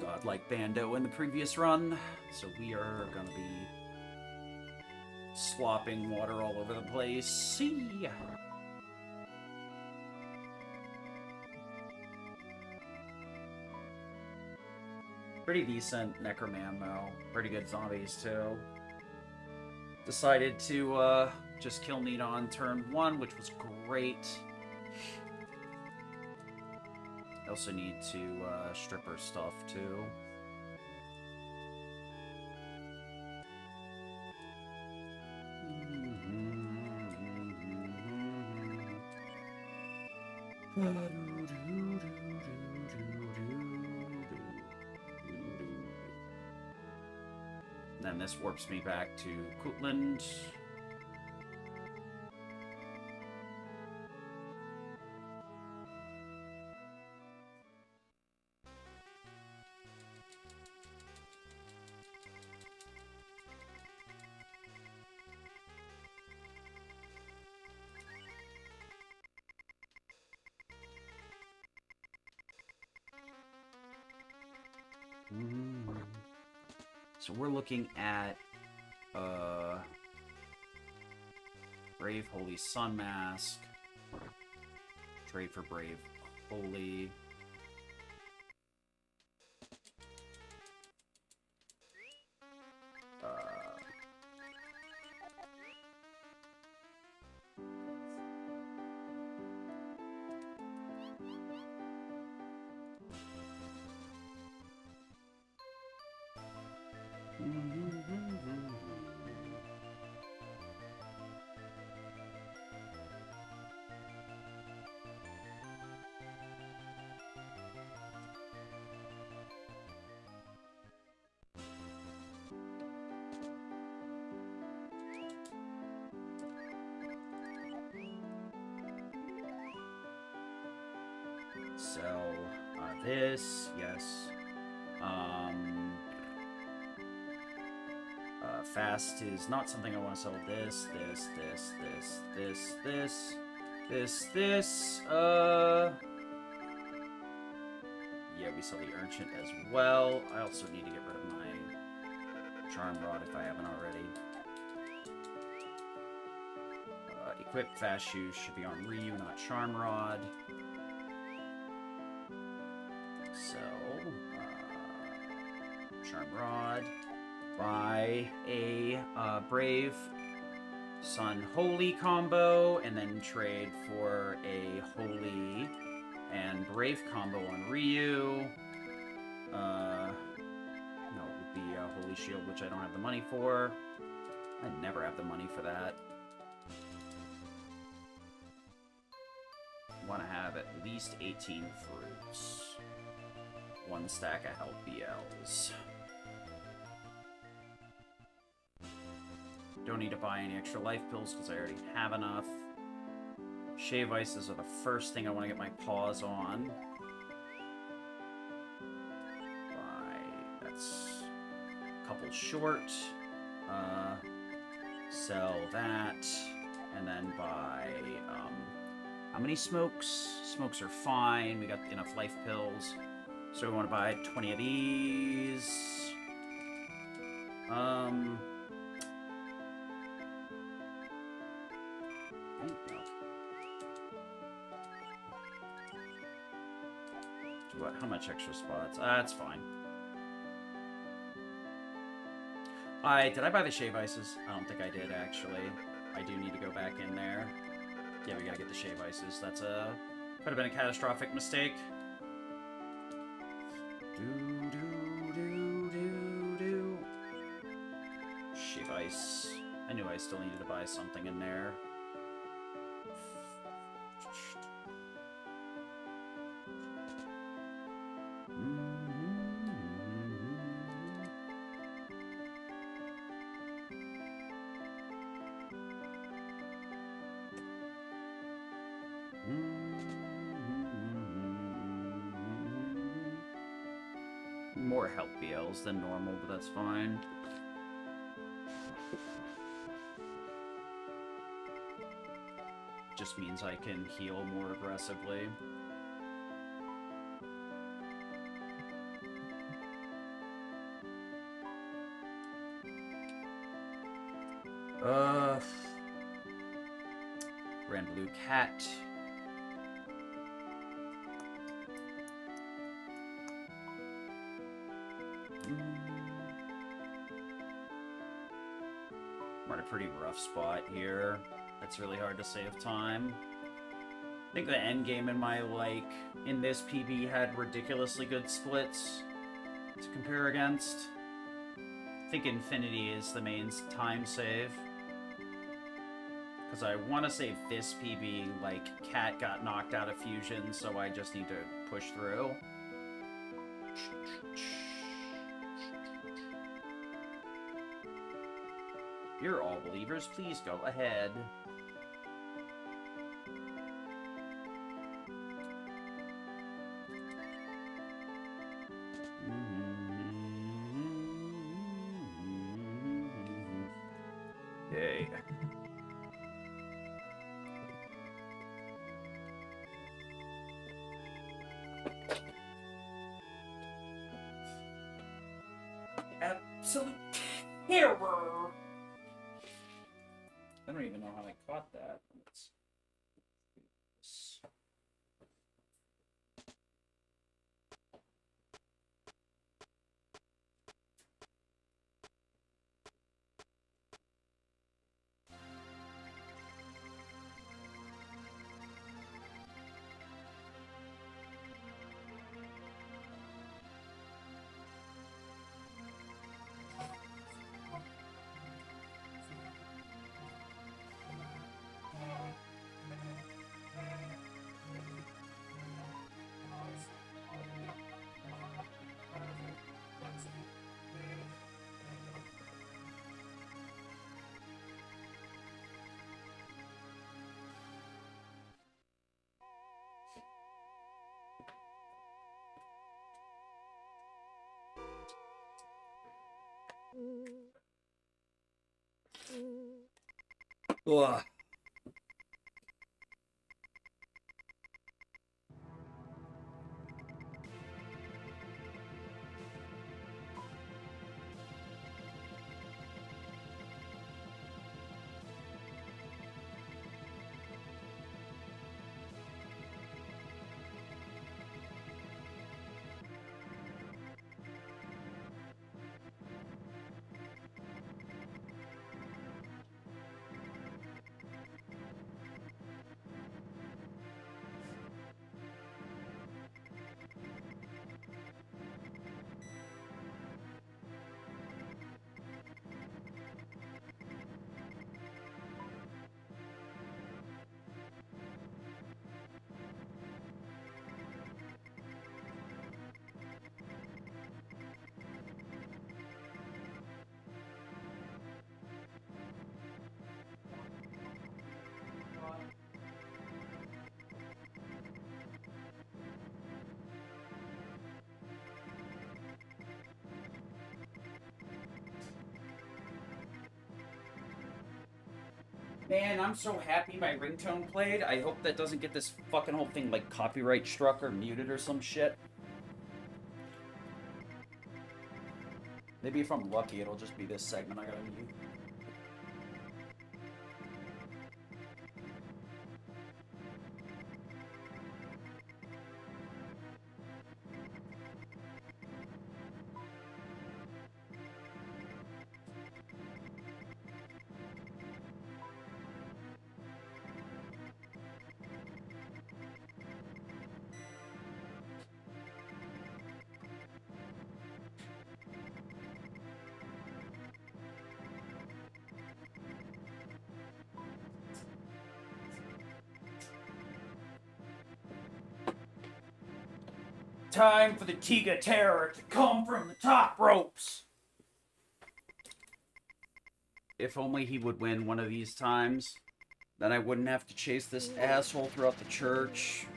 Godlike Bando in the previous run, so we are gonna be slopping water all over the place. See. Pretty decent Necroman, though. Pretty good zombies, too. Decided to just kill Nina on turn 1, which was great. I also need to strip her stuff, too. Then this warps me back to Kutland. So we're looking at Brave Holy Sun Mask. Trade for Brave Holy. Sell this, yes. Fast is not something I want to sell. This. Yeah, we sell the Urchin as well. I also need to get rid of my Charm Rod if I haven't already. Equip Fast Shoes should be on Ryu, not Charm Rod. So, Charm Rod. Buy a Brave Sun Holy combo, and then trade for a Holy and Brave combo on Ryu. No, it would be a Holy Shield, which I don't have the money for. I never have the money for that. Want to have at least 18 fruits. 1 stack of health BLs. Don't need to buy any extra life pills because I already have enough. Shave ices are the first thing I want to get my paws on. That's a couple short. Sell that. And then buy, how many smokes? Smokes are fine. We got enough life pills. So we want to buy 20 of these. What? How much extra spots? That's fine. Did I buy the shave ices? I don't think I did, actually. I do need to go back in there. Yeah, we gotta get the shave ices. That's could have been a catastrophic mistake. dice. I knew I still needed to buy something in there. More health BLs than normal, but that's fine. Just means I can heal more aggressively. Red blue cat. We're in a pretty rough spot here. It's really hard to save time. I think the end game in this PB had ridiculously good splits to compare against. I think Infinity is the main time save. Because I want to save this PB, Cat got knocked out of Fusion, so I just need to push through. You're all believers, please go ahead. Yay. Absolute terror! I don't even know how I caught that. Let's do this. Ugh. Man, I'm so happy my ringtone played. I hope that doesn't get this fucking whole thing, copyright struck or muted or some shit. Maybe if I'm lucky, it'll just be this segment I gotta mute. time for the Tiga Terror to come from the top ropes. If only he would win one of these times, then I wouldn't have to chase this asshole throughout the church.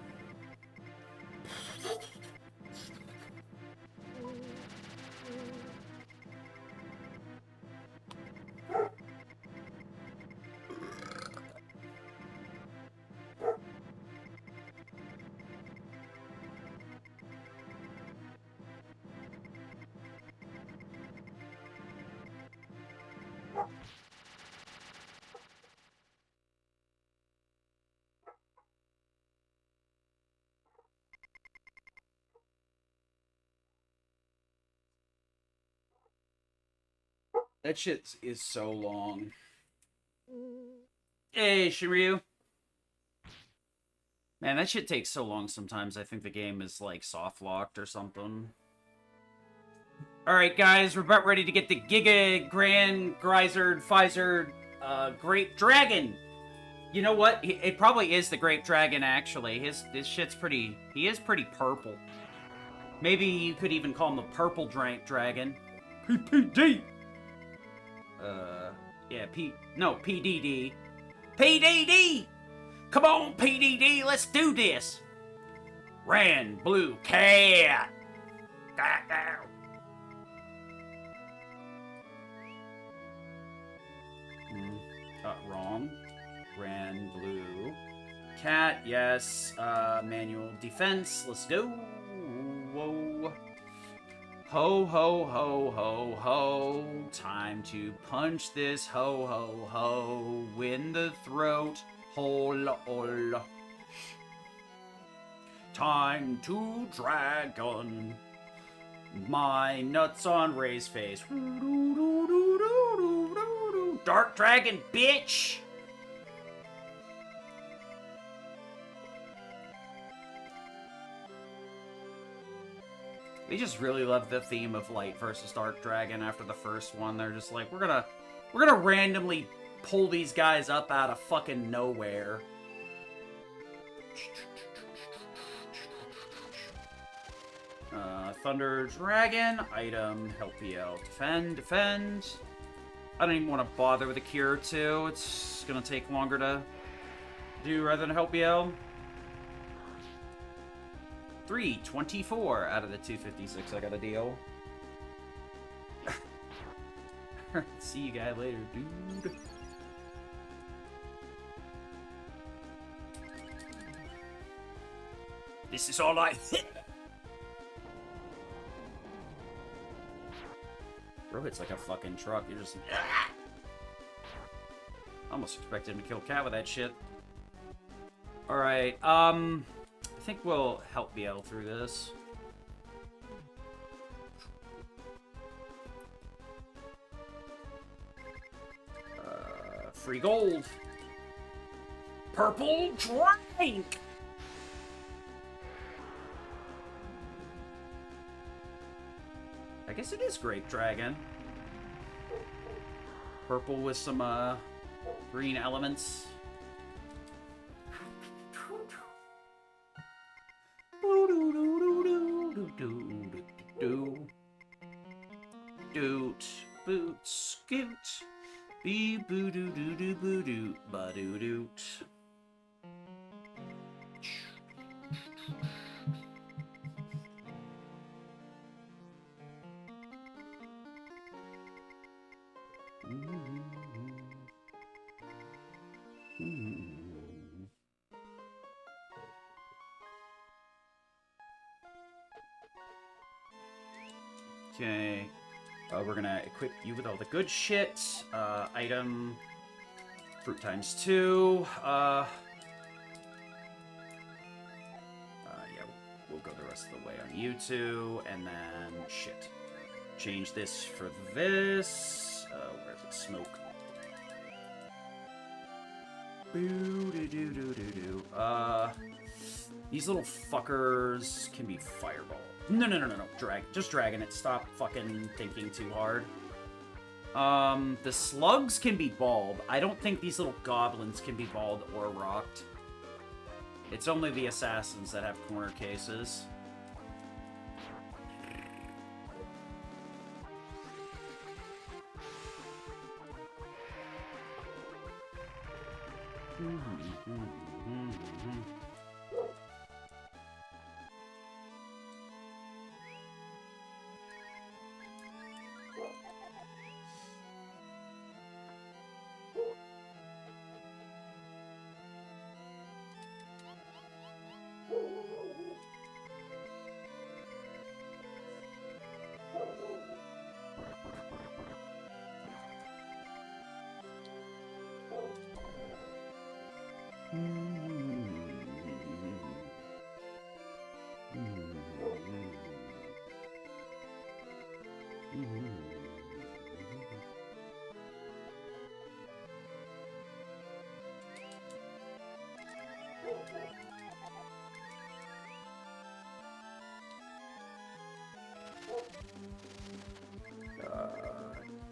That shit is so long. Hey, Shiryu. Man, that shit takes so long sometimes. I think the game is, like, soft-locked or something. Alright, guys, we're about ready to get the Giga Grand Geyser Pfizer Grape Dragon. You know what? It probably is the Grape Dragon, actually. His shit's pretty... He is pretty purple. Maybe you could even call him the Purple Dragon. PPD! Yeah, PDD. PDD! Come on, PDD, let's do this! Ran Blue Cat! Wrong. Ran Blue Cat, yes. Manual defense, let's go. Whoa. Ho, ho, ho, ho, ho. Time to punch this ho, ho, ho. In the throat. Hole, hole. Time to dragon. My nuts on Ray's face. Dark dragon, bitch! They just really love the theme of Light versus Dark Dragon after the first one. They're just like, we're gonna randomly pull these guys up out of fucking nowhere. Thunder Dragon, item, help BL, defend. I don't even want to bother with a cure too. It's gonna take longer to do rather than help BL. 324 out of the 256 I got a deal. See you guys later, dude. This is all I hit. Bro, it's like a fucking truck. You're just... I almost expected him to kill Cat with that shit. Alright, I think we'll help BL through this. Free gold. Purple drink. I guess it is Grape Dragon. Purple with some green elements. Doot, boot, scoot. Be boo doo doo doo boo doo ba doo doot. Okay. We're gonna equip you with all the good shit. Item. Fruit times 2. Yeah, we'll go the rest of the way on you two. And then, shit. Change this for this. Where is it? Smoke. Boo-doo-doo-doo-doo-doo. These little fuckers can be fireball. No. Just dragon it. Stop fucking thinking too hard. The slugs can be balled. I don't think these little goblins can be balled or rocked. It's only the assassins that have corner cases.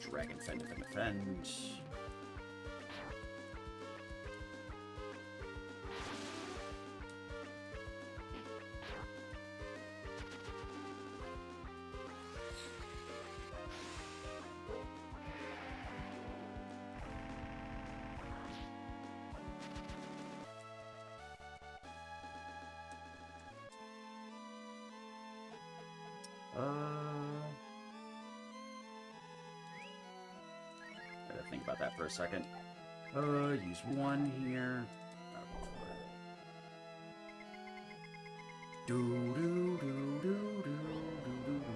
Dragon Fend and defend. Gotta think about that for a second. Use one here. Do do do do do do do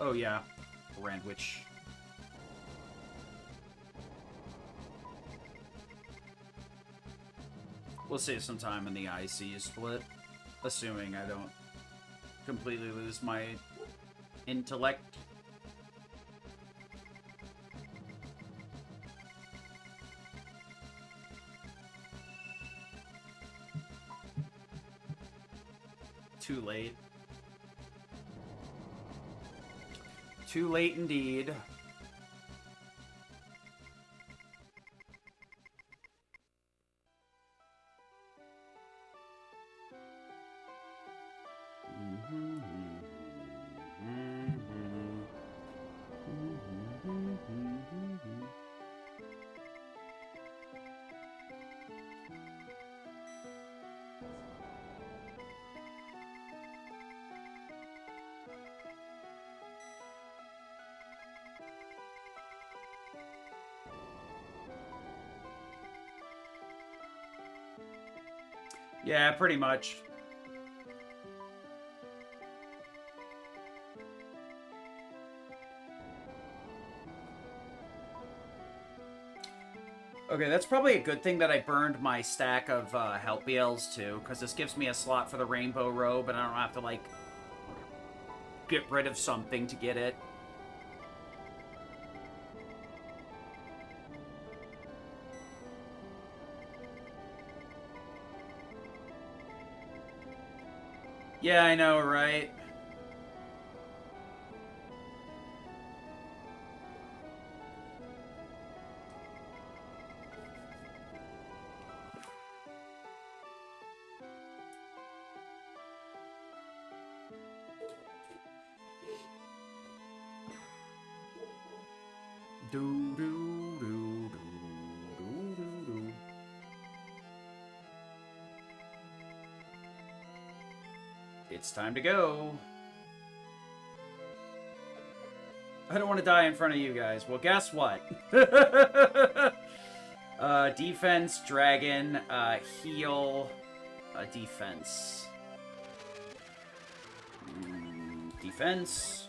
Oh yeah, Randwich. We'll save some time in the IC split, assuming I don't completely lose my intellect. Too late. Too late indeed. Yeah, pretty much. Okay, that's probably a good thing that I burned my stack of Help BLs too, because this gives me a slot for the Rainbow Robe, and I don't have to, like, get rid of something to get it. Yeah, I know, right? Do do do do do do do. It's time to go. I don't want to die in front of you guys. Well, guess what? Defense, dragon, heal, defense. Defense,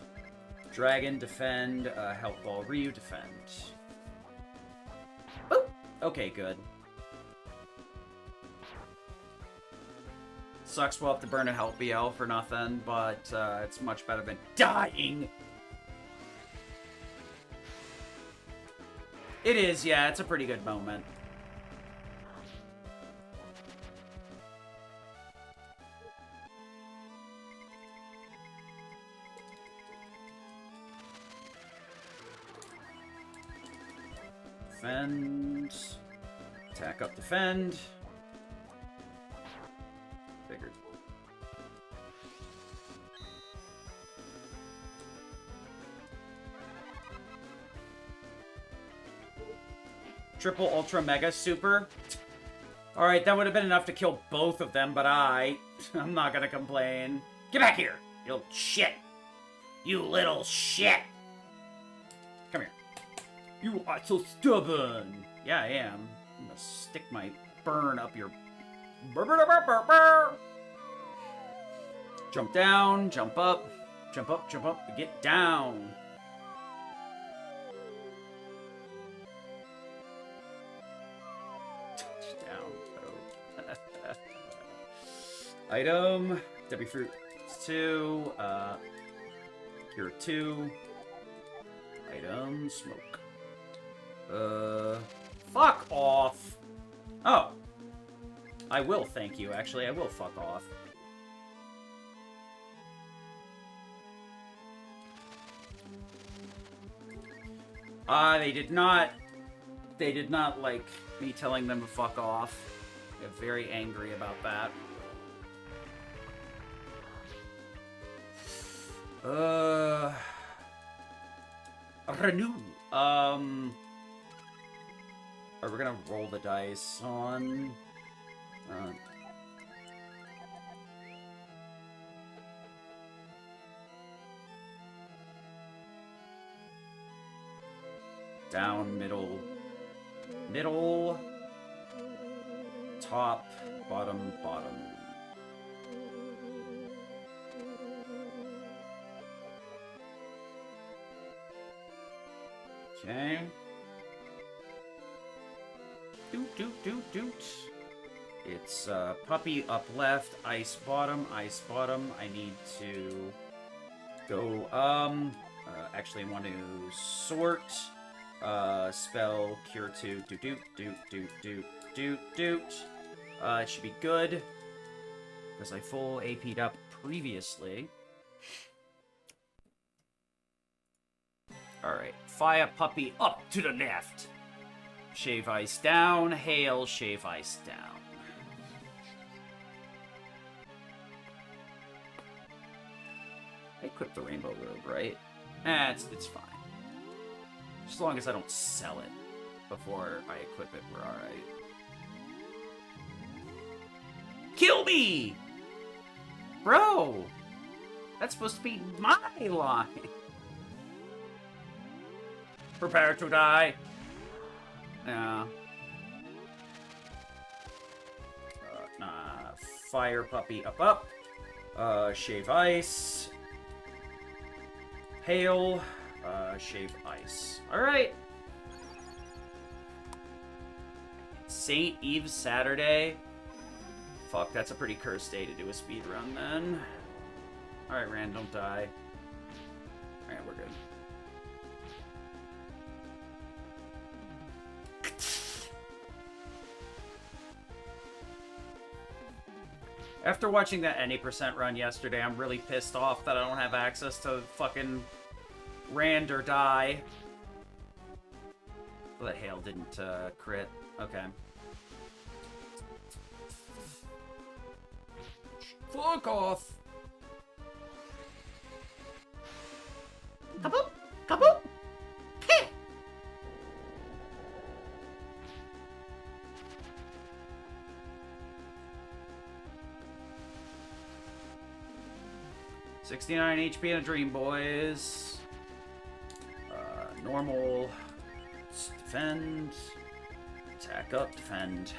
dragon, defend, help ball, Ryu, defend. Boop! Okay, good. Sucks we'll have to burn a Help BL for nothing, but it's much better than dying! It is, yeah, it's a pretty good moment. Defend. Attack up, defend. Figured. Triple, ultra, mega, super. Alright, that would have been enough to kill both of them, but I'm not gonna complain. Get back here, you little shit. You little shit. Come here. You are so stubborn. Yeah, I am. I'm gonna stick my burn up your... Jump down, jump up, jump up, jump up, get down. Touchdown. Oh. Item, W fruit 2, cure 2. Item, smoke. Fuck off. Oh. I will thank you, actually. I will fuck off. They did not like me telling them to fuck off. I get very angry about that. Renew. Are we gonna roll the dice on... down, middle, top, bottom, bottom. Okay. Doot. It's puppy up left, ice bottom. I need to go, actually I want to sort, spell, cure 2, doot. It should be good, because I full AP'd up previously. Alright, fire puppy up to the left. Shave ice down, hail, shave ice down. I equipped the rainbow robe, right? It's fine. As long as I don't sell it before I equip it, we're alright. Kill me! Bro! That's supposed to be my line. Prepare to die. Yeah. Fire puppy up. Shave ice. Hail. Shave ice. Alright. St. Eve's Saturday. Fuck, that's a pretty cursed day to do a speed run then. Alright, Rand, don't die. Alright, we're good. After watching that any percent run yesterday, I'm really pissed off that I don't have access to fucking Rand or die. Well, that hail didn't crit. Okay. Fuck off! Kaboom! Kaboom! Heh! $69 HP and a dream, boys. Normal. Let's defend. Attack up, defend.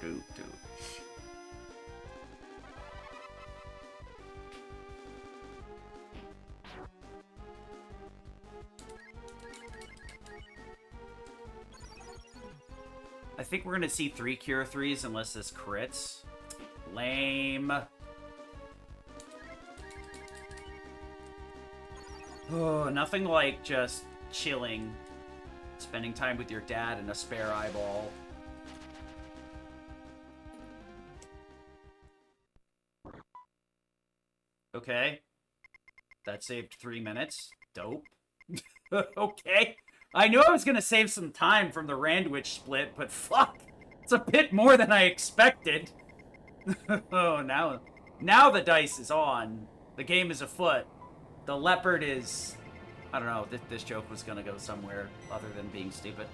Do. I think we're gonna see 3 Cure 3s unless this crits. Lame. Oh, nothing like just chilling. Spending time with your dad and a spare eyeball. Okay. That saved 3 minutes. Dope. Okay. I knew I was gonna save some time from the Randwich split, but fuck. It's a bit more than I expected. Oh, now the dice is on. The game is afoot. The leopard is... I don't know, this joke was gonna go somewhere other than being stupid.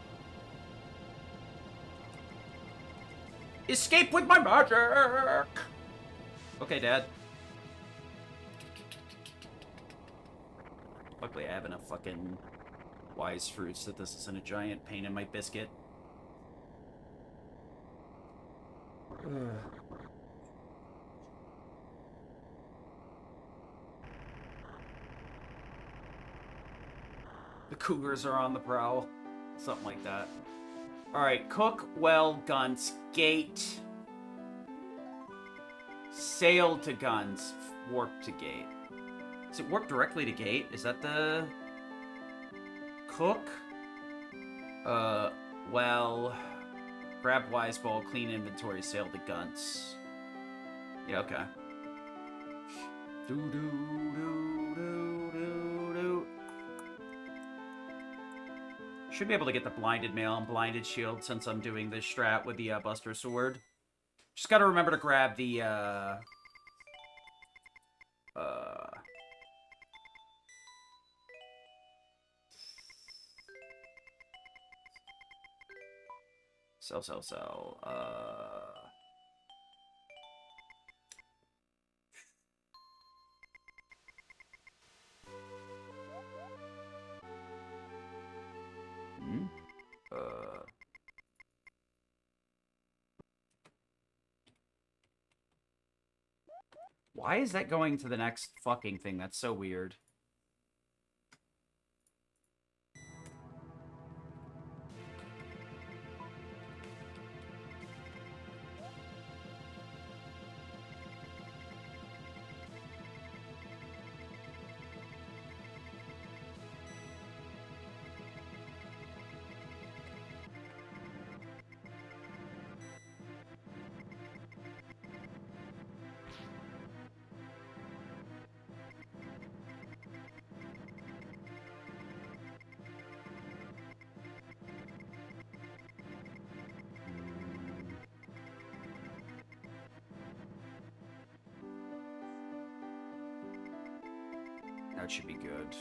Escape with my magic! Okay, Dad. Luckily, I have enough fucking wise fruits that this isn't a giant pain in my biscuit. The cougars are on the prowl. Something like that. Alright, cook, well, guns, gate. Sail to guns, warp to gate. Is it warp directly to gate? Is that the... Cook? Well... Grab wise ball, clean inventory, sail to guns. Yeah, okay. Should be able to get the blinded mail and blinded shield since I'm doing this strat with the Buster Sword. Just gotta remember to grab the sell. Why is that going to the next fucking thing? That's so weird. That should be good.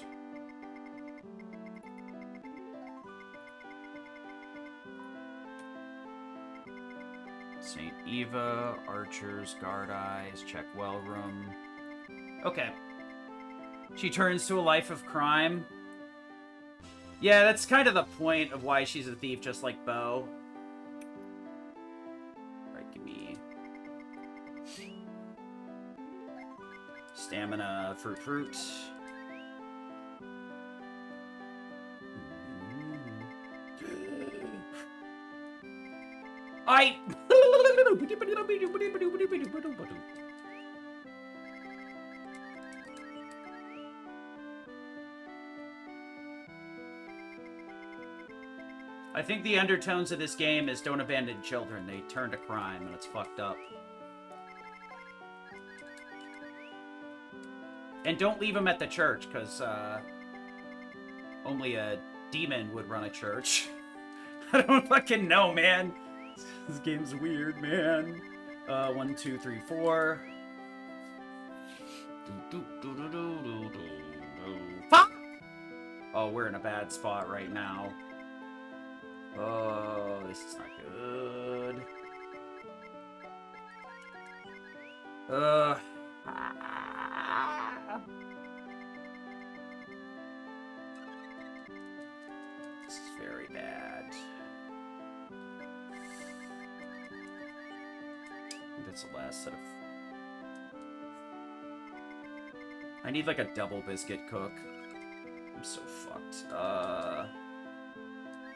St. Eva, Archers, Guard Eyes, check well room. Okay. She turns to a life of crime. Yeah, that's kind of the point of why she's a thief, just like Bo. Right, give me... Stamina, fruit. I think the undertones of this game is don't abandon children. They turn to crime, and it's fucked up. And don't leave them at the church, because only a demon would run a church. I don't fucking know, man. This game's weird, man. 1, 2, 3, 4. Fuck! Oh, we're in a bad spot right now. Oh, this is not good. This is very bad. That's the last set of... I need like a double biscuit cook. I'm so fucked.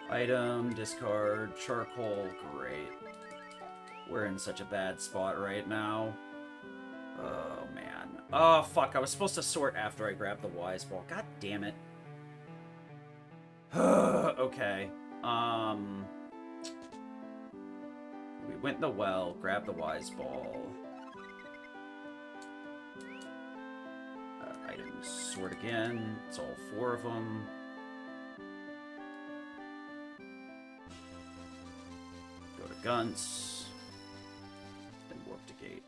Item, discard, charcoal, great. We're in such a bad spot right now. Oh, man. Oh, fuck, I was supposed to sort after I grabbed the wise ball. God damn it. Okay. We went in the well, grabbed the wise ball. Item sword again. It's all 4 of them. Go to Gunts. Then warp to gate.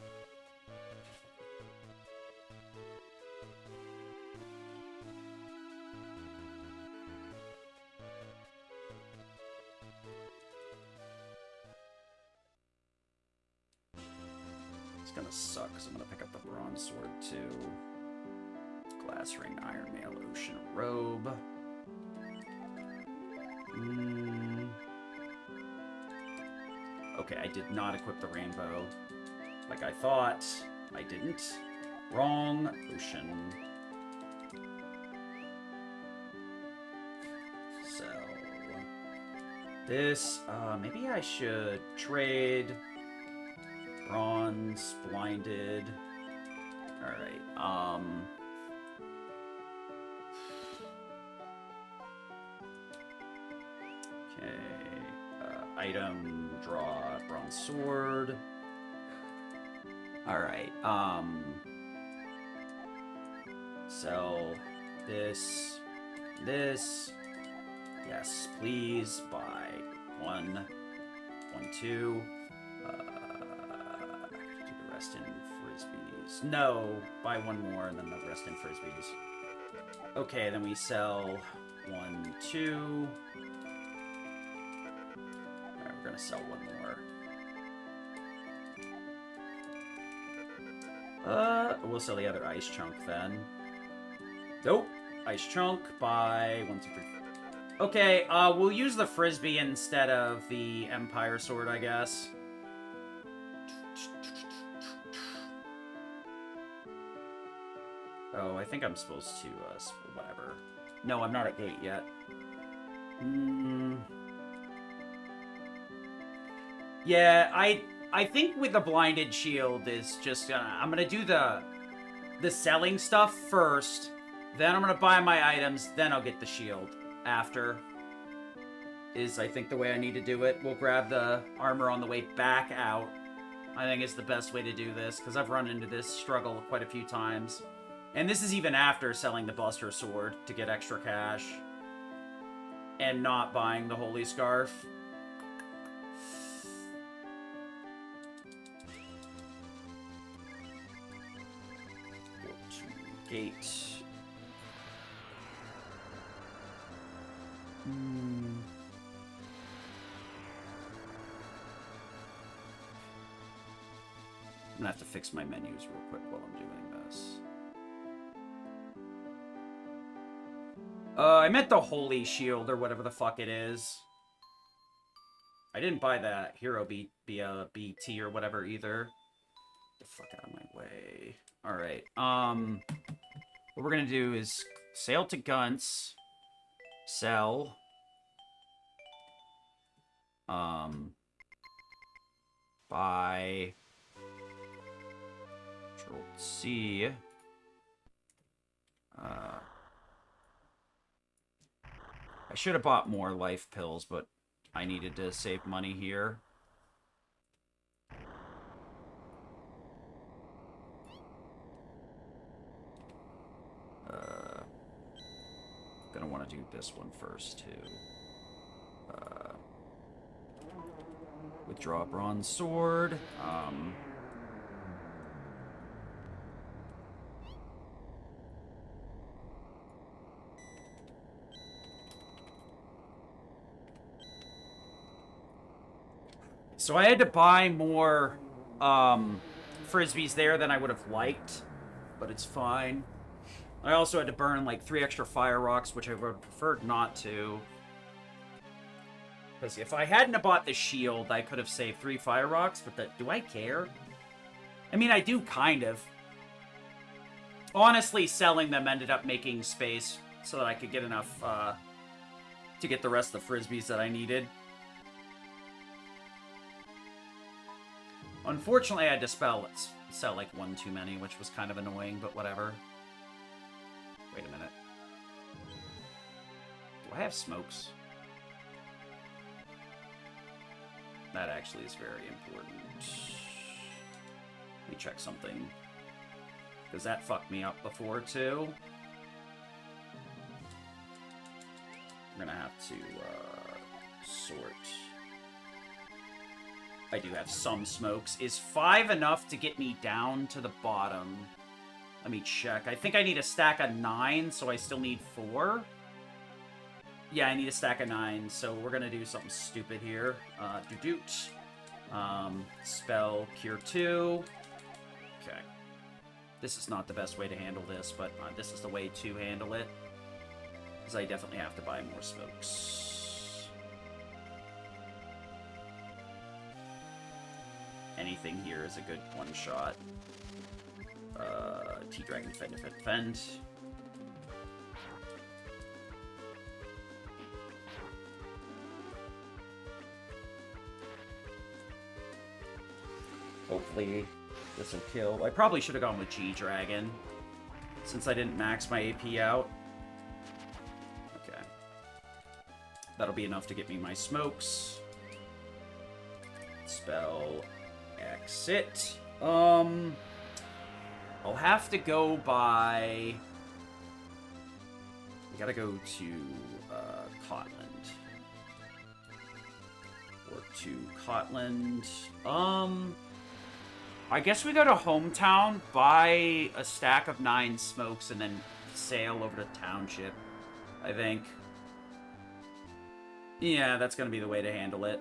It's gonna suck because I'm gonna pick up the bronze sword too. Glass ring, iron mail, ocean robe. Okay, I did not equip the rainbow. Like I thought. I didn't. Wrong. Ocean. So... this, maybe I should trade... bronze, blinded. Alright, okay, item, draw, bronze sword. Alright, sell this, yes, please, buy 1, 2, rest in frisbees. No, buy 1 more and then the rest in frisbees. Okay, then we sell 1, 2. Alright, we're gonna sell 1 more. We'll sell the other ice chunk then. Nope. Ice chunk, buy 1, 2, 3, 4. Okay, we'll use the frisbee instead of the Empire sword, I guess. Oh, I think I'm supposed to, whatever. No, I'm not at gate yet. Yeah, I think with the blinded shield is just I'm gonna do the selling stuff first, then I'm gonna buy my items, then I'll get the shield after. Is, I think, the way I need to do it. We'll grab the armor on the way back out. I think it's the best way to do this, because I've run into this struggle quite a few times. And this is even after selling the Buster Sword to get extra cash. And not buying the Holy Scarf. Go to gate. I'm gonna have to fix my menus real quick while I'm doing this. I meant the Holy Shield, or whatever the fuck it is. I didn't buy that Hero BT or whatever either. Get the fuck out of my way. Alright, what we're gonna do is sail to Gunts. Sell. Buy. Control-C. I should have bought more life pills, but I needed to save money here. Gonna want to do this one first, too. Withdraw bronze sword. So I had to buy more frisbees there than I would have liked, but it's fine. I also had to burn like 3 extra fire rocks, which I would have preferred not to. Because if I hadn't have bought the shield, I could have saved 3 fire rocks, but do I care? I mean, I do kind of. Honestly, selling them ended up making space so that I could get enough to get the rest of the frisbees that I needed. Unfortunately, I had to sell like 1 too many, which was kind of annoying, but whatever. Wait a minute. Do I have smokes? That actually is very important. Let me check something. Because that fucked me up before, too. We're gonna have to sort. I do have some smokes. Is 5 enough to get me down to the bottom? Let me check. I think I need a stack of 9, so I still need 4. Yeah, I need a stack of 9, so we're gonna do something stupid here. Doot. Spell Cure 2. Okay. This is not the best way to handle this, but this is the way to handle it. Because I definitely have to buy more smokes. Anything here is a good one-shot. T-Dragon, defend. Hopefully this will kill. I probably should have gone with G-Dragon, since I didn't max my AP out. Okay. That'll be enough to get me my smokes. Spell exit. I'll have to go by... We gotta go to Cotland. Or to Cotland. I guess we go to Hometown, buy a stack of 9 smokes, and then sail over to Township, I think. Yeah, that's gonna be the way to handle it.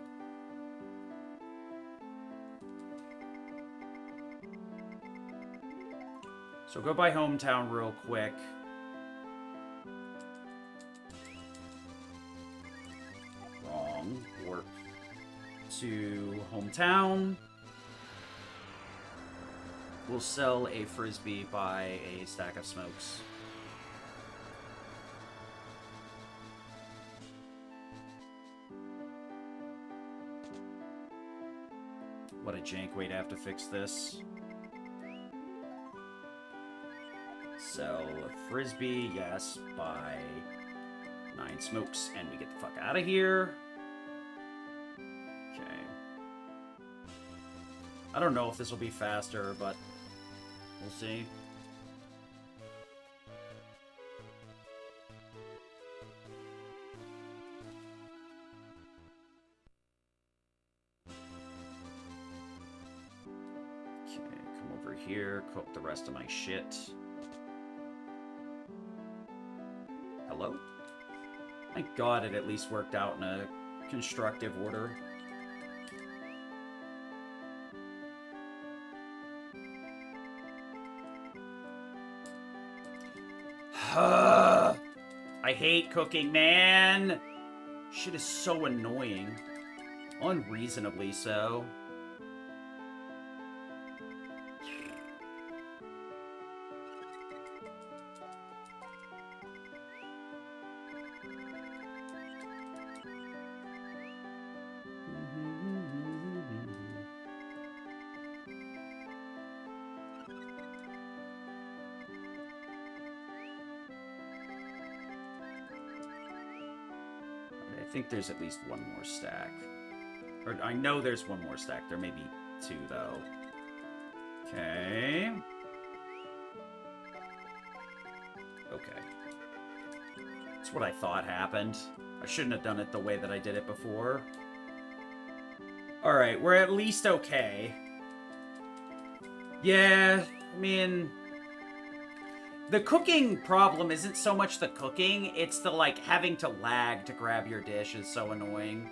So go by Hometown real quick. Wrong. Warp to Hometown. We'll sell a Frisbee, buy a stack of smokes. What a jank way to have to fix this. Sell a Frisbee, yes, buy 9 smokes, and we get the fuck out of here. Okay. I don't know if this will be faster, but we'll see. Okay, come over here, cook the rest of my shit. Hello? Thank God it at least worked out in a constructive order. I hate cooking, man! Shit is so annoying. Unreasonably so. I think there's at least one more stack. Or I know there's one more stack. There may be 2, though. Okay. Okay. That's what I thought happened. I shouldn't have done it the way that I did it before. Alright, we're at least okay. Yeah, I mean... The cooking problem isn't so much the cooking, it's the, like, having to lag to grab your dish is so annoying.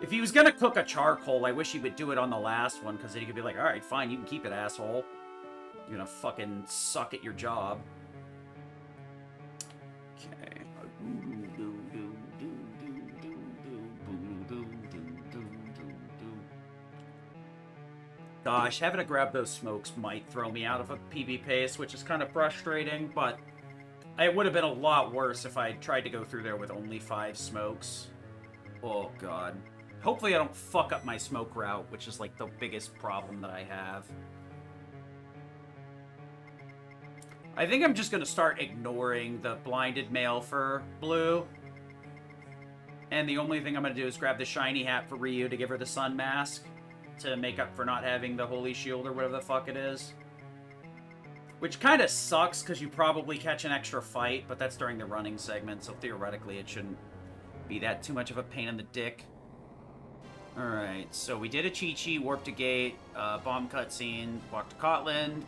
If he was gonna cook a charcoal, I wish he would do it on the last one, because then he could be like, alright, fine, you can keep it, asshole. You're gonna fucking suck at your job. Okay. Gosh, having to grab those smokes might throw me out of a PB pace, which is kind of frustrating, but it would have been a lot worse if I tried to go through there with only 5 smokes. Oh, God. Hopefully I don't fuck up my smoke route, which is, like, the biggest problem that I have. I think I'm just going to start ignoring the blinded mail for Blue. And the only thing I'm going to do is grab the shiny hat for Ryu to give her the sun mask. To make up for not having the Holy Shield or whatever the fuck it is. Which kind of sucks, because you probably catch an extra fight, but that's during the running segment, so theoretically it shouldn't be that too much of a pain in the dick. Alright, so we did a Chi-Chi, warped to gate, bomb cutscene, walked to Cotland,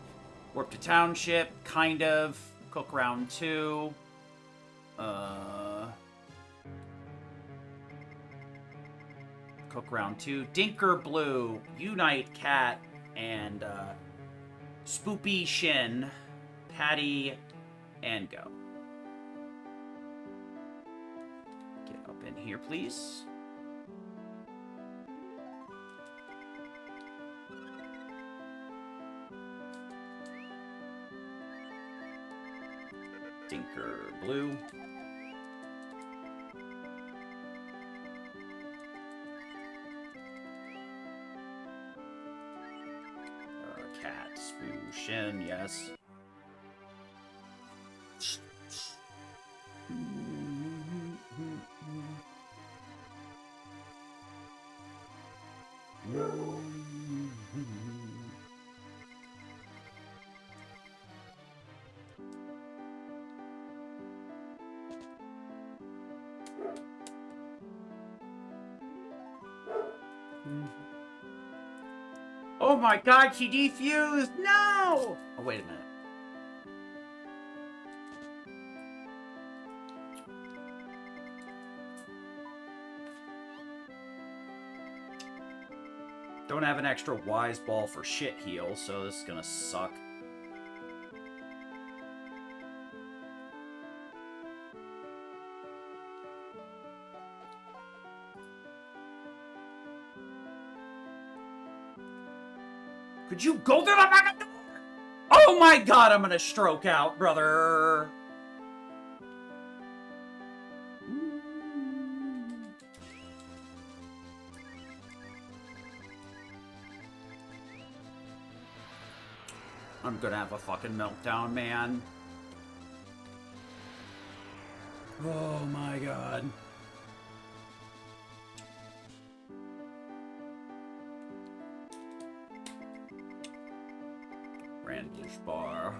warped to Township, kind of, Cook round 2, Cook round 2, Dinker Blue, Unite Cat, and, Spoopy Shin, Patty, and go. Get up in here, please. Dinker Blue. Cat Spooshin, yes. Oh my god, she defused! No! Oh, wait a minute. Don't have an extra wise ball for shit heal, so this is gonna suck. Could you go through the fucking door? Oh my god, I'm gonna stroke out, brother. I'm gonna have a fucking meltdown, man. Oh my god. Brandish bar.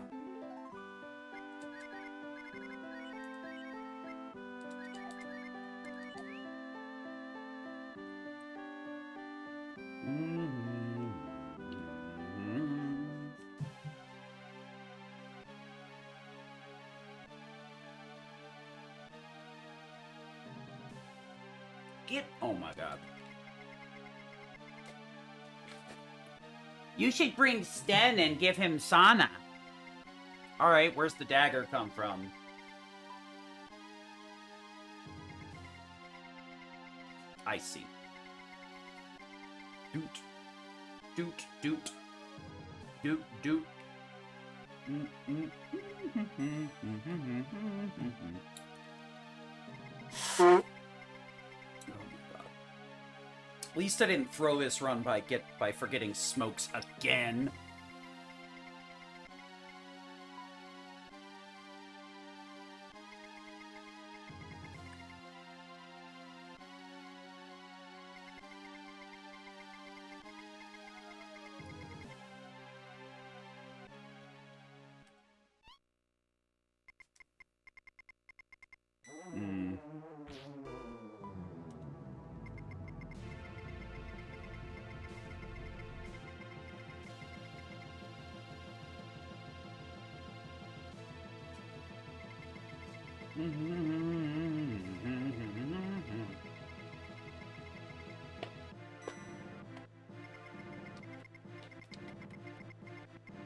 Get, oh my god. You should bring Sten and give him Sana. Alright, where's the dagger come from? I see. Doot. Doot, doot. Doot, doot. At least I didn't throw this run by forgetting smokes again.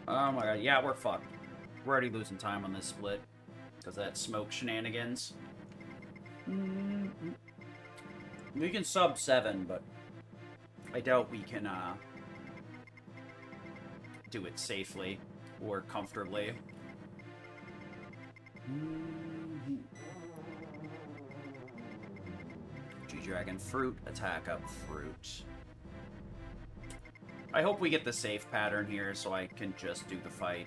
Oh my god, yeah, we're fucked. We're already losing time on this split. Because of that smoke shenanigans. We can sub 7, but I doubt we can do it safely or comfortably. G-Dragon fruit, attack up fruit. I hope we get the safe pattern here so I can just do the fight.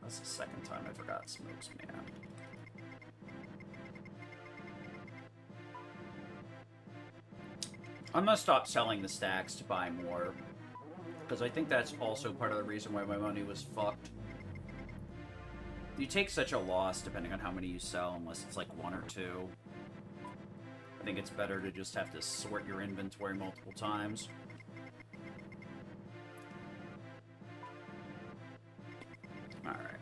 That's the second time I forgot smokes, man. I'm gonna stop selling the stacks to buy more. Because I think that's also part of the reason why my money was fucked. You take such a loss depending on how many you sell, unless it's like 1 or 2. I think it's better to just have to sort your inventory multiple times. Alright.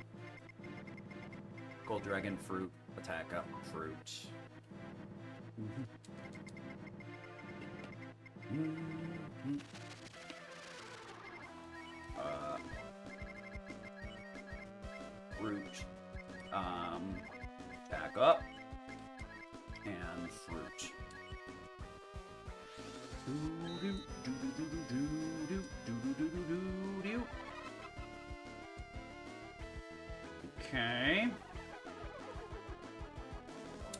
Gold Dragon, fruit, attack up, fruit. Fruit. Attack up. And fruit. Okay.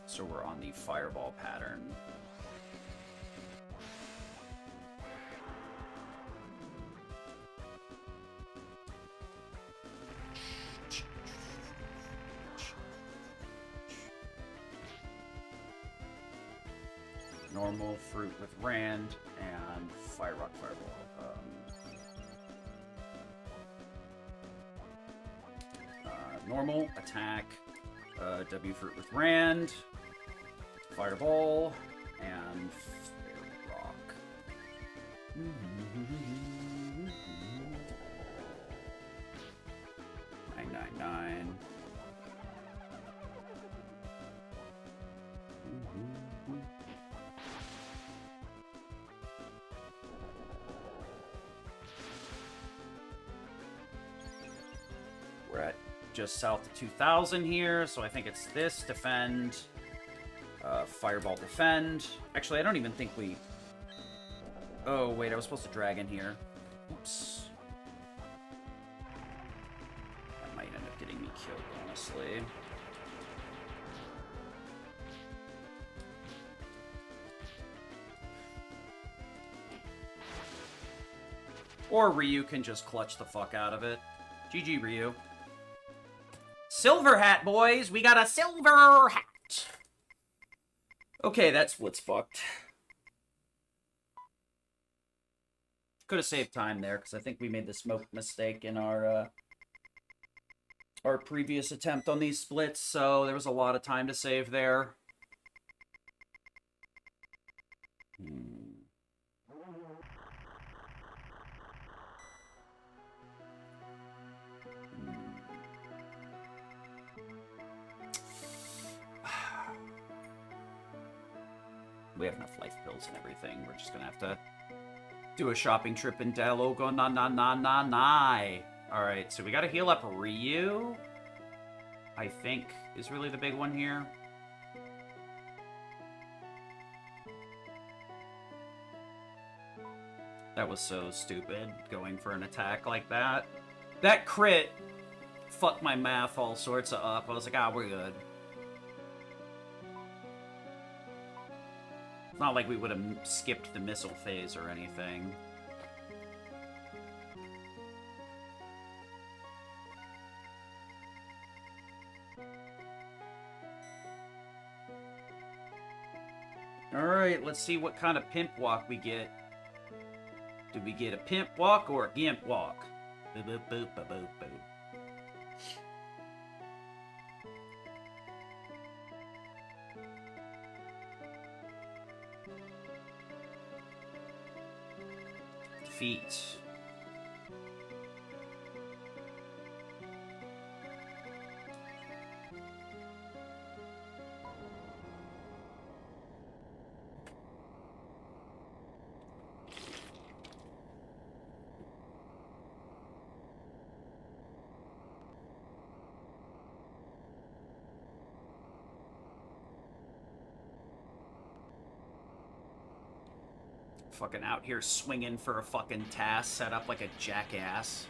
So we're on the fireball pattern. Normal, fruit with Rand, and Fire Rock Fireball. Normal, attack, W fruit with Rand, Fireball, and Fire Rock. 999. We're at just south of 2,000 here, so I think it's this, defend, fireball, defend. Actually, I don't even think we... Oh, wait, I was supposed to drag in here. Oops. That might end up getting me killed, honestly. Or Ryu can just clutch the fuck out of it. GG, Ryu. Silver hat, boys! We got a silver hat! Okay, that's what's fucked. Could have saved time there, because I think we made the smoke mistake in our previous attempt on these splits, so there was a lot of time to save there. We have enough life pills and everything. We're just gonna have to do a shopping trip in Dialogo na. Alright, so we gotta heal up Ryu, I think, is really the big one here. That was so stupid, going for an attack like that. That crit fucked my math all sorts of up. I was like, we're good. It's not like we would have skipped the missile phase or anything. Alright, let's see what kind of pimp walk we get. Do we get a pimp walk or a gimp walk? Boop, boop, boop, boop, boop, boop. Defeat. Fucking out here swinging for a fucking task set up like a jackass.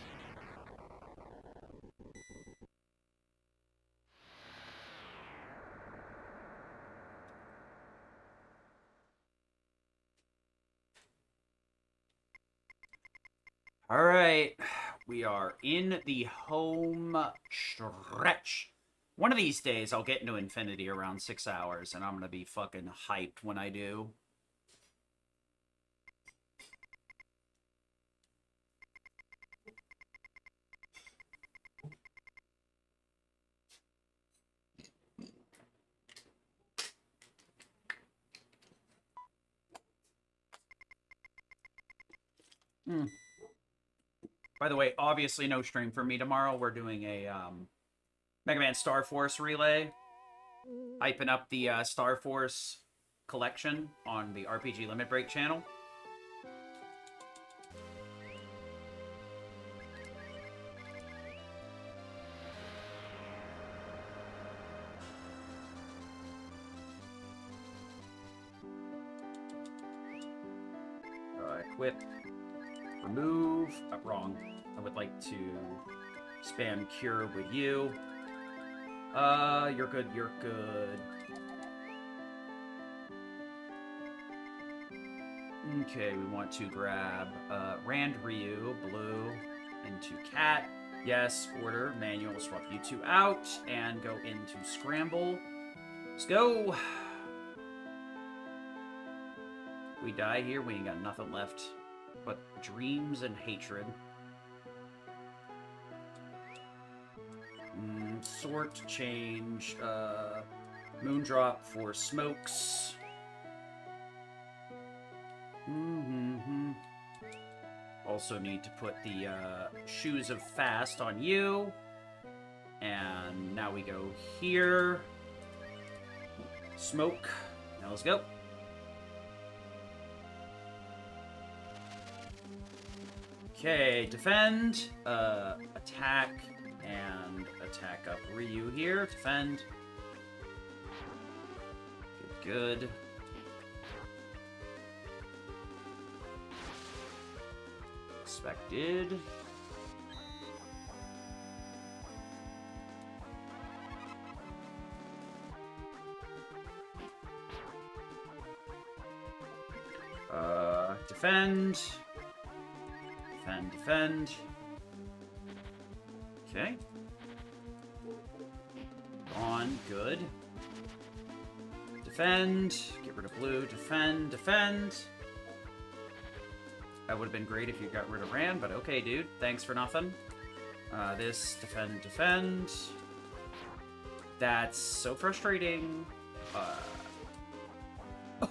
Alright, we are in the home stretch. One of these days I'll get into Infinity around 6 hours, and I'm gonna be fucking hyped when I do. Mm. By the way, obviously no stream for me tomorrow. We're doing a Mega Man Star Force relay, hyping up the Star Force collection on the RPG Limit Break channel. Equip, remove, wrong. I would like to spam cure with you. You're good, you're good. Okay, we want to grab Rand Ryu, blue, into cat. Yes, order, manual, swap you two out, and go into scramble. Let's go. We die here, we ain't got nothing left but dreams and hatred. Sort, change, Moondrop for smokes. Also need to put the Shoes of Fast on you. And now we go here. Smoke. Now let's go. Okay, defend, attack, and attack up Ryu here. Defend. Good, good. Expected. Defend. Defend, defend. Okay. On, good. Defend. Get rid of blue. Defend, defend. That would have been great if you got rid of Rand, but okay, dude. Thanks for nothing. This, defend, defend. That's so frustrating.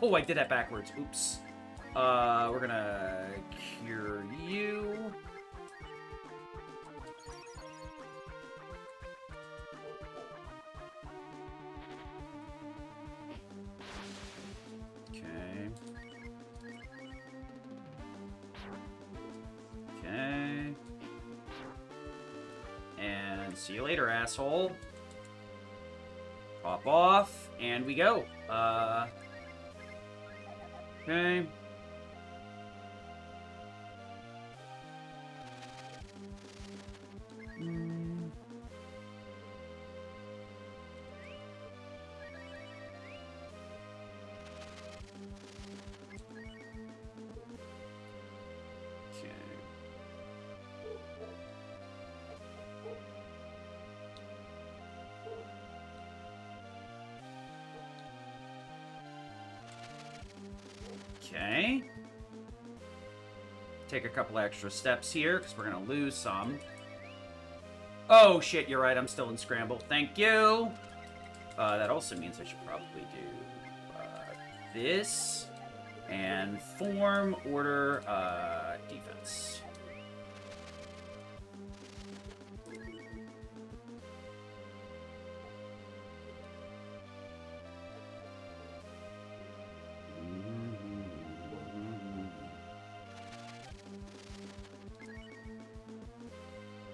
Oh, I did that backwards. Oops. We're gonna cure you. Okay. Okay. And see you later, asshole. Pop off, and we go. Okay. Okay. Take a couple extra steps here, because we're going to lose some. Oh, shit, you're right. I'm still in scramble. Thank you. That also means I should probably do this. And form, order, defense.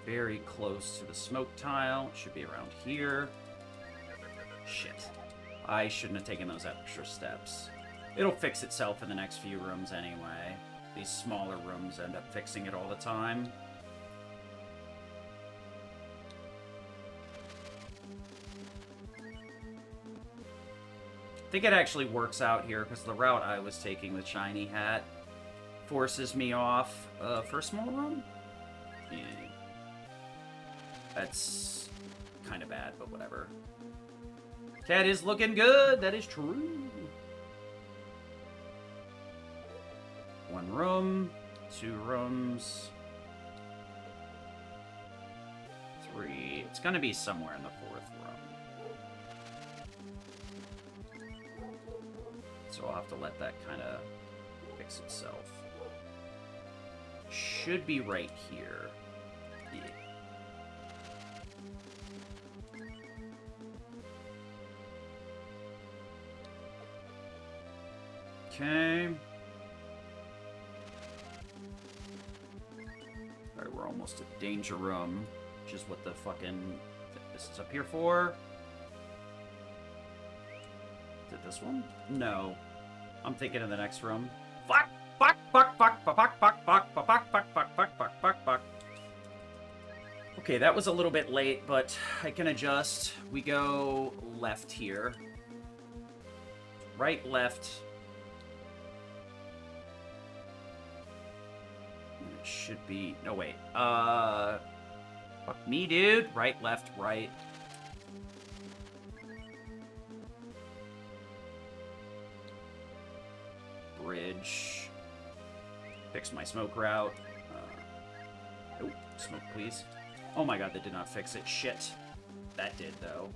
Very close to the smoke tile. Should be around here. Shit. I shouldn't have taken those extra steps. It'll fix itself in the next few rooms anyway. These smaller rooms end up fixing it all the time. I think it actually works out here because the route I was taking with Shiny Hat forces me off for a small room. Yeah. That's kind of bad, but whatever. Cat is looking good. That is true. One room, 2 rooms, 3. It's going to be somewhere in the 4th room. So I'll have to let that kind of fix itself. should be right here. Yeah. Okay. Alright, we're almost at Danger Room, which is what the fucking... This is up here for. Is it this one? No. I'm thinking of the next room. Fuck! Fuck! Fuck! Fuck! Fuck! Fuck! Fuck! Fuck! Fuck! Fuck! Fuck! Fuck! Fuck! Fuck! Fuck! Okay, that was a little bit late, but I can adjust. We go left here. Right, left. It should be... No, wait. Fuck me, dude. Right, left, right. Bridge. Fix my smoke route. Oh, smoke, please. Oh my god, that did not fix it. Shit. That did, though.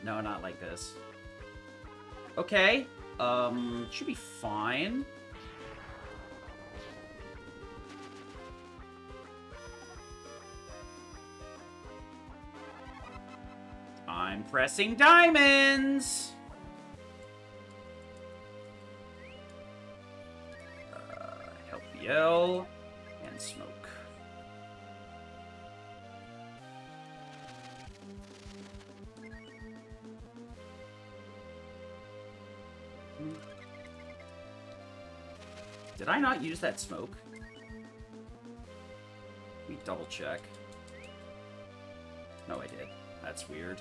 No, not like this. Okay. Should be fine. I'm pressing diamonds! Help BL and smoke. Did I not use that smoke? Let me double check. No, I did. That's weird.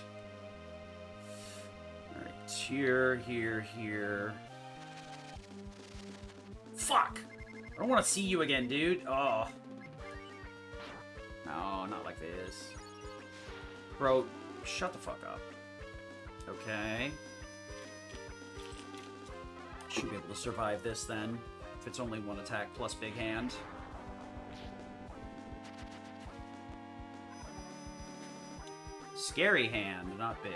Alright, here, here, here. Fuck! I don't want to see you again, dude. Oh. No, not like this. Bro, shut the fuck up. Okay. Should be able to survive this then. If it's only one attack plus big hand. Scary hand, not big.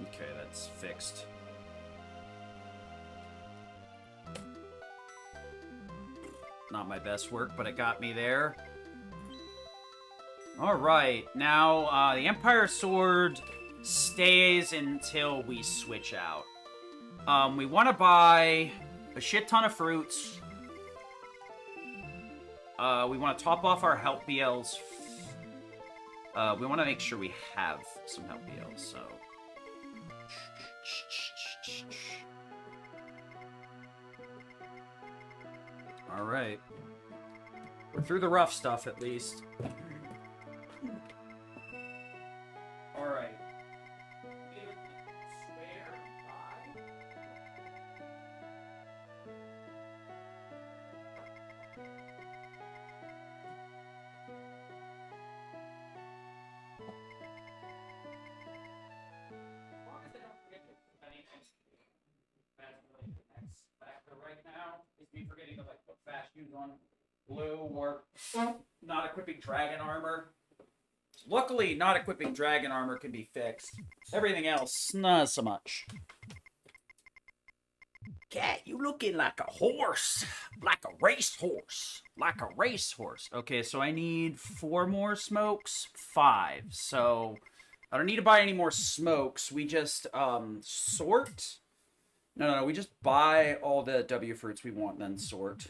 Okay, that's fixed. Not my best work, but it got me there. Alright, now the Empire Sword stays until we switch out. We want to buy a shit ton of fruits. We want to top off our health BLs. We want to make sure we have some health BLs, so... Alright. We're through the rough stuff, at least. Alright. Right now is me forgetting to like put fast shoes on blue or not equipping dragon armor. Luckily, not equipping dragon armor can be fixed. Everything else, not so much. Cat, you looking like a horse. Like a racehorse. Like a racehorse. Okay, so I need 4 more smokes. 5. So, I don't need to buy any more smokes. We just, sort. No, we just buy all the W fruits we want, then sort.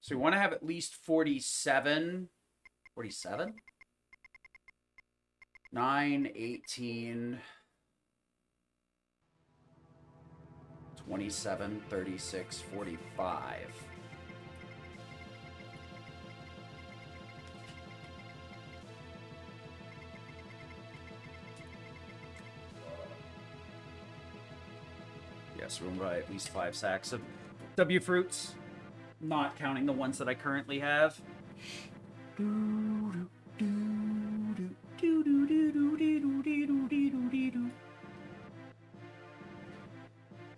So we want to have at least 47. 47? 9, 18... 27, 36, 45. Yes, we'll buy at least 5 sacks of W fruits, not counting the ones that I currently have.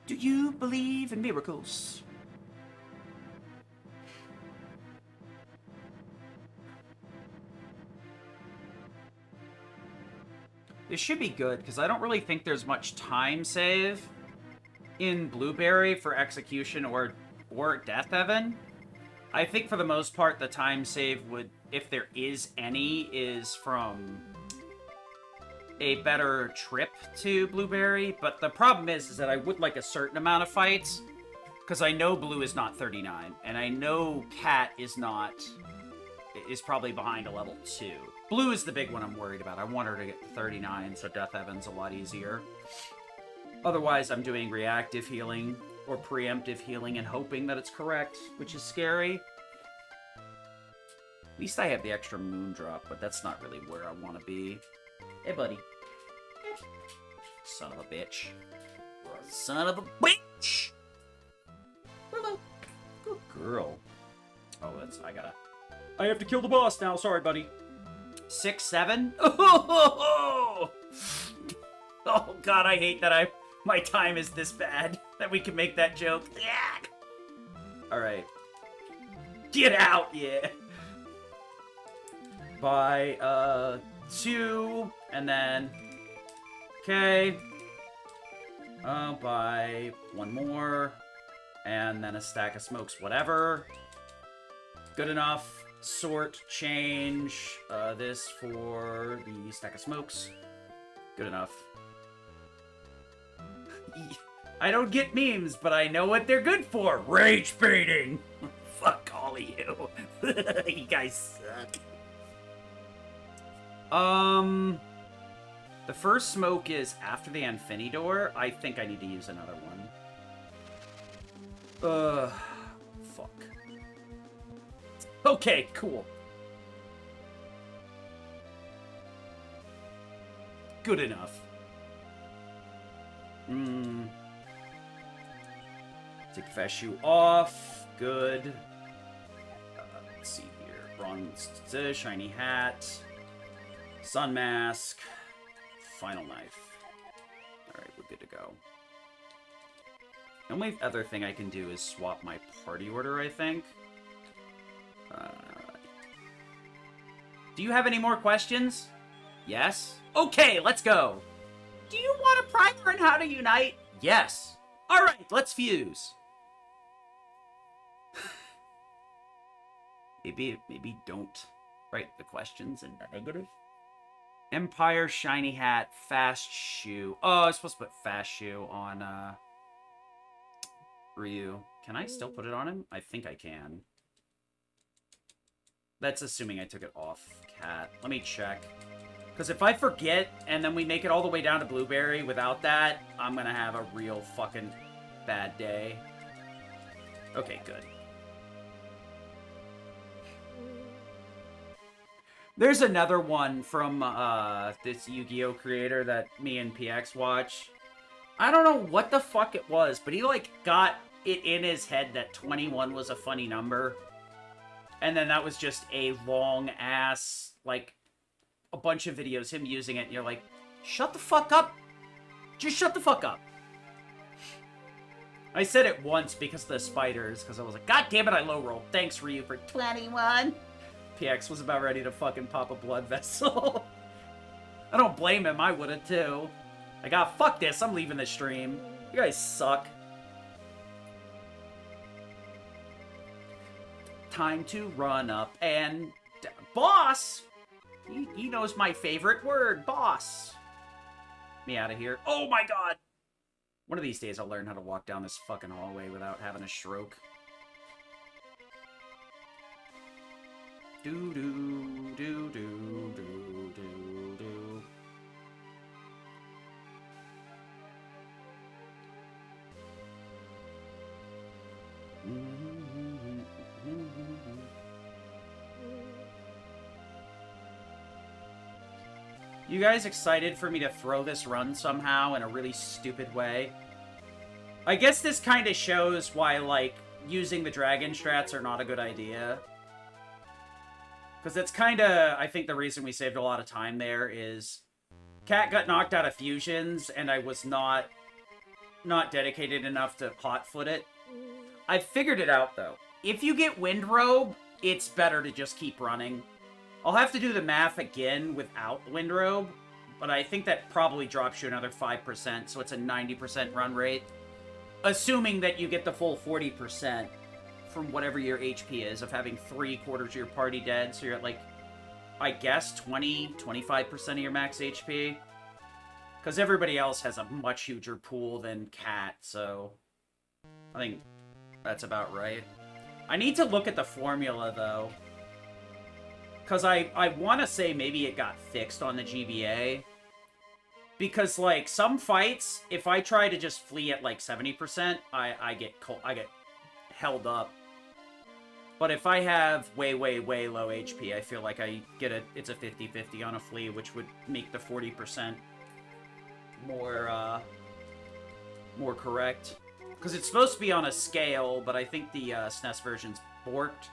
Do you believe in miracles? This should be good, because I don't really think there's much time save in Blueberry for execution or Death Heaven. I think for the most part, the time save would, if there is any, is from a better trip to Blueberry. But the problem is that I would like a certain amount of fights, because I know Blue is not 39, and I know Cat is probably behind a level 2. Blue is the big one I'm worried about. I want her to get to 39, so Death Heaven's a lot easier. Otherwise, I'm doing reactive healing or preemptive healing and hoping that it's correct, which is scary. At least I have the extra moon drop, but that's not really where I want to be. Hey, buddy. Son of a bitch. Son of a bitch! Hello. Good girl. Oh, I have to kill the boss now. Sorry, buddy. 6, 7? Oh, God, I hate that my time is this bad that we can make that joke. Yeah. Alright. Get out, yeah. By, 2, and then... Okay. By 1 more, and then a stack of smokes, whatever. Good enough. Sort, change, this for the stack of smokes. Good enough. I don't get memes, but I know what they're good for. Rage baiting. Fuck all of you. You guys suck. The first smoke is after the Infinidor. I think I need to use another one. Fuck. Okay, cool. Good enough. Take the fast shoe off. Good. Let's see here. Bronze shiny hat. Sun mask. Final knife. Alright, we're good to go. The only other thing I can do is swap my party order, I think. Do you have any more questions? Yes? Okay, let's go! Do you want a primer on how to unite? Yes. Alright, let's fuse. maybe don't write the questions in negative. Empire, shiny hat, fast shoe. Oh, I was supposed to put fast shoe on, Ryu. Can I still put it on him? I think I can. That's assuming I took it off Cat. Let me check. Because if I forget, and then we make it all the way down to Blueberry without that, I'm gonna have a real fucking bad day. Okay, good. There's another one from this Yu-Gi-Oh! Creator that me and PX watch. I don't know what the fuck it was, but he, like, got it in his head that 21 was a funny number. And then that was just a long-ass, like, a bunch of videos, him using it, and you're like, shut the fuck up! Just shut the fuck up! I said it once because of the spiders, because I was like, God damn it, I low-rolled. Thanks, Ryu, for 21. PX was about ready to fucking pop a blood vessel. I don't blame him, I would've too. I got, fuck this, I'm leaving the stream. You guys suck. Time to run up and... Boss! He knows my favorite word, boss. Me out of here. Oh my god! One of these days I'll learn how to walk down this fucking hallway without having a stroke. Do-do, do-do, do-do-do. You guys excited for me to throw this run somehow in a really stupid way? I guess this kind of shows why, like, using the dragon strats are not a good idea. Because that's kind of, I think, the reason we saved a lot of time there is... Cat got knocked out of fusions, and I was not dedicated enough to hotfoot it. I figured it out, though. If you get Windrobe, it's better to just keep running. I'll have to do the math again without Windrobe, but I think that probably drops you another 5%, so it's a 90% run rate. Assuming that you get the full 40% from whatever your HP is of having 3/4 of your party dead, so you're at, like, I guess 25% of your max HP. Because everybody else has a much huger pool than Cat, so I think that's about right. I need to look at the formula, though. Because I want to say maybe it got fixed on the GBA. Because, like, some fights, if I try to just flee at, like, 70%, I get held up. But if I have way, way, way low HP, I feel like it's a 50-50 on a flee, which would make the 40% more correct. Because it's supposed to be on a scale, but I think the SNES version's borked.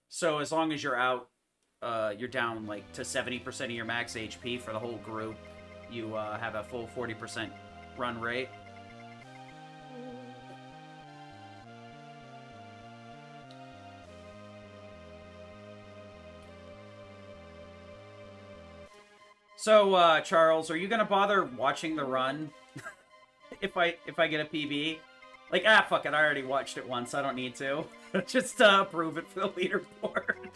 So as long as you're out, you're down, like, to 70% of your max HP for the whole group, you have a full 40% run rate. So, Charles, are you gonna bother watching the run if I get a PB? Like, fuck it, I already watched it once, I don't need to. Just approve it for the leaderboard.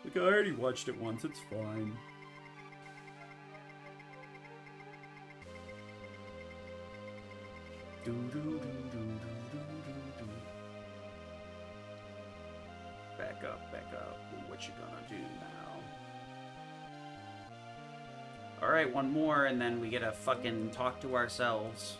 Like, I already watched it once, it's fine. Back up, back up. What you gonna do now? Alright, one more, and then we get to fucking talk to ourselves.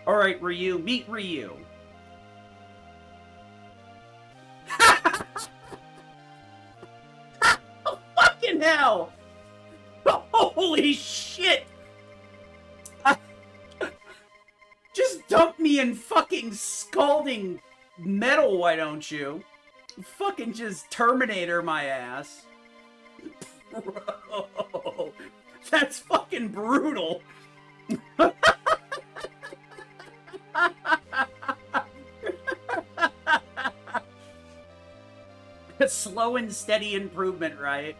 Alright, Ryu, meet Ryu. Oh, fucking hell! Holy shit! Just dump me in fucking scalding metal, why don't you? Fucking just Terminator my ass. Bro, that's fucking brutal. Slow and steady improvement, right?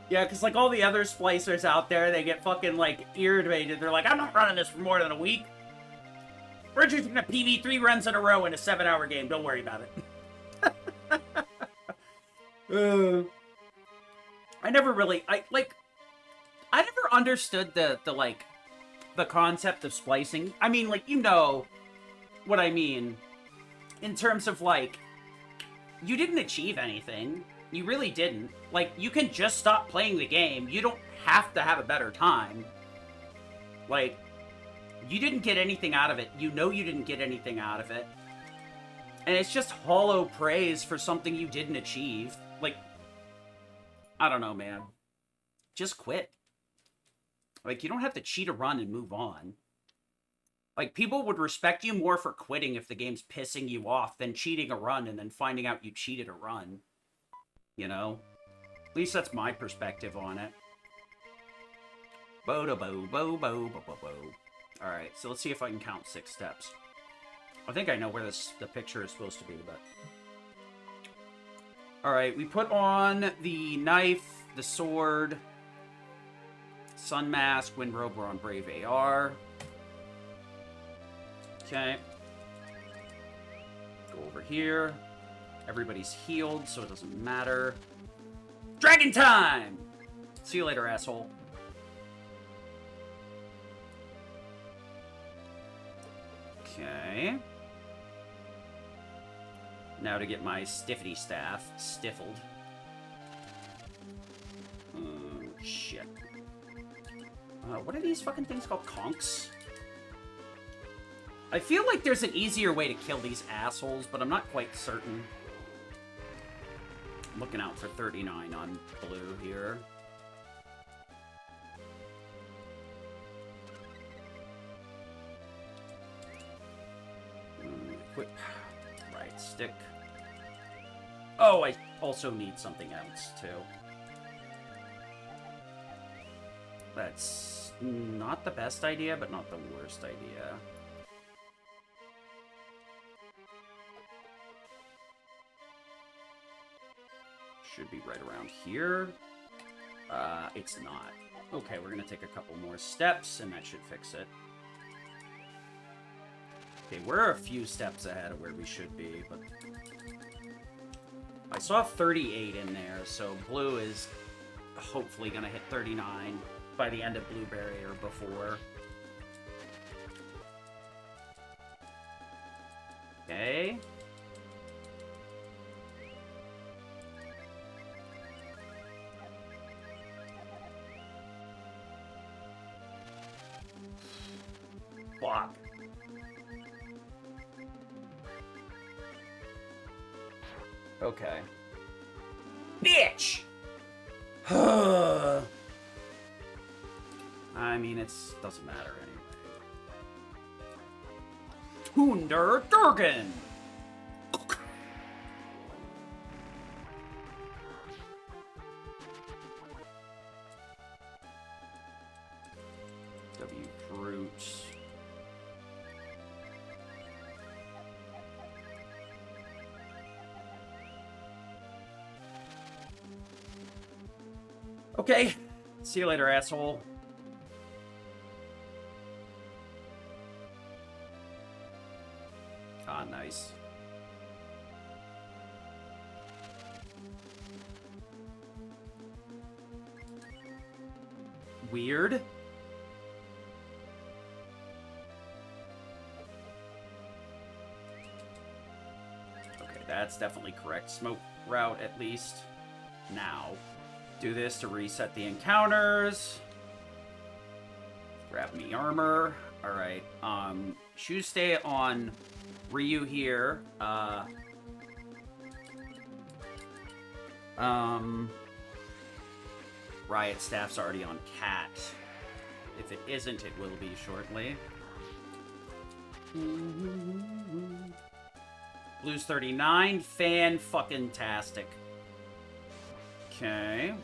Yeah, because, like, all the other splicers out there, they get fucking, like, irritated. They're like, I'm not running this for more than a week. We're just gonna PB 3 runs in a row in a 7-hour game. Don't worry about it. I never understood the concept of splicing. I mean, like, you know what I mean. In terms of, like, you didn't achieve anything. You really didn't. Like, you can just stop playing the game. You don't have to have a better time. Like, you didn't get anything out of it. You know you didn't get anything out of it. And it's just hollow praise for something you didn't achieve. Like, I don't know, man. Just quit. Like, you don't have to cheat a run and move on. Like, people would respect you more for quitting if the game's pissing you off than cheating a run and then finding out you cheated a run. You know? At least that's my perspective on it. Bo-da-bo-bo-bo-bo-bo-bo. Alright, so let's see if I can count 6 steps. I think I know where the picture is supposed to be, but... Alright, we put on the knife, the sword, sun mask, wind robe, we're on Brave AR. Okay. Go over here. Everybody's healed, so it doesn't matter. Dragon time! See you later, asshole. Okay. Now to get my stiffity staff stiffled. Shit. What are these fucking things called? Conks? I feel like there's an easier way to kill these assholes, but I'm not quite certain. I'm looking out for 39 on blue here. Quick. Right stick. Oh, I also need something else, too. That's not the best idea, but not the worst idea. Should be right around here. It's not. Okay, we're gonna take a couple more steps, and that should fix it. Okay, we're a few steps ahead of where we should be, but... I saw 38 in there, so blue is hopefully gonna hit 39 by the end of blueberry or before. Okay. Fuck. Okay. Bitch! I mean, it doesn't matter anyway. Tunder Durgan! W fruits. Okay. See you later, asshole. Ah, nice. Weird. Okay, that's definitely correct. Smoke route, at least. Now. Do this to reset the encounters. Grab me armor. Alright, shoes stay on Ryu here. Riot Staff's already on Cat. If it isn't, it will be shortly. Blue's 39. Fan-fucking-tastic. Okay.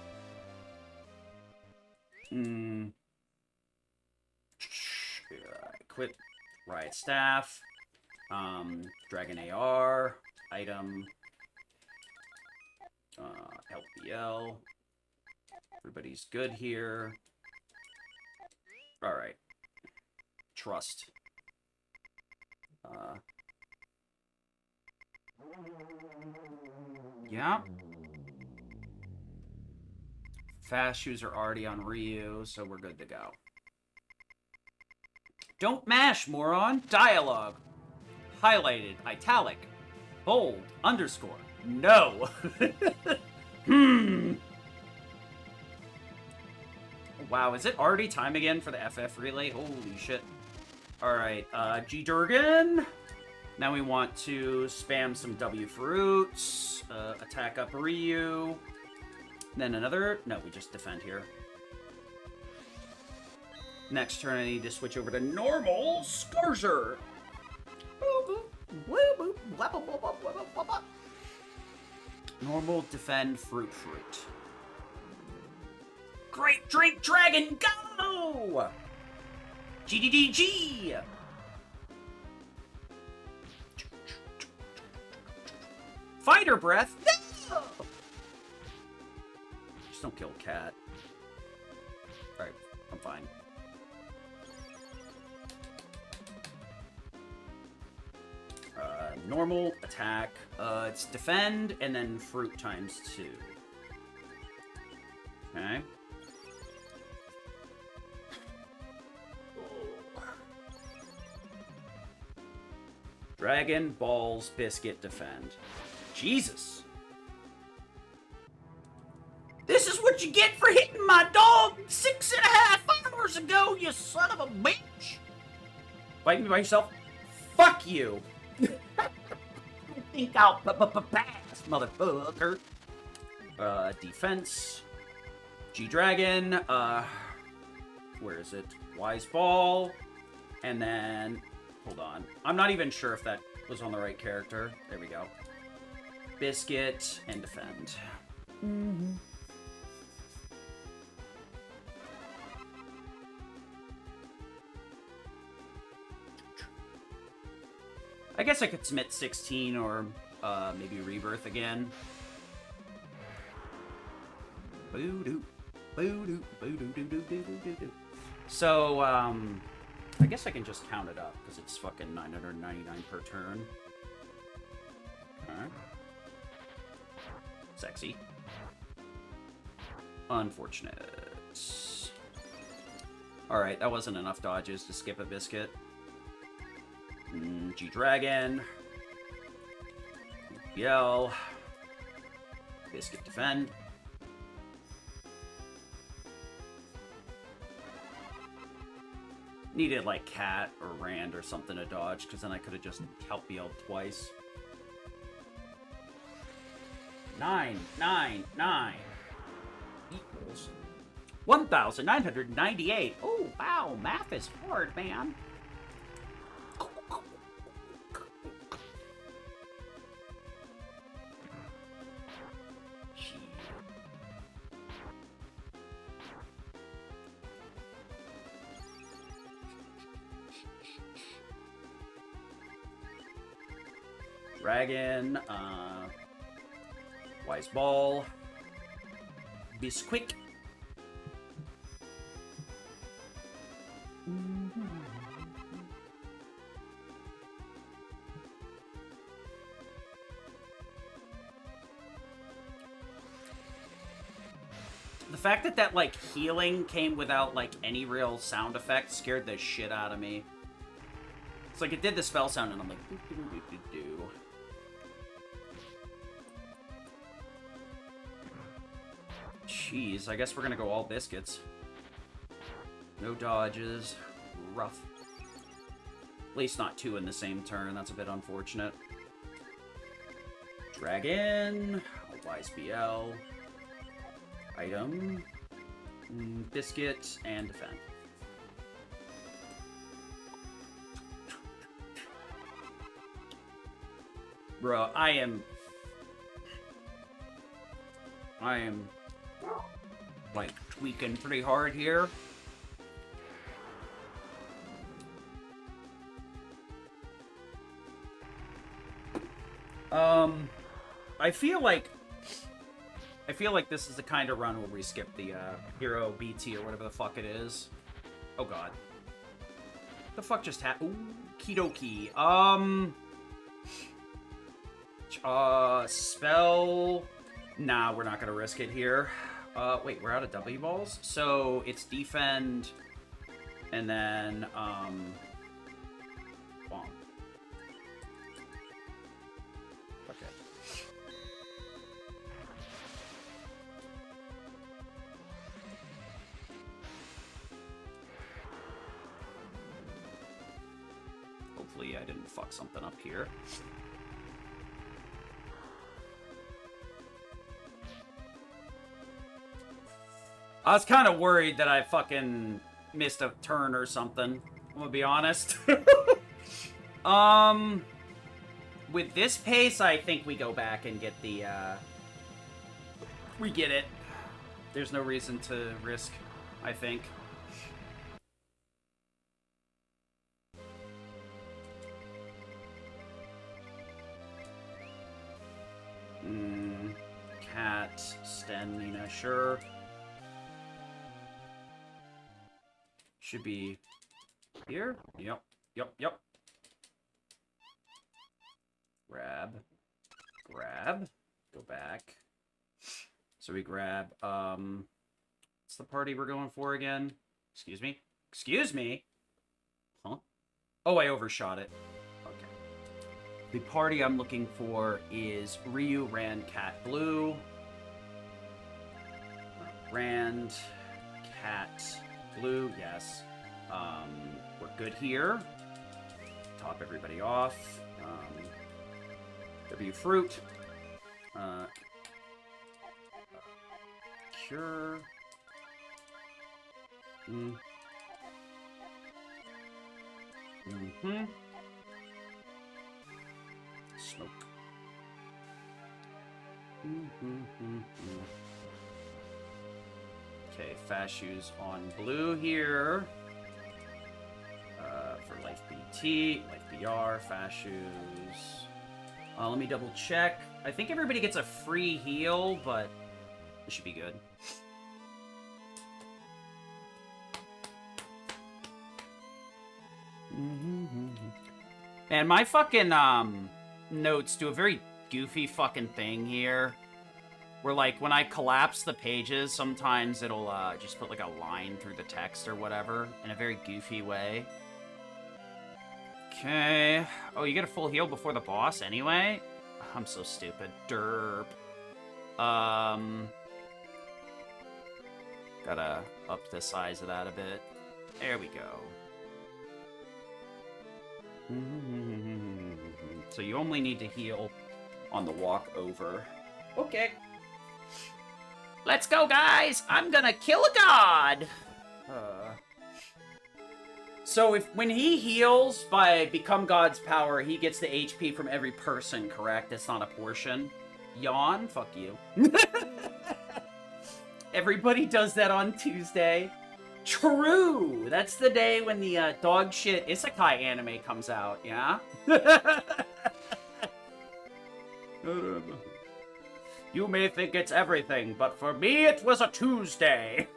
Quit Riot Staff. Dragon AR. Item. LPL. Everybody's good here. Alright. Trust. Yeah. Fast shoes are already on Ryu, so we're good to go. Don't mash, moron! Dialogue. Highlighted, italic, bold, underscore. No! Wow, is it already time again for the FF relay? Holy shit. Alright, G Durgan. Now we want to spam some W fruits, attack up Ryu. Then another... No, we just defend here. Next turn, I need to switch over to normal Scourger. Normal, defend, fruit. Great Drink Dragon, go! GDDG! Fighter Breath, no! Just don't kill Cat. Alright, I'm fine. Normal, attack, it's defend, and then fruit times 2. Okay. Dragon, balls, biscuit, defend. Jesus. This is what you get for hitting my dog 6.5 hours ago, you son of a bitch! Fight me by yourself. Fuck you! I think I'll pass, motherfucker. Defense. G-Dragon. Where is it? Wise Ball. And then... Hold on. I'm not even sure if that was on the right character. There we go. Biscuit and defend. Mm-hmm. I guess I could submit 16 or maybe Rebirth again. Boo-doo. Boo-doo. Boo-doo-doo-doo-doo-doo-doo. So, I guess I can just count it up, because it's fucking 999 per turn. Alright. Sexy. Unfortunate. Alright, that wasn't enough dodges to skip a biscuit. G-Dragon. Yell. Biscuit defend. Needed, like, Cat or Rand or something to dodge, because then I could have just helped Yell twice. 9, 9, 9 equals 1,998. Oh, wow, math is hard, man. Dragon, Wise Ball, Bisquick. The fact that that, like, healing came without, like, any real sound effect scared the shit out of me. It's like it did the spell sound and I'm like, doo-doo-doo-doo-doo. Jeez, I guess we're gonna go all biscuits. No dodges. Rough. At least not two in the same turn. That's a bit unfortunate. Dragon. Wise BL. Item. Biscuit. And defend. Bro, I am... like, tweaking pretty hard here. I feel like this is the kind of run where we skip the, Hero BT or whatever the fuck it is. Oh god. The fuck just happened? Ooh, Kidoki. Spell... Nah, we're not gonna risk it here. Wait, we're out of W balls? So, it's defend, and then, bomb. Okay. Hopefully I didn't fuck something up here. I was kind of worried that I fucking missed a turn or something. I'm gonna be honest. With this pace, I think we go back and get the, we get it. There's no reason to risk, I think. Cat, Sten, Nina, sure. Should be here. Yep. Yep. Yep. Grab. Grab. Go back. So we grab, what's the party we're going for again? Excuse me? Excuse me? Huh? Oh, I overshot it. Okay. The party I'm looking for is Ryu, Rand, Cat, Blue. Rand, Cat, Blue, yes. We're good here. top everybody off. W fruit. Cure. Smoke. Okay, fast shoes on blue here. For life BT, life BR, fast shoes. Let me double check. I think everybody gets a free heal, but it should be good. Man, my fucking notes do a very goofy fucking thing here. Where, like, when I collapse the pages, sometimes it'll just put, like, a line through the text or whatever in a very goofy way. Okay. Oh, you get a full heal before the boss anyway? I'm so stupid. Derp. Gotta up the size of that a bit. There we go. So you only need to heal on the walk over. Okay. Let's go, guys! I'm gonna kill a god! So when he heals by Become God's Power, he gets the HP from every person, correct? It's not a portion. Yawn? Fuck you. Everybody does that on Tuesday. True! That's the day when the dog shit isekai anime comes out, yeah? You may think it's everything, but for me it was a Tuesday.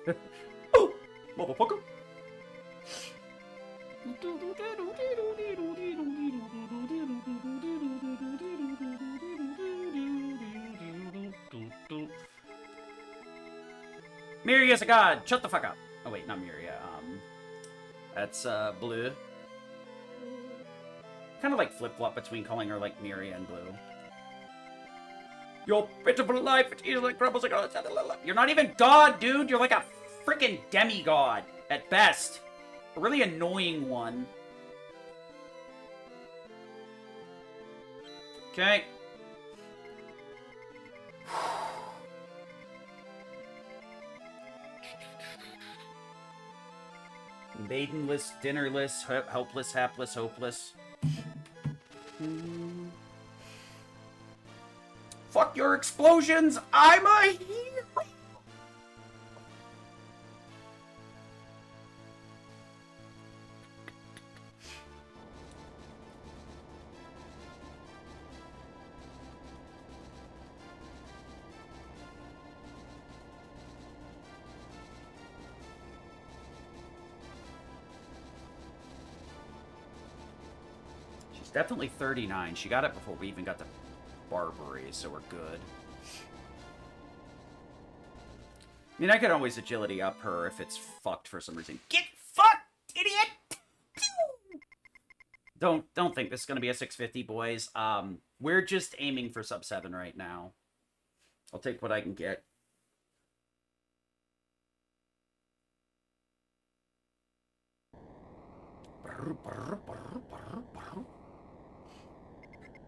Oh, motherfucker. Miri is a god. Shut the fuck up. Oh wait, not Miri. That's Blue. Kind of like flip-flop between calling her like Miri and Blue. Your pitiful life, it easily crumbles like a... You're not even God, dude! You're like a freaking demigod, at best. A really annoying one. Okay. Maidenless, dinnerless, helpless, hapless, hopeless. Fuck your explosions! I'm a hero! She's definitely 39. She got it before we even got to Barbary, so we're good. I mean, I could always agility up her if it's fucked for some reason. Get fucked, idiot! Don't think this is gonna be a 650, boys. We're just aiming for sub 7 right now. I'll take what I can get.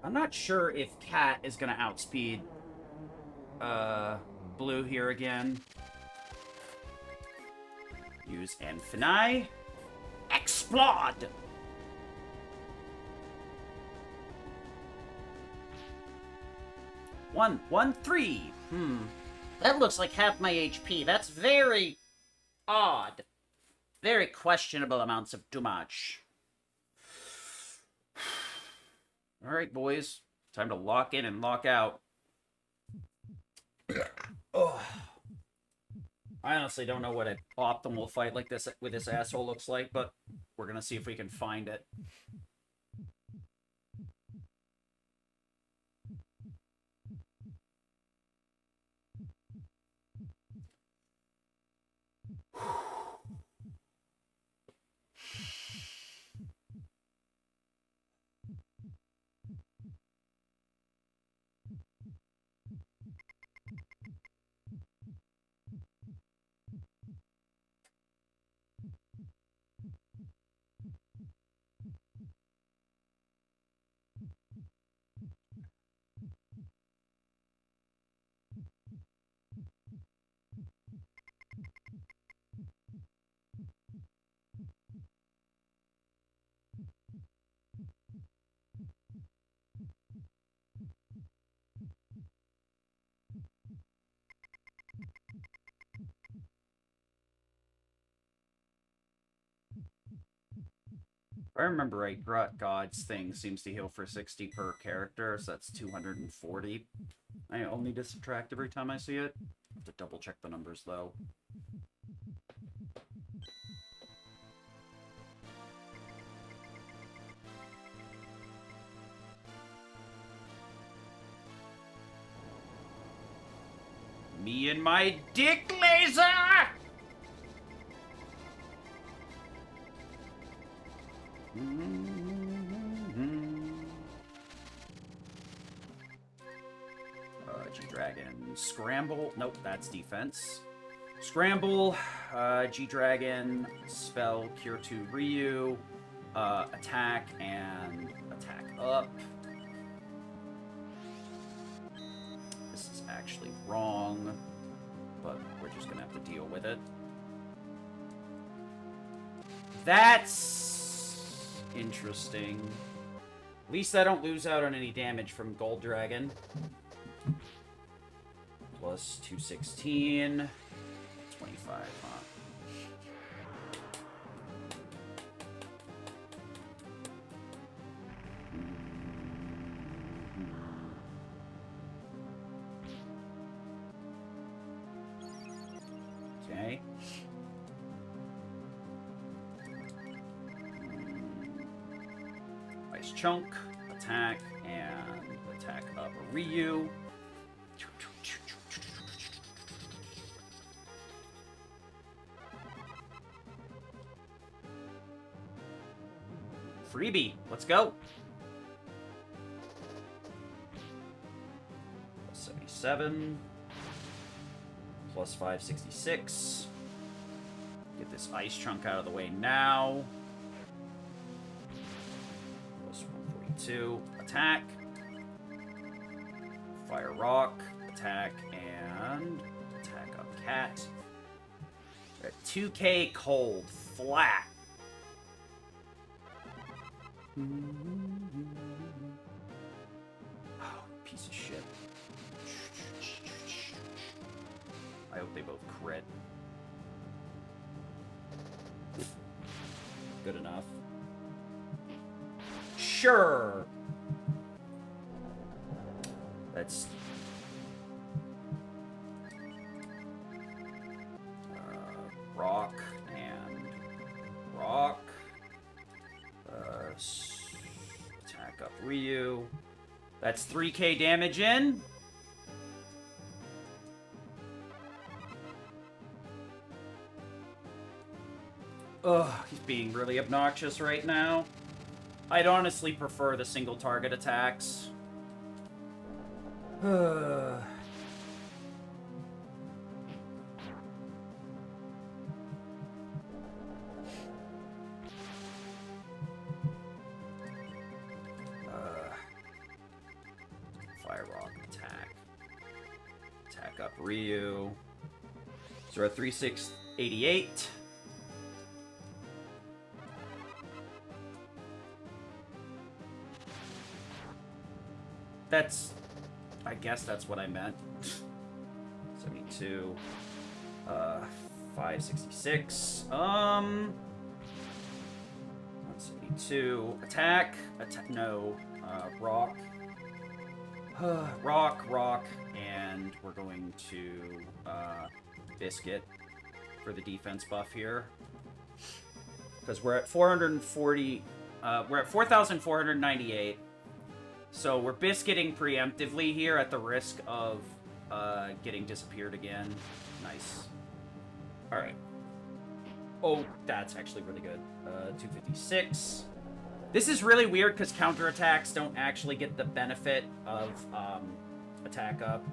I'm not sure if Cat is gonna outspeed Blue here again. Use Infini. Explode! One, 3. That looks like half my HP. That's very odd. Very questionable amounts of damage. Alright, boys. Time to lock in and lock out. Oh. I honestly don't know what an optimal fight like this with this asshole looks like, but we're gonna see if we can find it. If I remember right, God's thing seems to heal for 60 per character, so that's 240. I only need to subtract every time I see it. I have to double check the numbers, though. Me and my dick laser! G-Dragon. Scramble. Nope, that's defense. Scramble. G-Dragon. Spell. Cure 2 Ryu. Attack and attack up. This is actually wrong, but we're just gonna have to deal with it. That's interesting. At least I don't lose out on any damage from Gold Dragon. Plus 216. 25, huh? Okay. Ice Chunk, attack, and attack up a Ryu. Freebie, let's go. 77. Plus 566. Get this ice chunk out of the way now. Plus 142. Attack. Fire rock. Attack and attack up cat. We're at 2K cold. Flat. Oh, piece of shit. I hope they both crit. Good enough. Sure! That's... rock and... rock. Attack up Ryu. That's 3K damage in. Ugh, he's being really obnoxious right now. I'd honestly prefer the single target attacks. Fire rock attack. Attack up Ryu. So we're at 3688. That's... I guess that's what I meant. 72. 566. 172. Attack. Attack. No. Rock. Rock. And we're going to, Biscuit for the defense buff here. Because we're at 440... we're at 4,498. So we're biscuiting preemptively here at the risk of getting disappeared again. Nice. Alright. Oh, that's actually really good. 256. This is really weird because counterattacks don't actually get the benefit of attack up.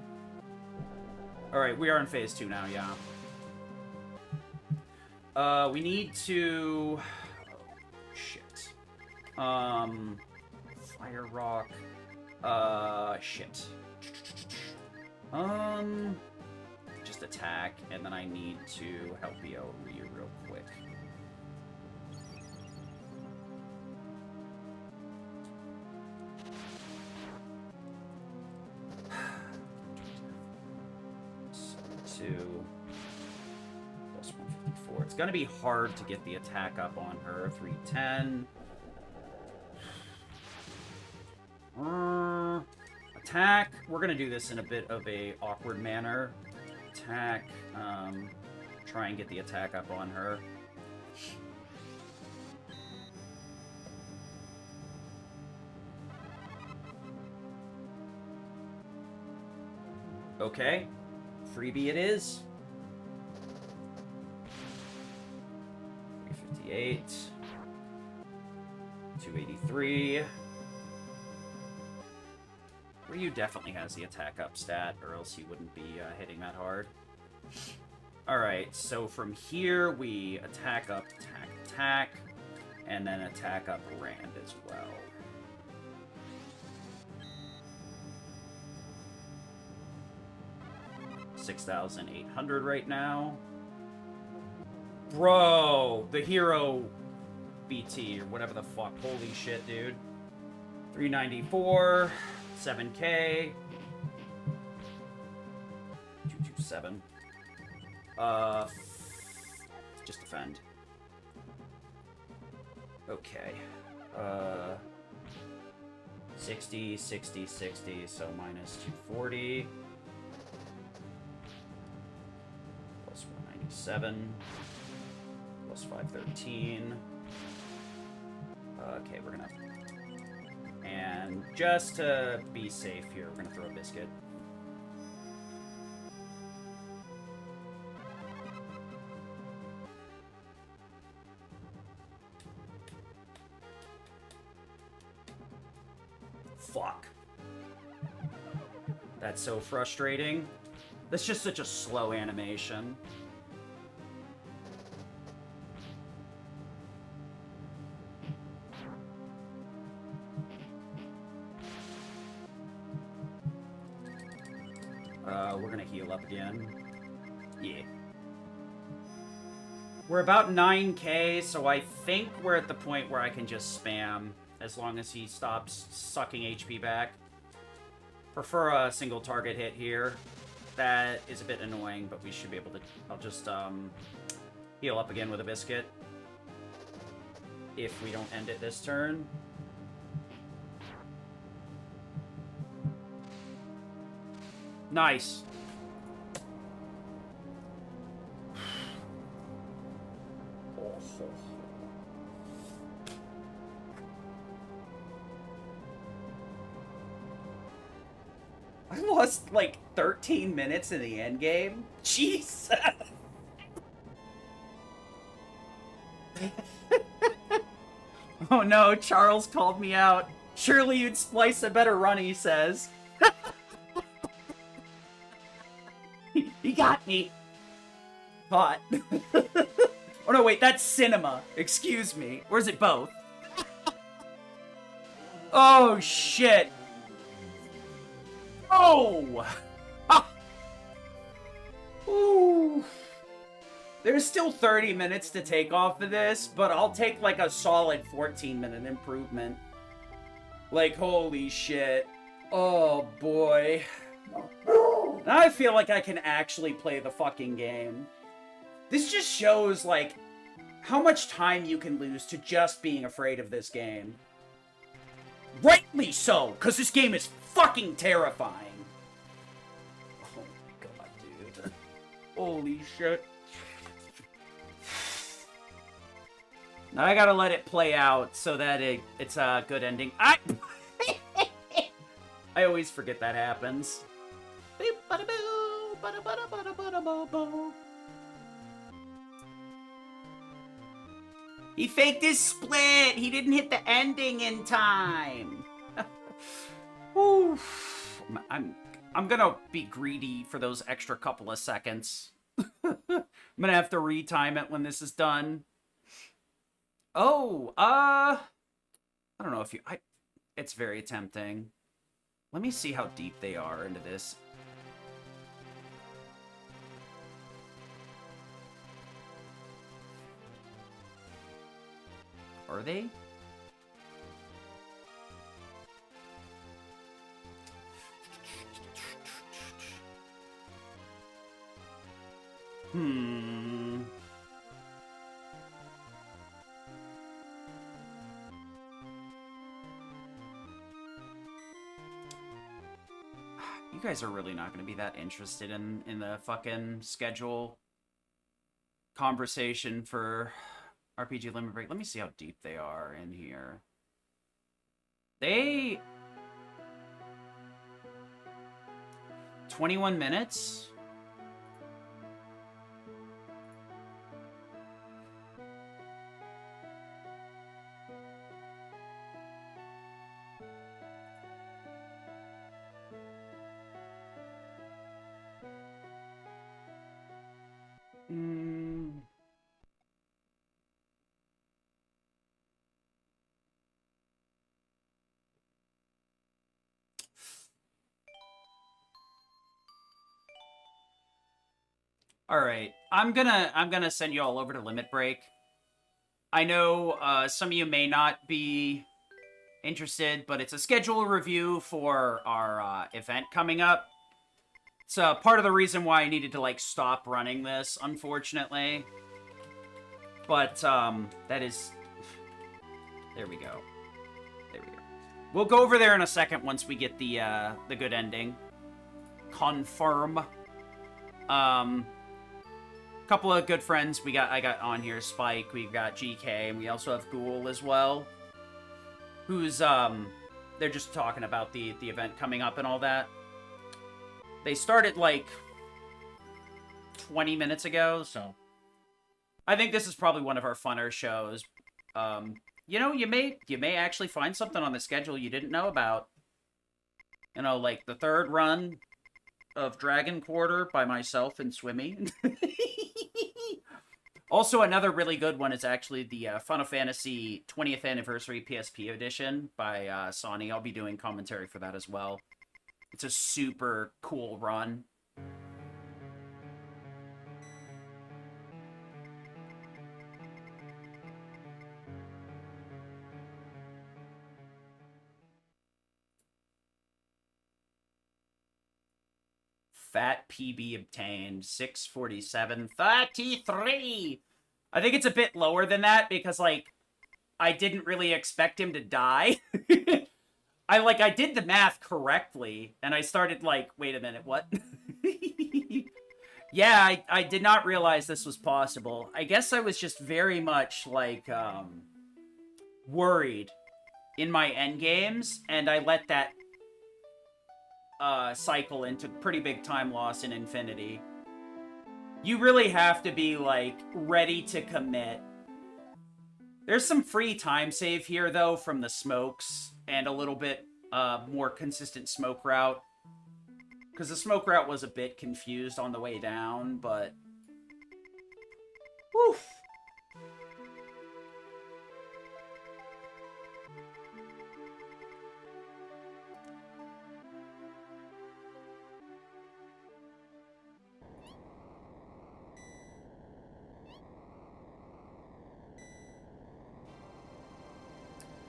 Alright, we are in phase 2 now, yeah. We need to... oh, shit. Fire rock. Shit. Just attack, and then I need to help you out Ryu real quick. Two plus 154. 394. It's going to be hard to get the attack up on her. 310. Attack. We're going to do this in a bit of a awkward manner. Attack. Try and get the attack up on her. Okay. Freebie it is. 358. 283. Ryu definitely has the attack up stat, or else he wouldn't be hitting that hard. Alright, so from here we attack up, attack, and then attack up Rand as well. $6,800 right now. Bro, the hero BT, or whatever the fuck. Holy shit, dude. 394, 7K. 227. Just defend. Okay. 60, 60, 60, so minus 240. Plus 197. Plus 513. Okay, we're gonna... And just to be safe here, we're gonna throw a biscuit. Fuck. That's so frustrating. That's just such a slow animation. We're gonna heal up again. Yeah. We're about 9K, so I think we're at the point where I can just spam as long as he stops sucking HP back. Prefer a single target hit here. That is a bit annoying, but we should be able to... I'll just heal up again with a biscuit. If we don't end it this turn. Nice. I lost like 13 minutes in the end game. Jesus. Oh no, Charles called me out. Surely you'd splice a better run, he says. He got me. Caught. Oh no, wait, that's cinema. Excuse me. Or is it both? Oh, shit. Oh! Ah. Ooh. There's still 30 minutes to take off of this, but I'll take like a solid 14-minute improvement. Like, holy shit. Oh, boy. Now I feel like I can actually play the fucking game. This just shows, like, how much time you can lose to just being afraid of this game. Rightly so, because this game is fucking terrifying. Oh my god, dude. Holy shit. Now I gotta let it play out so that it's a good ending. I always forget that happens. He faked his split. He didn't hit the ending in time. Oof. I'm gonna be greedy for those extra couple of seconds. I'm gonna have to retime it when this is done. Oh, I don't know if you... it's very tempting. Let me see how deep they are into this. Are they? You guys are really not going to be that interested in the fucking schedule conversation for RPG Limit Break. Let me see how deep they are in here. They... 21 minutes? All right, I'm gonna send you all over to Limit Break. I know some of you may not be interested, but it's a schedule review for our event coming up. It's part of the reason why I needed to like stop running this, unfortunately. But that is. There we go. There we go. We'll go over there in a second once we get the good ending. Confirm. Couple of good friends I got on here. Spike, we've got GK, and we also have Ghoul as well. Who's they're just talking about the event coming up and all that. They started like 20 minutes ago, so I think this is probably one of our funner shows. You know, you may actually find something on the schedule you didn't know about. You know, like the third run of Dragon Quarter by myself and Swimmy. Also, another really good one is actually the Final Fantasy 20th Anniversary PSP edition by Sony. I'll be doing commentary for that as well. It's a super cool run. Fat PB obtained, 647.33. I think it's a bit lower than that because, like, I didn't really expect him to die. I did the math correctly, and I started like, wait a minute, what? Yeah, I did not realize this was possible. I guess I was just very much, like, worried in my endgames, and I let that cycle into pretty big time loss in Infinity. You really have to be, like, ready to commit. There's some free time save here, though, from the smokes, and a little bit more consistent smoke route. Because the smoke route was a bit confused on the way down, but... Woof!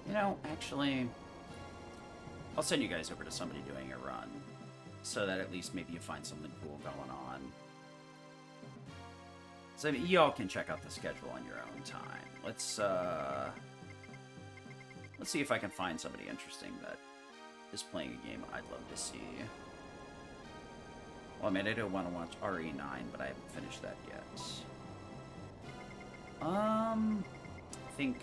You know, actually, I'll send you guys over to somebody doing a run, so that at least maybe you find something cool going on. So y'all can check out the schedule on your own time. Let's see if I can find somebody interesting that is playing a game I'd love to see. Well, I mean, I do want to watch RE9, but I haven't finished that yet. I think...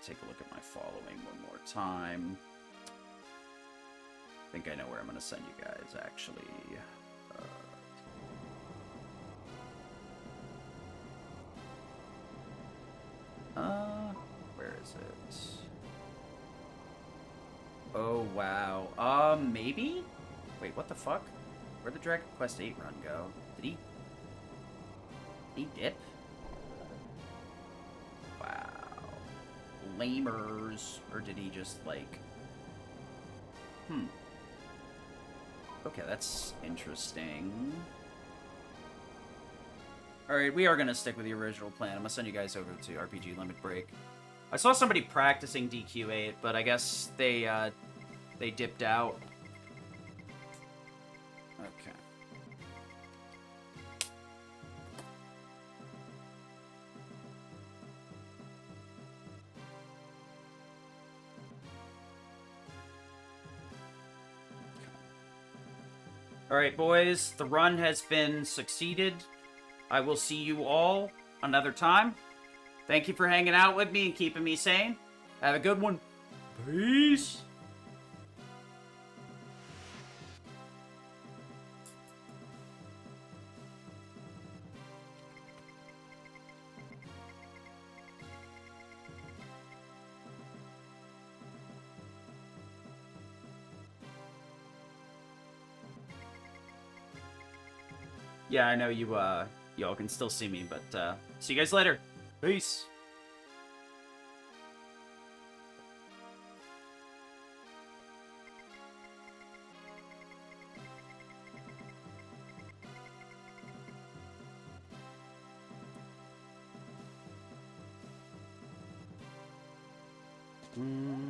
Take a look at my following one more time. I think I know where I'm going to send you guys, actually. Where is it? Oh, wow. Maybe? Wait, what the fuck? Where'd the Dragon Quest 8 run go? Did he dip? Wow. Lamers, or did he just, like... Okay, that's interesting. Alright, we are going to stick with the original plan. I'm going to send you guys over to RPG Limit Break. I saw somebody practicing DQ8, but I guess they dipped out. Okay. Alright, boys, the run has been succeeded. I will see you all another time. Thank you for hanging out with me and keeping me sane. Have a good one. Peace. Yeah, I know y'all can still see me, but, see you guys later. Peace. Mm.